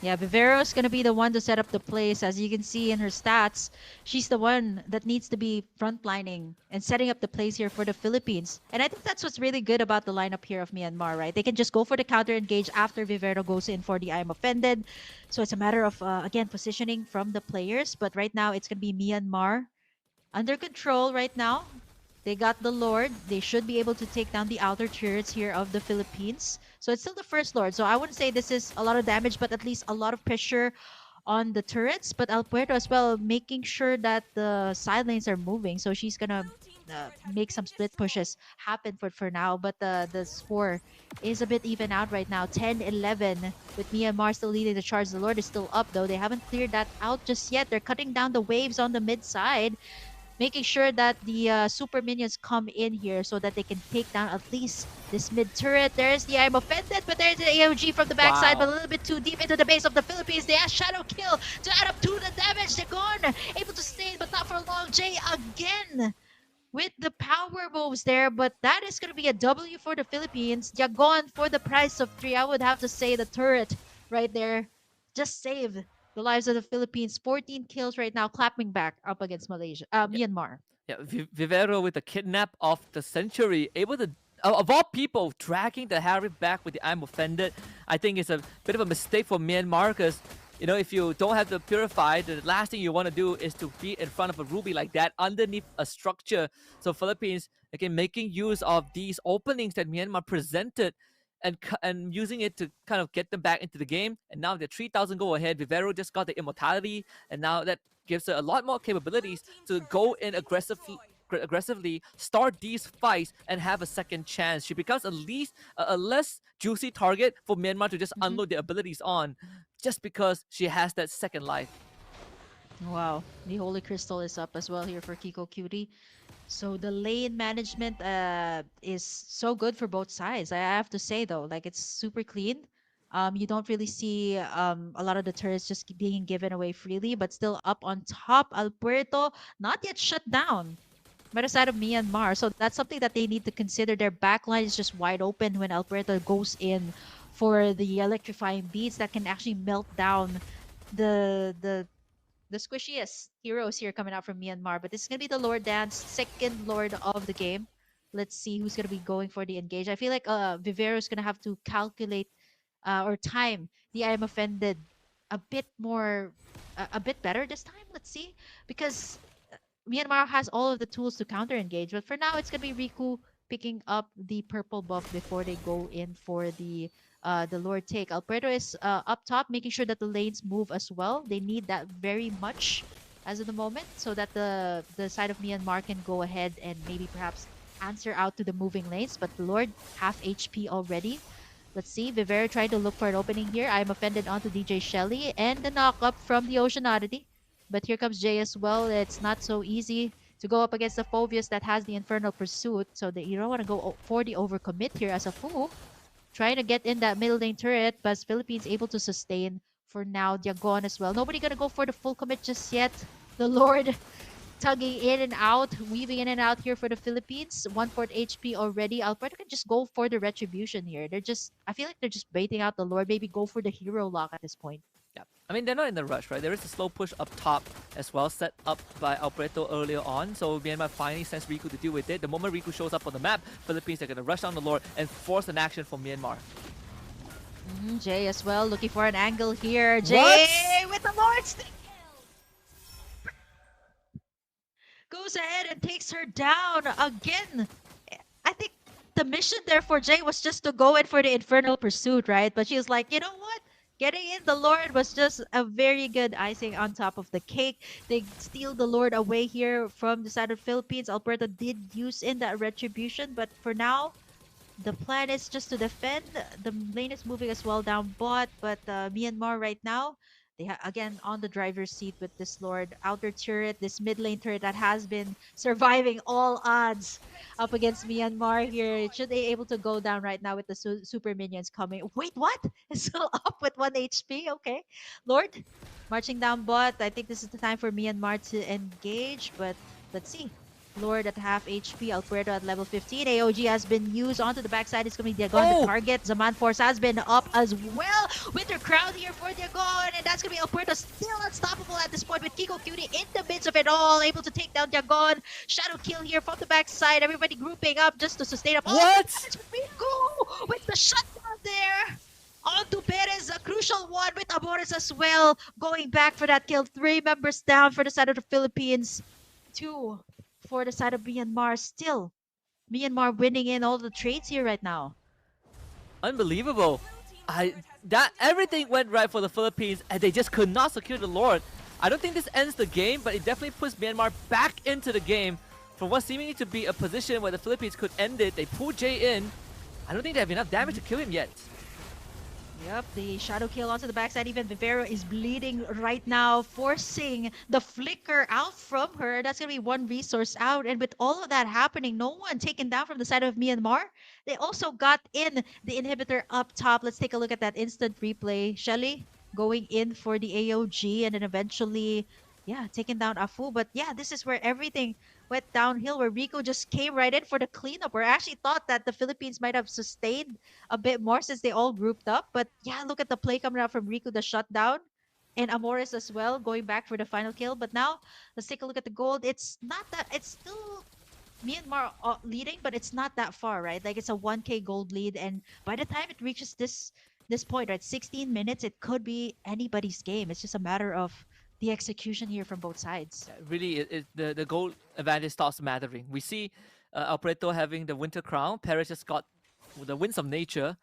Yeah, Vivero is going to be the one to set up the plays. As you can see in her stats, she's the one that needs to be frontlining and setting up the plays here for the Philippines. And I think that's what's really good about the lineup here of Myanmar, right? They can just go for the counter engage after Vivero goes in for the I am offended. So it's a matter of, again, positioning from the players. But right now, it's going to be Myanmar under control right now. They got the Lord. They should be able to take down the outer turrets here of the Philippines. So it's still the first Lord. So I wouldn't say this is a lot of damage, but at least a lot of pressure on the turrets. But El Puerto as well, making sure that the side lanes are moving. So she's going to make some split pushes happen for now. But the score is a bit even out right now. 10-11 with Myanmar still leading the charge. The Lord is still up though. They haven't cleared that out just yet. They're cutting down the waves on the mid side, making sure that the super minions come in here so that they can take down at least this mid turret. There's the I'm offended, but there's the AOG from the backside, but a little bit too deep into the base of the Philippines. They have shadow kill to add up to the damage. They're gone, able to stay, but not for long. Jay again with the power moves there, but that is going to be a W for the Philippines. They're gone for the price of 3. I would have to say the turret right there just saved the lives of the Philippines. 14 kills right now, clapping back up against Malaysia, Myanmar. Yeah, Vivero with the kidnap of the century, able to, of all people, dragging the Harry back with the I'm offended. I think it's a bit of a mistake for Myanmar because, you know, if you don't have the Purify, the last thing you want to do is to be in front of a Ruby like that underneath a structure. So Philippines, again, making use of these openings that Myanmar presented and using it to kind of get them back into the game. And now they're 3,000 go ahead. Vivero just got the immortality, and now that gives her a lot more capabilities to go in aggressively start these fights and have a second chance. She becomes at least a less juicy target for Myanmar to just unload their abilities on, just because she has that second life. Wow, the Holy Crystal is up as well here for Kiko Cutie. So the lane management is so good for both sides. I have to say though, like it's super clean. You don't really see a lot of the turrets just being given away freely, but still up on top. Alberto not yet shut down by the side of Myanmar. So that's something that they need to consider. Their backline is just wide open when Alberto goes in for the electrifying beats that can actually melt down the squishiest heroes here coming out from Myanmar. But this is going to be the Lord Dance, second Lord of the game. Let's see who's going to be going for the engage. I feel like Vivero is going to have to calculate or time the I am offended a bit more, a bit better this time. Let's see. Because Myanmar has all of the tools to counter engage. But for now, it's going to be Riku picking up the purple buff before they go in for the Lord take. Alberto is up top, making sure that the lanes move as well. They need that very much as of the moment, so that the side of Myanmar can go ahead and maybe perhaps answer out to the moving lanes, but the Lord half HP already. Let's see, Vivera tried to look for an opening here. I'm offended onto DJ Shelly and the knock up from the Ocean Oddity. But here comes Jay as well. It's not so easy to go up against the Phobius that has the Infernal Pursuit. So that you don't want to go for the overcommit here as a Fu. Trying to get in that middle lane turret, but Philippines able to sustain for now. Diagon as well. Nobody gonna go for the full commit just yet. The Lord tugging in and out, weaving in and out here for the Philippines. 1/4 HP already. Alberto can just go for the retribution here. I feel like they're just baiting out the Lord. Maybe go for the hero lock at this point. Yeah, I mean, they're not in the rush, right? There is a slow push up top as well, set up by Alberto earlier on. So Myanmar finally sends Riku to deal with it. The moment Riku shows up on the map, Philippines are going to rush down the Lord and force an action from Myanmar. Jay as well, looking for an angle here. Jay with the Lord stick goes ahead and takes her down again. I think the mission there for Jay was just to go in for the Infernal Pursuit, right? But she was like, you know what? Getting in the Lord was just a very good icing on top of the cake. They steal the Lord away here from the side of Philippines. Alberta did use in that retribution, but for now, the plan is just to defend. The lane is moving as well down bot, but Myanmar right now, they again on the driver's seat with this Lord. Outer turret, this mid lane turret that has been surviving all odds up against Myanmar here. Should they able to go down right now with the super minions coming? Wait, what? It's still up with 1 HP? Okay. Lord, marching down bot. I think this is the time for Myanmar to engage, but let's see. Lord at half HP, Alfredo at level 15. AOG has been used onto the backside. It's going to be Diagon the target. Zaman Force has been up as well. Winter Crown here for Diagon. And that's going to be Alfredo still unstoppable at this point with Kiko Cutie in the midst of it all. Able to take down Diagon. Shadow kill here from the backside. Everybody grouping up just to sustain up. What? It's Riku with the shutdown there. On to Perez, a crucial one with Amores as well. Going back for that kill. 3 members down for the side of the Philippines. 2 for the side of Myanmar. Still, Myanmar winning in all the trades here right now. Unbelievable. That everything went right for the Philippines and they just could not secure the Lord. I don't think this ends the game, but it definitely puts Myanmar back into the game from what seemingly to be a position where the Philippines could end it. They pull Jay in. I don't think they have enough damage to kill him yet. Yep, the shadow kill onto the backside. Even Vivero is bleeding right now, forcing the flicker out from her. That's going to be 1 resource out. And with all of that happening, no one taken down from the side of Myanmar. They also got in the inhibitor up top. Let's take a look at that instant replay. Shelly going in for the AOG and then eventually, yeah, taking down Afu. But yeah, this is where everything went downhill, where Rico just came right in for the cleanup. Where I actually thought that the Philippines might have sustained a bit more since they all grouped up. But yeah, look at the play coming out from Rico, the shutdown. And Amores as well, going back for the final kill. But now, let's take a look at the gold. It's not that, it's still Myanmar leading, but it's not that far, right? Like it's a 1k gold lead. And by the time it reaches this point, right, 16 minutes, it could be anybody's game. It's just a matter of the execution here from both sides. Really, the goal advantage starts mattering. We see Alberto having the Winter Crown. Perez just got the Winds of Nature.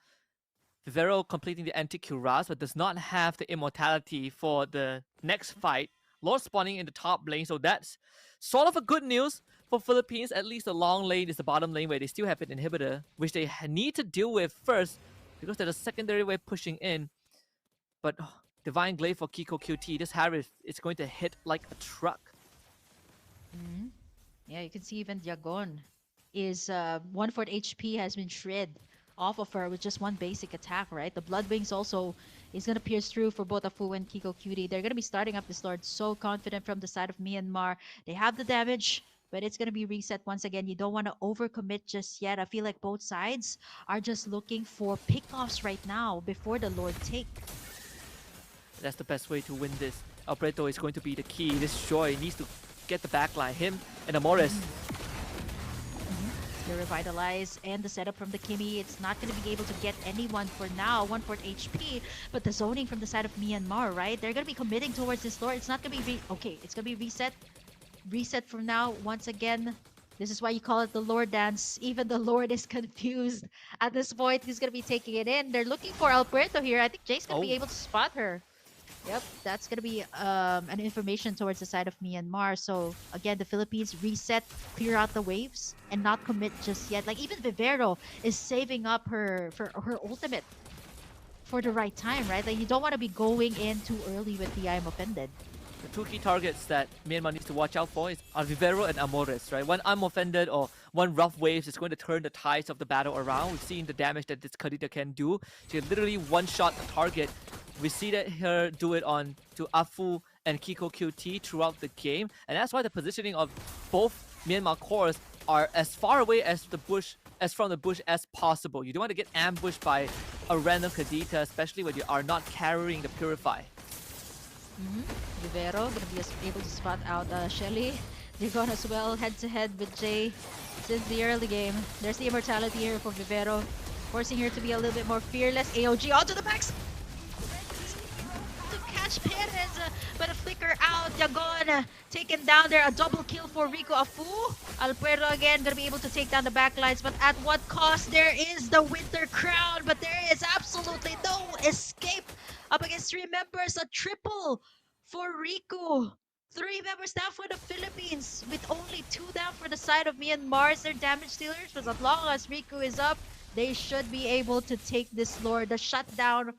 Vivero completing the anti-cuirass, but does not have the immortality for the next fight. Lord spawning in the top lane, so that's sort of a good news for Philippines. At least the long lane is the bottom lane where they still have an inhibitor, which they need to deal with first because there's a secondary wave pushing in. But Divine Glaive for Kiko QT. This Harris is going to hit like a truck. Yeah, you can see even Diagon is 1/4 HP has been shred off of her with just 1 basic attack, right? The Blood Wings also is going to pierce through for both Afu and Kiko Cutie. They're going to be starting up this Lord so confident from the side of Myanmar. They have the damage, but it's going to be reset once again. You don't want to overcommit just yet. I feel like both sides are just looking for pickoffs right now before the Lord take. That's the best way to win this. Alberto is going to be the key. This Joy needs to get the backline. Him and Amores. The Revitalize and the setup from the Kimi. It's not going to be able to get anyone for now. 1/4 HP. But the zoning from the side of Myanmar, right? They're going to be committing towards this Lord. It's not going to be... Okay, it's going to be reset. Reset from now. Once again, this is why you call it the Lord dance. Even the Lord is confused at this point. He's going to be taking it in. They're looking for Alberto here. I think Jay's going to be able to spot her. Yep, that's gonna be an information towards the side of Myanmar. So again, the Philippines reset, clear out the waves, and not commit just yet. Like even Vivero is saving up her for her ultimate for the right time, right? Like you don't want to be going in too early with the I'm offended. The two key targets that Myanmar needs to watch out for is Vivero and Amores, right? One I'm offended or one rough waves is going to turn the tides of the battle around. We've seen the damage that this Kadita can do. She can literally one-shot a target. We see that her do it on to Afu and Kiko QT throughout the game, and that's why the positioning of both Myanmar cores are as far away as from the bush as possible. You don't want to get ambushed by a random Kadita, especially when you are not carrying the Purify. Vivero gonna be able to spot out Shelly. They're going as well head to head with Jay since the early game. There's the immortality here for Vivero, forcing her to be a little bit more fearless. AOG onto the back to catch Perez, but a flicker out. Yagon taken down there. A double kill for Rico Afu. Alpuerto again gonna be able to take down the backlines, but at what cost? There is the Winter Crown, but there is absolutely no escape up against 3 members. A triple for Rico. 3 members down for the Philippines, with only 2 down for the side of Myanmar. Their damage dealers, but as long as Rico is up, they should be able to take this Lord. The shutdown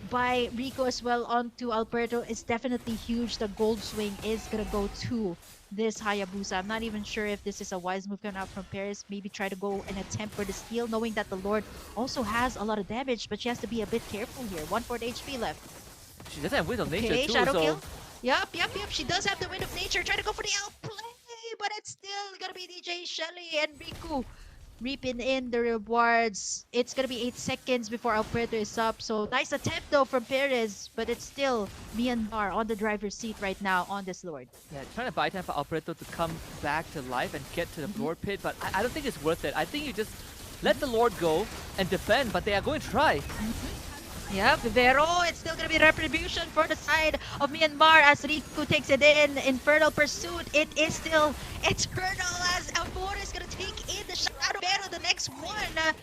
by Rico as well onto Alberto is definitely huge. The gold swing is gonna go to this Hayabusa. I'm not even sure if this is a wise move coming out from Paris. Maybe try to go and attempt for the steal, knowing that the Lord also has a lot of damage, but she has to be a bit careful here. 1/4 HP left. She doesn't have Wind of Nature Okay, too, Shadow so Kill. Yep. She does have the Wind of Nature. Trying to go for the outplay, but it's still gonna be DJ Shelly and Riku reaping in the rewards. It's gonna be 8 seconds before Alfredo is up. So nice attempt though from Perez, but it's still Myanmar on the driver's seat right now on this Lord. yeah, trying to buy time for Alberto to come back to life and get to the Lord pit, but I don't think it's worth it. I think you just let the Lord go and defend, but they are going to try. Yeah, Vivero, it's still gonna be retribution for the side of Myanmar as Riku takes it in. Infernal Pursuit, it is still eternal as Amor is gonna take in the Shadow Vero, the next one.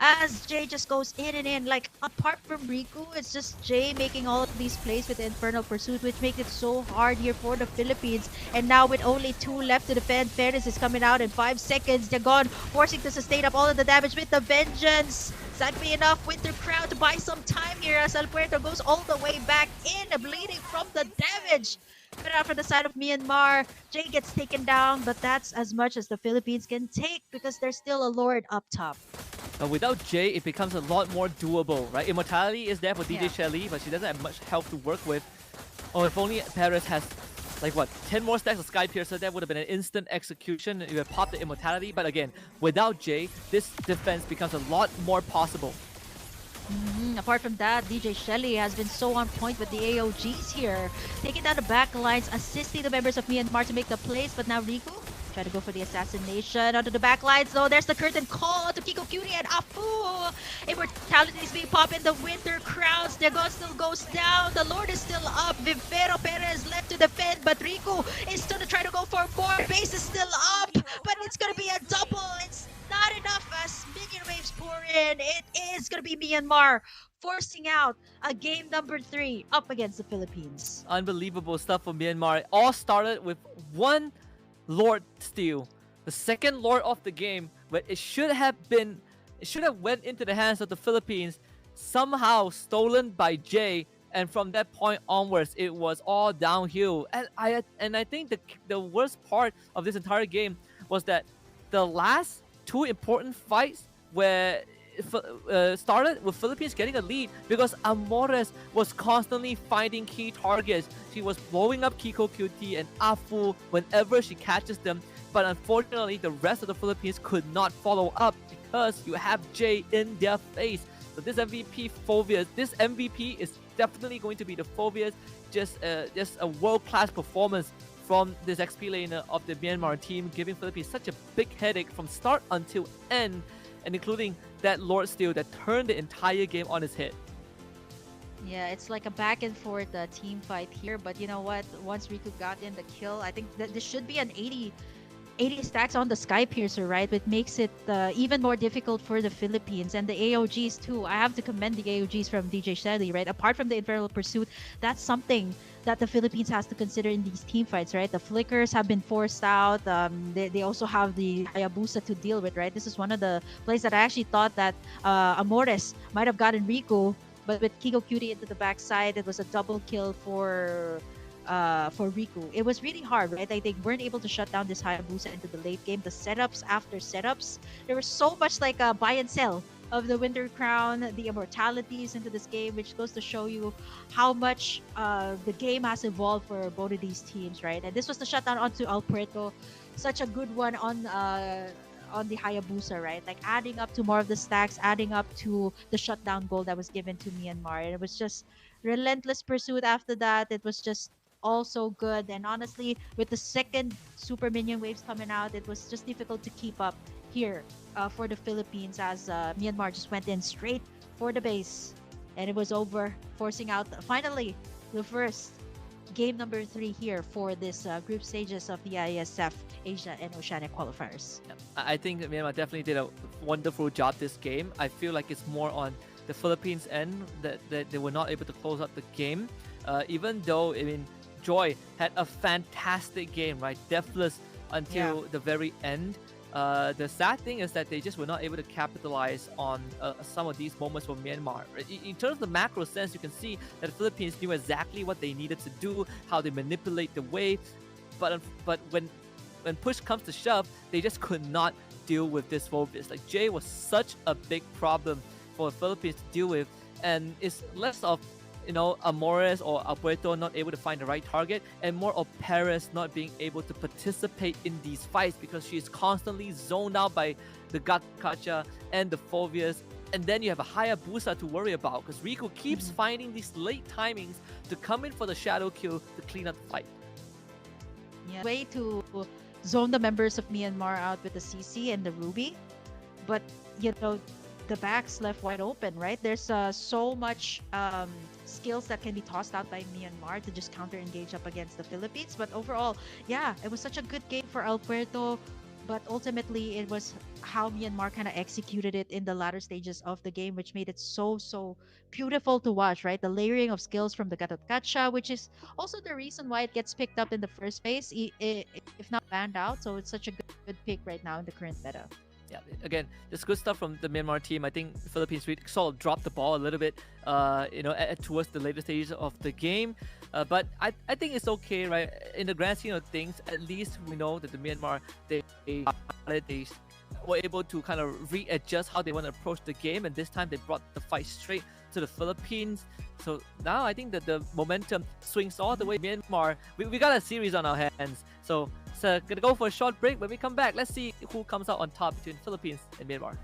As Jay just goes in and in, like apart from Riku, it's just Jay making all of these plays with the Infernal Pursuit, which makes it so hard here for the Philippines. And now with only 2 left to defend, Fairness is coming out in 5 seconds. They're gone, forcing to sustain up all of the damage with the Vengeance. Is that be enough? Winter Crown to buy some time here as Alpuerto goes all the way back in, bleeding from the damage. But out from the side of Myanmar, Jay gets taken down, but that's as much as the Philippines can take because there's still a Lord up top. Without Jay, it becomes a lot more doable, right? Immortality is there for DJ Yeah. Shelly, but she doesn't have much health to work with. Oh, if only Paris has, like what, 10 more stacks of Sky Piercer, that would have been an instant execution. You have popped the Immortality, but again, without Jay, this defense becomes a lot more possible. Apart from that, DJ Shelly has been so on point with the AOGs here. Taking down the back lines, assisting the members of Myanmar to make the plays, but now Riku try to go for the assassination onto the back lines. So there's the curtain call onto Kiko Cutie and Afu. Immortality is being popped in the Winter Crowns. The gun still goes down. The Lord is still up. Vivero Perez left to defend, but Riku is still trying to go for more. Base is still up, but it's gonna be a double. It's not enough as minion waves pour in. It is gonna be Myanmar forcing out a game number 3 up against the Philippines. Unbelievable stuff for Myanmar. It all started with one Lord steal. The second Lord of the game, but it should have went into the hands of the Philippines, somehow stolen by Jay, and from that point onwards, it was all downhill. And I think the worst part of this entire game was that the last 2 important fights where started with Philippines getting a lead because Amores was constantly finding key targets. She was blowing up Kiko QT and Afu whenever she catches them, but unfortunately the rest of the Philippines could not follow up because you have Jay in their face. So this MVP is definitely going to be the Phobias. Just a world-class performance from this XP laner of the Myanmar team, giving Philippines such a big headache from start until end, and including that Lord steal that turned the entire game on its head. Yeah, it's like a back and forth team fight here, but you know what? Once Riku got in the kill, I think that this should be an 80 80 stacks on the Sky Piercer, right? Which makes it even more difficult for the Philippines. And the AOGs too. I have to commend the AOGs from DJ Shelly, right? Apart from the Infernal Pursuit, that's something that the Philippines has to consider in these team fights, right? The Flickers have been forced out. They also have the Hayabusa to deal with, right? This is one of the plays that I actually thought that Amores might have gotten Riku, but with Kiko Cutie into the backside, it was a double kill for Riku. It was really hard, right? Like they weren't able to shut down this Hayabusa into the late game. The setups after setups, there was so much like a buy and sell of the Winter Crown, the immortalities into this game, which goes to show you how much the game has evolved for both of these teams, right? And this was the shutdown onto El Puerto, such a good one on the Hayabusa, right? Like adding up to more of the stacks, adding up to the shutdown goal that was given to Myanmar. And it was just relentless pursuit after that. It was just also good. And honestly, with the second super minion waves coming out, it was just difficult to keep up here for the Philippines as Myanmar just went in straight for the base. And it was over, forcing out finally the first game number 3 here for this group stages of the Iesf Asia and Oceania qualifiers. I think Myanmar definitely did a wonderful job this game. I feel like it's more on the Philippines end that they were not able to close out the game. Even though, I mean, Joy had a fantastic game, right? Deathless until the very end. The sad thing is that they just were not able to capitalize on some of these moments for Myanmar. In terms of the macro sense, you can see that the Philippines knew exactly what they needed to do, how they manipulate the wave. But when push comes to shove, they just could not deal with this Phobius. Like Jay was such a big problem for the Philippines to deal with, and it's less of Amores or Alberto not able to find the right target, and more of Perez not being able to participate in these fights because she's constantly zoned out by the Gakacha and the Phobius. And then you have a Hayabusa to worry about because Riku keeps finding these late timings to come in for the shadow kill to clean up the fight. Yeah. Way to zone the members of Myanmar out with the CC and the Ruby, but the back's left wide open, right? There's so much skills that can be tossed out by Myanmar to just counter engage up against the Philippines. But overall, yeah, it was such a good game for El Puerto. But ultimately, it was how Myanmar kind of executed it in the latter stages of the game, which made it so beautiful to watch, right? The layering of skills from the Gatot which is also the reason why it gets picked up in the first place, if not banned out. So it's such a good pick right now in the current meta. Yeah, again, just good stuff from the Myanmar team. I think the Philippines really sort of dropped the ball a little bit, towards the later stages of the game. But I think it's okay, right? In the grand scheme of things, at least we know that the Myanmar, they were able to kind of readjust how they want to approach the game, and this time they brought the fight straight to the Philippines. So now I think that the momentum swings all the way. Myanmar, we got a series on our hands. So gonna go for a short break. When we come back, let's see who comes out on top between Philippines and Myanmar.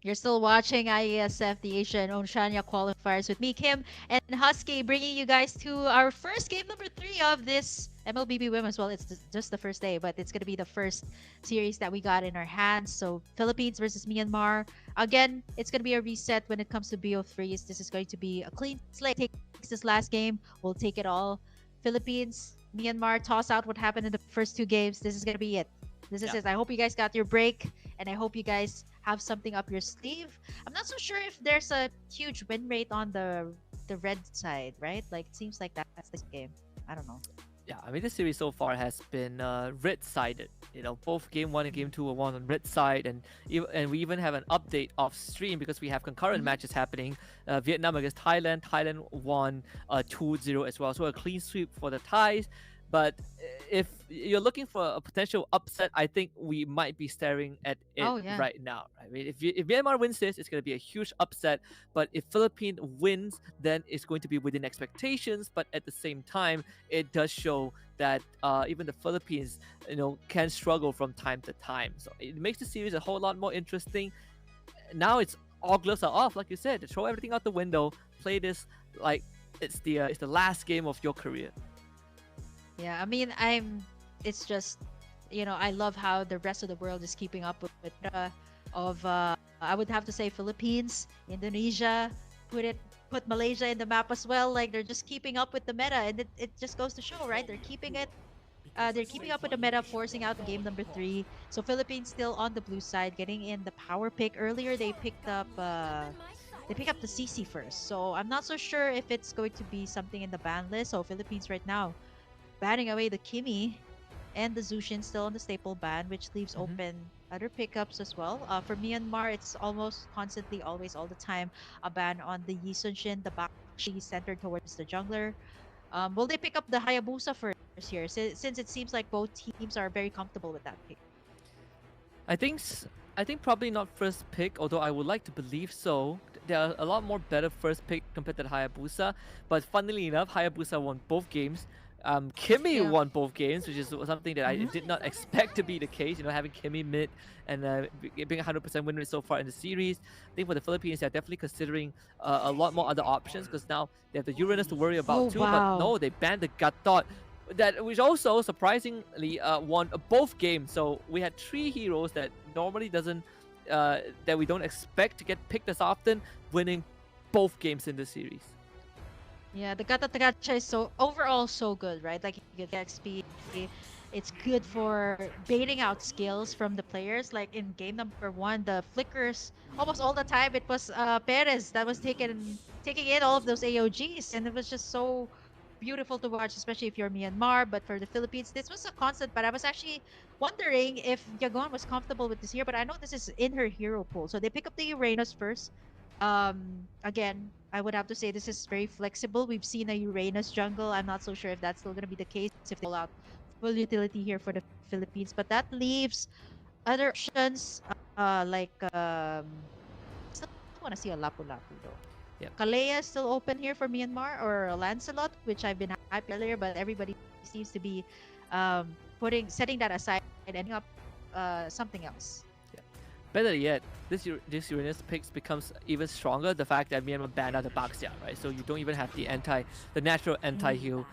You're still watching IESF, the Asian Oceania qualifiers with me, Kim, and Husky, bringing you guys to our first game number 3 of this MLBB Women's. Well, it's just the first day, but it's going to be the first series that we got in our hands. So, Philippines versus Myanmar. Again, it's going to be a reset when it comes to BO3s. This is going to be a clean slate. Takes this last game, we'll take it all. Philippines, Myanmar, toss out what happened in the first 2 games. This is going to be it. This is it. I hope you guys got your break, and I hope you guys have something up your sleeve. I'm not so sure if there's a huge win rate on the red side, right? Like, it seems like that's this game. I don't know. Yeah, I mean, this series so far has been red-sided. You know, both game 1 and game 2 are won on red side, and we even have an update off stream because we have concurrent matches happening. Vietnam against Thailand. Thailand won 2-0 as well, so a clean sweep for the Thais. But if you're looking for a potential upset, I think we might be staring at it right now. I mean, if Myanmar wins this, it's going to be a huge upset. But if Philippines wins, then it's going to be within expectations. But at the same time, it does show that even the Philippines, can struggle from time to time. So it makes the series a whole lot more interesting. Now it's all gloves are off, like you said. To throw everything out the window, play this like it's the last game of your career. Yeah, I mean, it's just, I love how the rest of the world is keeping up with I would have to say Philippines, Indonesia, put Malaysia in the map as well. Like, they're just keeping up with the meta, and it just goes to show, right? They're keeping up with the meta, forcing out game number 3. So Philippines still on the blue side, getting in the power pick. Earlier, they picked up the CC first. So I'm not so sure if it's going to be something in the ban list. So Philippines right now banning away the Kimi and the Zushin still on the staple ban, which leaves open other pickups as well. For Myanmar, it's almost constantly, always, all the time, a ban on the Yisunshin, the Bakshi centered towards the jungler. Will they pick up the Hayabusa first here, since it seems like both teams are very comfortable with that pick? I think probably not first pick, although I would like to believe so. There are a lot more better first pick compared to the Hayabusa, but funnily enough, Hayabusa won both games. Kimi won both games, which is something that I did not expect to be the case. Having Kimi mid and being 100% win rate so far in the series. I think for the Philippines, they're definitely considering a lot more other options because now they have the Uranus to worry about too. But no, they banned the Gatot, which also surprisingly won both games. So we had 3 heroes that normally that we don't expect to get picked as often, winning both games in the series. Yeah, the Gata Tagacha is overall so good, right? Like, you get XP. It's good for baiting out skills from the players. Like in game number 1, the flickers, almost all the time it was Perez that was taking in all of those AOGs, and it was just so beautiful to watch, especially if you're Myanmar. But for the Philippines, this was a constant. But I was actually wondering if Yagon was comfortable with this here. But I know this is in her hero pool, so they pick up the Uranus first. Again, I would have to say this is very flexible. We've seen a Uranus jungle. I'm not so sure if that's still going to be the case if they pull out full utility here for the Philippines. But that leaves other options like still want to see a Lapu-Lapu though. Yeah. Kalea is still open here for Myanmar, or Lancelot, which I've been hyped earlier, but everybody seems to be setting that aside and ending up something else. Better yet, this Uranus picks becomes even stronger. The fact that Myanmar banned out the Baxia, right? So you don't even have the natural anti-heal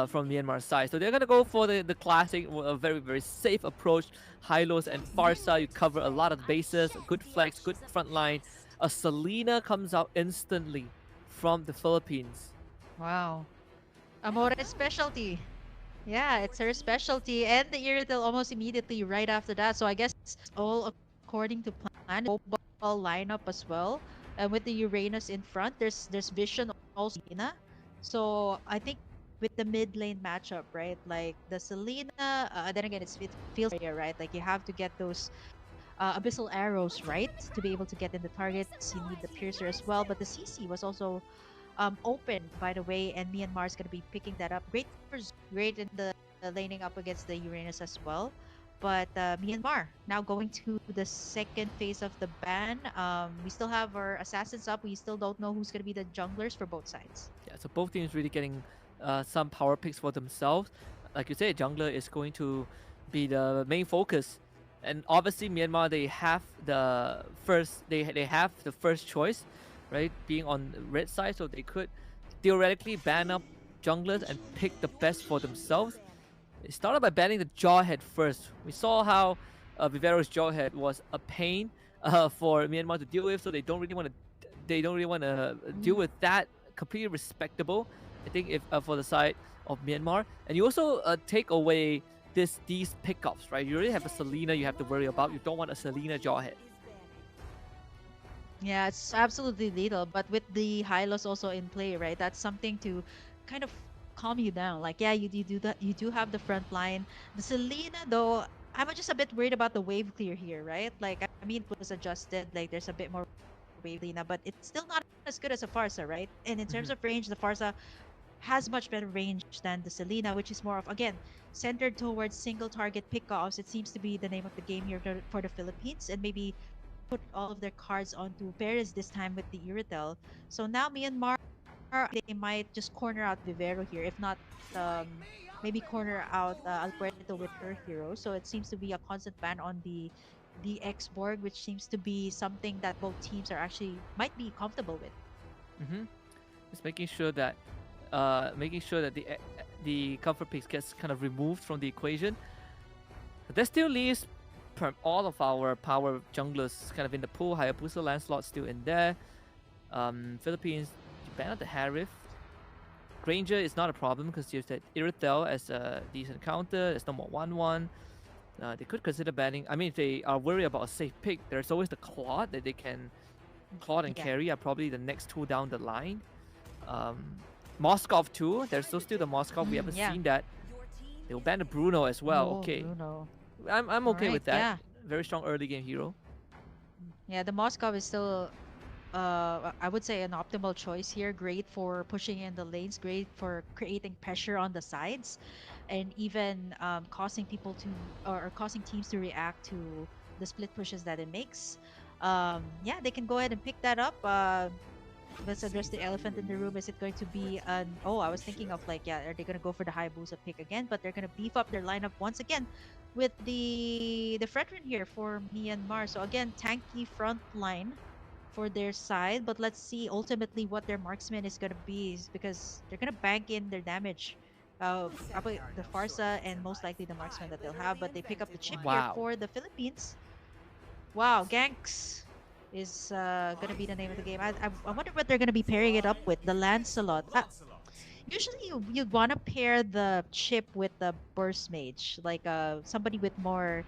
from Myanmar's side. So they're gonna go for the classic, a very, very safe approach. Hylos and Farsa, you cover a lot of bases, good flex, good front line. A Selena comes out instantly from the Philippines. Wow. Amore's specialty. Yeah, it's her specialty. And the Irrital almost immediately right after that. So I guess it's all according to plan. Mobile lineup as well. And with the Uranus in front, there's Vision also. So I think with the mid lane matchup, right? Like the Selena, then again, it feels here, right? Like you have to get those abyssal arrows right to be able to get in the targets. You need the piercer as well. But the CC was also open, by the way, and Myanmar is going to be picking that up. Great in the laning up against the Uranus as well. But Myanmar now going to the second phase of the ban. We still have our assassins up. We still don't know who's going to be the junglers for both sides. Yeah, so both teams really getting some power picks for themselves. Like you said, jungler is going to be the main focus. And obviously Myanmar, they have the first choice, right? Being on the red side, so they could theoretically ban up junglers and pick the best for themselves. It started by banning the Jawhead first. We saw how Vivero's Jawhead was a pain for Myanmar to deal with, so they don't really want to deal with that. Completely respectable, I think, if for the side of Myanmar. And you also take away these pickups, right? You already have a Selena you have to worry about. You don't want a Selena Jawhead. Yeah, it's absolutely lethal, but with the Hylos also in play, right? That's something to kind of calm you down. Like, yeah, you do that. You do have the front line. The Selena, though, I'm just a bit worried about the wave clear here, right? Like, I mean, it was adjusted. Like, there's a bit more wave Selena, but it's still not as good as a Farsa, right? And in terms Mhm. of range, the Farsa has much better range than the Selena, which is more of, again, centered towards single target pickoffs. It seems to be the name of the game here for the Philippines, and maybe put all of their cards onto Perez this time with the Iritel. So now Myanmar, they might just corner out Vivero here, if not um, maybe corner out Alpuerto with her hero. So it seems to be a constant ban on the X-Borg, which seems to be something that both teams are actually might be comfortable with. Just making sure that the comfort piece gets kind of removed from the equation. But that still leaves all of our power junglers kind of in the pool. Hayabusa, Lancelot still in there. Philippines, you ban out the Harif. Granger is not a problem because you said Irithel as a decent counter. There's no more 1-1. They could consider banning. I mean, if they are worried about a safe pick, there's always the Claude that they can Claude and Yeah. Carry are probably the next two down the line. Moskov too. There's still the Moskov. We haven't Yeah. seen that. They'll ban the Bruno as well. Oh, Okay, Bruno. I'm okay with Alright, that. yeah. Very strong early game hero. Yeah, the Moskov is still, I would say, an optimal choice here. Great for pushing in the lanes, great for creating pressure on the sides, and even causing people to, or causing teams to react to the split pushes that it makes. Yeah, they can go ahead and pick that up. Let's address the elephant in the room. Is it going to be an? Oh, I was thinking of like, yeah, are they going to go for the Hayabusa pick again? But they're going to beef up their lineup once again with the Fredrin here for Myanmar. So again, tanky front line for their side. But let's see ultimately what their marksman is going to be, because they're going to bank in their damage. Probably the Farsa and most likely the marksman that they'll have. But they pick up the chip here Wow. for the Philippines. Wow, Ganks is gonna be the name of the game. I wonder what they're gonna be pairing it up with. The Lancelot. Usually you'd want to pair the chip with the burst mage, like somebody with more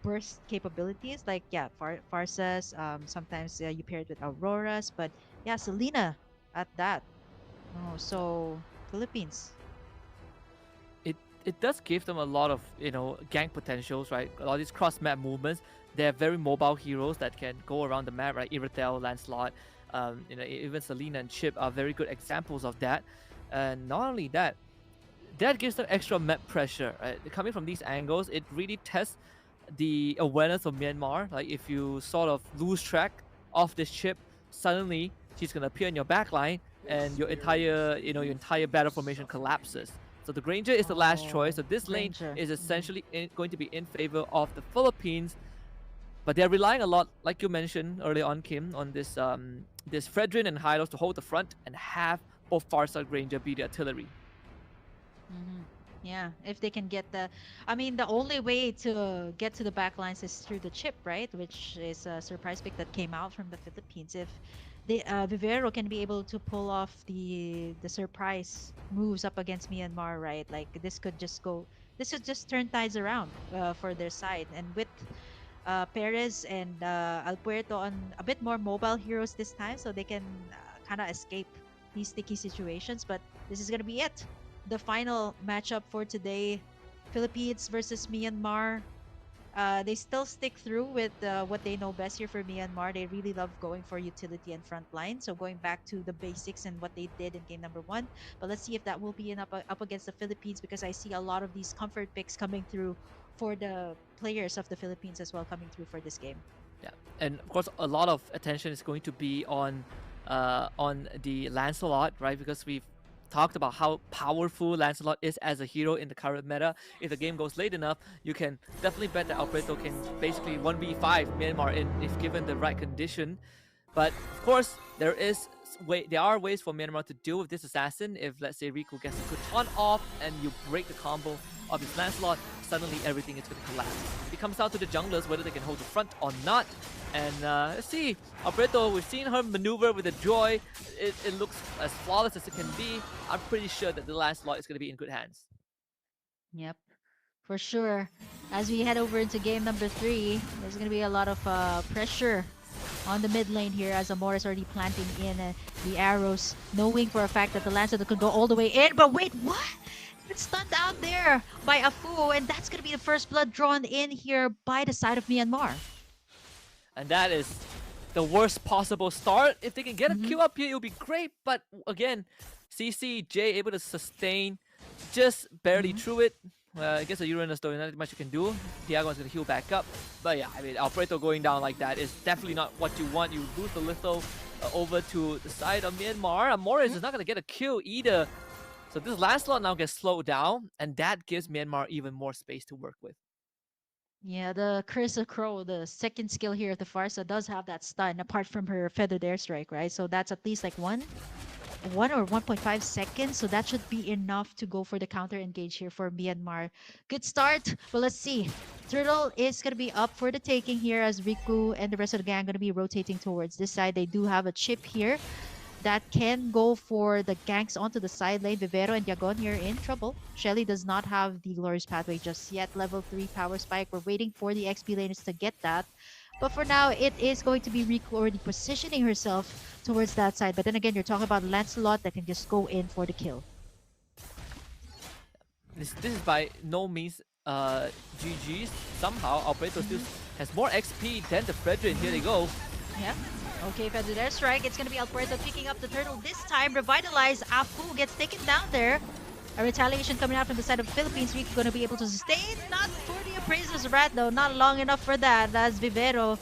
burst capabilities. Like yeah, Farsas. Sometimes you pair it with Auroras, but yeah, Selena at that. Oh, so Philippines. It does give them a lot of gank potentials, right? A lot of these cross map movements. They're very mobile heroes that can go around the map, right? Iritel, Lancelot, even Selena and Chip are very good examples of that. And not only that, that gives them extra map pressure, right? Coming from these angles, it really tests the awareness of Myanmar. Like if you sort of lose track of this Chip, suddenly she's gonna appear in your backline, and your entire battle formation collapses. So the Granger is the last choice. So this lane Granger. is essentially going to be in favor of the Philippines, but they're relying a lot, like you mentioned earlier on, Kim, on this Fredrin and Hylos to hold the front and have both Farsight Granger be the artillery. Yeah, if they can get I mean, the only way to get to the backlines is through the chip, right? Which is a surprise pick that came out from the Philippines. If the Vivero can be able to pull off the surprise moves up against Myanmar, right? Like this could just turn tides around for their side. And with Perez and Alpuerto on a bit more mobile heroes this time, so they can kind of escape these sticky situations. But this is gonna be it. The final matchup for today, Philippines versus Myanmar. They still stick through with what they know best here for Myanmar. They really love going for utility and front line. So going back to the basics and what they did in game number 1. But let's see if that will be up against the Philippines, because I see a lot of these comfort picks coming through for the players of the Philippines as well, coming through for this game. Yeah, and of course a lot of attention is going to be on the Lancelot, right? Because we've talked about how powerful Lancelot is as a hero in the current meta. If the game goes late enough, you can definitely bet that Alberto can basically 1v5 Myanmar in if given the right condition. But of course, there are ways for Myanmar to deal with this assassin. If let's say Riku gets a good taunt off and you break the combo of his Lancelot, suddenly everything is going to collapse. It comes down to the junglers whether they can hold the front or not. And let's see, Alberto, we've seen her maneuver with the Joy. It looks as flawless as it can be. I'm pretty sure that the Lancelot is going to be in good hands. Yep, for sure. As we head over into game number 3, there's going to be a lot of pressure on the mid lane here as Amor is already planting in the arrows, knowing for a fact that the Lancelot could go all the way in. But wait, what? It's stunned out there by Afu, and that's going to be the first blood drawn in here by the side of Myanmar. And that is the worst possible start. If they can get a kill up here, it would be great. But again, CCJ able to sustain just barely through it. I guess a Uranus though, not much you can do. Diagon's gonna heal back up. But yeah, I mean, Alfredo going down like that is definitely not what you want. You lose the litho over to the side of Myanmar. Morris is not gonna get a kill either. So this Lancelot now gets slowed down, and that gives Myanmar even more space to work with. Yeah, the Curse of Crow, the second skill here of the Farsa, does have that stun apart from her Feathered Airstrike, right? So that's at least like 1 or 1.5 seconds. So that should be enough to go for the counter engage here for Myanmar. Good start. Well, let's see. Turtle is going to be up for the taking here as Riku and the rest of the gang going to be rotating towards this side. They do have a chip here that can go for the ganks onto the side lane. Vivero and Yagon here in trouble. Shelly does not have the Glorious Pathway just yet. Level 3 Power Spike. We're waiting for the XP laners to get that. But for now, it is going to be Riku already positioning herself towards that side. But then again, you're talking about Lancelot that can just go in for the kill. This is by no means GG's. Somehow, Alberto still has more XP than the Fredrin. Here they go. Yeah. Okay, Feathered Airstrike. It's going to be Alberto picking up the turtle this time. Revitalize. Afu gets taken down there. A retaliation coming out from the side of the Philippines. Riku going to be able to sustain. Not for the Appraiser's Rat though. Not long enough for that. As Vivero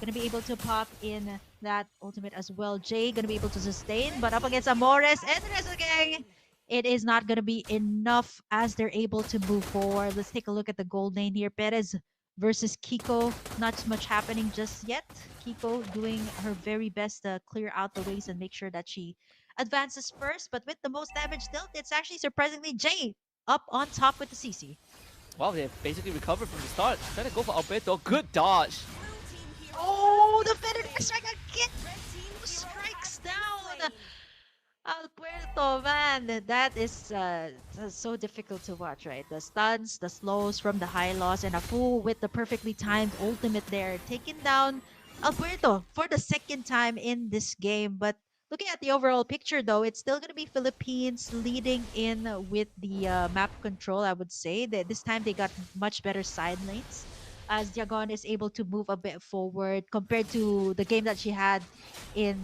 going to be able to pop in that ultimate as well. Jay going to be able to sustain. But up against Amores and the rest of the gang, it is not going to be enough as they're able to move forward. Let's take a look at the gold lane here. Perez versus Kiko. Not much happening just yet. Kiko doing her very best to clear out the ways and make sure that she advances first. But with the most damage dealt, it's actually surprisingly Jay up on top with the CC. Wow, they basically recovered from the start. Trying to go for Alberto. Good dodge. Oh, the Feathered Airstrike again strikes down Alberto, man. That is so difficult to watch, right? The stuns, the slows from the high loss, and Afu with the perfectly timed ultimate there, taking down Alberto for the second time in this game. But looking at the overall picture, though, it's still going to be Philippines leading in with the map control, I would say. This time they got much better side lanes as Diagon is able to move a bit forward compared to the game that she had in,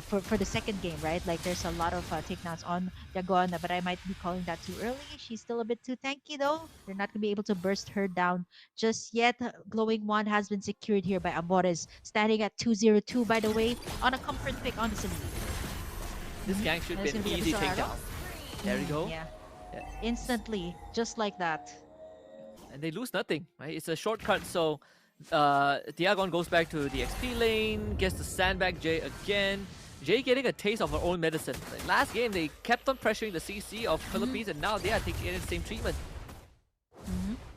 for the second game, right? Like there's a lot of takedowns on Diagon, but I might be calling that too early. She's still a bit too tanky though. They're not going to be able to burst her down just yet. Glowing Wand has been secured here by Amores, standing at 202 by the way, on a comfort pick on the Celine. This gang should be an easy takedown. There we go. Yeah. Instantly, just like that. And they lose nothing, right? It's a shortcut, so Diagon goes back to the XP lane, gets the sandbag Jay again. Jay getting a taste of her own medicine. Like last game, they kept on pressuring the CC of Philippines, and now they are taking the same treatment.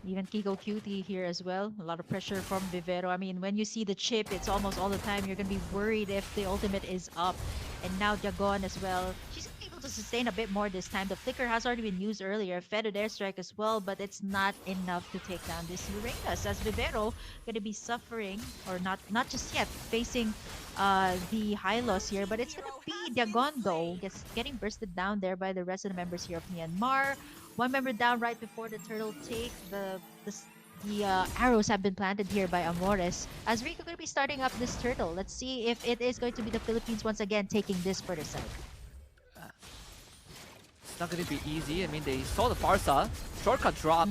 Even Kiko Cutie here as well. A lot of pressure from Vivero. I mean, when you see the chip, it's almost all the time you're going to be worried if the ultimate is up. And now Diagon as well. She's going to be able to sustain a bit more this time. The flicker has already been used earlier. Feathered Airstrike as well, but it's not enough to take down this Uranus. As Vivero going to be suffering, or not just yet, facing the high loss here. But it's going to be Diagon though. Getting bursted down there by the rest of the members here of Myanmar. One member down right before the turtle take. The arrows have been planted here by Amores. As Rico going to be starting up this turtle. Let's see if it is going to be the Philippines once again taking this further side. It's not going to be easy. I mean, they saw the Farsa. Shortcut drop.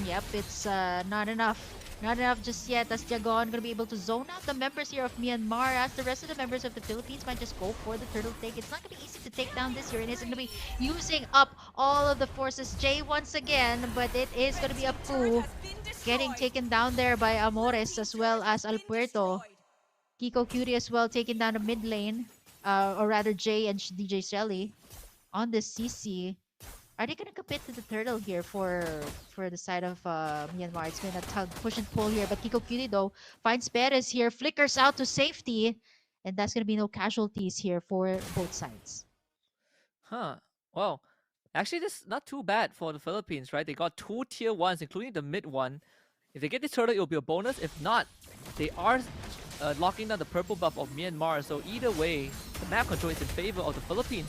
Yep, it's not enough. Not enough just yet, as Jagon gonna be able to zone out the members here of Myanmar, as the rest of the members of the Philippines might just go for the turtle take. It's not gonna be easy to take down this Uranus. It's gonna be using up all of the forces. Jay once again, but it is gonna be a Poo getting taken down there by Amores as well as Alpuerto. Kiko Cutie as well taking down the mid lane, or rather Jay and DJ Shelly on the CC. Are they gonna commit to the turtle here for the side of Myanmar? It's been a tug, push and pull here, but Kiko Cutie though finds Perez here, flickers out to safety, and that's gonna be no casualties here for both sides. Huh. Well, actually, this is not too bad for the Philippines, right? They got 2 tier 1s, including the mid one. If they get this turtle, it'll be a bonus. If not, they are locking down the purple buff of Myanmar. So either way, the map control is in favor of the Philippines.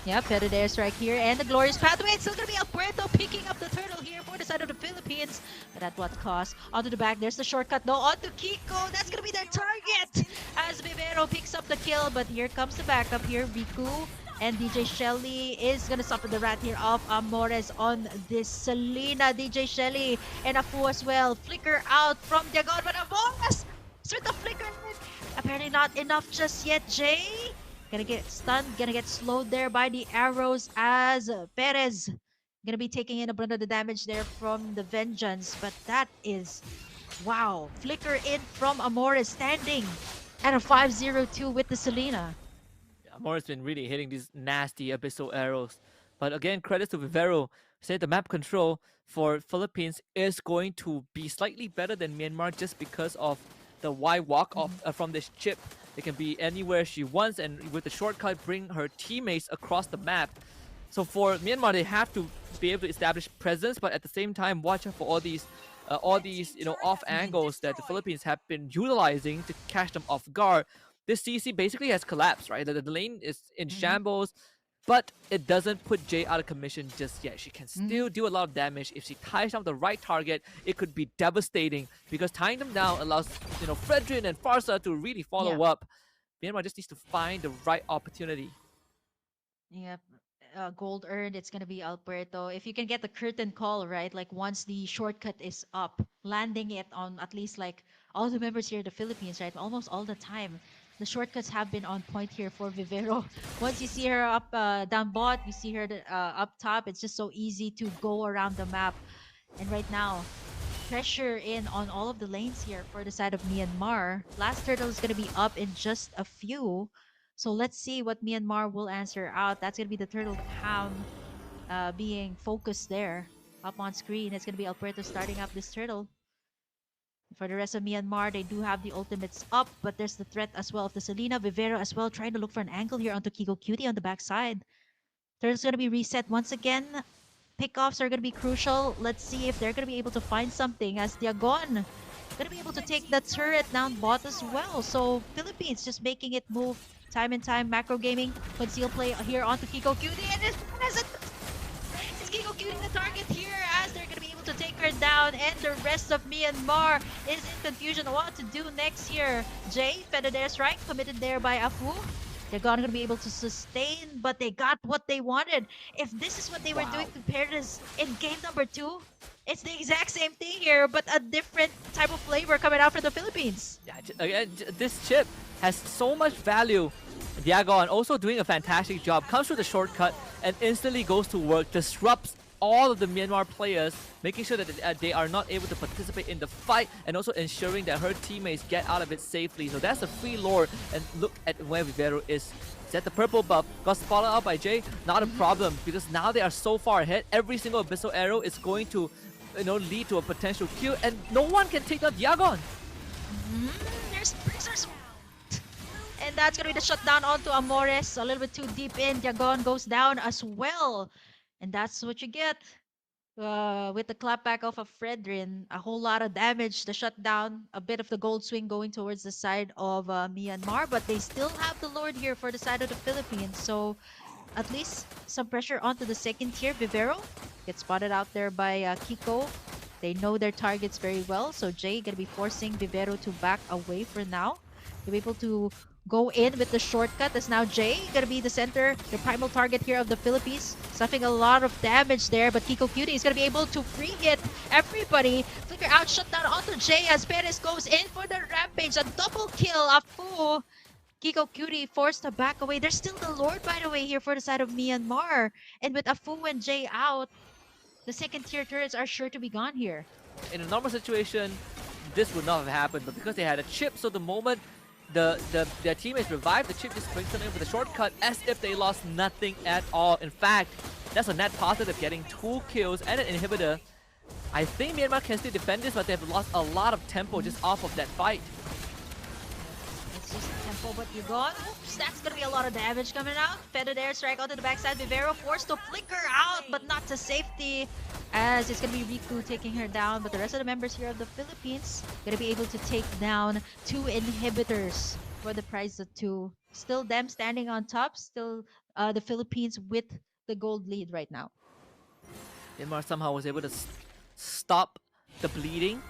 Yeah, Petted airstrike here, and the glorious pathway. It's still gonna be Alpuerto picking up the turtle here for the side of the Philippines, but at what cost? Onto the back, there's the shortcut though, onto Kiko. That's gonna be their target as Vivero picks up the kill, but here comes the backup here. Riku and DJ Shelly is gonna suffer the wrath here of Amores on this Selena. DJ Shelly and Afu as well. Flicker out from Diagon, but Amores with the flicker. Apparently not enough just yet. Jay gonna get stunned, gonna get slowed there by the arrows as Perez gonna be taking in a brunt of the damage there from the Vengeance. But that is, wow, flicker in from Amores standing at a 5-0-2 with the Selena. Amor's been really hitting these nasty abyssal arrows. But again, credits to Vivero. Said the map control for Philippines is going to be slightly better than Myanmar just because of the Y walk off from this chip. It can be anywhere she wants, and with the shortcut, bring her teammates across the map. So for Myanmar, they have to be able to establish presence, but at the same time, watch out for all these off angles that the Philippines have been utilizing to catch them off guard. This CC basically has collapsed, right? The lane is in shambles, but it doesn't put Jay out of commission just yet. She can still do a lot of damage. If she ties down the right target, it could be devastating, because tying them down allows Fredrin and Farsa to really follow up. Myanmar just needs to find the right opportunity. Yep. Gold earned, it's gonna be Alberto. If you can get the curtain call, right? Like once the shortcut is up, landing it on at least like all the members here in the Philippines, right? Almost all the time. The shortcuts have been on point here for Vivero. Once you see her up down bot, you see her up top. It's just so easy to go around the map. And right now, pressure in on all of the lanes here for the side of Myanmar. Last turtle is gonna be up in just a few. So let's see what Myanmar will answer out. That's gonna be the turtle cam being focused there up on screen. It's gonna be Alberto starting up this turtle. For the rest of Myanmar, they do have the ultimates up, but there's the threat as well of the Selena. Vivero as well trying to look for an angle here onto Kiko Cutie on the backside. Turtle's gonna be reset once again. Pickoffs are gonna be crucial. Let's see if they're gonna be able to find something, as Diagon gonna be able to take the turret down bot as well. So Philippines just making it move time and time. Macro Gaming, conceal play here onto Kiko Cutie, and is Kiko Cutie the target here, as they're gonna be able to take her down, and the rest of Myanmar is in confusion what to do next here. Jay, Fedder strike committed there by Afu. They're gonna be able to sustain, but they got what they wanted. If this is what they were doing compared to in game number 2, it's the exact same thing here, but a different type of flavor coming out from the Philippines. Yeah, again, this chip has so much value. Diagon also doing a fantastic job. Comes through the shortcut and instantly goes to work, disrupts all of the Myanmar players, making sure that they are not able to participate in the fight, and also ensuring that her teammates get out of it safely. So that's a free lore, and look at where Vivero is. Set the purple buff, got spotted out by Jay, not a problem, because now they are so far ahead. Every single abyssal arrow is going to lead to a potential kill, and no one can take down Diagon. There's Brixers. And that's gonna be the shutdown onto Amores. A little bit too deep in. Diagon goes down as well. And that's what you get with the clapback of a Fredrin. A whole lot of damage, the shutdown, a bit of the gold swing going towards the side of Myanmar, but they still have the Lord here for the side of the Philippines. So at least some pressure onto the second tier. Vivero gets spotted out there by Kiko. They know their targets very well, so Jay gonna be forcing Vivero to back away for now. They're able to go in with the shortcut. As now Jay gonna be the center, the primal target here of the Philippines, suffering a lot of damage there. But Kiko Cutie is gonna be able to free hit everybody. Flicker out, shut down onto Jay as Perez goes in for the rampage. A double kill. Afu. Kiko Cutie forced to back away. There's still the Lord, by the way, here for the side of Myanmar. And with Afu and Jay out, the second tier turrets are sure to be gone here. In a normal situation, this would not have happened, but because they had a chip, so the moment their teammates revived, the chip just brings them in with a shortcut as if they lost nothing at all. In fact, that's a net positive, getting 2 kills and an inhibitor. I think Myanmar can still defend this, but they've lost a lot of tempo just off of that fight. It's just tempo, but you're gone. Oops, that's gonna be a lot of damage coming out. Feathered airstrike onto the backside. Vivero forced to flicker out, but not to safety. As it's gonna be Riku taking her down, but the rest of the members here of the Philippines gonna be able to take down 2 inhibitors for the prize of 2. Still them standing on top. Still the Philippines with the gold lead right now. Myanmar somehow was able to stop the bleeding.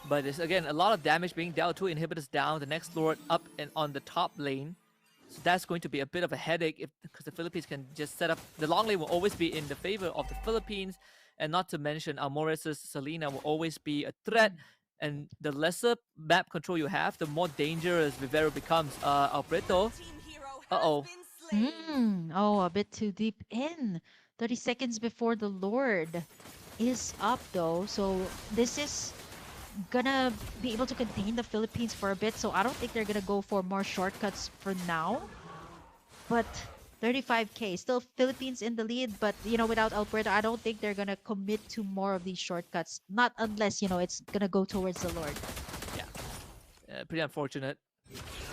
But it's again a lot of damage being dealt. 2 inhibitors down. The next Lord up and on the top lane. So that's going to be a bit of a headache because the Philippines can just set up. The long lane will always be in the favor of the Philippines. And not to mention Almores's Selena will always be a threat. And the lesser map control you have, the more dangerous Vivero becomes. Alberto. Uh-oh. Oh, a bit too deep in. 30 seconds before the Lord is up though. So this is gonna be able to contain the Philippines for a bit. So I don't think they're gonna go for more shortcuts for now. But 35k, still Philippines in the lead. But without Alberto, I don't think they're gonna commit to more of these shortcuts. Not unless it's gonna go towards the Lord. Yeah, pretty unfortunate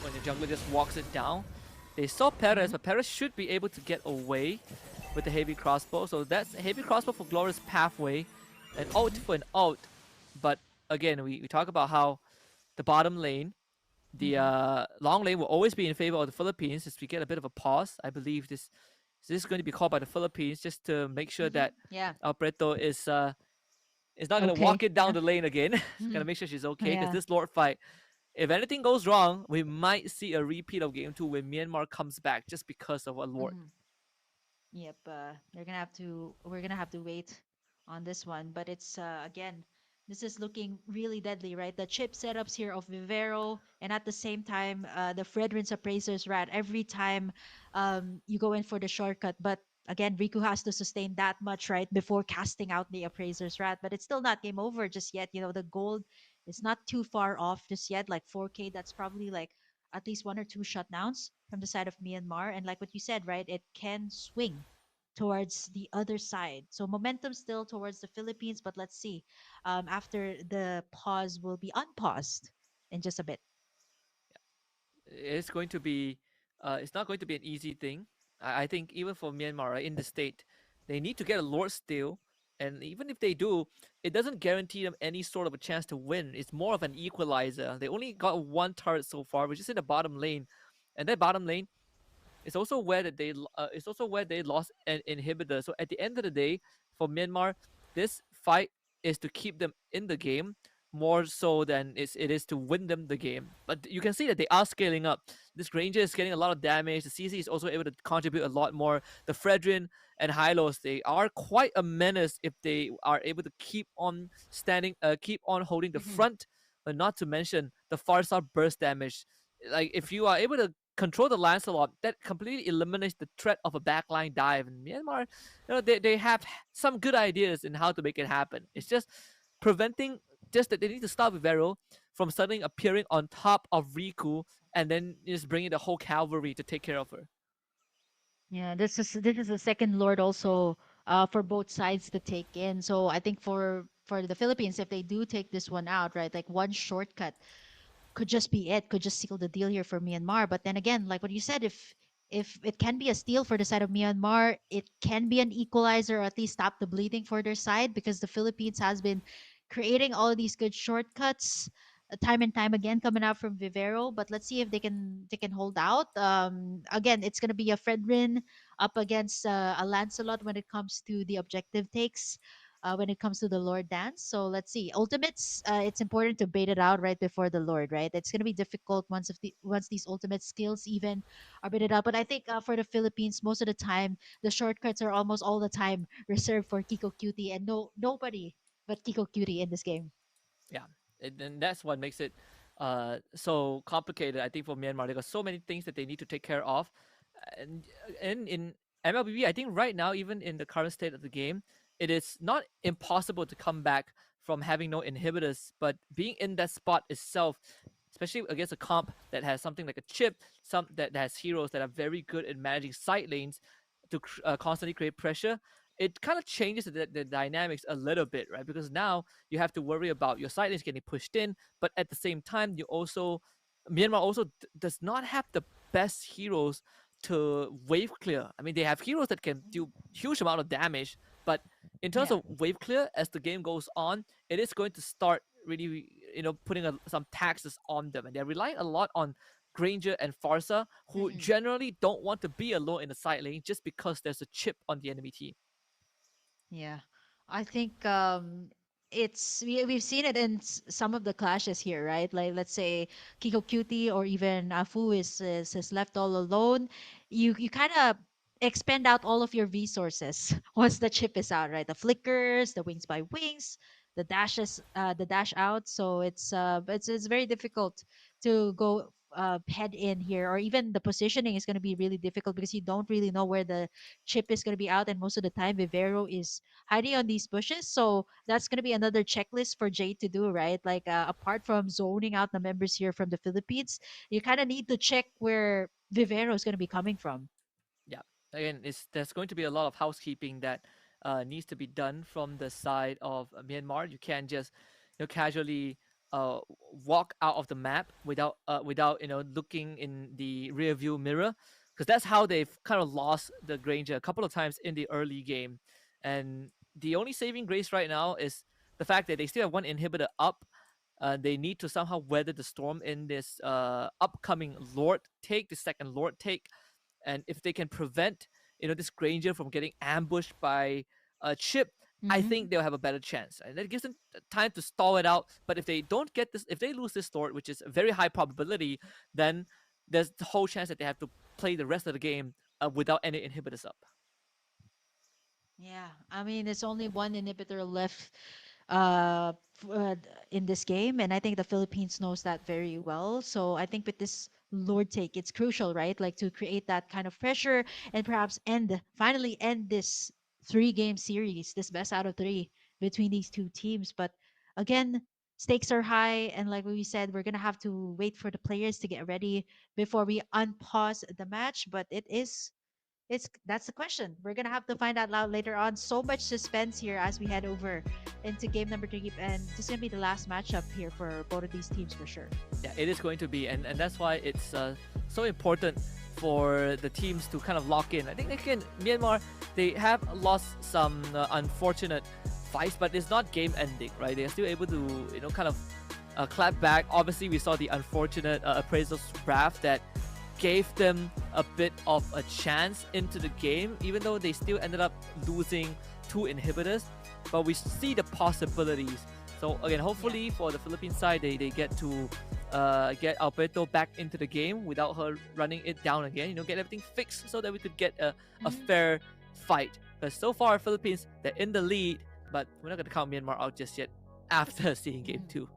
when the jungler just walks it down. They saw Perez, but Perez should be able to get away with the heavy crossbow. So that's a heavy crossbow for Glorious Pathway, an ult for an ult. But again, we talk about how the bottom lane, the long lane will always be in favor of the Philippines. As we get a bit of a pause, I believe this is going to be called by the Philippines just to make sure that Yeah. Alberto is not going to Okay. walk it down Yeah. the lane again. Going to Mhm. make sure she's okay because Yeah. this Lord fight, if anything goes wrong, we might see a repeat of Game 2 when Myanmar comes back just because of a Lord. Yep, we're gonna have to wait on this one, but it's again, this is looking really deadly, right? The chip setups here of Vivero, and at the same time, the Fredrin's Appraiser's Rat. Every time, you go in for the shortcut, but again, Riku has to sustain that much, right, before casting out the Appraiser's Rat. But it's still not game over just yet. The gold is not too far off just yet. Like 4K, that's probably like at least 1 or 2 shutdowns from the side of Myanmar. And like what you said, right, it can swing towards the other side. So momentum still towards the Philippines, but let's see. After the pause will be unpaused in just a bit. It's going to be it's not going to be an easy thing. I think even for Myanmar, right, in the state, they need to get a Lord still, and even if they do, it doesn't guarantee them any sort of a chance to win. It's more of an equalizer. They only got 1 turret so far, which is in the bottom lane, and that bottom lane it's also where it's also where they lost an inhibitor. So at the end of the day, for Myanmar, this fight is to keep them in the game more so than it is to win them the game. But you can see that they are scaling up. This Ranger is getting a lot of damage. The CC is also able to contribute a lot more. The Fredrin and Hylos, they are quite a menace if they are able to keep on keep on holding the front. But not to mention the Farsa burst damage. Like if you are able to control the Lancelot, that completely eliminates the threat of a backline dive. And Myanmar, they have some good ideas in how to make it happen. It's just preventing, just that they need to stop Vero from suddenly appearing on top of Riku and then just bringing the whole cavalry to take care of her. Yeah, this is the second Lord also for both sides to take in. So I think for the Philippines, if they do take this one out, right, like one shortcut could just be it, could just seal the deal here for Myanmar. But then again, like what you said, if it can be a steal for the side of Myanmar, it can be an equalizer or at least stop the bleeding for their side because the Philippines has been creating all of these good shortcuts time and time again coming out from Vivero. But let's see if they can hold out. Again, it's gonna be a Fredrin up against a Lancelot when it comes to the objective takes. when it comes to the Lord dance. So let's see. Ultimates, it's important to bait it out right before the Lord, right? It's going to be difficult once these ultimate skills even are baited out. But I think for the Philippines, most of the time, the shortcuts are almost all the time reserved for Kiko Cutie, and nobody but Kiko Cutie in this game. Yeah, and that's what makes it so complicated. I think for Myanmar, they got so many things that they need to take care of, and in MLBB, I think right now, even in the current state of the game, it is not impossible to come back from having no inhibitors, but being in that spot itself, especially against a comp that has something like a chip, some that has heroes that are very good at managing side lanes to constantly create pressure. It kind of changes the dynamics a little bit, right? Because now you have to worry about your side lanes getting pushed in, but at the same time, you also Myanmar also does not have the best heroes to wave clear. I mean, they have heroes that can do huge amount of damage, but in terms Yeah. of wave clear, as the game goes on, it is going to start really, putting some taxes on them, and they're relying a lot on Granger and Farsa, who Mm-mm. generally don't want to be alone in the side lane just because there's a chip on the enemy team. Yeah, I think we've seen it in some of the clashes here, right? Like let's say Kiko Cutie or even Afu is left all alone. You kind of expend out all of your resources once the chip is out, right? The flickers, the wings by wings, the dash out. So it's very difficult to go head in here, or even the positioning is going to be really difficult because you don't really know where the chip is going to be out, and most of the time Vivero is hiding on these bushes. So that's going to be another checklist for Jade to do, right? Like apart from zoning out the members here from the Philippines, you kind of need to check where Vivero is going to be coming from. Yeah, again, there's going to be a lot of housekeeping that needs to be done from the side of Myanmar. You can't just casually uh, walk out of the map without looking in the rear view mirror, because that's how they've kind of lost the Granger a couple of times in the early game. And the only saving grace right now is the fact that they still have one inhibitor up. They need to somehow weather the storm in this upcoming Lord take, the second Lord take, and if they can prevent this Granger from getting ambushed by a chip, I Hmm. think they'll have a better chance. And that gives them time to stall it out. But if they don't get this, if they lose this sword, which is a very high probability, then there's the whole chance that they have to play the rest of the game without any inhibitors up. Yeah, I mean, it's only one inhibitor left in this game, and I think the Philippines knows that very well. So I think with this Lord take, it's crucial, right? Like to create that kind of pressure and perhaps finally end this three-game series, this best out of three between these two teams. But again, stakes are high, and like we said, we're gonna have to wait for the players to get ready before we unpause the match. But that's the question. We're gonna have to find out loud later on. So much suspense here as we head over into game number three, and this is gonna be the last matchup here for both of these teams for sure. Yeah, it is going to be, and that's why it's so important for the teams to kind of lock in. I think again, Myanmar, they have lost some unfortunate fights, but it's not game ending, right? They are still able to kind of clap back. Obviously, we saw the unfortunate appraisal draft that gave them a bit of a chance into the game, even though they still ended up losing two inhibitors. But we see the possibilities. So again, hopefully for the Philippine side, they get to get Alberto back into the game without her running it down again. Get everything fixed so that we could get a Mhm. fair fight. Because so far, Philippines, they're in the lead, but we're not going to count Myanmar out just yet after seeing game Mhm. two.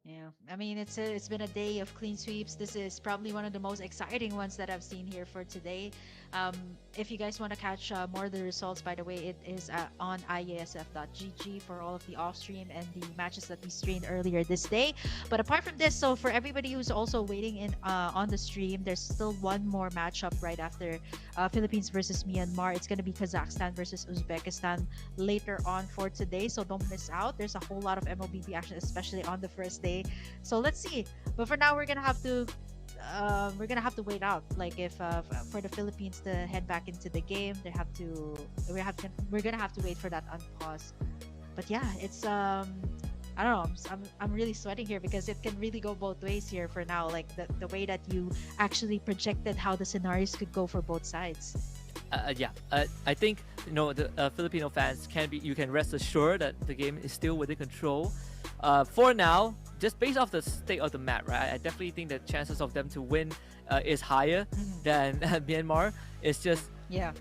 Yeah, I mean it's been a day of clean sweeps. This is probably one of the most exciting ones that I've seen here for today. Um, if you guys want to catch more of the results, by the way, it is on iesf.gg for all of the off stream and the matches that we streamed earlier this day. But apart from this, so for everybody who's also waiting in on the stream, there's still one more matchup right after Philippines versus Myanmar. It's going to be Kazakhstan versus Uzbekistan later on for today. So don't miss out. There's a whole lot of MLBB action, especially on the first day. So let's see. But for now, we're gonna have to wait out. Like if for the Philippines to head back into the game, we're gonna have to wait for that unpause. But yeah, it's I don't know. I'm really sweating here because it can really go both ways here for now. Like the way that you actually projected how the scenarios could go for both sides. Yeah, I think the Filipino fans you can rest assured that the game is still within control. For now, just based off the state of the map, right? I definitely think the chances of them to win is higher than Myanmar. It's just Yeah.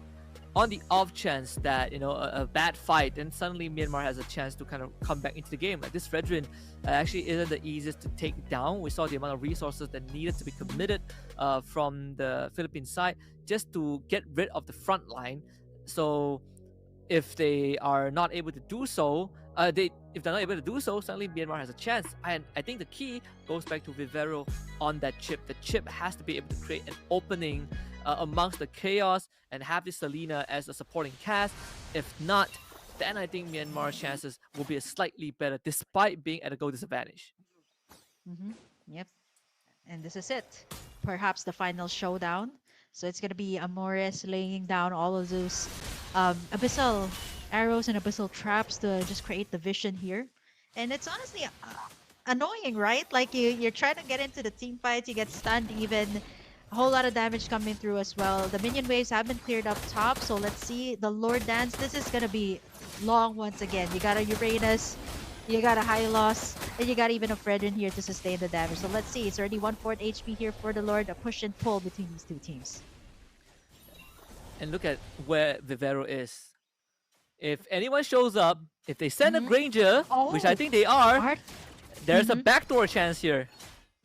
on the off chance that a bad fight, then suddenly Myanmar has a chance to kind of come back into the game. Like this veteran actually isn't the easiest to take down. We saw the amount of resources that needed to be committed from the Philippine side just to get rid of the front line. So if they are not able to do so, if they're not able to do so, suddenly Myanmar has a chance. And I think the key goes back to Vivero on that chip. The chip has to be able to create an opening amongst the chaos and have this Selena as a supporting cast. If not, then I think Myanmar's chances will be slightly better despite being at a goal disadvantage. Yep. And this is it. Perhaps the final showdown. So it's gonna be Amores laying down all of those abyssal arrows and abyssal traps to just create the vision here. And it's honestly annoying, right? Like you're trying to get into the team fights, you get stunned even. A whole lot of damage coming through as well. The minion waves have been cleared up top, so let's see the Lord Dance. This is gonna be long once again. You got a Uranus, you got a Hylos, and you got even a Fredrin here to sustain the damage. So let's see, it's already 1/4 HP here for the Lord. A push and pull between these two teams. And look at where Vivero is. If anyone shows up, if they send a Granger, which I think they are, Art? there's a backdoor chance here.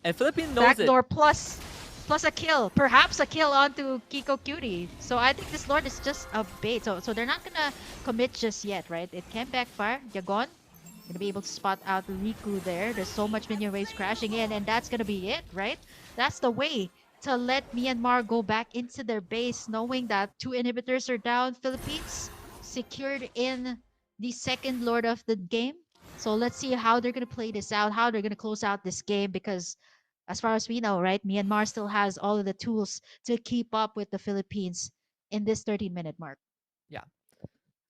And Philippine knows Backdoor it. plus a kill. Perhaps a kill onto Kiko Cutie. So I think this Lord is just a bait. So they're not gonna commit just yet, right? It can backfire. Yagon gonna be able to spot out Riku there. There's so much minion waves crashing in, and that's gonna be it, right? That's the way to let Myanmar go back into their base, knowing that 2 inhibitors are down. Philippines secured in the second Lord of the game. So let's see how they're gonna play this out, how they're gonna close out this game, because as far as we know, right, Myanmar still has all of the tools to keep up with the Philippines in this 13-minute mark. Yeah.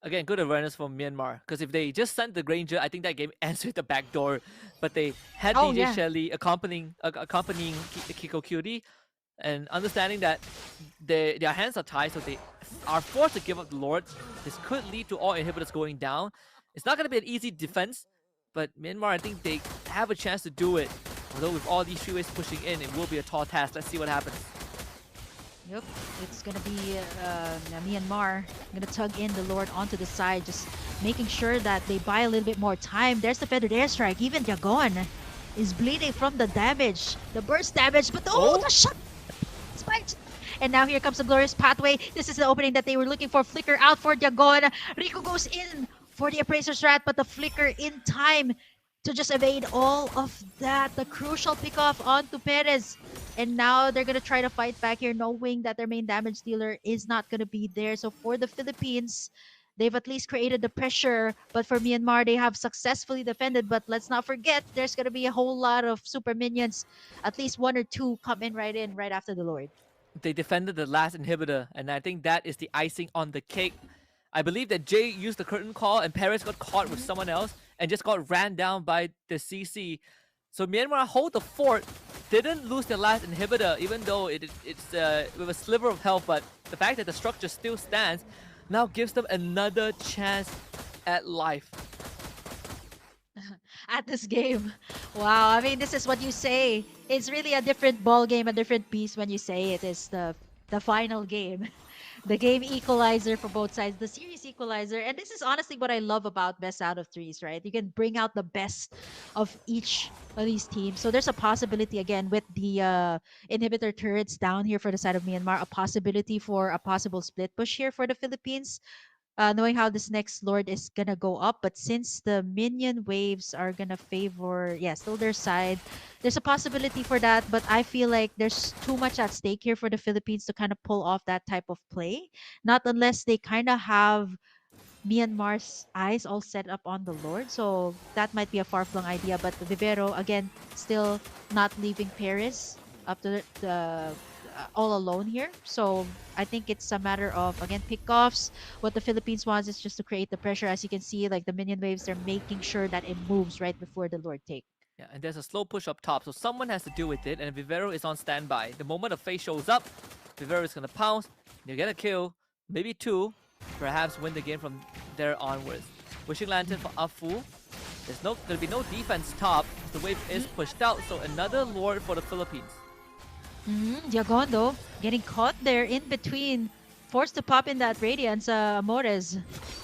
Again, good awareness from Myanmar. Because if they just sent the Granger, I think that game ends with the backdoor. But they had Oh, DJ yeah. Shelly accompanying the Kiko Cutie, and understanding that their hands are tied, so they are forced to give up the Lord. This could lead to all inhibitors going down. It's not going to be an easy defense, but Myanmar, I think they have a chance to do it. Although with all these 3 ways pushing in, it will be a tall task. Let's see what happens. Yep, it's gonna be Myanmar gonna tug in the Lord onto the side, just making sure that they buy a little bit more time. There's the feathered airstrike. Even Yagon is bleeding from the damage, the burst damage, but the shot spiked. And now here comes the glorious pathway. This is the opening that they were looking for. Flicker out for Yagon. Riku goes in for the Appraiser's Rat, but the flicker in time to just evade all of that. The crucial pickoff onto Perez. And now they're going to try to fight back here, knowing that their main damage dealer is not going to be there. So for the Philippines, they've at least created the pressure. But for Myanmar, they have successfully defended. But let's not forget, there's going to be a whole lot of super minions. At least 1 or 2 come in right after the Lord. They defended the last inhibitor, and I think that is the icing on the cake. I believe that Jay used the curtain call, and Perez got caught with someone else and just got ran down by the CC. So Myanmar hold the fort, didn't lose their last inhibitor, even though it's with a sliver of health, but the fact that the structure still stands now gives them another chance at life. At this game. Wow, I mean, this is what you say. It's really a different ball game, a different piece when you say it is the final game. The game equalizer for both sides, the series equalizer. And this is honestly what I love about best out of threes, right? You can bring out the best of each of these teams. So there's a possibility, again, with the inhibitor turrets down here for the side of Myanmar, a possibility for a possible split push here for the Philippines. Knowing how this next Lord is gonna go up, but since the minion waves are gonna favor, still their side, there's a possibility for that, but I feel like there's too much at stake here for the Philippines to kind of pull off that type of play. Not unless they kind of have Myanmar's eyes all set up on the Lord, so that might be a far-flung idea, but Vivero, again, still not leaving Paris up to the all alone here. So I think it's a matter of, again, pickoffs. What the Philippines wants is just to create the pressure. As you can see, like the minion waves, they're making sure that it moves right before the Lord take. Yeah, and there's a slow push up top, so someone has to deal with it, and Vivero is on standby. The moment a face shows up, Vivero is gonna pounce, you get a kill, maybe 2, perhaps win the game from there onwards. Wishing Lantern for Afu. There's gonna be no defense top. The wave is pushed out, so another Lord for the Philippines. Diagon though, getting caught there in between. Forced to pop in that Radiance. Amores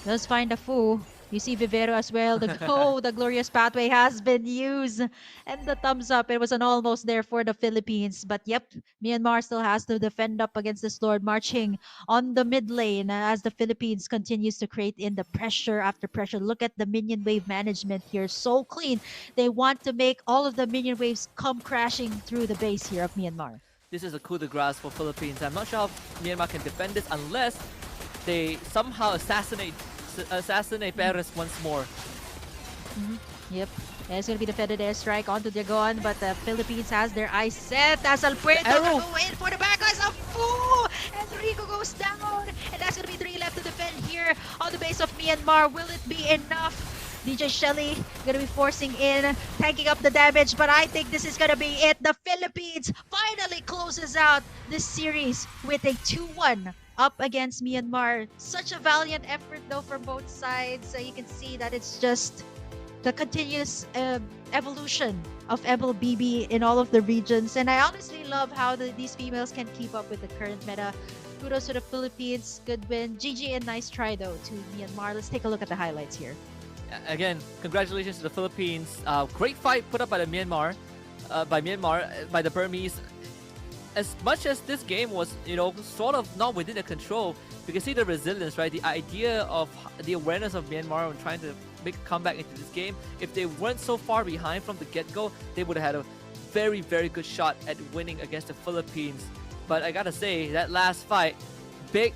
does find a fool. You see Vivero as well. The glorious pathway has been used. And the thumbs up. It was an almost there for the Philippines. But yep, Myanmar still has to defend up against this Lord, marching on the mid lane as the Philippines continues to create in the pressure after pressure. Look at the minion wave management here. So clean. They want to make all of the minion waves come crashing through the base here of Myanmar. This is a coup de grace for Philippines. I'm not sure how Myanmar can defend this unless they somehow assassinate Perez once more. Yep. And it's going to be the defended airstrike onto Dragon, but the Philippines has their eyes set as Alpuerto Arrow. go in for the back eyes of Fu! And Rico goes down! And that's going to be 3 left to defend here on the base of Myanmar. Will it be enough? DJ Shelly going to be forcing in, tanking up the damage, but I think this is going to be it. The Philippines finally closes out this series with a 2-1 up against Myanmar. Such a valiant effort though from both sides. So you can see that it's just the continuous evolution of Mlbb in all of the regions. And I honestly love how these females can keep up with the current meta. Kudos to the Philippines. Good win. GG and nice try though to Myanmar. Let's take a look at the highlights here. Again, congratulations to the Philippines. Great fight put up by by the Burmese. As much as this game was, sort of not within their control, you can see the resilience, right? The idea of the awareness of Myanmar and trying to make a comeback into this game. If they weren't so far behind from the get-go, they would have had a very, very good shot at winning against the Philippines. But I gotta say, that last fight, big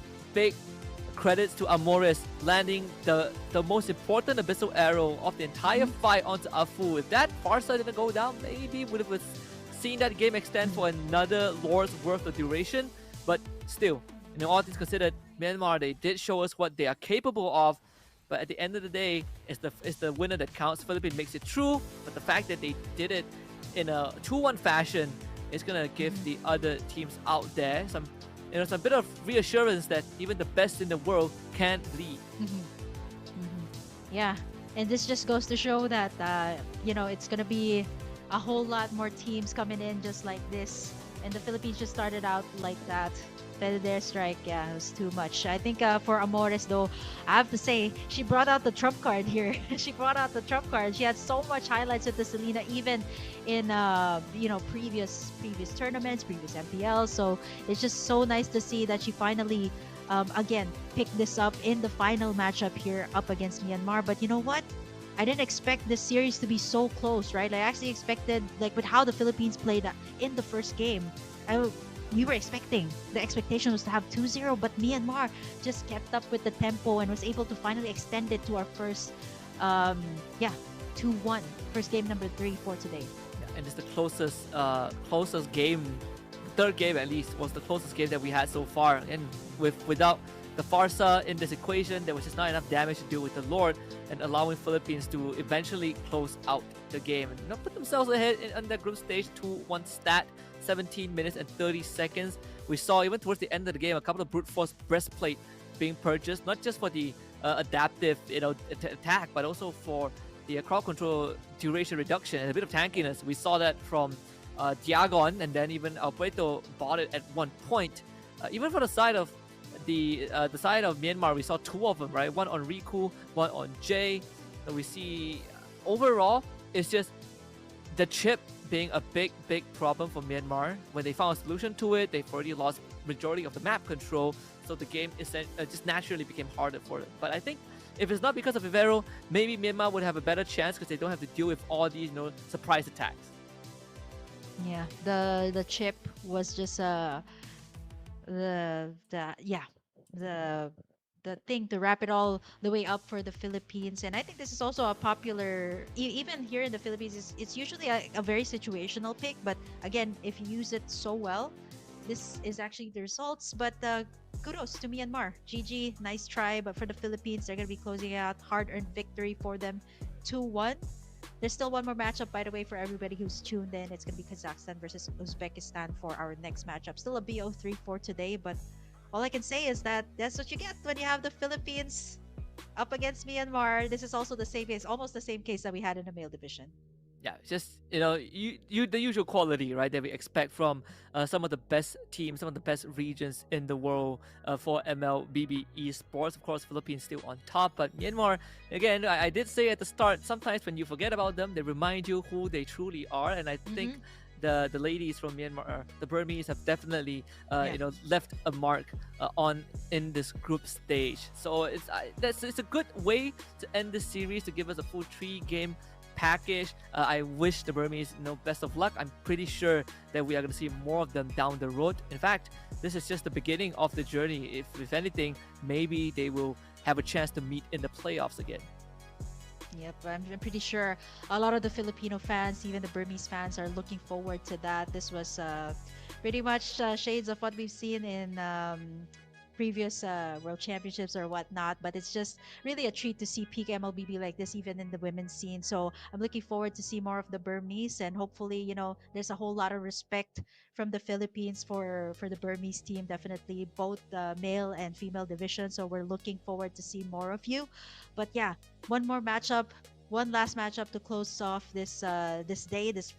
credits to Amores landing the most important abyssal arrow of the entire fight onto Afu. If that Farsa didn't go down, maybe would have seen that game extend for another Lord's worth of duration. But still, all things considered, Myanmar, they did show us what they are capable of. But at the end of the day, it's the winner that counts. Philippines makes it true, but the fact that they did it in a 2-1 fashion is gonna give the other teams out there some bit of reassurance that even the best in the world can lead. Yeah, and this just goes to show that it's gonna be a whole lot more teams coming in just like this, and the Philippines just started out like that. Their strike, yeah, it was too much. I think for Amores though, I have to say she brought out the trump card here. She brought out the trump card. She had so much highlights with the Selena, even in previous tournaments, previous MPL. So it's just so nice to see that she finally again picked this up in the final matchup here up against Myanmar. But you know what? I didn't expect this series to be so close, right? I actually expected, like with how the Philippines played in the first game, we were expecting, the expectation was to have 2-0, but Myanmar just kept up with the tempo and was able to finally extend it to our first 2-1, first game number 3 for today. Yeah, and it's the closest game, third game at least, was the closest game that we had so far. And without the Farsa in this equation, there was just not enough damage to deal with the Lord, and allowing Philippines to eventually close out the game and put themselves ahead on that group stage 2-1 stat. 17 minutes and 30 seconds. We saw even towards the end of the game a couple of brute force breastplate being purchased, not just for the adaptive attack, but also for the crowd control duration reduction and a bit of tankiness. We saw that from Diagon, and then even Alpuerto bought it at one point. Even for the side of the side of Myanmar, we saw 2 of them, right? One on Riku, one on Jay. We see overall it's just the chip being a big problem for Myanmar. When they found a solution to it, they've already lost majority of the map control, so the game just naturally became harder for them. But I think if it's not because of Vivero, maybe Myanmar would have a better chance because they don't have to deal with all these surprise attacks. Yeah, the chip was just the thing to wrap it all the way up for the Philippines. And I think this is also a popular, even here in the Philippines, it's usually a very situational pick. But again, if you use it so well, this is actually the results. But kudos to Myanmar. GG, nice try. But for the Philippines, they're going to be closing out. Hard-earned victory for them, 2-1. There's still one more matchup, by the way, for everybody who's tuned in. It's going to be Kazakhstan versus Uzbekistan for our next matchup. Still a BO3 for today, but all I can say is that that's what you get when you have the Philippines up against Myanmar. This is also the same case, almost the same case that we had in the male division. Yeah, just you the usual quality, right, that we expect from some of the best teams, some of the best regions in the world for MLBB esports. Of course, Philippines still on top, but Myanmar, again, I did say at the start, sometimes when you forget about them, they remind you who they truly are, and I think the ladies from Myanmar, the Burmese, have definitely left a mark on in this group stage. So it's a good way to end this series, to give us a full 3-game package. I wish the Burmese best of luck. I'm pretty sure that we are going to see more of them down the road. In fact, this is just the beginning of the journey. If anything, maybe they will have a chance to meet in the playoffs again. Yep, I'm pretty sure a lot of the Filipino fans, even the Burmese fans, are looking forward to that. This was pretty much shades of what we've seen in previous World Championships or whatnot, but it's just really a treat to see peak MLBB like this, even in the women's scene. So I'm looking forward to see more of the Burmese, and hopefully, there's a whole lot of respect from the Philippines for the Burmese team, definitely both the male and female division. So we're looking forward to see more of you. But yeah, one more matchup. One last matchup to close off this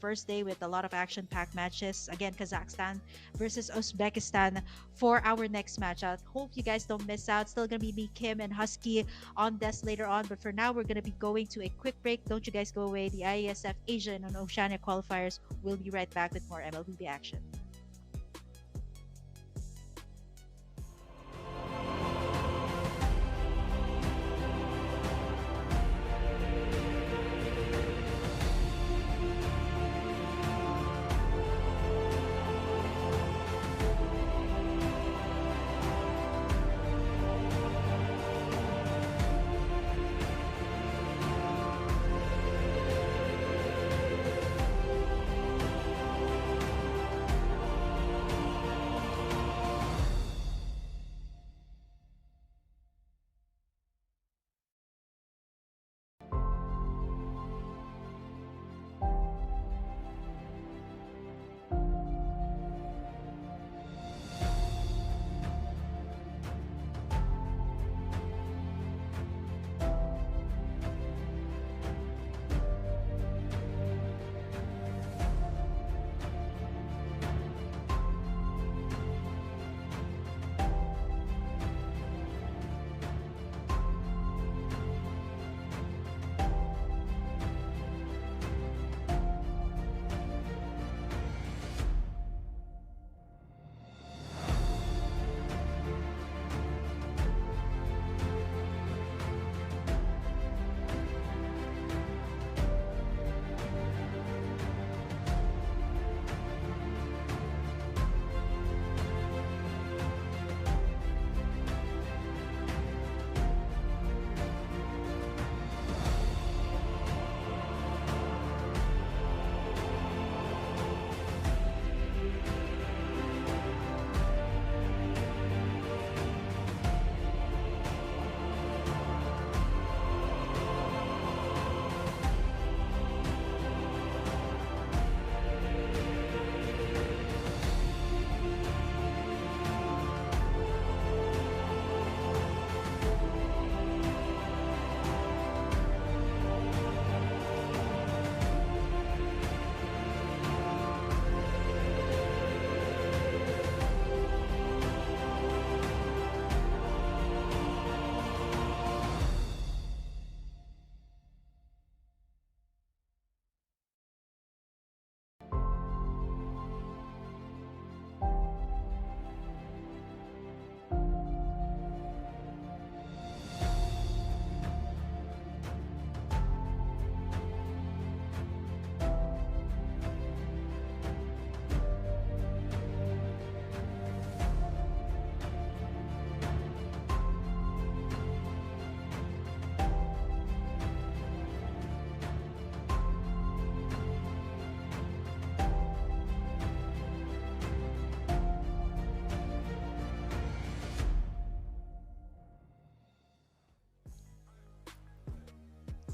first day with a lot of action-packed matches. Again, Kazakhstan versus Uzbekistan for our next match. I hope you guys don't miss out. Still gonna be me, Kim, and Husky on desk later on. But for now, we're gonna be going to a quick break. Don't you guys go away. The Iesf Asia and Oceania qualifiers will be right back with more MLBB action.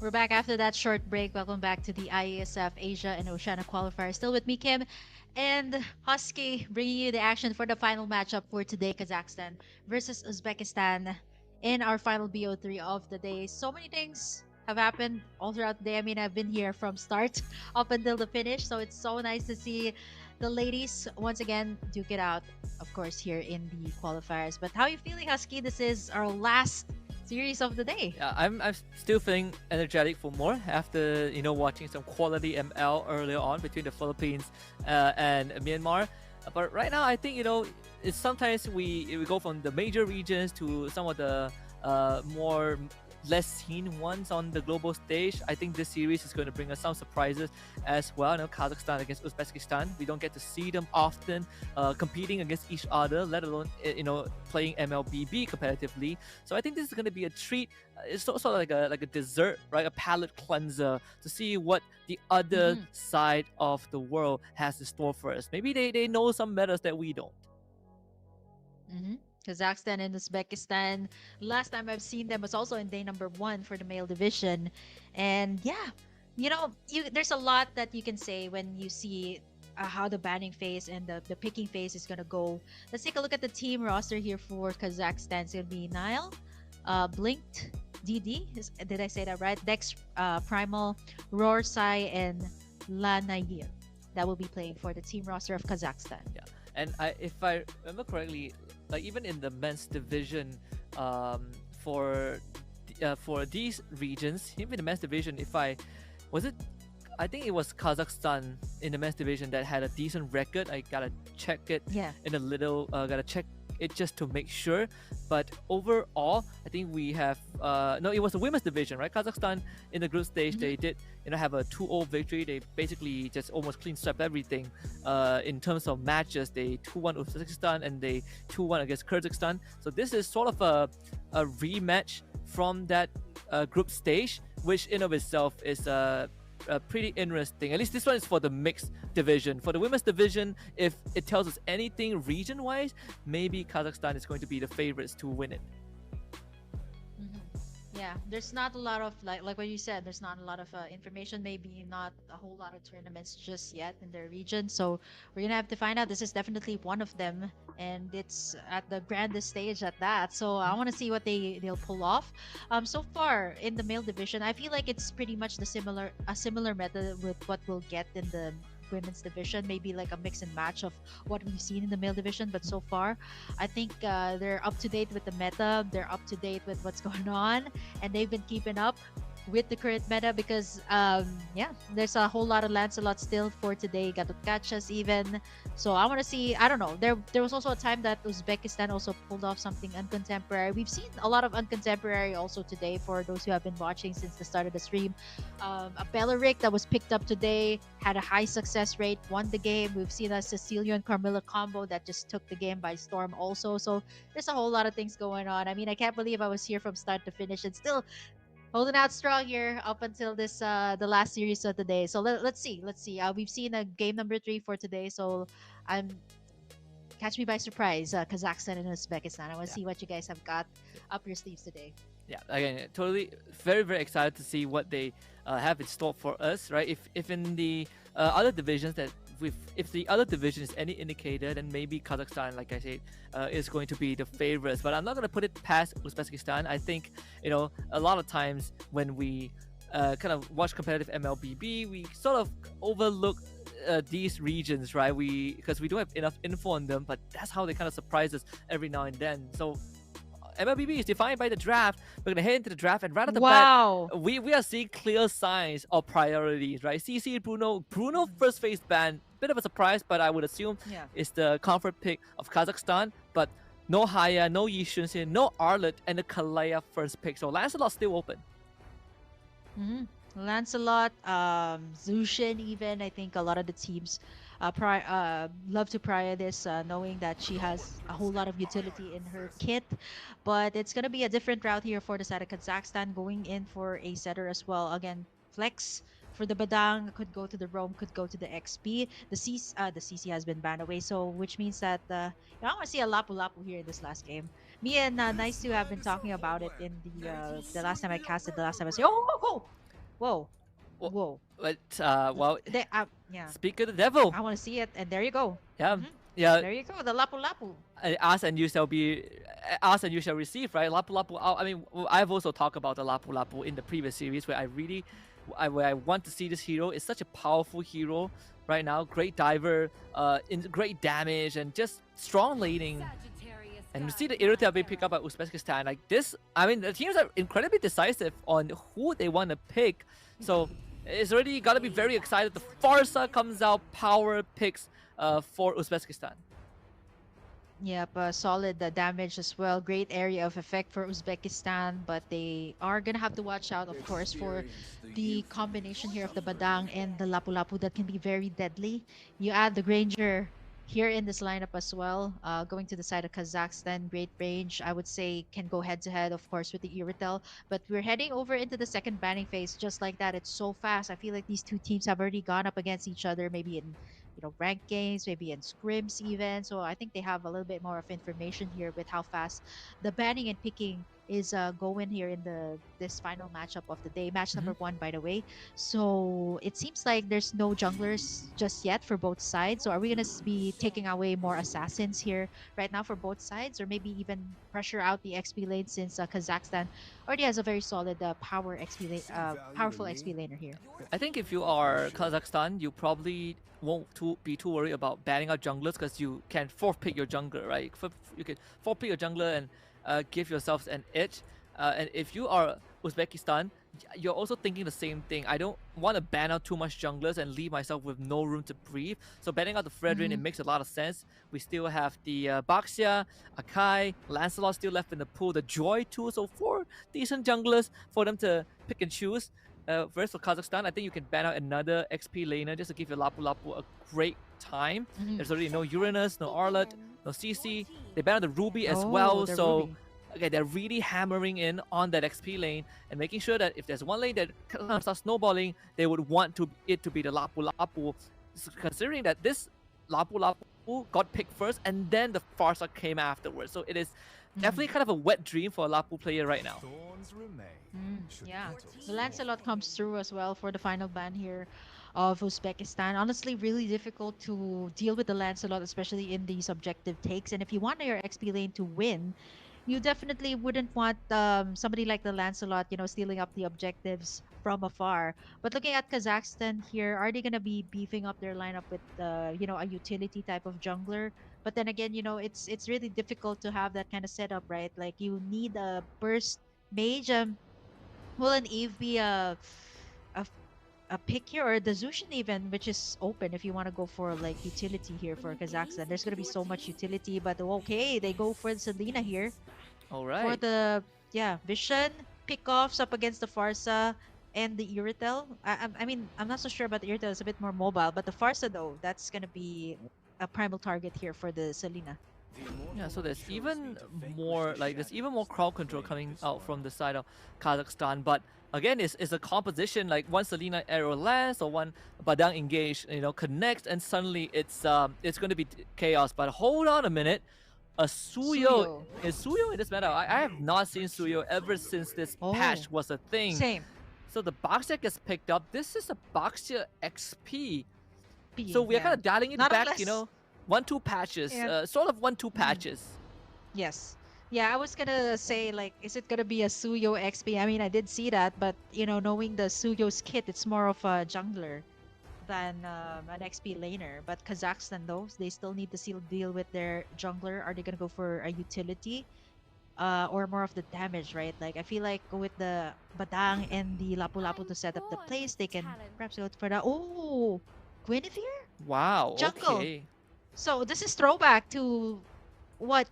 We're back after that short break. Welcome back to the IESF Asia and Oceania qualifier. Still with me, Kim, and Husky, bringing you the action for the final matchup for today, Kazakhstan versus Uzbekistan in our final BO3 of the day. So many things have happened all throughout the day. I mean, I've been here from start up until the finish, so it's so nice to see the ladies once again duke it out, of course, here in the qualifiers. But how are you feeling, Husky? This is our last series of the day. Yeah, I'm still feeling energetic for more after watching some quality ML earlier on between the Philippines and Myanmar. But right now, I think it's sometimes we go from the major regions to some of the more less seen ones on the global stage. I think this series is going to bring us some surprises as well. Kazakhstan against Uzbekistan, we don't get to see them often competing against each other, let alone playing Mlbb competitively. So I think this is going to be a treat. It's sort of like a dessert, right? A palate cleanser to see what the other side of the world has in store for us. Maybe they know some metas that we don't. Kazakhstan and Uzbekistan. Last time I've seen them was also in day number 1 for the male division. And yeah, there's a lot that you can say when you see how the banning phase and the picking phase is going to go. Let's take a look at the team roster here for Kazakhstan. It's going to be Nile, Blinked, DD, did I say that right? Dex, Primal, Roar, Sai, and Lanayir. That will be playing for the team roster of Kazakhstan. Yeah, and if I remember correctly, like even in the men's division, for these regions, even the men's division, I think it was Kazakhstan in the men's division that had a decent record. I gotta check it in a little. Gotta check it just to make sure. But overall, I think we have no. It was the women's division, right? Kazakhstan in the group stage, they did have a 2-0 victory. They basically just almost clean swept everything. In terms of matches, they 2-1 Uzbekistan and they 2-1 against Kazakhstan. So this is sort of a rematch from that group stage, which in of itself is pretty interesting. At least this one is for the mixed division. For the women's division, if it tells us anything region-wise, maybe Kazakhstan is going to be the favorites to win it. Yeah, there's not a lot of like what you said. There's not a lot of information. Maybe not a whole lot of tournaments just yet in their region. So we're gonna have to find out. This is definitely one of them, and it's at the grandest stage at that. So I want to see what they'll pull off. So far in the male division, I feel like it's pretty much a similar method with what we'll get in the women's division, maybe like a mix and match of what we've seen in the male division. But so far, I think they're up to date with the meta, they're up to date with what's going on, and they've been keeping up with the current meta because there's a whole lot of Lancelot still for today, Gatotchas even. So I want to see, I don't know, there was also a time that Uzbekistan also pulled off something uncontemporary. We've seen a lot of uncontemporary also today for those who have been watching since the start of the stream. A Beleric that was picked up today had a high success rate, won the game. We've seen a Cecilia and Carmilla combo that just took the game by storm also. So there's a whole lot of things going on. I mean, I can't believe I was here from start to finish and still holding out strong here up until this the last series of the day. So let's see. We've seen a game number 3 for today, so catch me by surprise. Kazakhstan and Uzbekistan. I want to see what you guys have got up your sleeves today. Yeah, again, totally, very very excited to see what they have in store for us, right? If in the other divisions if the other division is any indicator, then maybe Kazakhstan, like I said, is going to be the favorites. But I'm not going to put it past Uzbekistan. I think a lot of times when we kind of watch competitive Mlbb, we sort of overlook these regions, right? Because we don't have enough info on them, but that's how they kind of surprise us every now and then. So Mlbb is defined by the draft. We're gonna head into the draft, and right at the bat, we are seeing clear signs of priorities, right? CC Bruno first phase ban, bit of a surprise, but I would assume it's the comfort pick of Kazakhstan. But no Haya, no Yishun, no Arlet, and the Kalaya first pick. So Lancelot's still open. Lancelot, Zushin, even I think a lot of the teams love to prior this, knowing that she has a whole lot of utility in her kit. But it's gonna be a different route here for the side of Kazakhstan, going in for a setter as well. Again, flex for the Badang, could go to the Roam, could go to the XP. The CC has been banned away, so which means that I want to see a Lapu Lapu here in this last game. Me and Nice to have been talking about it in the last time I casted. The last time I said, oh, Whoa. Wha- Whoa. But well, They, yeah. speak of the devil. I want to see it. And there you go. Yeah, Mhm. yeah. There you go. The Lapu Lapu. Ask and you shall be, ask and you shall receive, right? Lapu Lapu. I mean, I've also talked about the Lapu Lapu in the previous series where where I want to see this hero. It's such a powerful hero right now. Great diver, great damage, and just strong laning. Sagittarius And we got see the my Irritate being picked arrow. up by Uzbekistan. Like this, I mean, the teams are incredibly decisive on who they want to pick. So it's already got to be very excited. The Farsa comes out, power picks for Uzbekistan. Yep, solid damage as well. Great area of effect for Uzbekistan, but they are gonna have to watch out, of course, for the combination here of the Badang and the Lapu Lapu that can be very deadly. You add the Granger here in this lineup as well, going to the side of Kazakhstan, great range. I would say can go head to head, of course, with the Iritel. But we're heading over into the second banning phase just like that. It's so fast. I feel like these two teams have already gone up against each other, maybe in ranked games, maybe in scrims even. So I think they have a little bit more of information here with how fast the banning and picking is going here in this final matchup of the day, match Mhm. number 1, by the way. So it seems like there's no junglers just yet for both sides. So are we gonna be taking away more assassins here right now for both sides, or maybe even pressure out the XP lane since Kazakhstan already has a very solid powerful XP laner here. I think if you are Kazakhstan, you probably won't be too worried about banning out junglers because you can forfeit your jungler, right? You can forfeit your jungler and give yourselves an edge. And if you are Uzbekistan, you're also thinking the same thing. I don't want to ban out too much junglers and leave myself with no room to breathe. So banning out the Fredrin, it makes a lot of sense. We still have the Baxia, Akai, Lancelot still left in the pool, the Joy too. So 4 decent junglers for them to pick and choose. Whereas for Kazakhstan, I think you can ban out another XP laner just to give your Lapu Lapu a great time. There's already no Uranus, no Arlet, no CC. They ban out the Ruby as well. the So Ruby. okay, they're really hammering in on that XP lane and making sure that if there's one lane that starts snowballing, they would want it to be the Lapu Lapu. Considering that this Lapu Lapu got picked first and then the Farsa came afterwards. So it is definitely kind of a wet dream for a Lapu player right now. Yeah, the Lancelot comes through as well for the final ban here of Uzbekistan. Honestly, really difficult to deal with the Lancelot, especially in these objective takes. And if you want your XP lane to win, you definitely wouldn't want somebody like the Lancelot, stealing up the objectives from afar. But looking at Kazakhstan here, are they going to be beefing up their lineup with, a utility type of jungler? But then again, it's really difficult to have that kind of setup, right? Like you need a burst mage. Will an Eve be a a pick here, or the Zushin even, which is open if you want to go for like utility here for Kazakhstan? There's gonna be so much utility, but okay, they go for Selena here All for right. the Vision pickoffs up against the Farsa and the Iritel. I mean, I'm not so sure about the Iritel; it's a bit more mobile, but the Farsa though, that's gonna be a primal target here for the Selena. Yeah, so there's even more crowd control coming out from the side of Kazakhstan, but again, it's a composition like one Selena arrow lands or one Badang engage, connects, and suddenly it's going to be chaos. But hold on a minute, a Suyo is Suyo in this meta. I have not seen Suyo ever since this patch was a thing. Same. So the Baxia gets picked up. This is a Baxia XP. P, So we're yeah. kind of dialing it Not back, unless- 1-2 patches, Yeah. sort of 1-2 patches. Yes. Yeah, I was gonna say, like, is it gonna be a Suyo XP? I mean, I did see that, but knowing the Suyo's kit, it's more of a jungler than an XP laner. But Kazakhstan, though, they still need to deal with their jungler. Are they gonna go for a utility, or more of the damage, right? Like, I feel like with the Badang and the Lapu Lapu to set up the place, they can perhaps go for the Guinevere Wow. jungle. Okay. So this is throwback to what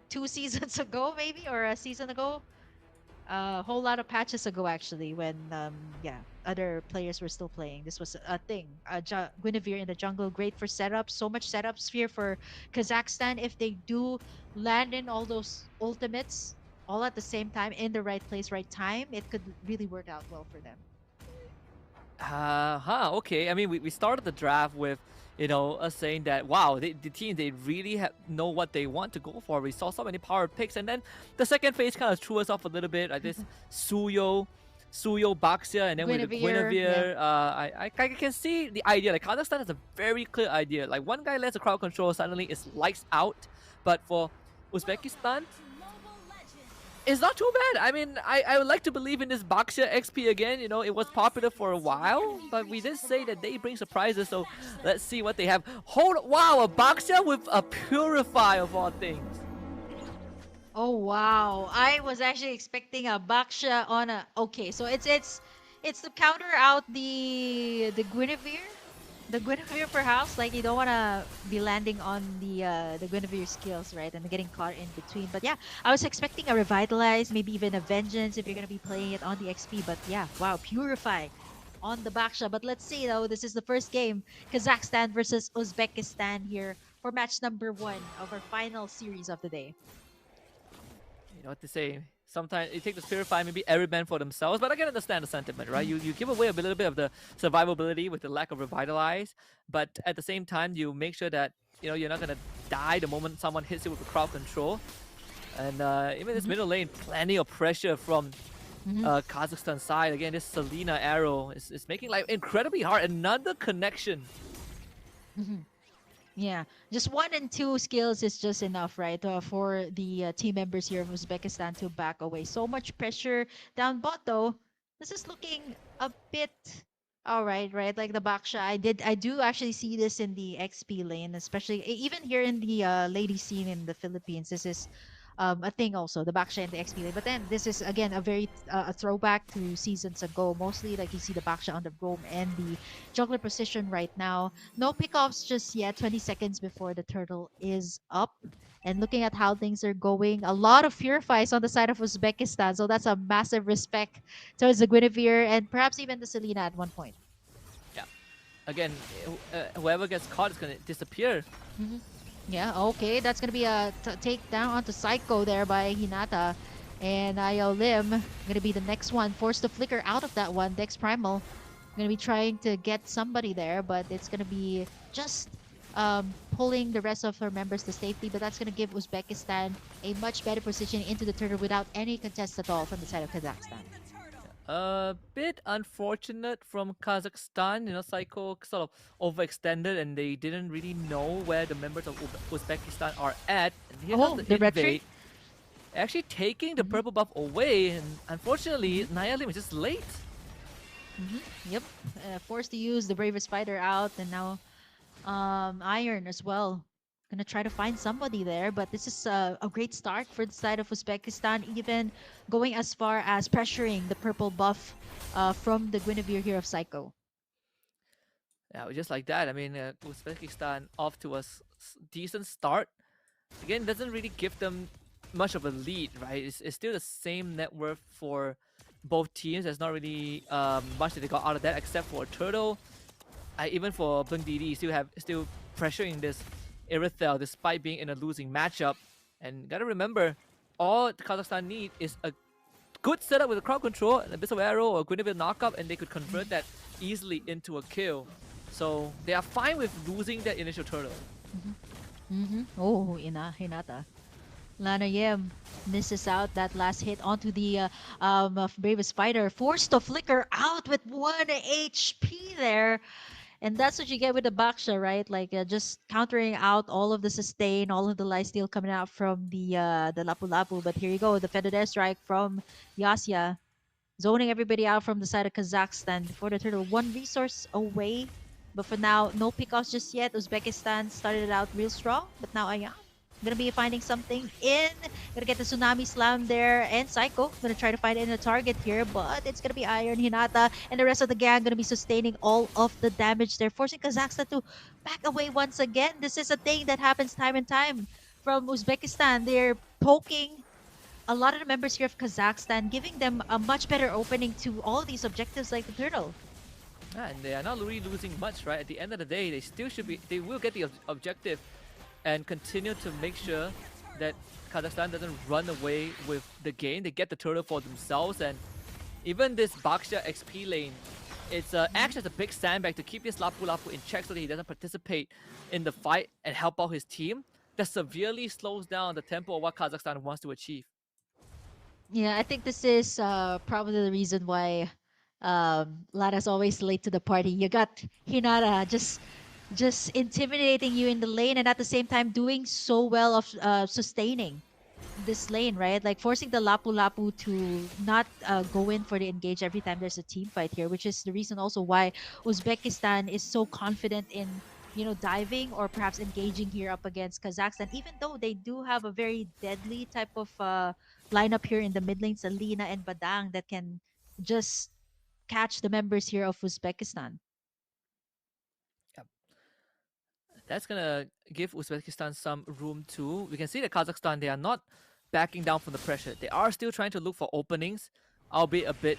2 seasons ago maybe, or a season ago, a whole lot of patches ago actually, when other players were still playing. This was a thing. Guinevere in the jungle, great for setup. So much setup sphere for Kazakhstan. If they do land in all those ultimates all at the same time in the right place, right time, it could really work out well for them. Okay. I mean, we started the draft with, us saying that, wow, the team, they really know what they want to go for. We saw so many power picks, and then the second phase kind of threw us off a little bit. Like this Suyo, Suyo, Baxia, and then with the Guinevere, Guinevere, I can see the idea. Like Kazakhstan has a very clear idea. Like one guy lets the crowd control, suddenly it's lights out. But for Uzbekistan, it's not too bad. I mean, I would like to believe in this Baxia XP again. You know, it was popular for a while, but we did say that they bring surprises. So let's see what they have. Wow, a Baxia with a Purify of all things. Oh wow! I was actually expecting a Baksha on a. Okay, so it's to counter out the Guinevere, the Guinevere perhaps. Like you don't want to be landing on the Guinevere skills, right? And getting caught in between. But yeah, I was expecting a Revitalize, maybe even a Vengeance if you're gonna be playing it on the XP. But yeah, wow, Purify on the Baksha. But let's see though. This is the first game, Kazakhstan versus Uzbekistan here for match number 1 of our final series of the day. You know what to say. Sometimes it takes the Purify, maybe every man for themselves, but I can understand the sentiment, right? You give away a little bit of the survivability with the lack of Revitalize, but at the same time, you make sure that you're not gonna die the moment someone hits you with the crowd control. And even this middle lane, plenty of pressure from Kazakhstan side. Again, this Selena arrow is making life incredibly hard. Another connection. Yeah, just 1 and 2 skills is just enough, right? For the team members here of Uzbekistan to back away. So much pressure down bot though. This is looking a bit all right, right? Like the Baksha, I do actually see this in the XP lane, especially even here in the lady scene in the Philippines. This is a thing also, the Baksha and the XP lane. But then this is again a very a throwback to seasons ago. Mostly like you see the Baksha on the roam and the jungler position right now. No pickoffs just yet. 20 seconds before the turtle is up. And looking at how things are going, a lot of purifies on the side of Uzbekistan. So that's a massive respect towards the Guinevere and perhaps even the Selena at one point. Yeah. Again, whoever gets caught is gonna disappear. Yeah, okay. That's going to be a takedown onto Psycho there by Hinata. And Io Lim going to be the next one. Forced to flicker out of that one. Dex Primal going to be trying to get somebody there, but it's going to be just pulling the rest of her members to safety. But that's going to give Uzbekistan a much better position into the turtle without any contest at all from the side of Kazakhstan. A bit unfortunate from Kazakhstan. Psycho sort of overextended and they didn't really know where the members of Uzbekistan are at. And here comes the the retreat? invade. Actually taking the purple buff away, and unfortunately, Nialim is just late. Yep. Forced to use the bravest fighter out, and now Iron as well. Gonna try to find somebody there, but this is a great start for the side of Uzbekistan, even going as far as pressuring the purple buff from the Guinevere here of Psycho. Yeah, just like that. I mean, Uzbekistan off to a decent start. Again, doesn't really give them much of a lead, right? It's still the same net worth for both teams. There's not really much that they got out of that except for Turtle. Even for Mlbb, still pressuring this Irithel despite being in a losing matchup. And gotta remember, all Kazakhstan need is a good setup with a crowd control and a bit of arrow or Guinevere knockup, and they could convert that easily into a kill. So they are fine with losing that initial turtle. Oh, Hinata. Lana Yim misses out that last hit onto the bravest fighter. Forced to flicker out with 1 HP there. And that's what you get with the Baksha, right? Like just countering out all of the sustain, all of the lifesteal coming out from the Lapu Lapu. But here you go, the Feather Death Strike from Yasya, zoning everybody out from the side of Kazakhstan before the turtle. 1 resource away, but for now, no pickoffs just yet. Uzbekistan started out real strong, but now Ayam gonna be finding something in. Gonna get the Tsunami Slam there, and Psycho gonna try to find in a target here, but it's gonna be Iron, Hinata, and the rest of the gang gonna be sustaining all of the damage there, forcing Kazakhstan to back away once again. This is a thing that happens time and time from Uzbekistan. They're poking a lot of the members here of Kazakhstan, giving them a much better opening to all these objectives like the turtle. Yeah, and they are not really losing much, right? At the end of the day, they will get the objective and continue to make sure that Kazakhstan doesn't run away with the game. They get the turtle for themselves, and even this Baksha XP lane, it's acts as a big sandbag to keep this Lapu Lapu in check so that he doesn't participate in the fight and help out his team. That severely slows down the tempo of what Kazakhstan wants to achieve. Yeah, I think this is probably the reason why Lara's always late to the party. You got Hinata just intimidating you in the lane and at the same time doing so well of sustaining this lane, right? Like forcing the Lapu Lapu to not go in for the engage every time there's a team fight here, which is the reason also why Uzbekistan is so confident in diving or perhaps engaging here up against Kazakhstan, even though they do have a very deadly type of lineup here in the mid lane, Salina and Badang, that can just catch the members here of Uzbekistan. That's gonna give Uzbekistan some room too. We can see that Kazakhstan, they are not backing down from the pressure. They are still trying to look for openings, albeit a bit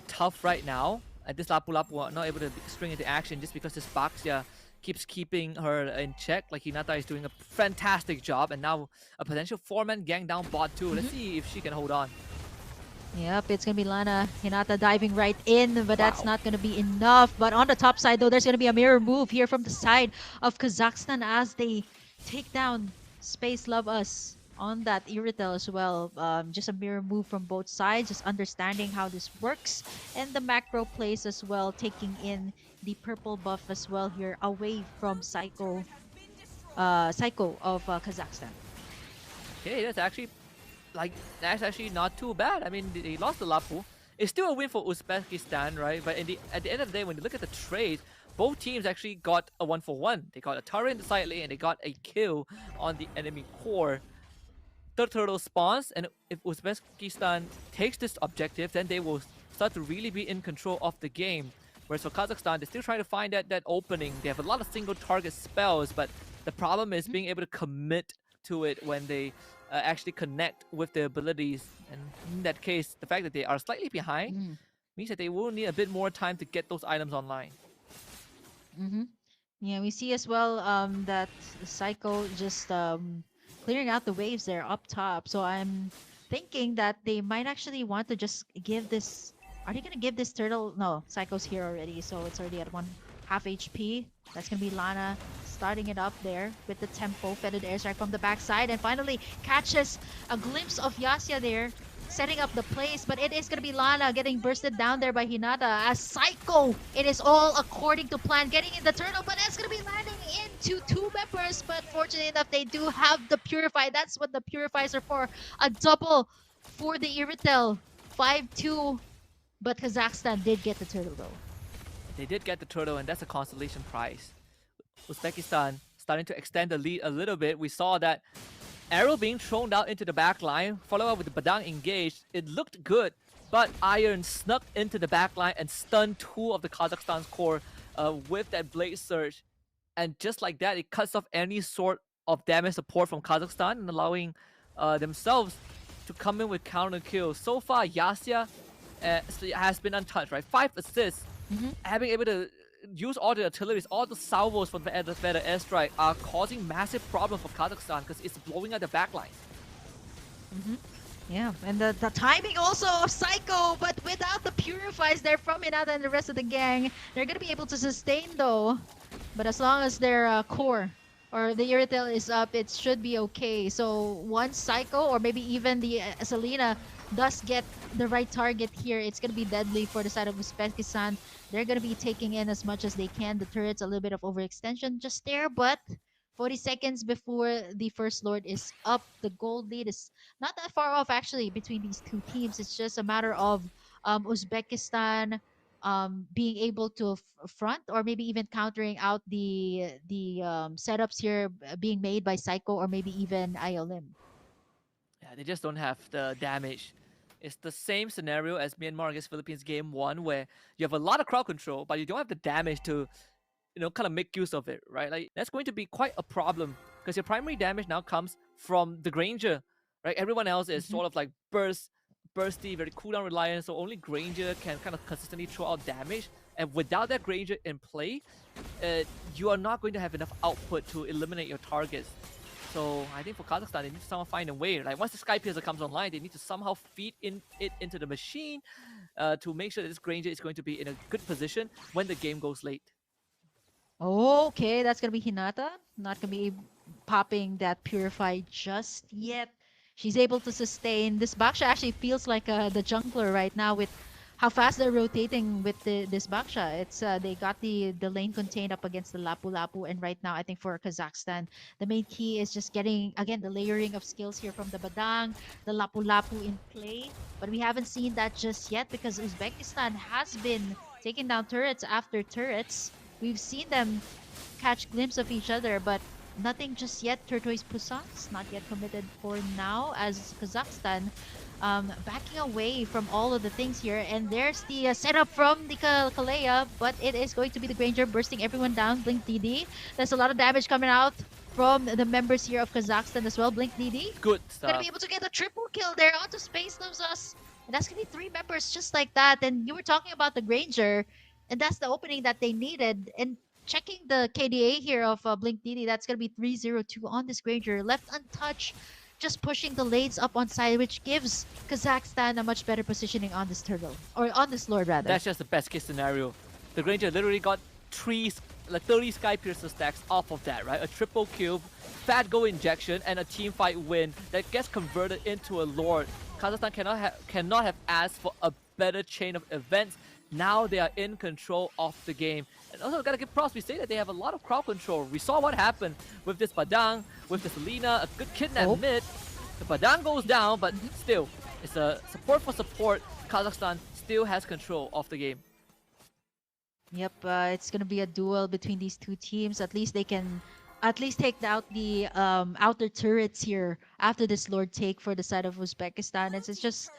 tough right now. And this Lapu Lapu are not able to string into action just because this Baxia keeps keeping her in check. Like Hinata is doing a fantastic job, and now a potential four-man gang down bot too. Let's see if she can hold on. Yep, it's going to be Lana Hinata diving right in, but that's Wow. not going to be enough. But on the top side, though, there's going to be a mirror move here from the side of Kazakhstan as they take down Space Love Us on that Iritel as well. Just a mirror move from both sides, just understanding how this works. And the macro plays as well, taking in the purple buff as well here away from Psycho of Kazakhstan. Okay, that's actually not too bad. I mean, they lost the Lapu. It's still a win for Uzbekistan, right? But at the end of the day, when you look at the trades, both teams actually got a 1-for-1. They got a turret in the side lane and they got a kill on the enemy core. Third turtle spawns, and if Uzbekistan takes this objective, then they will start to really be in control of the game. Whereas for Kazakhstan, they're still trying to find that opening. They have a lot of single target spells, but the problem is being able to commit to it when they actually connect with their abilities. And in that case, the fact that they are slightly behind Mm. means that they will need a bit more time to get those items online. Mm-hmm. Yeah, we see as well that Psycho just clearing out the waves there up top. So I'm thinking that they might actually want to just give this. Are they gonna give this turtle? No, Psycho's here already, so it's already at 1/2 HP. That's gonna be Lana starting it up there with the tempo, feathered airstrike from the backside, and finally catches a glimpse of Yasya there, setting up the place, but it is going to be Lana getting bursted down there by Hinata as Psycho. It is all according to plan, getting in the turtle, but it's going to be landing into two members. But fortunately enough, they do have the Purify. That's what the Purifiers are for. A double for the Iritel. 5-2, but Kazakhstan did get the turtle though. They did get the turtle, and that's a consolation prize. Uzbekistan starting to extend the lead a little bit. We saw that arrow being thrown out into the back line, followed up with the Badang engaged. It looked good, but Iron snuck into the back line and stunned two of the Kazakhstan's core with that Blade Surge. And just like that, it cuts off any sort of damage support from Kazakhstan and allowing themselves to come in with counter kills. So far, Yasya has been untouched, right? 5 assists, having able to use all the artilleries, all the salvos from the better airstrike are causing massive problems for Kazakhstan because it's blowing out the backline. Yeah, and the timing also of Psycho, but without the Purifies there from Hinata and the rest of the gang, they're going to be able to sustain though. But as long as their core or the Iritel is up, it should be okay. So once Psycho or maybe even the Selena does get the right target here, it's going to be deadly for the side of Uzbekistan. They're going to be taking in as much as they can. The turret's a little bit of overextension just there, but 40 seconds before the First Lord is up, the gold lead is not that far off actually between these two teams. It's just a matter of Uzbekistan being able to front or maybe even countering out the setups here being made by Psycho or maybe even ILM. Yeah, they just don't have the damage. It's the same scenario as Myanmar against Philippines game 1, where you have a lot of crowd control, but you don't have the damage to kind of make use of it, right? Like that's going to be quite a problem because your primary damage now comes from the Granger, right? Everyone else is Mhm. sort of like bursty, very cooldown reliant, so only Granger can kind of consistently throw out damage. And without that Granger in play, you are not going to have enough output to eliminate your targets. So I think for Kazakhstan, they need to somehow find a way. Like once the Sky Piercer comes online, they need to somehow feed it into the machine to make sure that this Granger is going to be in a good position when the game goes late. Okay, that's gonna be Hinata. Not gonna be popping that Purify just yet. she's able to sustain. This Baksha actually feels like the jungler right now with how fast they're rotating with this Baksha. It's they got the lane contained up against the Lapu Lapu, and right now I think for Kazakhstan, the main key is just getting again the layering of skills here from the Badang, the Lapu Lapu in play. But we haven't seen that just yet because Uzbekistan has been taking down turrets after turrets. We've seen them catch glimpse of each other, but nothing just yet. Turquoise Puissance not yet committed for now as Kazakhstan backing away from all of the things here. And there's the setup from the Kalea, but it is going to be the Granger bursting everyone down. Blink DD. There's a lot of damage coming out from the members here of Kazakhstan as well. Blink DD. Good Gonna stuff. be able to get a triple kill there onto Space Loves Us. And that's gonna be 3 members just like that. And you were talking about the Granger, and that's the opening that they needed. And checking the KDA here of Blink DD, that's gonna be 302 on this Granger, left untouched, just pushing the lanes up on side, which gives Kazakhstan a much better positioning on this turtle, or on this Lord rather. That's just the best case scenario. The Granger literally got 30 Sky Piercer stacks off of that, right? A triple kill, fat go injection, and a team fight win that gets converted into a Lord. Kazakhstan cannot have asked for a better chain of events. Now they are in control of the game. And also gotta give props, we say that they have a lot of crowd control. We saw what happened with this Badang, with this Selena, a good kidnap mid. The Badang goes down, but still, it's a support for support. Kazakhstan still has control of the game. Yep, it's gonna be a duel between these two teams. At least they can take out the outer turrets here after this Lord take for the side of Uzbekistan. It's just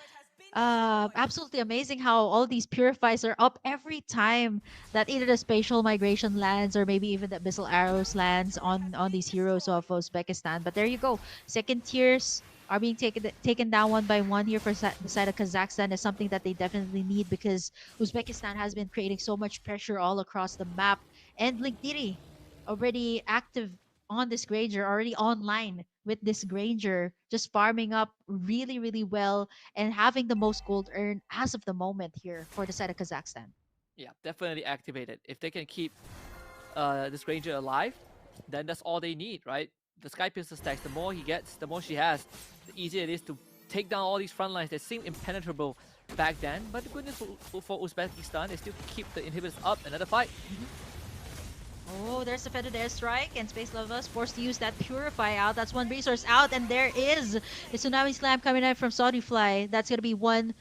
absolutely amazing how all these purifies are up every time that either the spatial migration lands or maybe even the abyssal arrows lands on these heroes of Uzbekistan. But there you go, second tiers are being taken down one by one here for the side of Kazakhstan is something that they definitely need because Uzbekistan has been creating so much pressure all across the map. And Linkdiri already active on this Granger, already online with this Granger, just farming up really, really well and having the most gold earned as of the moment here for the side of Kazakhstan. Yeah, definitely activated. If they can keep this Granger alive, then that's all they need, right? The Sky Piercer stacks, the more he gets, the more she has, the easier it is to take down all these front lines that seemed impenetrable back then. But the good news for Uzbekistan, they still keep the inhibitors up. Another fight. Oh, there's the feathered airstrike, and Space Lovers forced to use that Purify out. That's one resource out, and there is the Tsunami Slam coming out from Saudi Fly. That's going to be one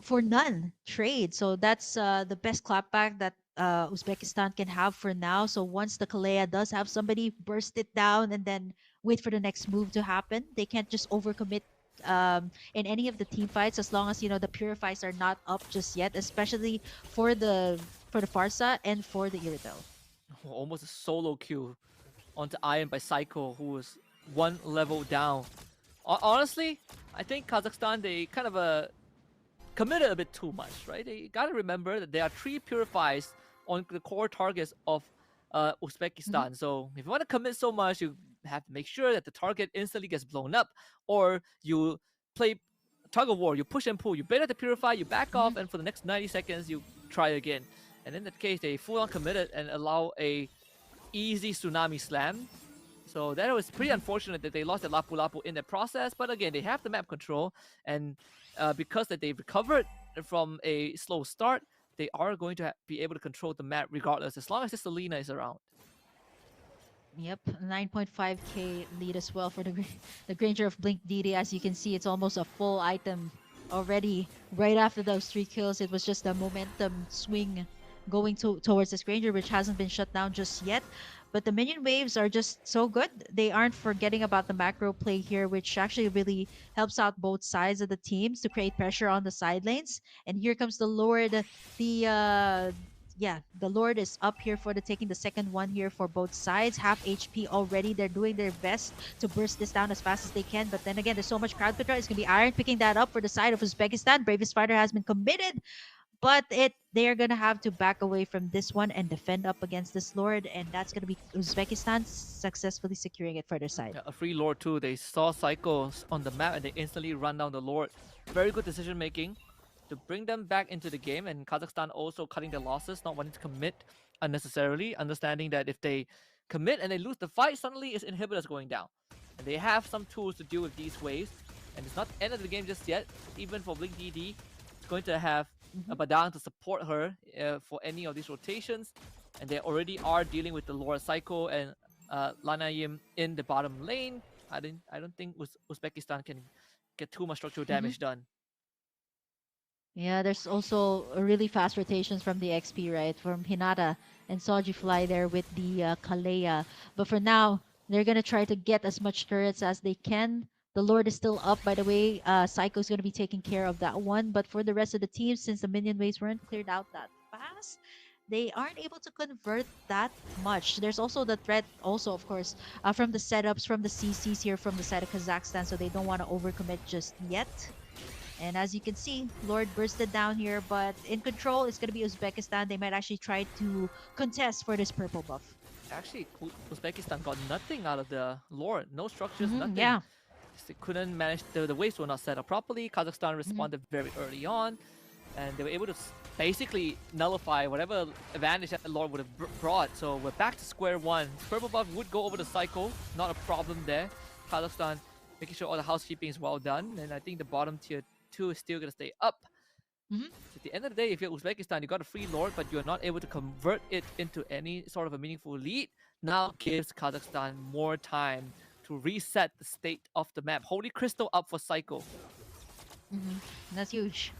for none trade. So that's the best clapback that Uzbekistan can have for now. So once the Kalea does have somebody, burst it down and then wait for the next move to happen. They can't just overcommit in any of the team fights as long as the purifies are not up just yet, especially for the Farsa and for the Iridel. Almost a solo kill onto Iron by Psycho, who was one level down. Honestly, I think Kazakhstan, they kind of committed a bit too much, right? They gotta remember that there are 3 purifies on the core targets of Uzbekistan. So if you want to commit so much, you have to make sure that the target instantly gets blown up, or you play tug of war, you push and pull, you bait at the purify, you back off, and for the next 90 seconds, you try again. And in that case, they full on committed and allow a easy Tsunami Slam. So that was pretty unfortunate that they lost the Lapu Lapu in the process. But again, they have the map control, and because that they recovered from a slow start, they are going to be able to control the map regardless, as long as the Selena is around. Yep, 9.5k lead as well for the Granger of Blink DD. As you can see, it's almost a full item already. Right after those 3 kills, it was just a momentum swing going towards this Granger, which hasn't been shut down just yet. But the minion waves are just so good. They aren't forgetting about the macro play here, which actually really helps out both sides of the teams to create pressure on the side lanes. And here comes the Lord. The Lord is up here for taking the second one here for both sides. Half HP already. They're doing their best to burst this down as fast as they can. But then again, there's so much crowd control. It's going to be Iron picking that up for the side of Uzbekistan. Bravest Fighter has been committed. But they're going to have to back away from this one and defend up against this Lord. And that's going to be Uzbekistan successfully securing it for their side. Yeah, a free Lord too. They saw Cycles on the map and they instantly run down the Lord. Very good decision making to bring them back into the game. And Kazakhstan also cutting their losses, not wanting to commit unnecessarily. Understanding that if they commit and they lose the fight, suddenly its inhibitors going down. And they have some tools to deal with these waves. And it's not the end of the game just yet. Even for Blink DD, it's going to have a Mhm. Badang to support her for any of these rotations. And they already are dealing with the Lord Psycho and Lana Yim in the bottom lane. I don't think Uzbekistan can get too much structural Mhm. damage done. Yeah, there's also a really fast rotations from the XP, right? From Hinata and Soji Fly there with the Kalea. But for now, they're going to try to get as much turrets as they can. The Lord is still up, by the way. Psycho's going to be taking care of that one. But for the rest of the teams, since the minion waves weren't cleared out that fast, they aren't able to convert that much. There's also the threat, also, of course, from the setups, from the CCs here from the side of Kazakhstan. So they don't want to overcommit just yet. And as you can see, Lord bursted down here, but in control, it's going to be Uzbekistan. They might actually try to contest for this purple buff. Actually, Uzbekistan got nothing out of the Lord. No structures, nothing. Yeah. They couldn't manage, the waves were not set up properly. Kazakhstan Hmm. responded very early on, and they were able to basically nullify whatever advantage that the Lord would have brought. So we're back to square one. Purple buff would go over the cycle, not a problem there. Kazakhstan making sure all the housekeeping is well done, and I think the bottom tier 2 is still going to stay up. Hmm. So at the end of the day, if you're Uzbekistan, you got a free Lord, but you're not able to convert it into any sort of a meaningful lead, now gives Kazakhstan more time to reset the state of the map. Holy Crystal up for Psycho. Hmm. That's huge,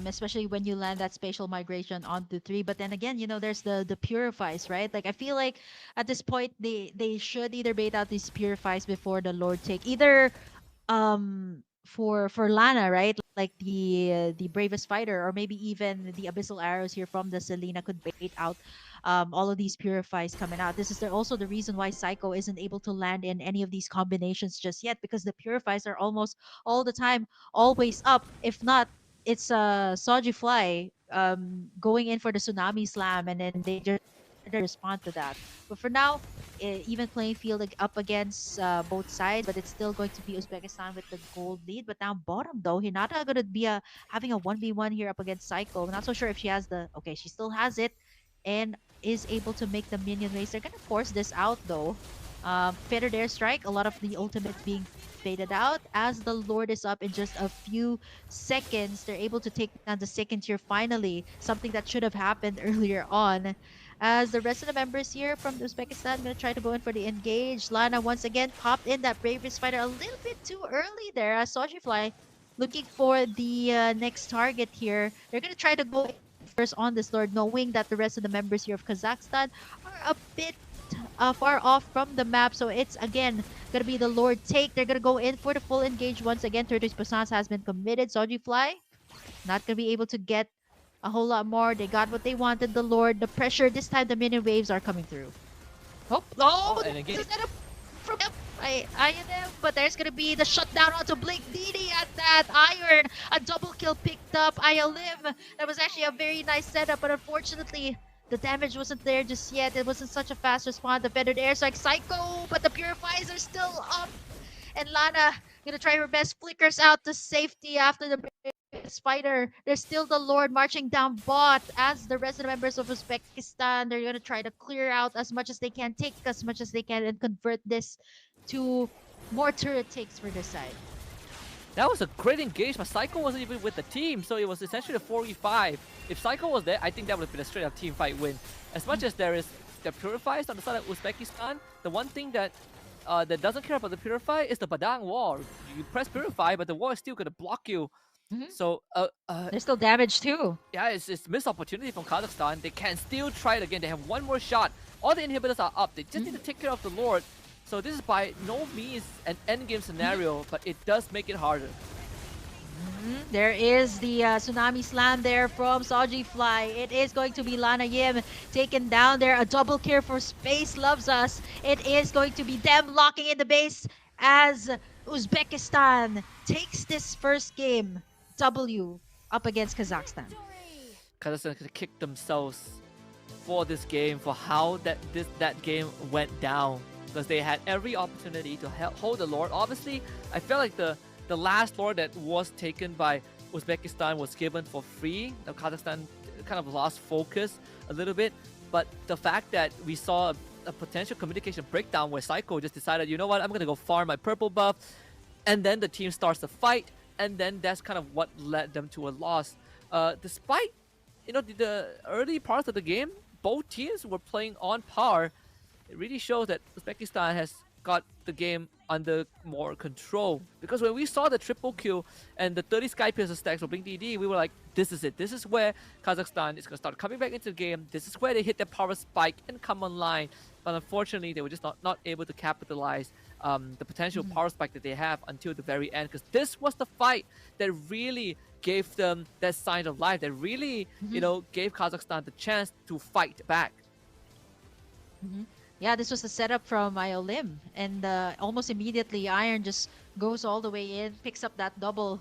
especially when you land that spatial migration onto 3. But then again, there's the purifies, right? Like I feel like at this point they should either bait out these purifies before the Lord take either for Lana, right? Like the bravest fighter, or maybe even the abyssal arrows here from the Selena could bait out all of these purifies coming out. This is also the reason why Psycho isn't able to land in any of these combinations just yet, because the purifies are almost all the time always up. If not, it's Soji Fly going in for the tsunami slam, and then they just respond to that. But for now, even playing field up against both sides, but it's still going to be Uzbekistan with the gold lead. But now bottom though, Hinata gonna be having a 1v1 here up against Psycho. Not so sure if she has the okay, she still has it and is able to make the minion race. They're gonna force this out though. Fettered airstrike, a lot of the ultimates being faded out as the Lord is up in just a few seconds. They're able to take down the second tier finally, something that should have happened earlier on. As the rest of the members here from Uzbekistan gonna try to go in for the engage. Lana once again popped in that bravest fighter a little bit too early there. As Fly looking for the next target here. They're gonna try to go in first on this Lord, knowing that the rest of the members here of Kazakhstan are a bit far off from the map. So it's again gonna be the Lord take. They're gonna go in for the full engage once again. 30% has been committed. Fly not gonna be able to get a whole lot more. They got what they wanted, the Lord. The pressure, this time the minion waves are coming through. Oh, Oh, oh, and again, this is gonna from INM, but there's gonna be the shutdown onto Blink DD at that Iron. A double kill picked up. ILM. That was actually a very nice setup, but unfortunately, the damage wasn't there just yet. It wasn't such a fast response. The feathered airstrike Psycho, but the purifiers are still up. And Lana gonna try her best, flickers out to safety after the spider. There's still the Lord marching down bot as the rest of the members of Uzbekistan. They're gonna try to clear out as much as they can, take as much as they can, and convert this to more turret takes for this side. that was a great engage, but Psycho wasn't even with the team, so it was essentially a 4v5. If Psycho was there, I think that would have been a straight up team fight win. As much as there is the Purifiers on the side of Uzbekistan, the one thing that doesn't care about the Purify is the Badang wall. You press Purify, but the wall is still going to block you. Mhm. So, There's still damage too. yeah, it's missed opportunity from Kazakhstan. They can still try it again. They have one more shot. All the inhibitors are up. They just need to take care of the Lord. So this is by no means an endgame scenario, but it does make it harder. There is the tsunami slam there from Soji Fly. It is going to be Lana Yim taken down there. A double kill for Space Loves Us. It is going to be them locking in the base as Uzbekistan takes this first game W up against Kazakhstan. Kazakhstan could kick themselves for this game, for how that game went down, because they had every opportunity to hold the Lord. Obviously, I felt like the last Lord that was taken by Uzbekistan was given for free. Now Kazakhstan kind of lost focus a little bit, but the fact that we saw a potential communication breakdown where Psycho just decided, you know what, I'm gonna go farm my purple buff. and then the team starts to fight, and then that's kind of what led them to a loss. Despite the early parts of the game, both teams were playing on par. It really shows that Uzbekistan has got the game under more control. Because when we saw the triple kill and the 30 Sky Piercer stacks for Blink DD, we were like, this is it. This is where Kazakhstan is going to start coming back into the game. This is where they hit their power spike and come online. But unfortunately, they were just not able to capitalize the potential power spike that they have until the very end. Because this was the fight that really gave them that sign of life, that really, gave Kazakhstan the chance to fight back. Yeah, this was the setup from Mlbb, and almost immediately Iron just goes all the way in, picks up that double,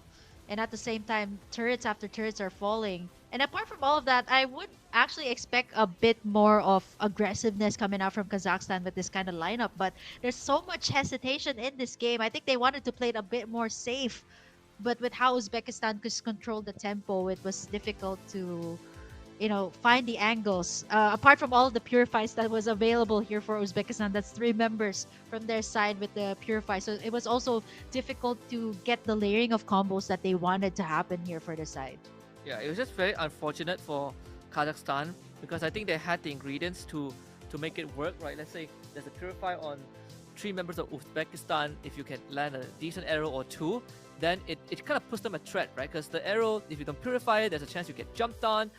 and at the same time, turrets after turrets are falling. And apart from all of that, I would actually expect a bit more of aggressiveness coming out from Kazakhstan with this kind of lineup, but there's so much hesitation in this game. I think they wanted to play it a bit more safe, but with how Uzbekistan could control the tempo, it was difficult to find the angles. Apart from all of the purifies that was available here for Uzbekistan, that's 3 members from their side with the purify. So it was also difficult to get the layering of combos that they wanted to happen here for the side. Yeah, it was just very unfortunate for Kazakhstan because I think they had the ingredients to make it work, right? Let's say there's a purify on 3 members of Uzbekistan. If you can land a decent arrow or 2, then it kind of puts them at threat, right? Because the arrow, if you don't purify it, there's a chance you get jumped on.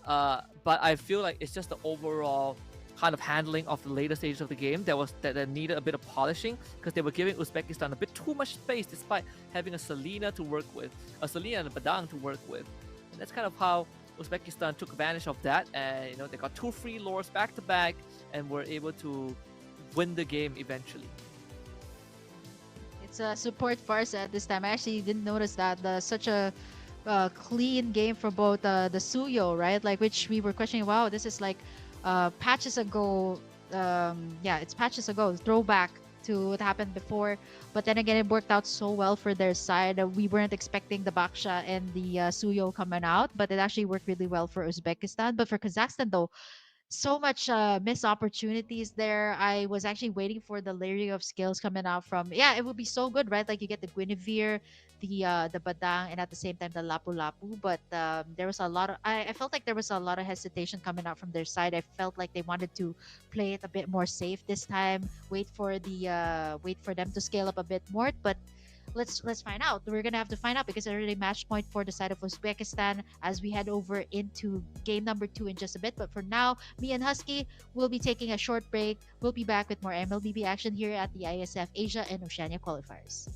But I feel like it's just the overall kind of handling of the later stages of the game that needed a bit of polishing because they were giving Uzbekistan a bit too much space despite having a Selena to work with, a Selena and a Badang to work with. And that's kind of how Uzbekistan took advantage of that, and they got 2 free lures back to back and were able to win the game eventually. It's a support farce at this time. I actually didn't notice that. Such a clean game for both the Suyo, right? Like, which we were questioning, wow, this is like patches ago. It's patches ago, throwback to what happened before. But then again, it worked out so well for their side. We weren't expecting the Baksha and the Suyo coming out, but it actually worked really well for Uzbekistan. But for Kazakhstan, though, so much missed opportunities there. I was actually waiting for the layering of skills coming out from. Yeah, it would be so good, right? Like you get the Guinevere, the Badang, and at the same time the Lapu Lapu. But there was a lot of. I felt like there was a lot of hesitation coming out from their side. I felt like they wanted to play it a bit more safe this time. Wait for them to scale up a bit more, but. Let's find out. We're gonna have to find out because it's already match point for the side of Uzbekistan as we head over into game number 2 in just a bit. But for now, me and Husky will be taking a short break. We'll be back with more Mlbb action here at the Iesf Asia and Oceania qualifiers.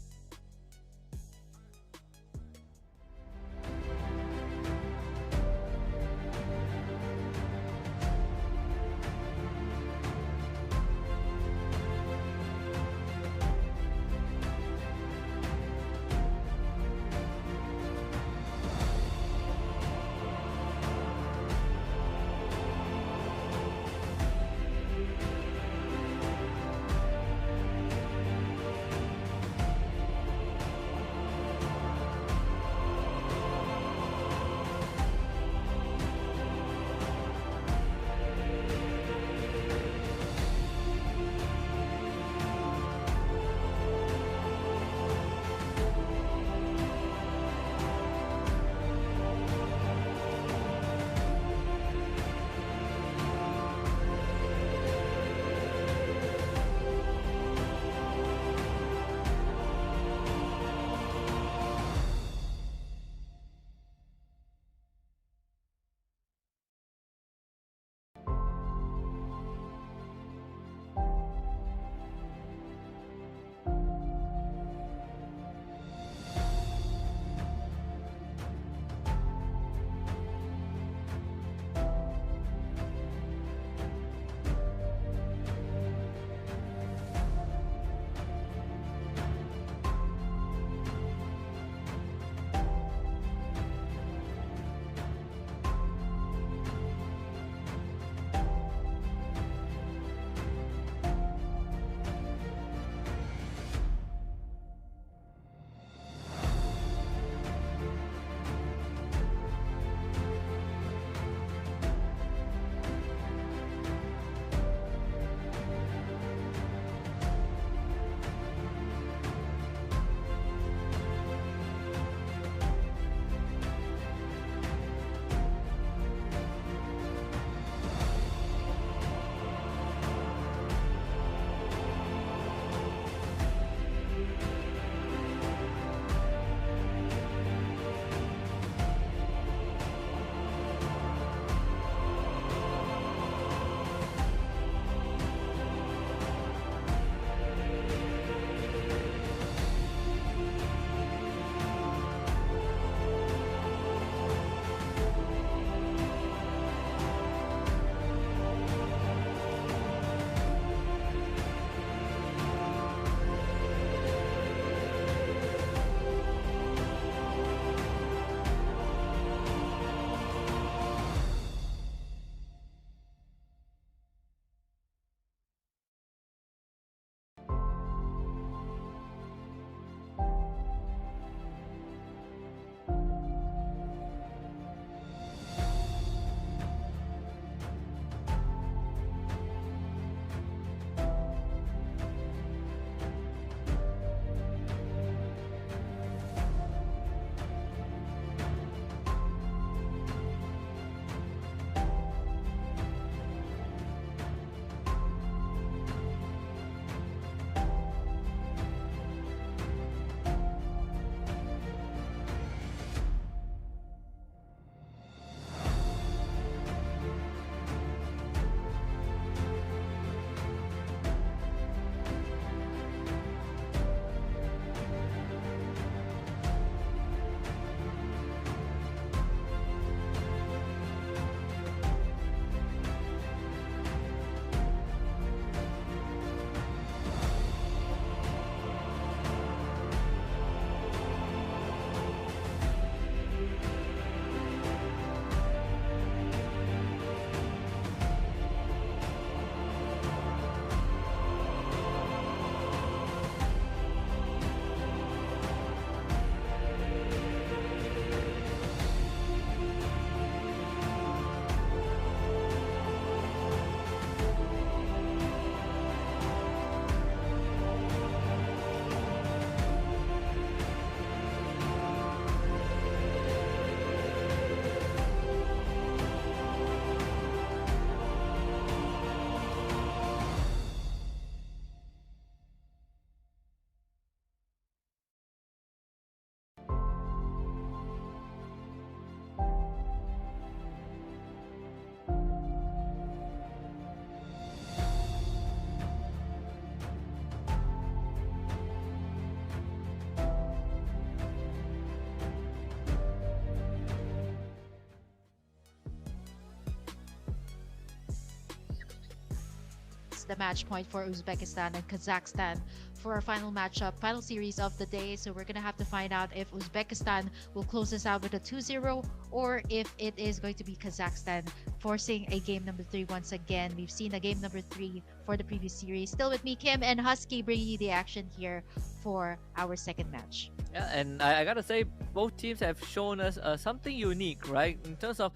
is the match point for Uzbekistan and Kazakhstan for our final matchup, final series of the day. So we're going to have to find out if Uzbekistan will close this out with a 2-0 or if it is going to be Kazakhstan forcing a game number 3 once again. We've seen a game number 3 for the previous series. Still with me, Kim and Husky, bringing you the action here for our second match. Yeah, and I gotta say, both teams have shown us something unique, right? In terms of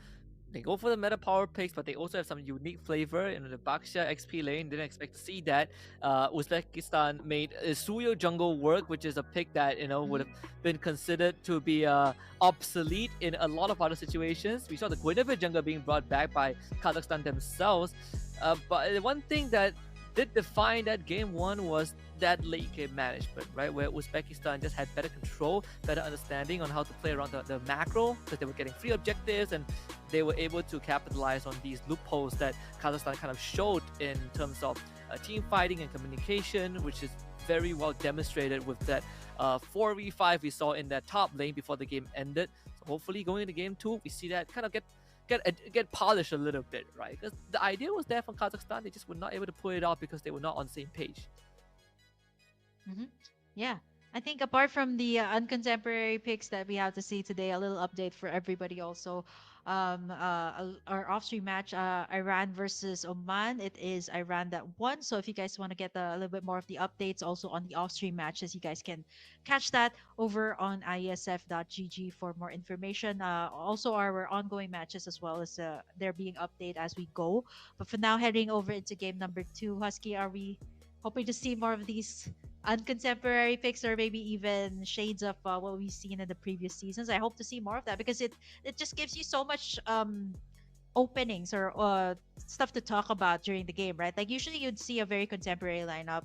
they go for the meta power picks, but they also have some unique flavor. In the Baksha XP lane, didn't expect to see that. Uzbekistan made Suyo jungle work, which is a pick that would have been considered to be obsolete in a lot of other situations. We saw the Guinevere jungle being brought back by Kazakhstan themselves. But one thing that did define that game one was that late game management, right? Where Uzbekistan just had better control, better understanding on how to play around the macro, because they were getting free objectives and they were able to capitalize on these loopholes that Kazakhstan kind of showed in terms of team fighting and communication, which is very well demonstrated with that 4v5 we saw in that top lane before the game ended. So hopefully going into game two, we see that kind of get polished a little bit, right? Because the idea was there from Kazakhstan, they just were not able to pull it off because they were not on the same page. Yeah. I think apart from the uncontemporary picks that we have to see today, a little update for everybody also. Our off-stream match, Iran versus Oman. It is Iran that won. So if you guys want to get a little bit more of the updates also on the off-stream matches, you guys can catch that over on iesf.gg for more information. Also our ongoing matches as well as they're being updated as we go. But for now, heading over into game number 2, Husky, are we hoping to see more of these uncontemporary picks or maybe even shades of what we've seen in the previous seasons? I hope to see more of that because it just gives you so much openings or stuff to talk about during the game, right? Like usually you'd see a very contemporary lineup,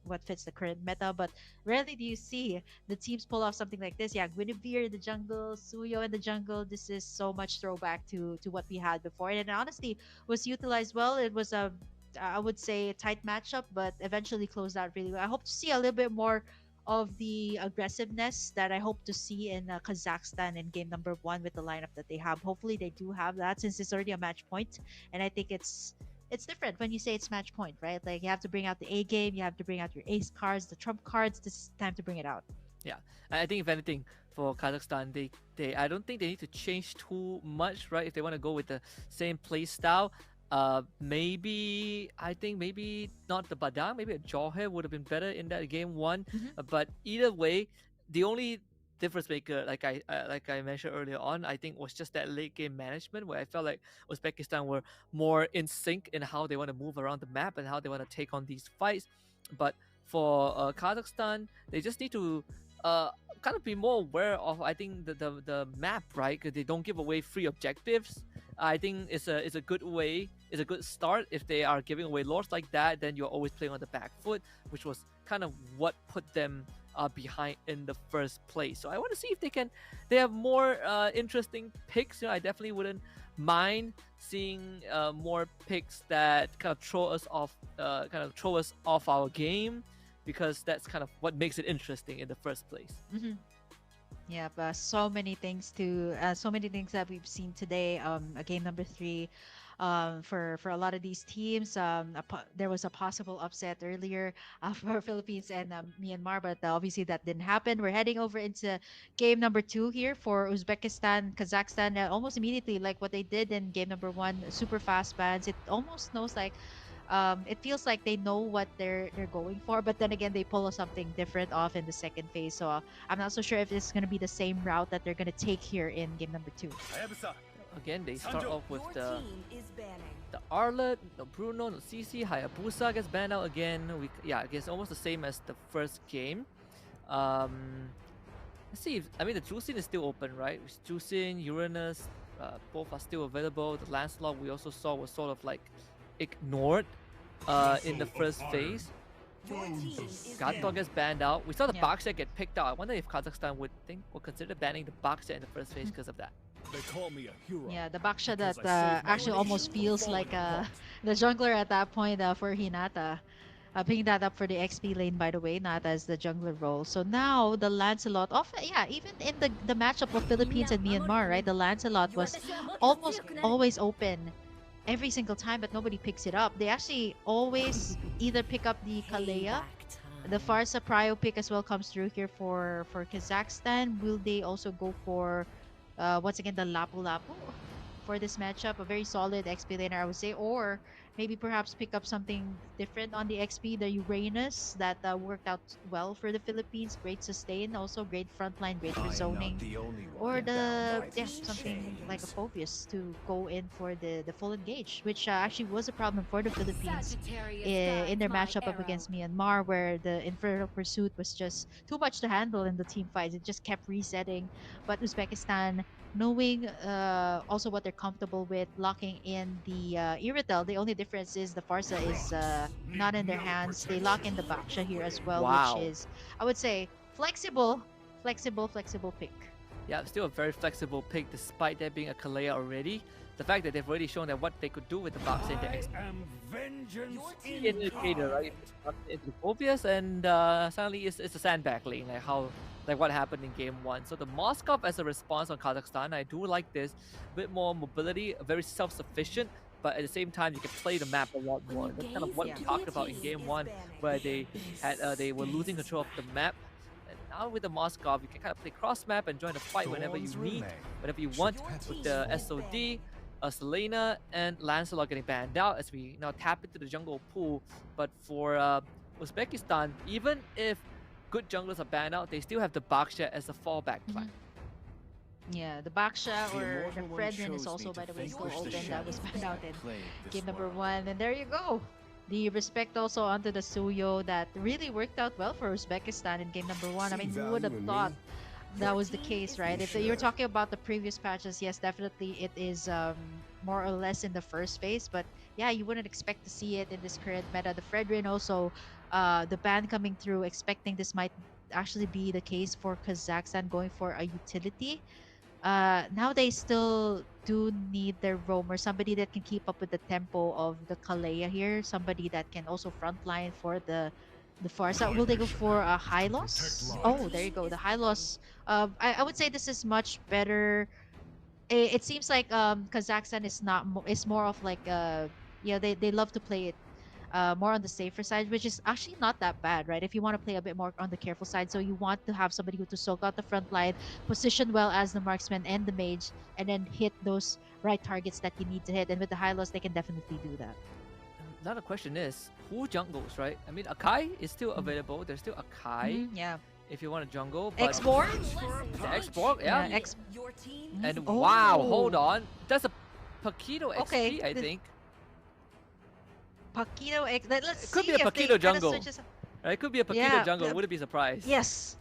what fits the current meta, but rarely do you see the teams pull off something like this. Yeah, Guinevere in the jungle, Suyo in the jungle. This is so much throwback to what we had before, and it honestly was utilized well. It was a I would say a tight matchup, but eventually closed out really well. I hope to see a little bit more of the aggressiveness that I hope to see in Kazakhstan in game number 1 with the lineup that they have. Hopefully they do have that since it's already a match point, and I think it's different when you say it's match point, right? Like you have to bring out the A game, you have to bring out your ace cards, the trump cards. This is time to bring it out. Yeah, I think if anything for Kazakhstan, they I don't think they need to change too much, right? If they want to go with the same play style. Maybe not the Badang, maybe a Jawhead would have been better in that game one. But either way, the only difference maker, like I mentioned earlier on, I think was just that late game management where I felt like Uzbekistan were more in sync in how they want to move around the map and how they want to take on these fights. But for Kazakhstan, they just need to kind of be more aware of, I think, the map, right? Because they don't give away free objectives. I think it's a good way, it's a good start. If they are giving away lords like that, then you're always playing on the back foot, which was kind of what put them behind in the first place. So I want to see if they have more interesting picks. I definitely wouldn't mind seeing more picks that kind of throw us off our game, because that's kind of what makes it interesting in the first place. Yeah, but so many things that we've seen today. Game number 3, for a lot of these teams. There was a possible upset earlier for Philippines and Myanmar, but obviously that didn't happen. We're heading over into game number 2 here for Uzbekistan, Kazakhstan. Almost immediately, like what they did in game number 1, super fast bans. It almost knows like. It feels like they know what they're going for, but then again, they pull something different off in the second phase. So I'm not so sure if it's going to be the same route that they're going to take here in game number 2. Again, they start off with Your the team is banning. Arlet, no Bruno, no CC, Hayabusa gets banned out again. I guess almost the same as the first game. Let's see. The Juicin is still open, right? Juicin, Uranus, both are still available. The Lancelot we also saw was sort of like ignored in the first phase. Your team is Gato gets banned out. We saw the Yeah. Baksha get picked out. I wonder if Kazakhstan would consider banning the Baksha in the first phase because of that. They call me a hero. Yeah, the Baksha because that I saved my actually almost nation from feels falling like apart. the jungler at that point for Hinata. Picking that up for the XP lane, by the way, not as the jungler role. So now the Lancelot, even in the matchup of Philippines and Myanmar, right? The Lancelot was almost always open every single time, but nobody picks it up. They actually always either pick up the Kalea. Payback The time. Farsa Prio pick as well comes through here for Kazakhstan. Will they also go for once again the Lapu Lapu for this matchup? A very solid XP laner, I would say, or maybe perhaps pick up something different on the XP, the Uranus that worked out well for the Philippines. Great sustain, also great frontline, great for zoning, or the Your team something like a wins. Phobius to go in for the full engage, which actually was a problem for the Philippines Sagittarius in guides their my matchup up arrow. against Myanmar, where the Infernal Pursuit was just too much to handle in the team fights. It just kept resetting. But Uzbekistan, knowing also what they're comfortable with, locking in the Iritel, the only difference is the Farsa is not in their hands. They lock in the Baksha here as well, which Wow. is, I would say, flexible, flexible pick. Yeah, still a very flexible pick despite there being a Kalea already. The fact that they've already shown that what they could do with the box in the Your team indicator, right? It's obvious, and suddenly it's a sandbag lane, like what happened in game one. So the Moskov as a response on Kazakhstan, I do like this. A bit more mobility, very self-sufficient, but at the same time you can play the map a lot When more. you That's kind gain of what we talked about in stability game is one, banning. where they were losing control of the map. And now with the Moskov, you can kind of play cross map and join the fight whenever you need, whenever you want. Your With team the is SOD, banning. Selena and Lancelot getting banned out as we now tap into the jungle pool. But for Uzbekistan, even if good junglers are banned out, they still have the Baksha as a fallback plan. Yeah, the Baksha The or the immortal one Fredrin is chose also, me to by the way, still vanquish the open. That was shadows banned out in that plague this game number world. one. And there you go. The respect also onto the Suyo that really worked out well for Uzbekistan in game number one. I mean, who would have thought that Your was the team case, is right? If you're talking about the previous patches, yes, definitely it is more or less in the first phase. But yeah, you wouldn't expect to see it in this current meta. The Fredrin also, the ban coming through, expecting this might actually be the case for Kazakhstan going for a utility. Now they still do need their roamer, somebody that can keep up with the tempo of the Kalea here, somebody that can also frontline for the Farsa. Will they go for a high loss? Your Oh, there you team go, is the high banning. loss. I would say this is much better. It seems like Kazakhstan is not is more of like yeah, they love to play it more on the safer side, which is actually not that bad, right? If you want to play a bit more on the careful side, so you want to have somebody who to soak out the front line, position well as the marksman and the mage, and then hit those right targets that you need to hit. And with the high loss, they can definitely do that. Now the question is, who jungles, right? I mean, Akai is still available. There's still Akai Yeah, if you want to jungle, but X-Borg? the X-Borg, yeah. Yeah, X. Your team Mhm. And Oh. wow, hold on. That's a Paquito Okay, XP, I think. Paquito X. Let's It could be see a if they Paquito kind of jungle. switches. Right? It could be a Paquito Yeah, jungle. Wouldn't be surprised. yes.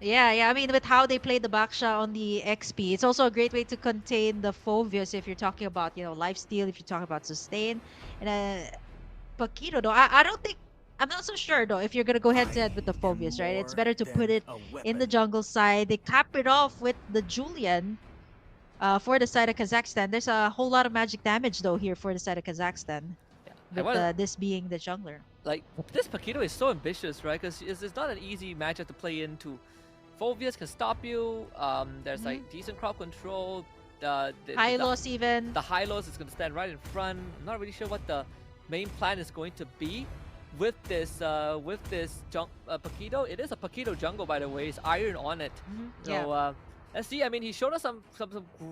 Yeah. I mean, with how they play the Baksha on the XP, it's also a great way to contain the Phobius if you're talking about, lifesteal, if you're talking about sustain. And Paquito, though, I don't think, I'm not so sure, though, if you're going to go head to head with the Phobius, right? It's better to put it in the jungle side. They cap it off with the Julian for the side of Kazakhstan. There's a whole lot of magic damage, though, here for the side of Kazakhstan, Yeah. I with want this being the jungler. like this Paquito is so ambitious, right? Because it's not an easy matchup to play into. Phobius can stop you. There's like decent crowd control. High loss, even. The Hylos is going to stand right in front. I'm not really sure what the main plan is going to be with this Paquito. It is a Paquito jungle, by the way. It's iron on it. So Yeah. let's see. I mean, he showed us some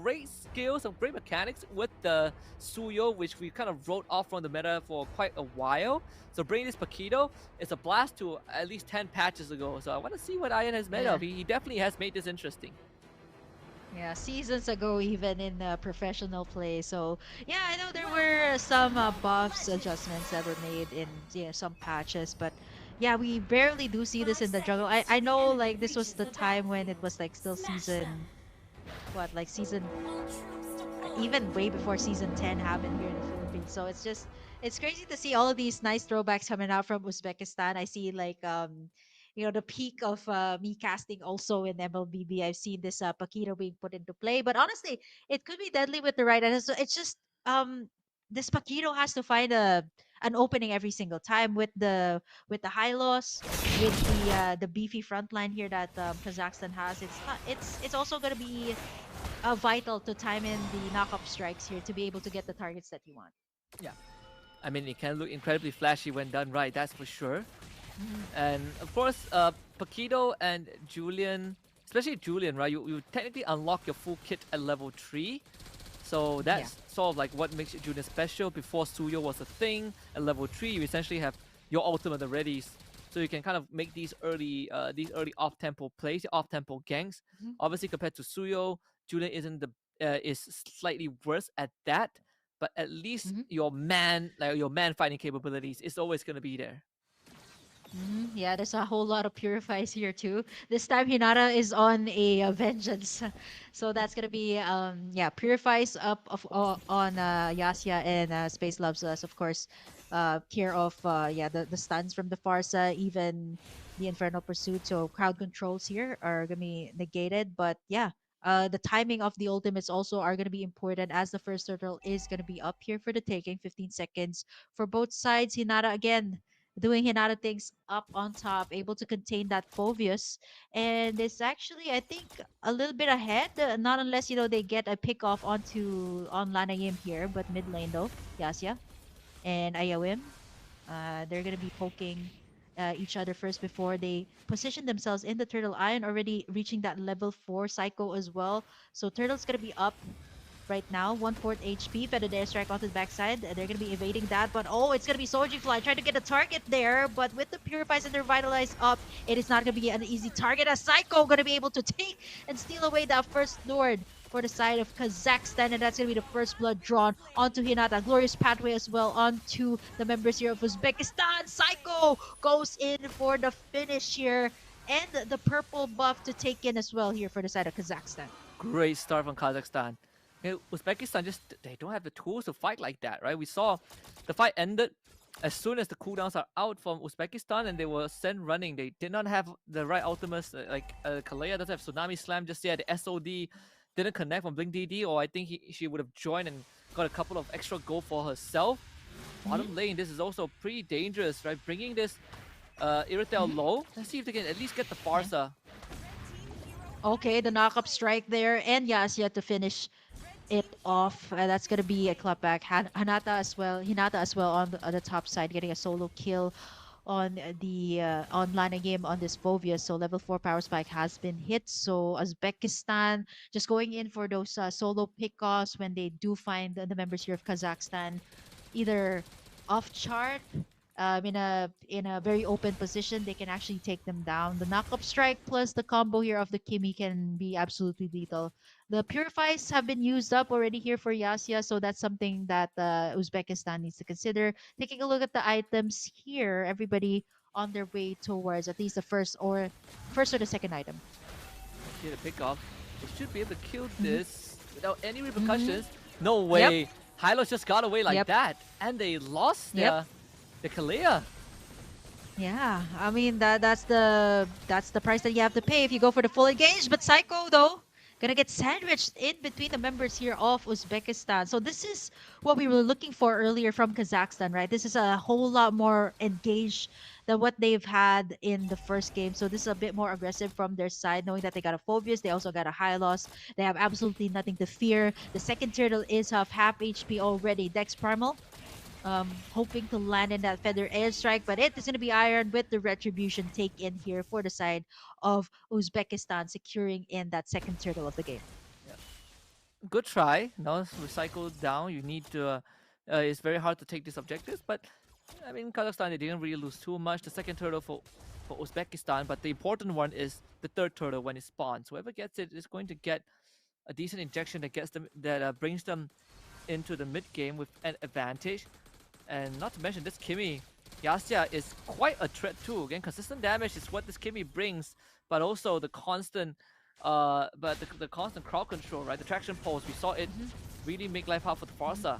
great skills, some great mechanics with the Suyo, which we kind of wrote off from the meta for quite a while. So bringing this Paquito is a blast to at least 10 patches ago. So I want to see what Ian has made Yeah. of. He definitely has made this interesting. Yeah, seasons ago, even in professional play. So yeah, I know there were some buffs, adjustments that were made in some patches, but yeah, we barely do see this in the jungle. I know like this was the time when it was like still season, what, like season, even way before season 10 happened here in the Philippines. So it's crazy to see all of these nice throwbacks coming out from Uzbekistan. I see like the peak of me casting also in Mlbb. I've seen this Paquito being put into play, but honestly, it could be deadly with the right. And so it's just this Paquito has to find an opening every single time with the high loss, with the beefy front line here that Kazakhstan has. It's also gonna be vital to time in the knock-up strikes here to be able to get the targets that you want. Yeah, I mean, it can look incredibly flashy when done right, that's for sure. And of course, Paquito and Julian, especially Julian, right? You technically unlock your full kit at level 3. So Yeah. that's sort of like what makes Julian special. Before Suyo was a thing, at level 3, you essentially have your ultimate already. So you can kind of make these early off-tempo plays, off-tempo ganks. Mhm. Obviously, compared to Suyo, Julian isn't the is slightly worse at that, but at least Mhm. your man fighting capabilities is always gonna be there. Yeah, there's a whole lot of purifies here too. This time Hinata is on a vengeance, so that's gonna be yeah, purifies up of on Yasya, and Space loves us, of course. Care of yeah, the stuns from the Farsa, even the Infernal Pursuit. So crowd controls here are gonna be negated, but yeah. The timing of the ultimates also are going to be important, as the first turtle is going to be up here for the taking. 15 seconds for both sides. Hinata again doing Hinata things up on top, able to contain that Phoveus. And it's actually, I think, a little bit ahead. Not unless, they get a pick off onto on Lanayim here, but mid lane though, Yasya and Ayawim. They're going to be poking each other first before they position themselves in the Turtle Iron, already reaching that level 4 Psycho as well. So Turtle's going to be up right now. 1/4 HP. Feathered airstrike onto the backside. They're going to be evading that. But oh, it's going to be Soji Fly trying to get a target there. But with the Purifies and the Revitalize up, it is not going to be an easy target, as Psycho going to be able to take and steal away that first Lord for the side of Kazakhstan. And that's going to be the first blood drawn onto Hinata. Glorious pathway as well onto the members here of Uzbekistan. Psycho goes in for the finish here. And the purple buff to take in as well here for the side of Kazakhstan. Great start from Kazakhstan. Uzbekistan just they don't have the tools to fight like that, right? We saw the fight ended as soon as the cooldowns are out from Uzbekistan, and they were sent running. They did not have the right ultimates. Kalea doesn't have Tsunami Slam just yet. The SOD didn't connect from Blink DD, or I think she would have joined and got a couple of extra gold for herself. Bottom lane, this is also pretty dangerous, right? Bringing this Iritel low. Let's see if they can at least get the Farsa. Okay, the knock-up strike there, and Yasya to finish it off. That's gonna be a clapback. Hinata as well on the top side, getting a solo kill on the online game on this Fovia. So level 4 power spike has been hit. So Uzbekistan just going in for those solo pickoffs when they do find the members here of Kazakhstan either off chart, in a very open position. They can actually take them down. The knock-up strike plus the combo here of the Kimi can be absolutely lethal. The purifies have been used up already here for Yasya, so that's something that Uzbekistan needs to consider. Taking a look at the items here, everybody on their way towards at least the first or the second item. Get a pick off. They should be able to kill Mhm. this without any Mhm. repercussions. No Yep. way. Hylos just got away like Yep. that, and they lost Yep. the Kalea. Yeah, I mean that's the price that you have to pay if you go for the full engage. But Psycho though gonna get sandwiched in between the members here of Uzbekistan. So this is what we were looking for earlier from Kazakhstan, right? This is a whole lot more engaged than what they've had in the first game. So this is a bit more aggressive from their side, knowing that they got a Phobius, they also got a high loss. They have absolutely nothing to fear. The second turtle is half HP already. Dex Primal hoping to land in that feather airstrike, but it is going to be iron with the retribution take in here for the side of Uzbekistan, securing in that second turtle of the game. Good try. Now it's recycled down. You need to. It's very hard to take these objectives, but I mean Kazakhstan they didn't really lose too much. The second turtle for Uzbekistan, but the important one is the third turtle when it spawns. Whoever gets it is going to get a decent injection that gets them that brings them into the mid game with an advantage. And not to mention this Kimi, Yasya is quite a threat too. Again, consistent damage is what this Kimi brings, but also the constant, the constant crowd control, right? The traction pulse, we saw it really make life hard for the Farsa.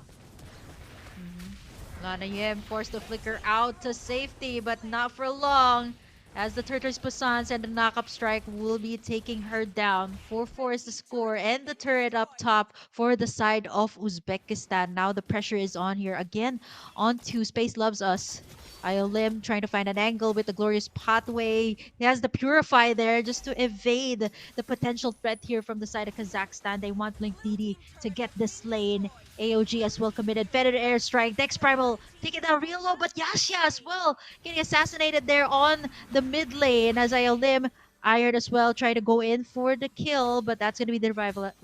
Lana Yim forced to flicker out to safety, but not for long. As the Turtles Passans and the knock-up strike will be taking her down. 4-4 is the score, and the turret up top for the side of Uzbekistan. Now the pressure is on here again onto Space Loves Us. Iolim trying to find an angle with the glorious pathway. He has the purify there just to evade the potential threat here from the side of Kazakhstan. They want Blink DD to get this lane. AOG as well committed. Feather airstrike. Dex Primal taking down real low, but Yasha as well getting assassinated there on the mid lane as Iolim Iron as well try to go in for the kill, but that's going to be the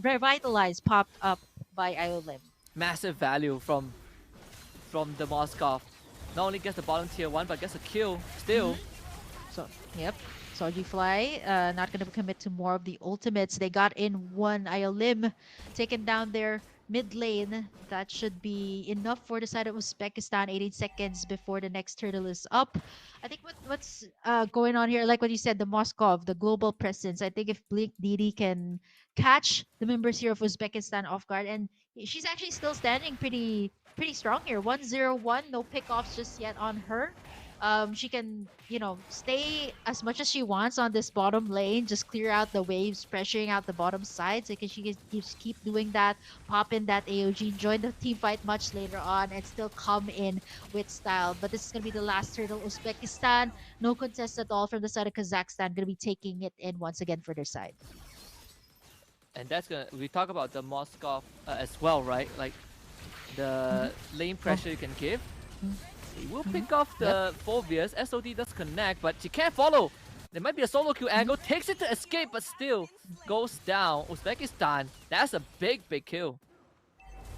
revitalized popped up by Iolim. Massive value from the Moskov. Not only gets the bottom tier 1, but gets a kill still. So, yep. Soji Fly not going to commit to more of the ultimates. They got in one. Iolim taken down their mid lane. That should be enough for the side of Uzbekistan. 18 seconds before the next turtle is up. I think what's going on here, like what you said, the Moskov, the global presence. I think if Blink DD can catch the members here of Uzbekistan off guard, and she's actually still standing pretty strong here. 1-0-1, no pickoffs just yet on her. She can, stay as much as she wants on this bottom lane, just clear out the waves, pressuring out the bottom sides. Because she can just keep doing that, pop in that AOG, join the team fight much later on, and still come in with style. But this is going to be the last turtle. Uzbekistan, no contest at all from the side of Kazakhstan, going to be taking it in once again for their side. And that's gonna, we talk about the Moskov as well, right? Like the lane pressure you can give. He will pick off the Phobias. SOD does connect, but she can't follow. There might be a solo kill angle. Takes it to escape, but still goes down. Uzbekistan, that's a big kill.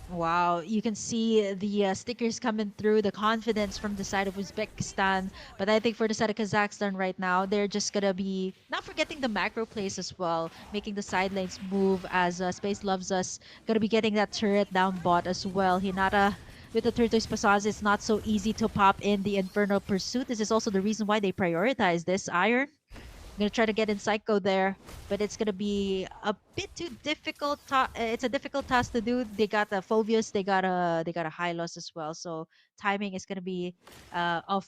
Wow, you can see the stickers coming through, the confidence from the side of Uzbekistan. But I think for the side of Kazakhstan right now, they're just going to be not forgetting the macro plays as well, making the side lanes move as Space Loves Us. Going to be getting that turret down bot as well. Hinata with the Tortoise Passage, it's not so easy to pop in the Infernal Pursuit. This is also the reason why they prioritize this Iron. I'm gonna try to get in Psycho there, but it's gonna be a bit too difficult. It's a difficult task to do. They got a Phobius, they got a high loss as well. So timing is gonna be of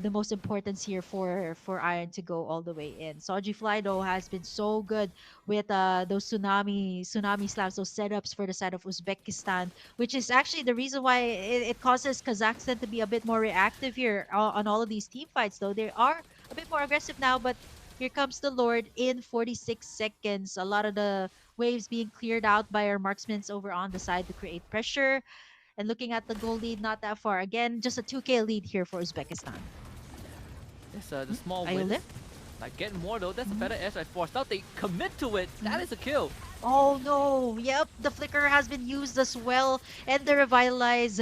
the most importance here for Iron to go all the way in. Soji Fly though has been so good with those tsunami slams, those setups for the side of Uzbekistan, which is actually the reason why it causes Kazakhstan to be a bit more reactive here on all of these team fights. Though they are a bit more aggressive now, but here comes the Lord in 46 seconds. A lot of the waves being cleared out by our marksmen over on the side to create pressure. And looking at the goal lead, not that far. Again, just a 2K lead here for Uzbekistan. It's the small Are you wins. lit? Like getting more though, that's a better airstrike force. Now they commit to it. That is a kill. Oh no! Yep, the flicker has been used as well, and the revitalize,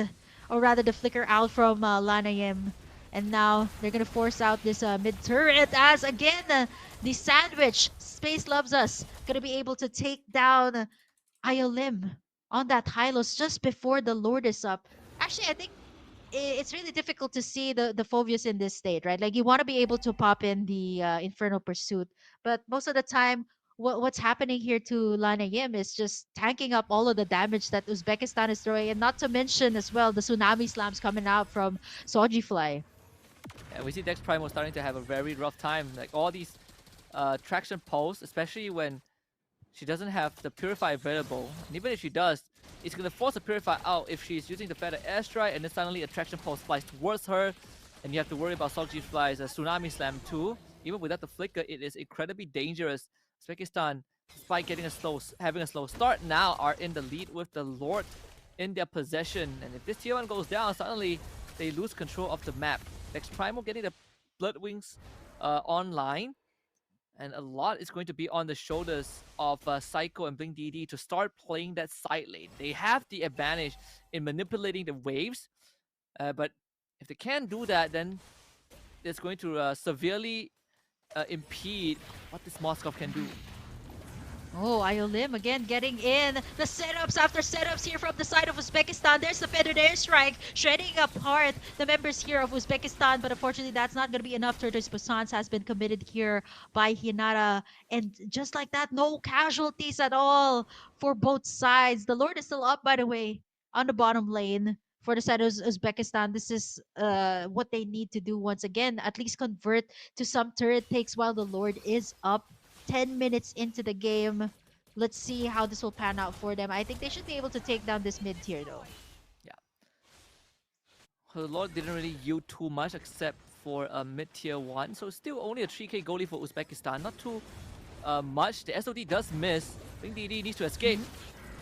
or rather the flicker out from Lanayim. And now they're gonna force out this mid turret as again the sandwich Space Loves Us gonna be able to take down Iolim on that Hylos just before the Lord is up. Actually, I think it's really difficult to see the Phobius in this state, right? Like you want to be able to pop in the Infernal Pursuit, but most of the time, what's happening here to Lana Yim is just tanking up all of the damage that Uzbekistan is throwing, and not to mention as well the tsunami slams coming out from Soji Fly. Yeah, we see Dex Primo starting to have a very rough time. Like all these traction pulls, especially when she doesn't have the Purify available. And even if she does, it's going to force the Purify out if she's using the Feather Airstrike, and then suddenly a traction pulse flies towards her. And you have to worry about Soji Fly's Tsunami Slam too. Even without the Flicker, it is incredibly dangerous. Uzbekistan, despite having a slow start, now are in the lead with the Lord in their possession. And if this tier 1 goes down, suddenly they lose control of the map. Dex Primo getting the Blood Wings online. And a lot is going to be on the shoulders of Psycho and Blink DD to start playing that side lane. They have the advantage in manipulating the waves, but if they can't do that, then it's going to severely impede what this Moskov can do. Oh, Iolim again getting in. The setups after setups here from the side of Uzbekistan. There's the feathered airstrike, shredding apart the members here of Uzbekistan. But unfortunately, that's not going to be enough. Tortoise Passance has been committed here by Hinata. And just like that, no casualties at all for both sides. The Lord is still up, by the way, on the bottom lane. For the side of Uzbekistan, this is what they need to do once again. At least convert to some turret takes while the Lord is up. 10 minutes into the game. Let's see how this will pan out for them. I think they should be able to take down this mid tier though. Yeah. The Lord didn't really yield too much except for a mid-tier 1. So still only a 3k goalie for Uzbekistan. Not too much. The SOD does miss. I think DD needs to escape.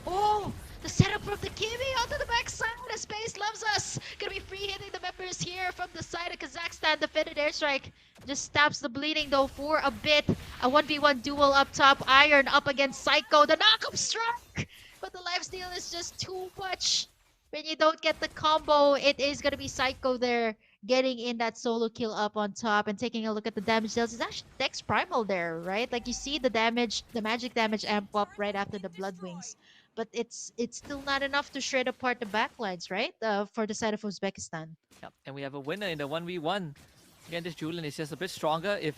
Oh, the setup from the Kimi onto the backside. The space loves us. Gonna be free hitting the members here from the side of Kazakhstan. The fitted airstrike just stops the bleeding though for a bit. A 1v1 duel up top. Iron up against Psycho. The knockup strike, but the lifesteal is just too much. When you don't get the combo, it is gonna be Psycho there getting in that solo kill up on top and taking a look at the damage deals. It's actually Dex Primal there, right? Like you see the damage, the magic damage amp up right after the Blood Wings, but it's still not enough to shred apart the backlines, right? For the side of Uzbekistan. Yep. And we have a winner in the 1v1. Again, this Julian is just a bit stronger. If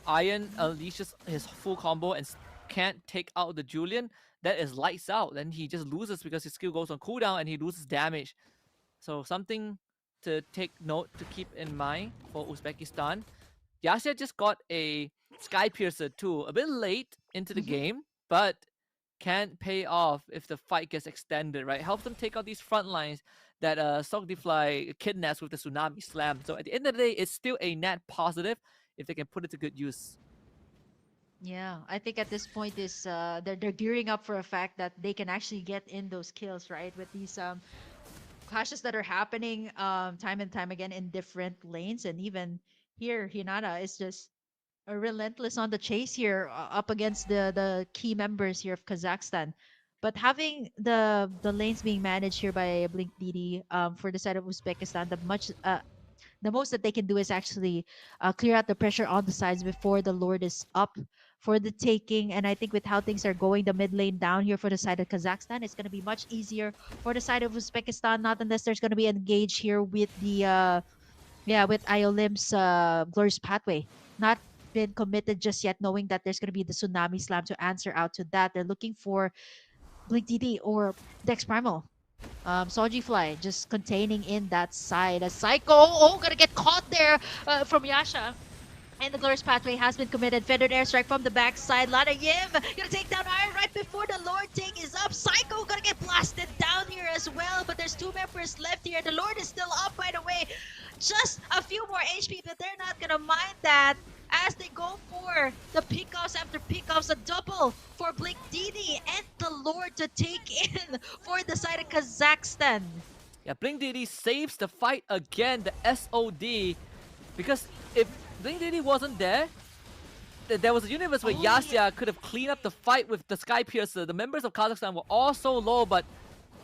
Iron unleashes his full combo and can't take out the Julian, that is lights out. Then he just loses because his skill goes on cooldown and he loses damage. So something to take note, to keep in mind for Uzbekistan. Yasha just got a Sky Piercer too, a bit late into the game, but can pay off if the fight gets extended, right? Helps them take out these front lines that Sogdifly kidnaps with the Tsunami Slam. So at the end of the day, it's still a net positive if they can put it to good use. Yeah, I think at this point is they're gearing up for a fact that they can actually get in those kills, right? With these clashes that are happening time and time again in different lanes, and even here Hinata is just relentless on the chase here up against the key members here of Kazakhstan. But having the lanes being managed here by Blink DD for the side of Uzbekistan, the most that they can do is actually clear out the pressure on the sides before the Lord is up for the taking. And I think with how things are going, the mid lane down here for the side of Kazakhstan, it's going to be much easier for the side of Uzbekistan, not unless there's going to be engaged here with the with Iolim's Glorious Pathway. Not been committed just yet, knowing that there's going to be the Tsunami Slam to answer out to that. They're looking for Blink DD or Dex Primal. Soji Fly just containing in that side. A Psycho, gonna get caught there from Yasha. And the Glorious Pathway has been committed. Feathered airstrike from the backside. Lana Yim gonna take down Iron right before the Lord take is up. Psycho gonna get blasted down here as well. But there's 2 members left here. The Lord is still up, by the way. Just a few more HP, but they're not gonna mind that as they go for the pickoffs after pickoffs. A double for Blink DD and the Lord to take in for the side of Kazakhstan. Yeah, Blink DD saves the fight again, the SOD, because if Blink DD wasn't there, there was a universe where Yasha could have cleaned up the fight with the Sky Piercer. The members of Kazakhstan were all so low, but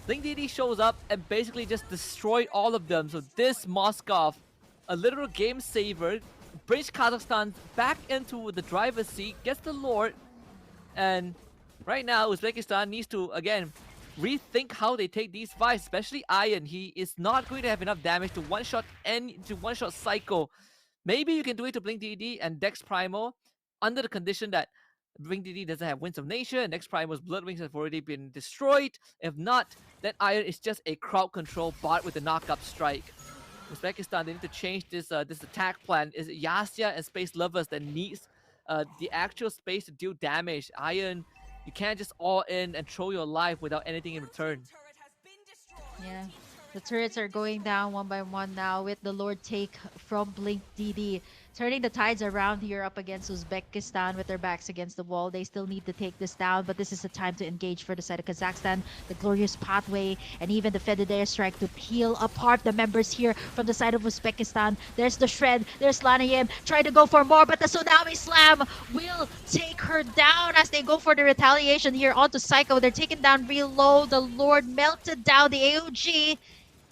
Blink DD shows up and basically just destroyed all of them. So this Moskov, a literal game saver, brings Kazakhstan back into the driver's seat, gets the Lord, and right now Uzbekistan needs to, again, rethink how they take these fights, especially Iron. He is not going to have enough damage to one-shot Psycho. Maybe you can do it to Blink DD and Dex Primal under the condition that Blink DD doesn't have Winds of Nature and Dex Primal's Blood Wings have already been destroyed. If not, then Iron is just a crowd control bot with a knockup strike. Uzbekistan, they need to change this attack plan. Is it Yasha and Space Lovers that needs the actual space to deal damage? Iron, you can't just all in and throw your life without anything in return. Yeah. The turrets are going down one by one now with the Lord take from Blink DD. Turning the tides around here up against Uzbekistan with their backs against the wall. They still need to take this down, but this is the time to engage for the side of Kazakhstan. The Glorious Pathway and even the Feathered Airstrike to peel apart the members here from the side of Uzbekistan. There's the Shred, there's Lanayim trying to go for more, but the Tsunami Slam will take her down as they go for the retaliation here onto Psycho. They're taken down real low. The Lord melted down. The AOG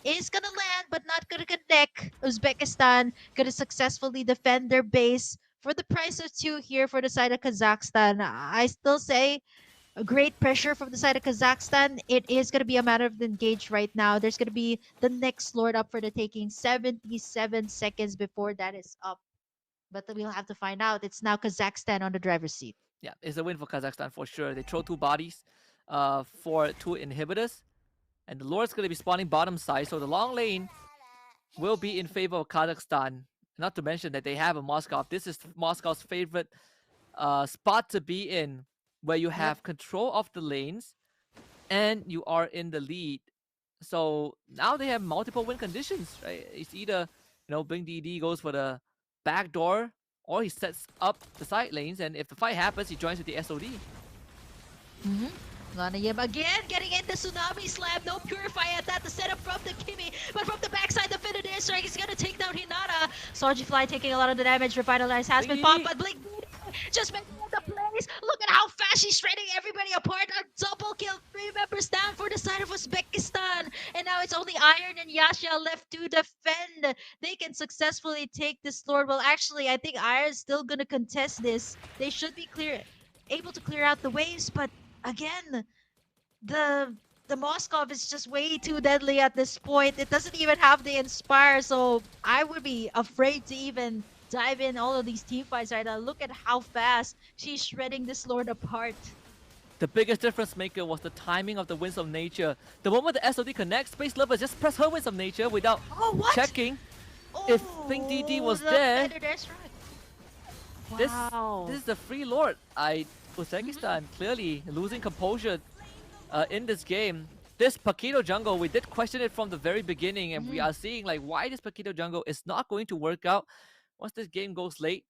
is gonna land but not gonna connect. Uzbekistan gonna successfully defend their base for the price of 2 here for the side of Kazakhstan. I still say a great pressure from the side of Kazakhstan. It is gonna be a matter of the engage right now. There's gonna be the next Lord up for the taking. 77 seconds before that is up. But we'll have to find out. It's now Kazakhstan on the driver's seat. Yeah, it's a win for Kazakhstan for sure. They throw 2 bodies for 2 inhibitors. And the Lord's going to be spawning bottom side, so the long lane will be in favor of Kazakhstan. Not to mention that they have a Moscow. This is Moscow's favorite spot to be in, where you have control of the lanes and you are in the lead. So now they have multiple win conditions, right? It's either Blink DD goes for the back door, or he sets up the side lanes, and if the fight happens, he joins with the SOD. Mm-hmm. Lana Yim again getting in the Tsunami Slam. No Purify at that. The setup from the Kimi. But from the backside, the Finish Air Strike is going to take down Hinata. Soji Fly taking a lot of the damage. Revitalize has been popped, but Blink just making the plays. Look at how fast she's shredding everybody apart. A double kill. 3 members down for the side of Uzbekistan. And now it's only Iron and Yasha left to defend. They can successfully take this Lord. Well, actually, I think Iron's still going to contest this. They should be able to clear out the waves, but again, the the Moskov is just way too deadly at this point. It doesn't even have the Inspire, so I would be afraid to even dive in all of these team fights right now. Look at how fast she's shredding this Lord apart. The biggest difference maker was the timing of the Winds of Nature. The moment the SOD connects, Space Lover just press her Winds of Nature without Oh, what? checking if Pink DD was the there. feathered airstrike. This Wow. this is the free Lord. Uzbekistan clearly losing composure in this game. This Paquito jungle, we did question it from the very beginning, and we are seeing like why this Paquito jungle is not going to work out once this game goes late.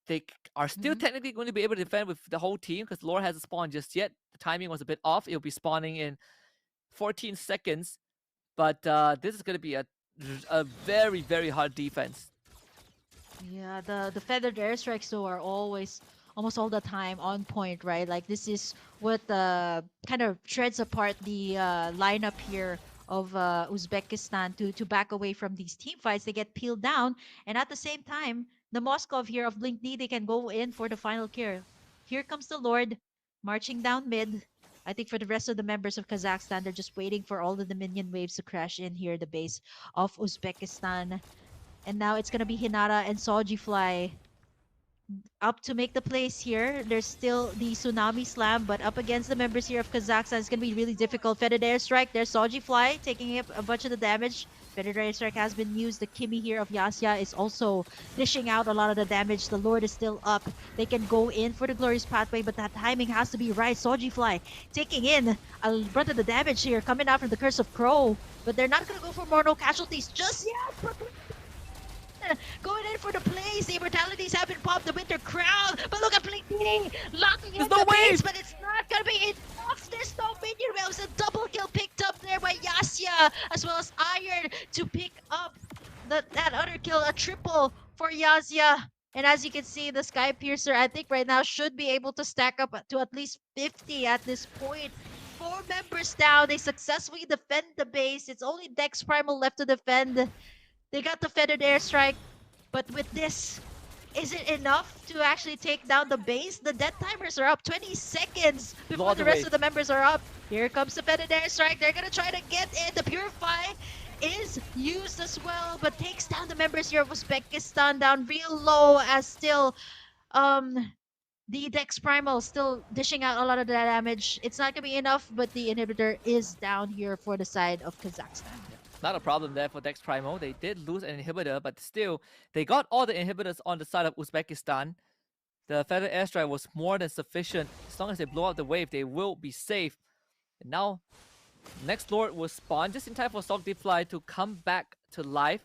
They are still technically going to be able to defend with the whole team because Lord hasn't spawned just yet. The timing was a bit off. It'll be spawning in 14 seconds, but this is going to be a very, very hard defense. Yeah, the feathered airstrikes though are always almost all the time on point, right? Like this is what kind of shreds apart the lineup here of Uzbekistan to back away from these team fights. They get peeled down, and at the same time, the Moskov here of Blink D, they can go in for the final kill. Here comes the Lord marching down mid. I think for the rest of the members of Kazakhstan, they're just waiting for all of the minion waves to crash in here, the base of Uzbekistan. And now it's gonna be Hinata and Soji Fly up to make the plays here. There's still the Tsunami Slam, but up against the members here of Kazakhstan, it's gonna be really difficult. Feathered Airstrike, there's Soji Fly taking up a bunch of the damage. Feathered Airstrike has been used. The Kimi here of Yasya is also dishing out a lot of the damage. The Lord is still up. They can go in for the Glorious Pathway, but that timing has to be right. Soji Fly taking in a brunt of the damage here, coming out from the Curse of Crow. But they're not gonna go for more no casualties just yet. Going in for the plays. The immortalities have been popped. The winter crown. But look at Blinkini locking in no the base, wave. but it's not gonna be enough. There's no minion waves. A double kill picked up there by Yasya, as well as Iron to pick up that other kill. A triple for Yasya. And as you can see, the Sky Piercer, I think right now should be able to stack up to at least 50 at this point. 4 members down. They successfully defend the base. It's only Dex Primal left to defend. They got the feathered airstrike, but with this, is it enough to actually take down the base? The death timers are up 20 seconds before Lord the rest away. of the members are up. Here comes the feathered airstrike. They're gonna try to get in. The Purify is used as well, but takes down the members here of Uzbekistan down real low as still the Dex Primal still dishing out a lot of the damage. It's not gonna be enough, but the inhibitor is down here for the side of Kazakhstan. Not a problem there for Dex Primo. They did lose an inhibitor, but still, they got all the inhibitors on the side of Uzbekistan. The Feather Airstrike was more than sufficient. As long as they blow up the wave, they will be safe. And now, next Lord will spawn just in time for Sogdi Fly to come back to life.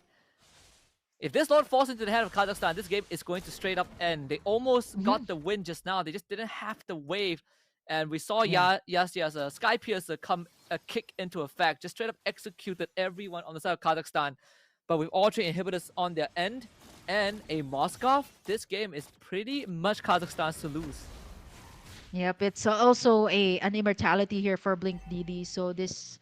If this Lord falls into the hand of Kazakhstan, this game is going to straight up end. They almost got the win just now. They just didn't have the wave. And we saw Yasya's Sky Piercer come kick into effect. Just straight up executed everyone on the side of Kazakhstan. But with all 3 inhibitors on their end and a Moskov, this game is pretty much Kazakhstan's to lose. Yep, it's also an immortality here for Blink DD. So this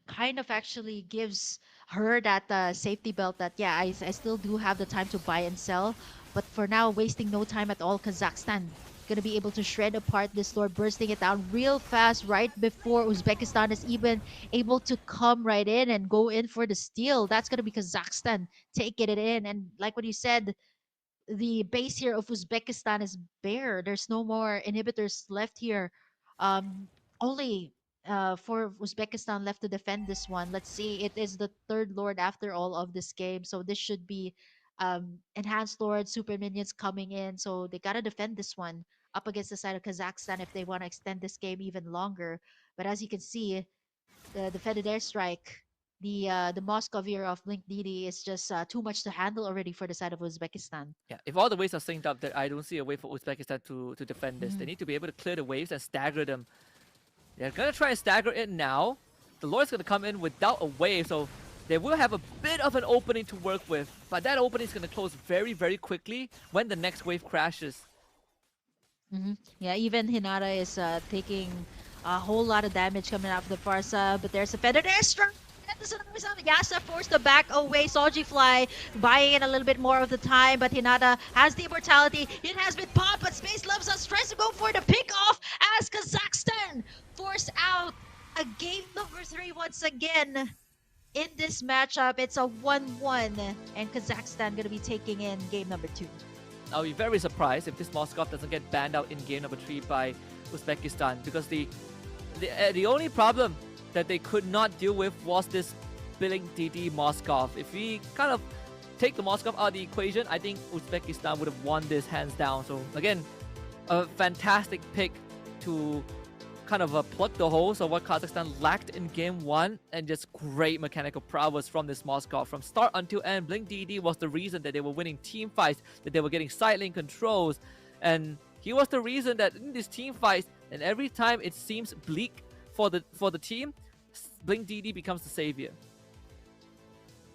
kind of actually gives her that safety belt that, yeah, I still do have the time to buy and sell. But for now, wasting no time at all, Kazakhstan gonna be able to shred apart this Lord, bursting it down real fast right before Uzbekistan is even able to come right in and go in for the steal. That's gonna be Kazakhstan taking it in. And like what you said, the base here of Uzbekistan is bare. There's no more inhibitors left here. Um, only for Uzbekistan left to defend this one. Let's see, it is the third Lord after all of this game, so this should be enhanced Lord, super minions coming in. So they gotta defend this one up against the side of Kazakhstan if they want to extend this game even longer. But as you can see, The defended airstrike, the Moscow era of Blink DD is just too much to handle already for the side of Uzbekistan. Yeah, if all the waves are synced up, that I don't see a way for Uzbekistan to defend this. They Mhm. need to be able to clear the waves and stagger them. They're gonna try and stagger it now. The Lord's gonna come in without a wave, so they will have a bit of an opening to work with. But that opening is gonna close very, very quickly when the next wave crashes. Yeah, even Hinata is taking a whole lot of damage coming out of the far side, but there's a feather there. Strong. Yasa forced to back away. Soji Fly buying it a little bit more of the time, but Hinata has the immortality. It has been popped, but Space Loves Us tries to go for the pick off as Kazakhstan forced out a game number 3 once again. In this matchup, it's a 1-1, and Kazakhstan gonna be taking in game number 2. I'll be very surprised if this Moskov doesn't get banned out in game number 3 by Uzbekistan, because the only problem that they could not deal with was this Blink DD Moskov. If we kind of take the Moskov out of the equation, I think Uzbekistan would have won this hands down. So again, a fantastic pick to kind of plug the holes of what Kazakhstan lacked in game 1, and just great mechanical prowess from this Moskov. From start until end, Blink DD was the reason that they were winning team fights, that they were getting side lane controls, and he was the reason that in these team fights, and every time it seems bleak for the team, Blink DD becomes the savior.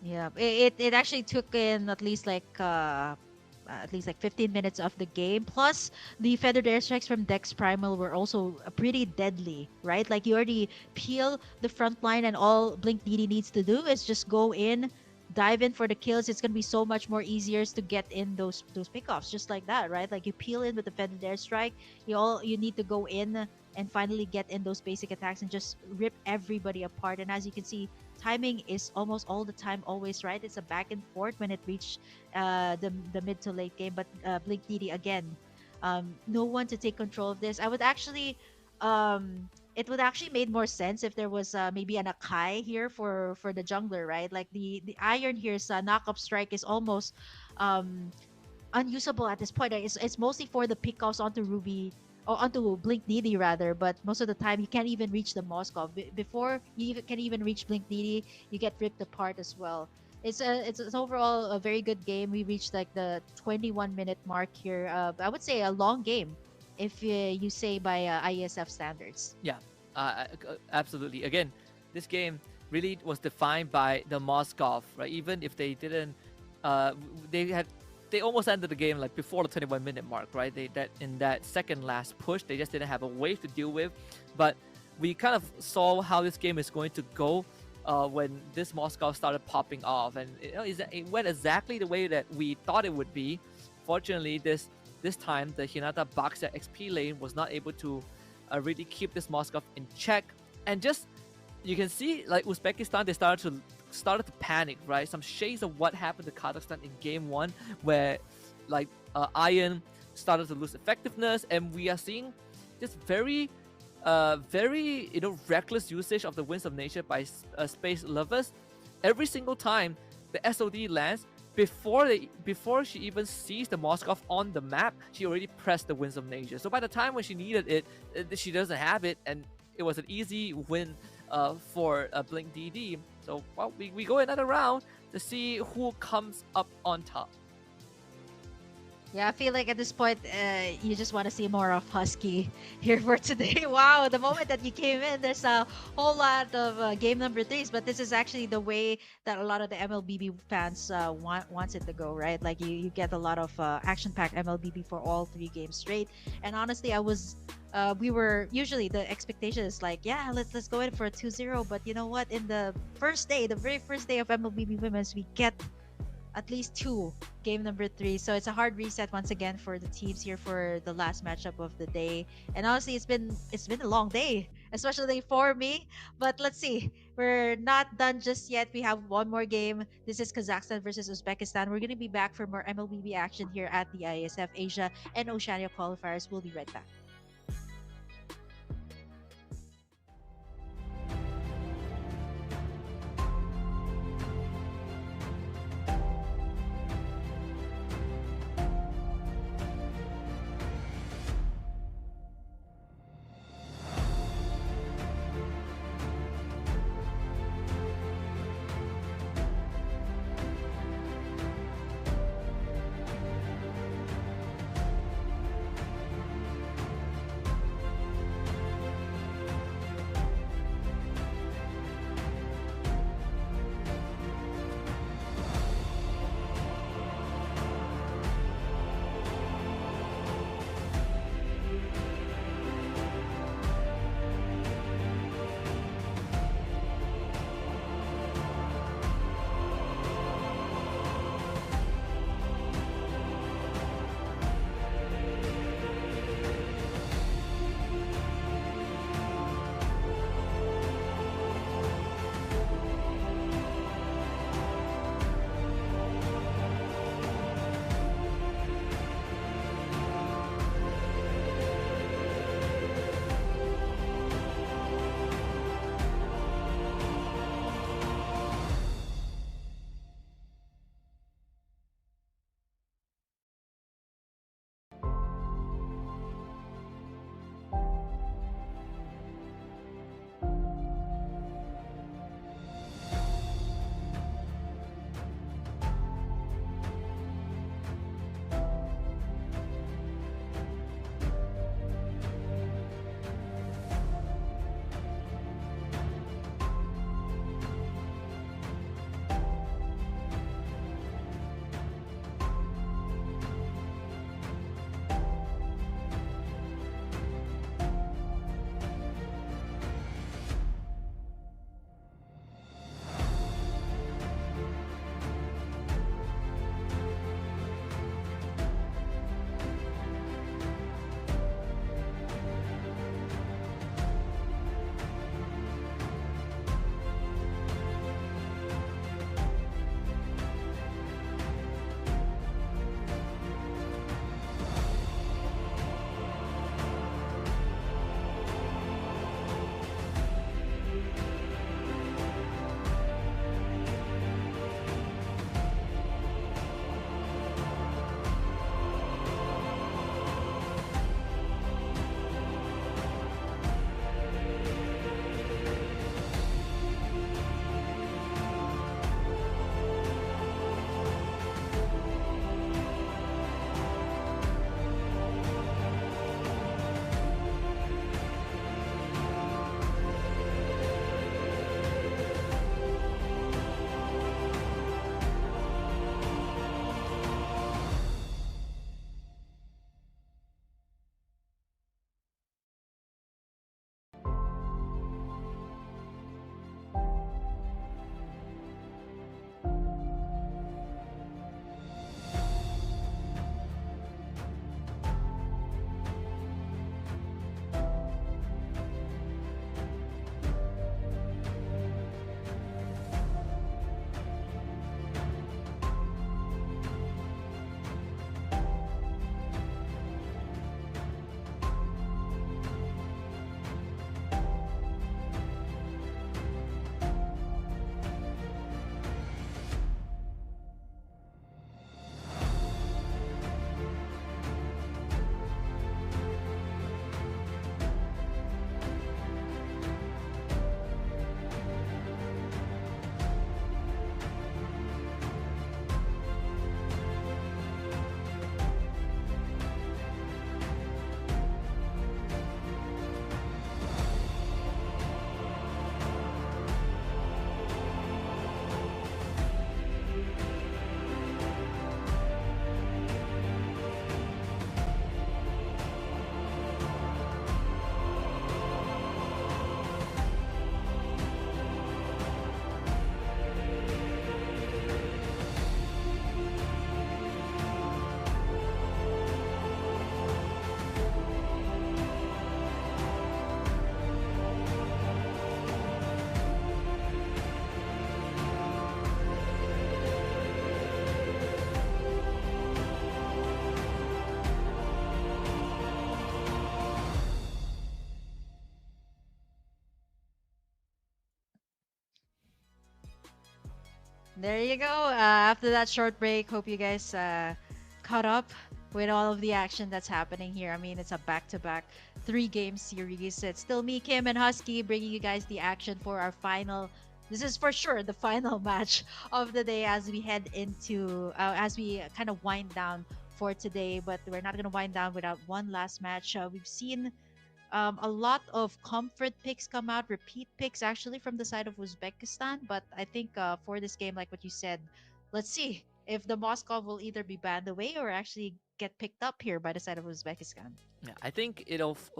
Yeah, it actually took in at least like 15 minutes of the game. Plus, the feathered airstrikes from Dex Primal were also pretty deadly, right? Like, you already peel the front line, and all Blink DD needs to do is just go in, dive in for the kills. It's gonna be so much more easier to get in those pickoffs, just like that, right? Like, you peel in with the feathered airstrike, you need to go in and finally get in those basic attacks and just rip everybody apart. And as you can see, timing is almost all the time always right. It's a back and forth when it reached the mid to late game. But Blink DD again, no one to take control of this. It would actually made more sense if there was maybe an Akai here for the jungler, right? Like, the Iron here's knock-up strike is almost unusable at this point. It's mostly for the pickoffs onto Ruby, or onto Blink DD rather, but most of the time you can't even reach the Moskov. Before you can even reach Blink DD, you get ripped apart as well. It's overall a very good game. We reached like the 21-minute mark here. I would say a long game, if you say by ISF standards. Yeah, absolutely. Again, this game really was defined by the Moskov, right? Even if they didn't, they almost ended the game like before the 21-minute mark, right? In that second last push, they just didn't have a wave to deal with. But we kind of saw how this game is going to go when this Moskov started popping off, and it went exactly the way that we thought it would be. Fortunately, this time the Hinata Baxia XP lane was not able to really keep this Moskov in check, and just you can see like Uzbekistan, they started to panic, right? Some shades of what happened to Kazakhstan in game 1, where like Iron started to lose effectiveness, and we are seeing just very reckless usage of the Winds of Nature by Space Lovers. Every single time the SOD lands, before she even sees the Moskov on the map, she already pressed the Winds of Nature. So by the time when she needed it, she doesn't have it, and it was an easy win for Blink DD. So well, we go another round to see who comes up on top. Yeah, I feel like at this point, you just want to see more of Husky here for today. Wow, the moment that you came in, there's a whole lot of game number 3s, but this is actually the way that a lot of the MLBB fans wants it to go, right? Like, you get a lot of action-packed MLBB for all 3 games straight. And honestly, we were usually, the expectation is like, yeah, let's go in for a 2-0. But you know what? In the very first day of MLBB Women's, we get at least 2 game number 3, so it's a hard reset once again for the teams here for the last matchup of the day. And honestly, it's been a long day, especially for me, but let's see, we're not done just yet. We have one more game. This is Kazakhstan versus Uzbekistan. We're going to be back for more MLBB action here at the ISF Asia and Oceania qualifiers. We'll be right back. There you go. After that short break, hope you guys caught up with all of the action that's happening here. I mean, it's a back-to-back three-game series. It's still me, Kim, and Husky bringing you guys the action for our final. This is for sure the final match of the day as we head into, as we kind of wind down for today. But we're not going to wind down without one last match. We've seen a lot of comfort picks come out, repeat picks actually from the side of Uzbekistan. But I think for this game, like what you said, let's see if the Moscow will either be banned away or actually get picked up here by the side of Uzbekistan. Yeah, I think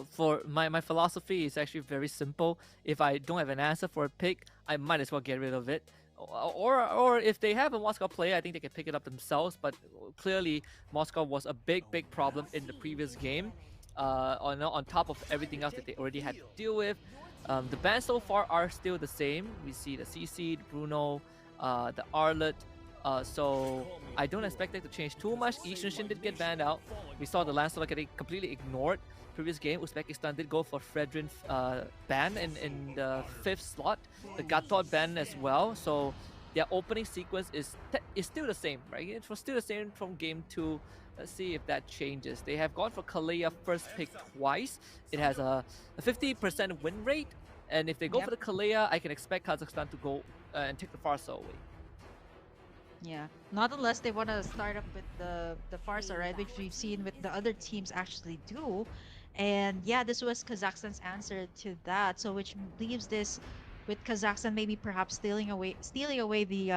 for my philosophy is actually very simple. If I don't have an answer for a pick, I might as well get rid of it. Or if they have a Moscow player, I think they can pick it up themselves. But clearly, Moscow was a big problem in the previous game. On top of everything else that they already had to deal with. The bans so far are still the same. We see the CC, Bruno, the Arlet. So I don't expect it to change too much. Ishin did get banned out. We saw the Lancelot getting completely ignored. Previous game, Uzbekistan did go for Fredrin ban in the 5th slot. The Gatot ban as well. So their opening sequence is still the same, right? It was still the same from game 2. Let's see if that changes. They have gone for Kalea first pick twice. It has a 50% win rate. And if they go for the Kalea, I can expect Kazakhstan to go and take the Farsa away. Yeah, not unless they want to start up with the Farsa, right? Which we've seen with the other teams actually do. And yeah, this was Kazakhstan's answer to that. So which leaves this with Kazakhstan maybe perhaps stealing away the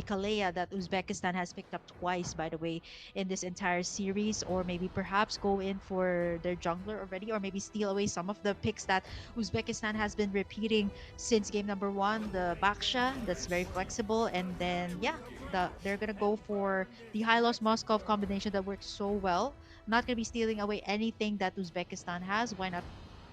Kalea that Uzbekistan has picked up twice, by the way, in this entire series, or maybe perhaps go in for their jungler already, or maybe steal away some of the picks that Uzbekistan has been repeating since game number 1, the Baksha, that's very flexible, and then yeah, they're gonna go for the Hylos Moskov combination that works so well. Not gonna be stealing away anything that Uzbekistan has. Why not?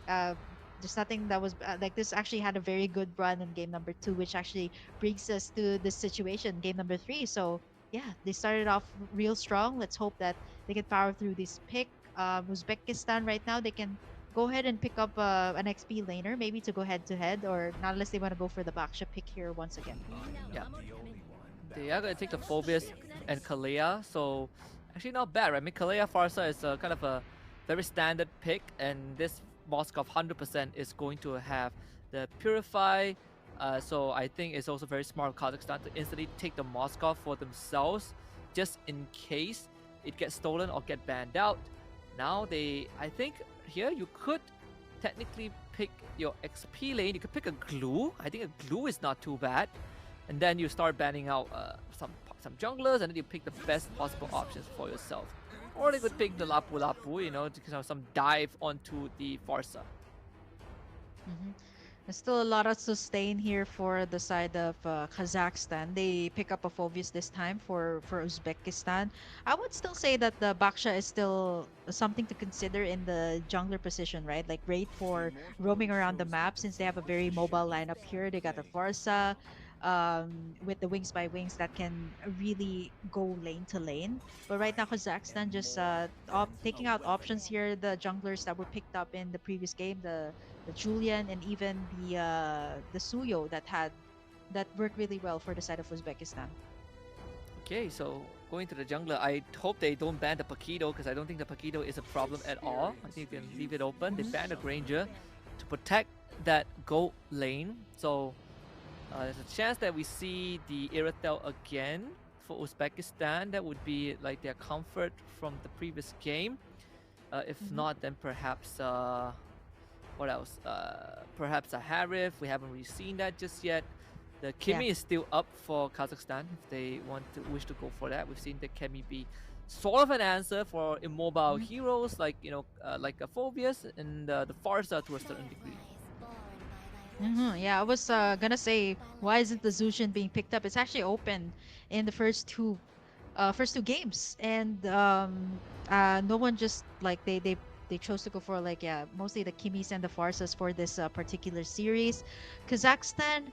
Uh, there's nothing that was like this. Actually, had a very good run in game number 2, which actually brings us to this situation, game number 3. So yeah, they started off real strong. Let's hope that they can power through this pick. Uzbekistan right now they can go ahead and pick up an XP laner, maybe to go head to head, or not unless they want to go for the Baksha pick here once again. Yeah, they are going to take the Phobius and Kalea, so actually not bad, right? I mean, Kalea Farsa is a kind of a very standard pick, and this Moskov 100% is going to have the Purify, so I think it's also very smart of Kazakhstan to instantly take the Moskov for themselves, just in case it gets stolen or get banned out. Now I think here you could technically pick your XP lane. You could pick a glue. I think a glue is not too bad, and then you start banning out some junglers, and then you pick the best possible options for yourself. Or they could pick the Lapu Lapu, you know, to have some dive onto the Farsa. There's still a lot of sustain here for the side of Kazakhstan. They pick up a Phobius this time for Uzbekistan. I would still say that the Baksha is still something to consider in the jungler position, right? Like great for roaming around the map since they have a very mobile lineup here. They got the Farsa with the Wings by Wings that can really go lane to lane. But right now, Kazakhstan just taking out options here. The junglers that were picked up in the previous game, the Julian and even the Suyo that worked really well for the side of Uzbekistan. Okay, so going to the jungler, I hope they don't ban the Pakido, because I don't think the Pakido is a problem at all. I think you can leave it open. They ban the Granger to protect that gold lane. So there's a chance that we see the Iratel again for Uzbekistan. That would be like their comfort from the previous game. If not, then perhaps what else? Perhaps a Harif. We haven't really seen that just yet. The Kimi is still up for Kazakhstan if they wish to go for that. We've seen the Kimi be sort of an answer for immobile heroes like like a Phobius and the Farsa to a certain degree. Yeah, I was gonna say, why isn't the Zushin being picked up? It's actually open in the first two games, and no one just like they chose to go for mostly the Kimis and the Farsas for this particular series. Kazakhstan,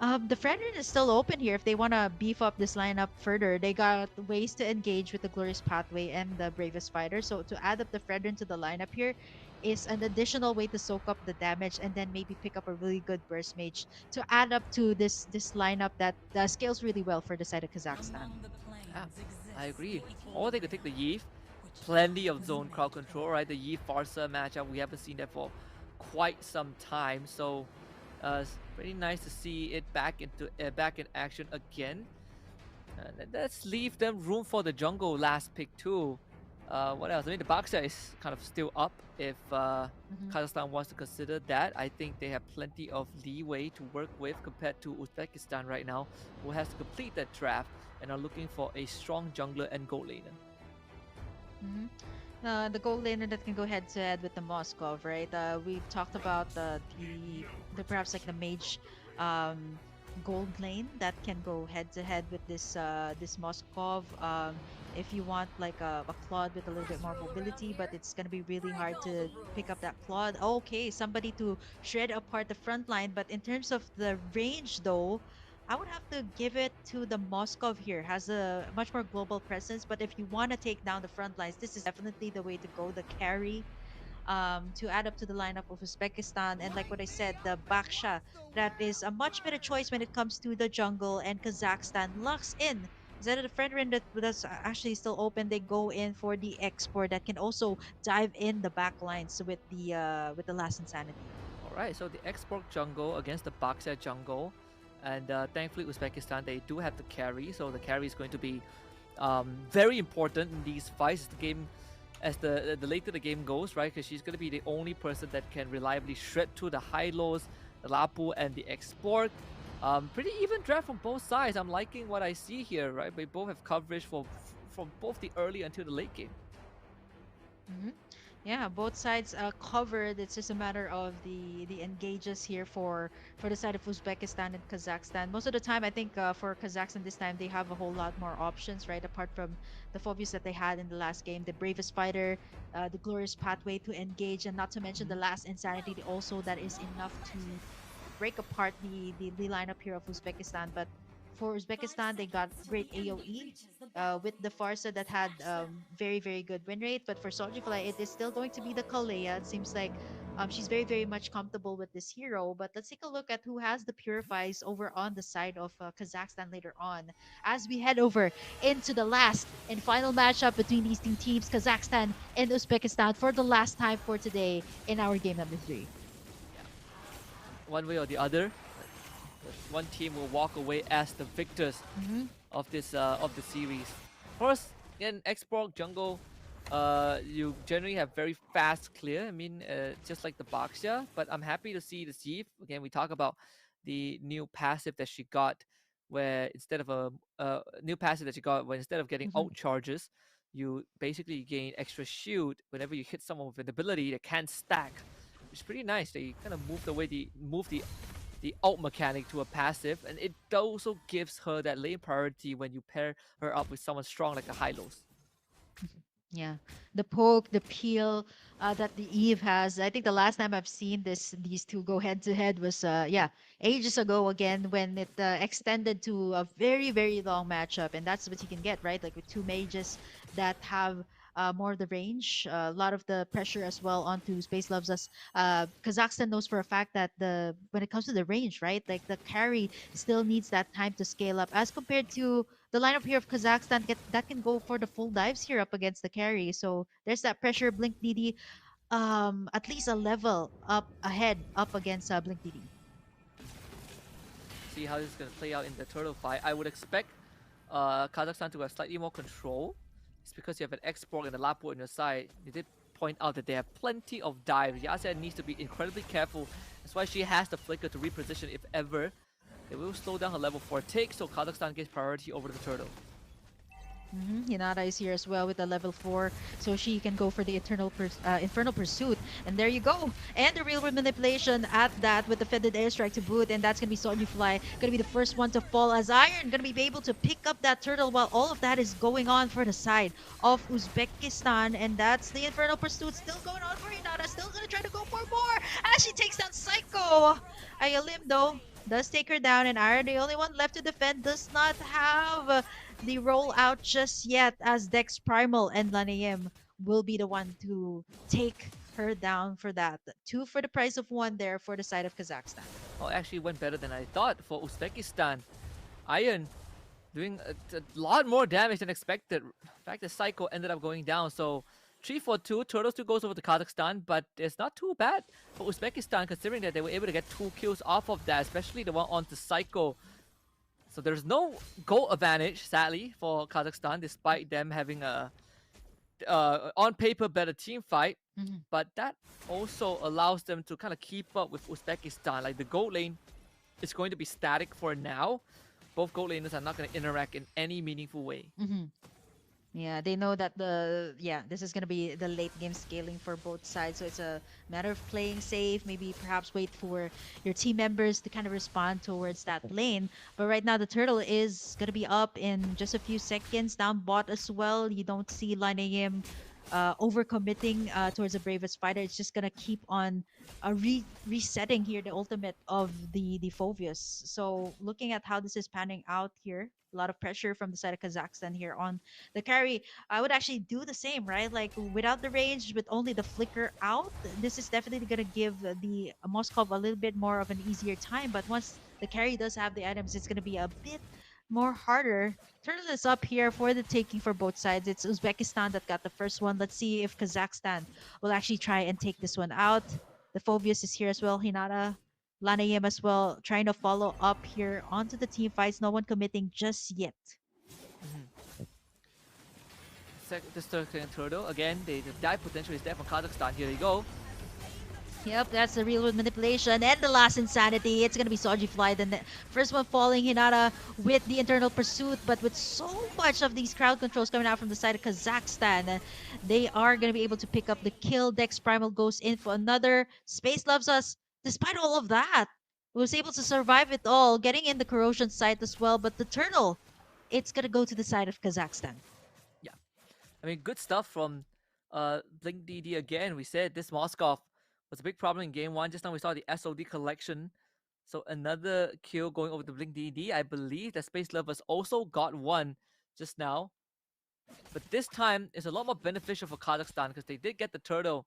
The Fredrin is still open here if they want to beef up this lineup further. They got ways to engage with the Glorious Pathway and the Bravest Fighter. So to add up the Fredrin to the lineup here is an additional way to soak up the damage and then maybe pick up a really good Burst Mage to add up to this lineup that scales really well for the side of Kazakhstan. Among the Yeah, planes I exists agree. equal Or they could take the Iesf. which Plenty of was zone crowd imagined. control, right? The Iesf Farsa matchup, we haven't seen that for quite some time. So it's pretty nice to see it back in action again. Let's leave them room for the jungle last pick too. What else? I mean, the Baksha is kind of still up if Mhm. Kazakhstan wants to consider that. I think they have plenty of leeway to work with compared to Uzbekistan right now, who has to complete that draft and are looking for a strong jungler and gold laner. Mhm. The gold laner that can go head to head with the Moskov, right? We've talked about the perhaps like the mage um, gold lane that can go head to head with this Moskov. If you want like a Claude with a little bit more mobility, but it's gonna be really hard to pick up that Claude. Okay, somebody to shred apart the front line, but in terms of the range though, I would have to give it to the Moskov here. Has a much more global presence, but if you want to take down the front lines, this is definitely the way to go. The carry to add up to the lineup of Uzbekistan. And like what I said, the Baksha, that is a much better choice when it comes to the jungle. And Kazakhstan locks in. Instead of the friend ring that's actually still open, they go in for the export that can also dive in the back lines with the last insanity. Alright, so the export jungle against the Baksha jungle. And thankfully, Uzbekistan, they do have the carry. So the carry is going to be very important in these fights. The game, as the later the game goes, right? Because she's going to be the only person that can reliably shred to the high lows, the Lapu, and the export. Pretty even draft from both sides. I'm liking what I see here, right? We both have coverage from both the early until the late game. Mhm. Yeah, both sides covered. It's just a matter of the engages here for the side of Uzbekistan and Kazakhstan. Most of the time, I think for Kazakhstan this time they have a whole lot more options, right? Apart from the phobias that they had in the last game, the bravest fighter, the glorious pathway to engage, and not to mention the Mhm. last insanity also that is enough to break apart the lineup here of Uzbekistan. But for Uzbekistan, they got great AOE with the Farsa that had very very good win rate. But for Soulfly, it is still going to be the Kalea. It seems like she's very very much comfortable with this hero. But let's take a look at who has the Purifies over on the side of Kazakhstan later on as we head over into the last and final matchup between these two teams, Kazakhstan and Uzbekistan, for the last time for today in our game number 3. One way or the other, one team will walk away as the victors Mm-hmm. of the series. Of course, in export jungle, you generally have very fast clear. I mean, just like the Baxia. But I'm happy to see the Sieve again. We talk about the new passive that she got, where instead of a new passive that she got, where instead of getting Mm-hmm. ult charges, you basically gain extra shield whenever you hit someone with an ability that can't stack, which is pretty nice. They kind of move the ult mechanic to a passive, and it also gives her that lane priority when you pair her up with someone strong like a Hylos. Yeah, the poke, the peel that the Eve has. I think the last time I've seen these two go head to head was yeah, ages ago again when it extended to a very very long matchup, and that's what you can get, right? Like with two mages that have more of the range, a lot of the pressure as well onto Space Loves Us. Kazakhstan knows for a fact that the when it comes to the range, right? Like the carry still needs that time to scale up as compared to the lineup here of Kazakhstan that can go for the full dives here up against the carry. So there's that pressure. Blink DD, at least a level up ahead up against Blink DD. See how this is going to play out in the turtle fight. I would expect Kazakhstan to have slightly more control. It's because you have an export and a Lapo on your side. They did point out that they have plenty of dive. Yasha needs to be incredibly careful. That's why she has the flicker to reposition if ever. It will slow down her level 4 take, so Kazakhstan gets priority over the turtle. Hinata is here as well with the level 4, so she can go for the Infernal Pursuit. And there you go. And the real world manipulation at that with the Fended Airstrike to boot. And that's going to be Sonya Fly. Going to be the first one to fall as Iron. Going to be able to pick up that turtle while all of that is going on for the side of Uzbekistan. And that's the Infernal Pursuit still going on for Hinata. Still going to try to go for more as she takes down Psycho. Ayalim, though, does take her down. And Iron, the only one left to defend, does not have the rollout just yet, as Dex Primal and Lanayim will be the one to take her down for that. Two for the price of one there for the side of Kazakhstan. Oh, actually went better than I thought for Uzbekistan. Iron doing a lot more damage than expected. In fact, the Psycho ended up going down. So 3-4-2, Turtles 2 goes over to Kazakhstan, but it's not too bad for Uzbekistan considering that they were able to get 2 kills off of that, especially the one on the Psycho. So there's no goal advantage, sadly, for Kazakhstan, despite them having a on paper better team fight. But that also allows them to kind of keep up with Uzbekistan. Like the gold lane is going to be static for now. Both gold laners are not going to interact in any meaningful way. Yeah, they know that this is going to be the late game scaling for both sides. So it's a matter of playing safe, maybe perhaps wait for your team members to kind of respond towards that lane. But right now the turtle is going to be up in just a few seconds, down bot as well. You don't see Lineam overcommitting towards the bravest fighter. It's just going to keep on resetting here the ultimate of the Phoveus. So looking at how this is panning out here, a lot of pressure from the side of Kazakhstan here on the carry. I would actually do the same, right? Like without the range, with only the flicker out, this is definitely going to give the Moskov a little bit more of an easier time. But once the carry does have the items, it's going to be a bit more harder. Turtle is up here for the taking for both sides. It's Uzbekistan that got the first one. Let's see if Kazakhstan will actually try and take this one out. The Phoveus is here as well. Hinata, Lanayim as well, trying to follow up here onto the team fights. No one committing just yet. The second turtle, again, the dive potential is there for Kazakhstan. Here they go. Yep, that's the real manipulation. And the last insanity, it's going to be Soji Fly. Then the first one falling, Hinata with the internal pursuit. But with so much of these crowd controls coming out from the side of Kazakhstan, they are going to be able to pick up the kill. Dex Primal goes in for another. Space loves us. Despite all of that, was able to survive it all, getting in the corrosion site as well. But the turtle, it's going to go to the side of Kazakhstan. Yeah. I mean, good stuff from Blink DD again. We said this Moskov was a big problem in game 1. Just now we saw the SOD collection. So another kill going over to Blink DD. I believe that Space Lovers also got one just now. But this time is a lot more beneficial for Kazakhstan because they did get the turtle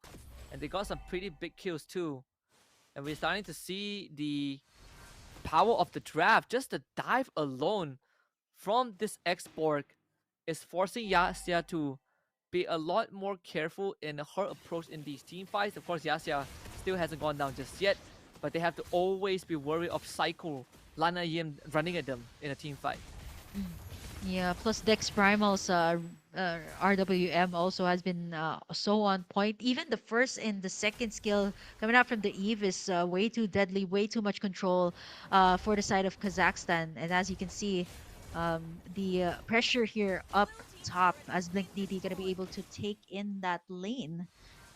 and they got some pretty big kills too. And we're starting to see the power of the draft. Just the dive alone from this export is forcing Yasia to be a lot more careful in her approach in these team fights. Of course, Yasia still hasn't gone down just yet, but they have to always be worried of Psycho, Lana Yim running at them in a team fight. Yeah, plus Dex Primal's RWM also has been so on point. Even the first and the second skill coming out from the Eve is way too deadly, way too much control for the side of Kazakhstan. And as you can see, the pressure here up top as Blink DD gonna be able to take in that lane.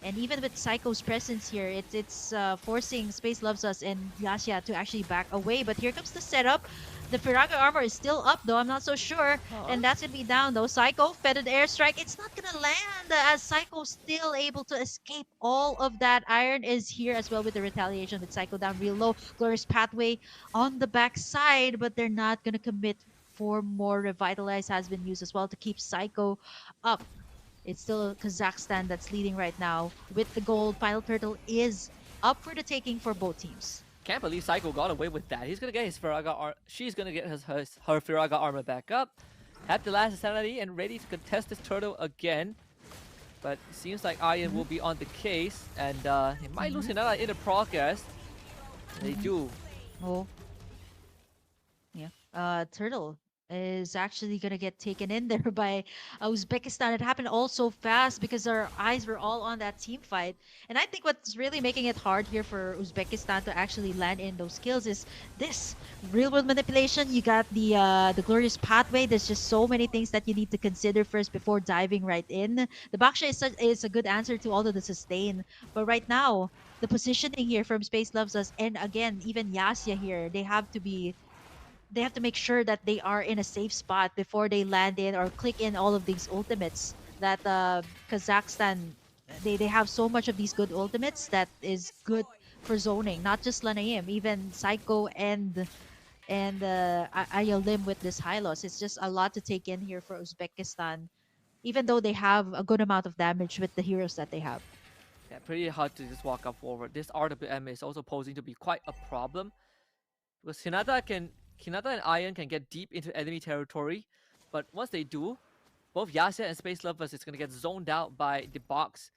And even with Psycho's presence here, it's forcing Space Loves Us and Yasia to actually back away. But here comes the setup. The Firaga armor is still up though, I'm not so sure. And that's gonna be down though. Psycho, Fetid Airstrike, it's not gonna land as Psycho's still able to escape all of that. Iron is here as well with the retaliation with Psycho down real low. Glorious Pathway on the back side, but they're not gonna commit for more. Revitalize has been used as well to keep Psycho up. It's still Kazakhstan that's leading right now with the gold. Final Turtle is up for the taking for both teams. Can't believe Psycho got away with that. He's gonna get his Firaga she's gonna get her Firaga armor back up. Have the last insanity and ready to contest this turtle again. But it seems like Iron will be on the case and he might lose another in the progress. They do. Oh. Yeah. Turtle is actually going to get taken in there by Uzbekistan. It happened all so fast because our eyes were all on that team fight. And I think what's really making it hard here for Uzbekistan to actually land in those kills is this real world manipulation. You got the glorious pathway. There's just so many things that you need to consider first before diving right in. The Baksha is a good answer to all of the sustain. But right now, the positioning here from Space Loves Us, and again, even Yasya here, they have to make sure that they are in a safe spot before they land in or click in all of these ultimates that Kazakhstan, they have so much of these good ultimates that is good for zoning, not just Lanaim, even Psycho and Ayolim with this high loss. It's just a lot to take in here for Uzbekistan, even though they have a good amount of damage with the heroes that they have. Yeah, pretty hard to just walk up forward. This RWM is also posing to be quite a problem because Hinata and Iron can get deep into enemy territory, but once they do, both Yasha and Space Lovers is gonna get zoned out by the box.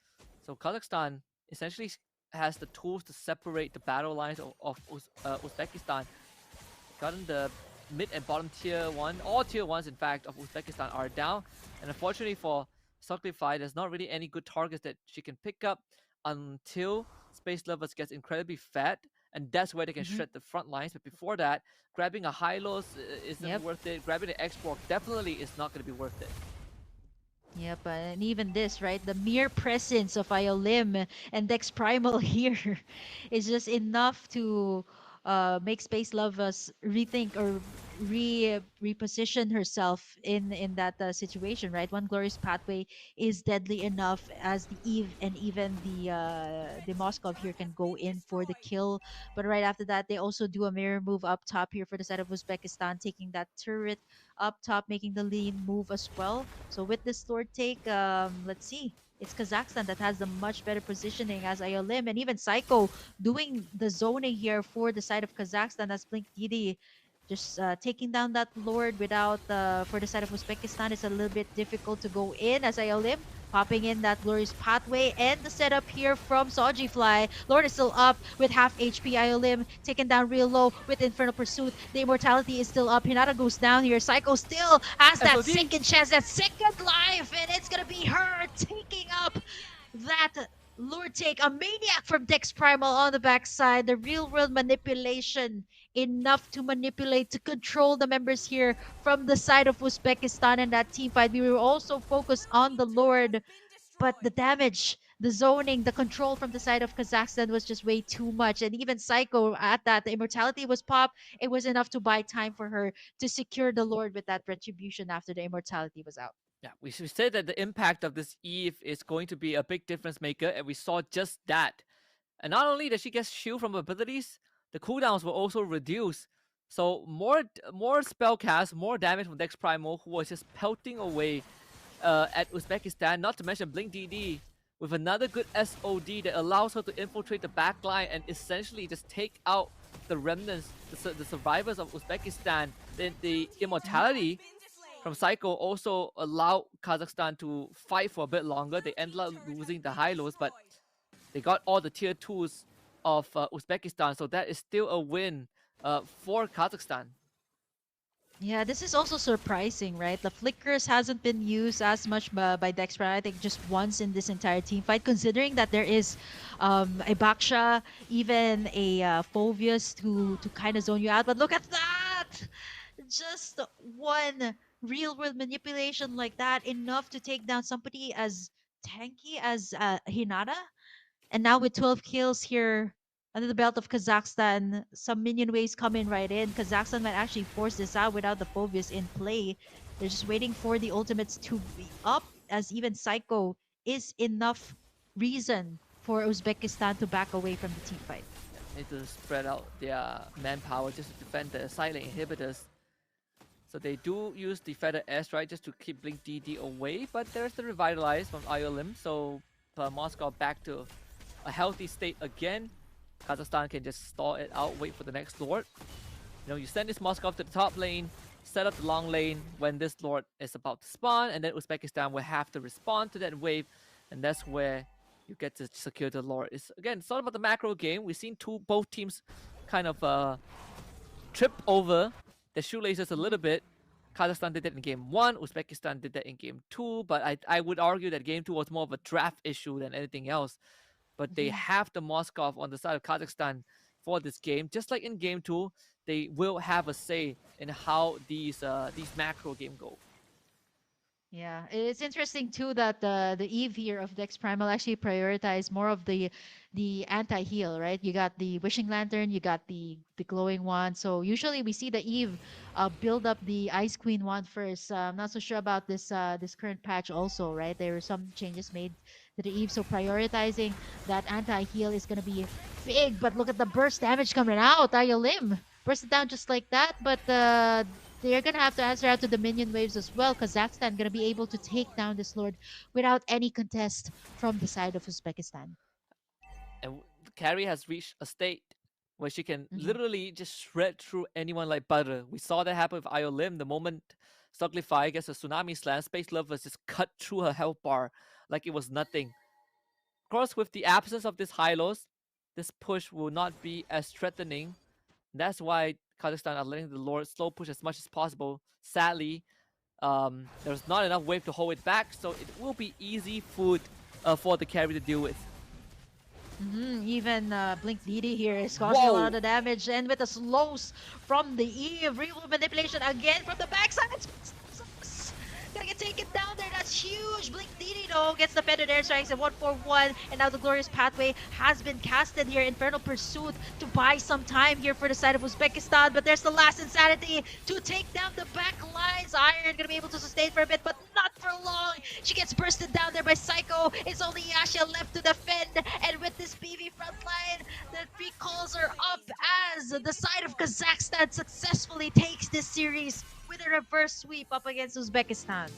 So Kazakhstan essentially has the tools to separate the battle lines of Uzbekistan. Gotten the mid and bottom tier one, all tier ones in fact of Uzbekistan are down, and unfortunately for Sucklify, there's not really any good targets that she can pick up until Space Lovers gets incredibly fat, and that's where they can Hmm. shred the front lines. But before that, grabbing a Hylos isn't Yep. worth it. Grabbing the X-Borg definitely is not going to be worth it. Yep, and even this, right? The mere presence of Iolim and Dex Primal here is just enough to make Space Love us rethink or reposition herself in that situation, right? One glorious pathway is deadly enough as the Eve and even the Moskov here can go in for the kill, but right after that they also do a mirror move up top here for the side of Uzbekistan, taking that turret up top, making the lean move as well. So with this Lord take, let's see. It's Kazakhstan that has the much better positioning as Ayolim and even Psycho doing the zoning here for the side of Kazakhstan as Blink Didi just taking down that Lord without for the side of Uzbekistan. It's a little bit difficult to go in as Ayolim popping in that glorious pathway and the setup here from Soji Fly. Lord is still up with half HP. Iolim taken down real low with Infernal Pursuit. The immortality is still up. Hinata goes down here. Psycho still has that SOD! second chance, that second life, and it's gonna be her taking up that Lord take. A maniac from Dex Primal on the backside. The real world manipulation enough to manipulate, to control the members here from the side of Uzbekistan and that team fight. We were also focused on the Lord, but the damage, the zoning, the control from the side of Kazakhstan was just way too much. And even Psycho at that, the immortality was popped. It was enough to buy time for her to secure the Lord with that retribution after the immortality was out. Yeah, we should say that the impact of this Eve is going to be a big difference maker, and we saw just that. And not only does she get shield from abilities, the cooldowns will also reduce. So more spell cast, more damage from Dex Primal, who was just pelting away at Uzbekistan. Not to mention Blink DD with another good SOD that allows her to infiltrate the backline and essentially just take out the remnants, the survivors of Uzbekistan. Then the immortality from Psycho also allowed Kazakhstan to fight for a bit longer. They ended up losing the high lows, but they got all the tier 2s of Uzbekistan, so that is still a win for Kazakhstan. Yeah, this is also surprising, right? The flickers hasn't been used as much by Dexter. I think just once in this entire team fight, considering that there is a Baksha, even a Phovius to kind of zone you out. But look at that! Just one real world manipulation like that, enough to take down somebody as tanky as Hinata. And now with 12 kills here under the belt of Kazakhstan, some minion waves coming right in. Kazakhstan might actually force this out without the Phobius in play. They're just waiting for the ultimates to be up, as even Psycho is enough reason for Uzbekistan to back away from the team fight. Need to spread out their manpower just to defend the silent inhibitors. So they do use the Feather S, right, just to keep Blink DD away, but there's the Revitalize from Iolim, so Moscow back to a healthy state again. Kazakhstan can just stall it out, wait for the next Lord. You know, you send this Moscow to the top lane, set up the long lane when this Lord is about to spawn, and then Uzbekistan will have to respond to that wave, and that's where you get to secure the Lord. It's again, it's all about the macro game. We've seen both teams kind of trip over their shoelaces a little bit, Kazakhstan did that in game one. Uzbekistan did that in game two. But I would argue that game two was more of a draft issue than anything else. But they Mhm. have the Moskov on the side of Kazakhstan for this game. Just like in game two, they will have a say in how these macro game go. Yeah, it's interesting too that the Eve here of Dex Primal actually prioritize more of the anti-heal, right? You got the Wishing Lantern, you got the glowing wand. So usually we see the Eve build up the Ice Queen wand first. I'm not so sure about this current patch also, right? There were some changes made to the Eve, so prioritizing that anti-heal is gonna be big. But look at the burst damage coming out. Ayo Lim burst it down just like that, but they're gonna have to answer out to the minion waves as well. Kazakhstan gonna be able to take down this lord without any contest from the side of Uzbekistan. And Carrie has reached a state where she can Hmm. literally just shred through anyone like butter. We saw that happen with Io Lim the moment Stocklify gets a tsunami slam. Space Lovers just cut through her health bar like it was nothing. Of course, with the absence of this Hylos, this push will not be as threatening. That's why Kazakhstan are letting the Lord slow push as much as possible. Sadly, there's not enough wave to hold it back, so it will be easy food for the carry to deal with. Even Blink DD here is causing a lot Whoa! of damage, and with the slows from the Eve, real manipulation again from the backside. Gonna get taken down there. That's huge. Blink DD though gets the defended airstrikes at 141, and now the glorious pathway has been casted here. Infernal Pursuit to buy some time here for the side of Uzbekistan, but there's the last insanity to take down the back lines. Iron gonna be able to sustain for a bit, but not for long. She gets bursted down there by Psycho. It's only Yasha left to defend, and with this PV front line, the recalls are up as the side of Kazakhstan successfully takes this series with a reverse sweep up against Uzbekistan.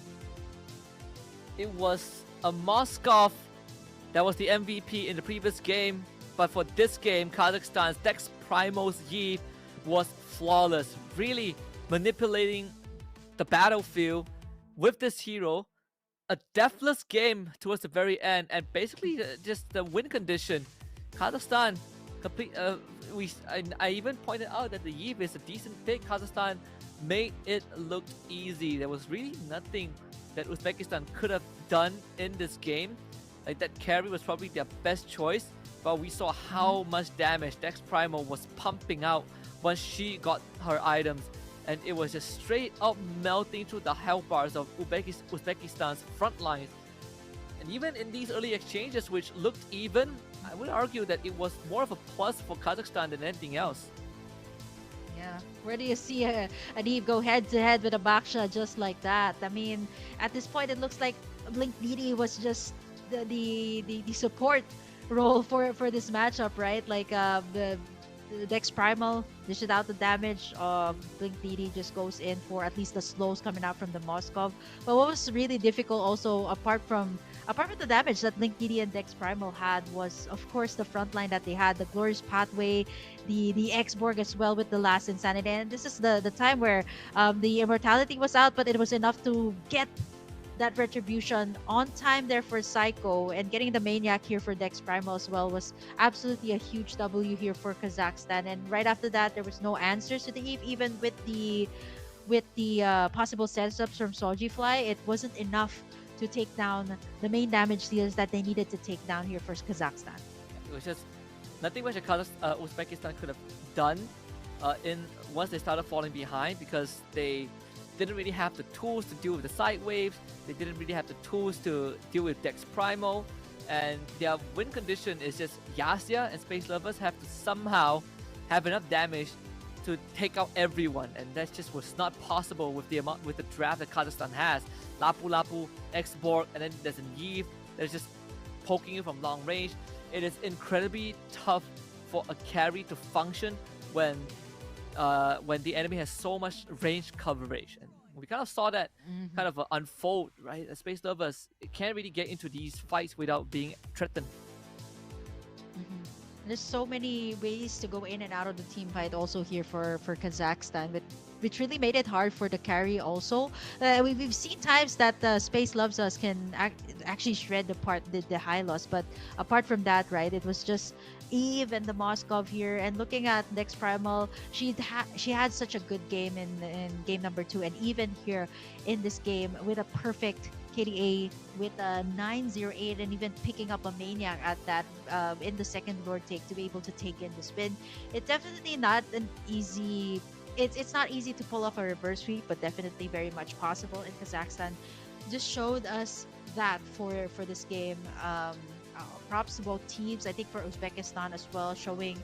It was a Moskov that was the MVP in the previous game, but for this game, Kazakhstan's Dex Primal's Yi was flawless, really manipulating the battlefield with this hero. A deathless game towards the very end, and basically just the win condition. Kazakhstan complete. I even pointed out that the Yi is a decent pick. Kazakhstan made it look easy. There was really nothing that Uzbekistan could have done in this game. Like that carry was probably their best choice, but we saw how much damage Dex Primal was pumping out once she got her items, and it was just straight up melting through the health bars of Uzbekistan's front lines. And even in these early exchanges, which looked even, I would argue that it was more of a plus for Kazakhstan than anything else. Yeah. Where do you see an Eve go head to head with a Baksha just like that? I mean, at this point, it looks like Blink DD was just the support role for this matchup, right? Like the Dex Primal dishes out the damage. Blink DD just goes in for at least the slows coming out from the Moskov. But what was really difficult also, apart from the damage that Blink DD and Dex Primal had, was of course the front line that they had, the Glorious Pathway, the X-Borg as well with the last Insanity. And this is the time where the Immortality was out, but it was enough to get that retribution on time there for Psycho, and getting the Maniac here for Dex Primal as well was absolutely a huge W here for Kazakhstan. And right after that, there was no answers to the Eve, even with the possible setups from Soljifly. It wasn't enough to take down the main damage dealers that they needed to take down here for Kazakhstan. It was just nothing much Uzbekistan could have done in once they started falling behind, because they didn't really have the tools to deal with the side waves. They didn't really have the tools to deal with Dex Primal, and their win condition is just Yasha and Space Lovers have to somehow have enough damage to take out everyone, and that just was not possible with the draft that Kazakhstan has. Lapu Lapu, X-Borg, and then there's an Eve that's just poking you from long range. It is incredibly tough for a carry to function when the enemy has so much range coverage, and we kind of saw that kind of unfold, right? As Space Lovers, it can't really get into these fights without being threatened. There's so many ways to go in and out of the team fight also here for Kazakhstan, but which really made it hard for the carry also. We've seen times that Space Loves Us can actually shred the high loss, but apart from that, right, it was just Eve and the Moskov here. And looking at Next Primal, she had such a good game in game number 2, and even here in this game with a perfect KDA with a 908 and even picking up a Maniac at that in the second Lord take to be able to take in the spin. It's definitely not an easy. It's not easy to pull off a reverse sweep, but definitely very much possible. In Kazakhstan just showed us that for this game. Props to both teams. I think for Uzbekistan as well, showing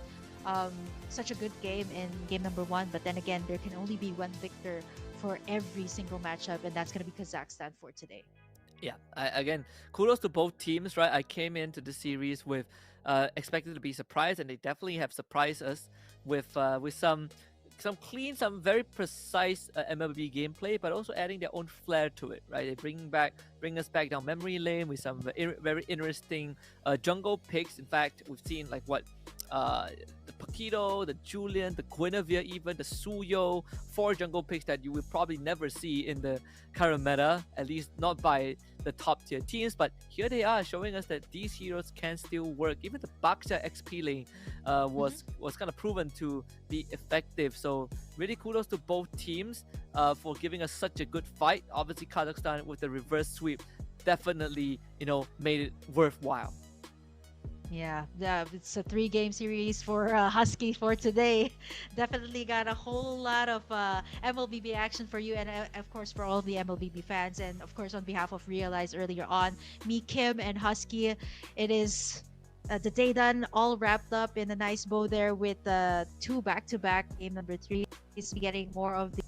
such a good game in game number 1. But then again, there can only be one victor for every single matchup, and that's going to be Kazakhstan for today. Yeah, again, kudos to both teams, right? I came into the series with expected to be surprised, and they definitely have surprised us with some clean, some very precise MLB gameplay, but also adding their own flair to it, right? They bring us back down memory lane with some very interesting jungle picks. In fact, we've seen like the Paquito, the Julian, the Guinevere, even the Suyo, 4 jungle picks that you will probably never see in the current meta, at least not by the top tier teams. But here they are showing us that these heroes can still work. Even the Baksha XP lane was kind of proven to be effective. So really kudos to both teams for giving us such a good fight. Obviously Kazakhstan with the reverse sweep definitely made it worthwhile. Yeah, it's a 3-game series for Husky for today. Definitely got a whole lot of MLBB action for you, and of course for all the MLBB fans, and of course on behalf of Realize earlier on, me, Kim, and Husky, it is the day done, all wrapped up in a nice bow there with 2 back-to-back. Game number 3 is getting more of the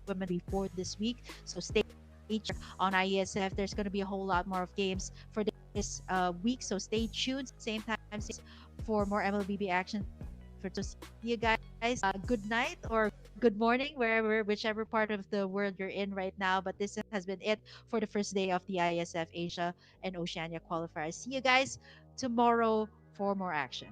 women report this week, so stay tuned on IESF. There's going to be a whole lot more of games for this week, so stay tuned. Same time for more MLBB action. For to see you guys, good night or good morning, whichever part of the world you're in right now. But this has been it for the first day of the ISF Asia and Oceania qualifiers. See you guys tomorrow for more action.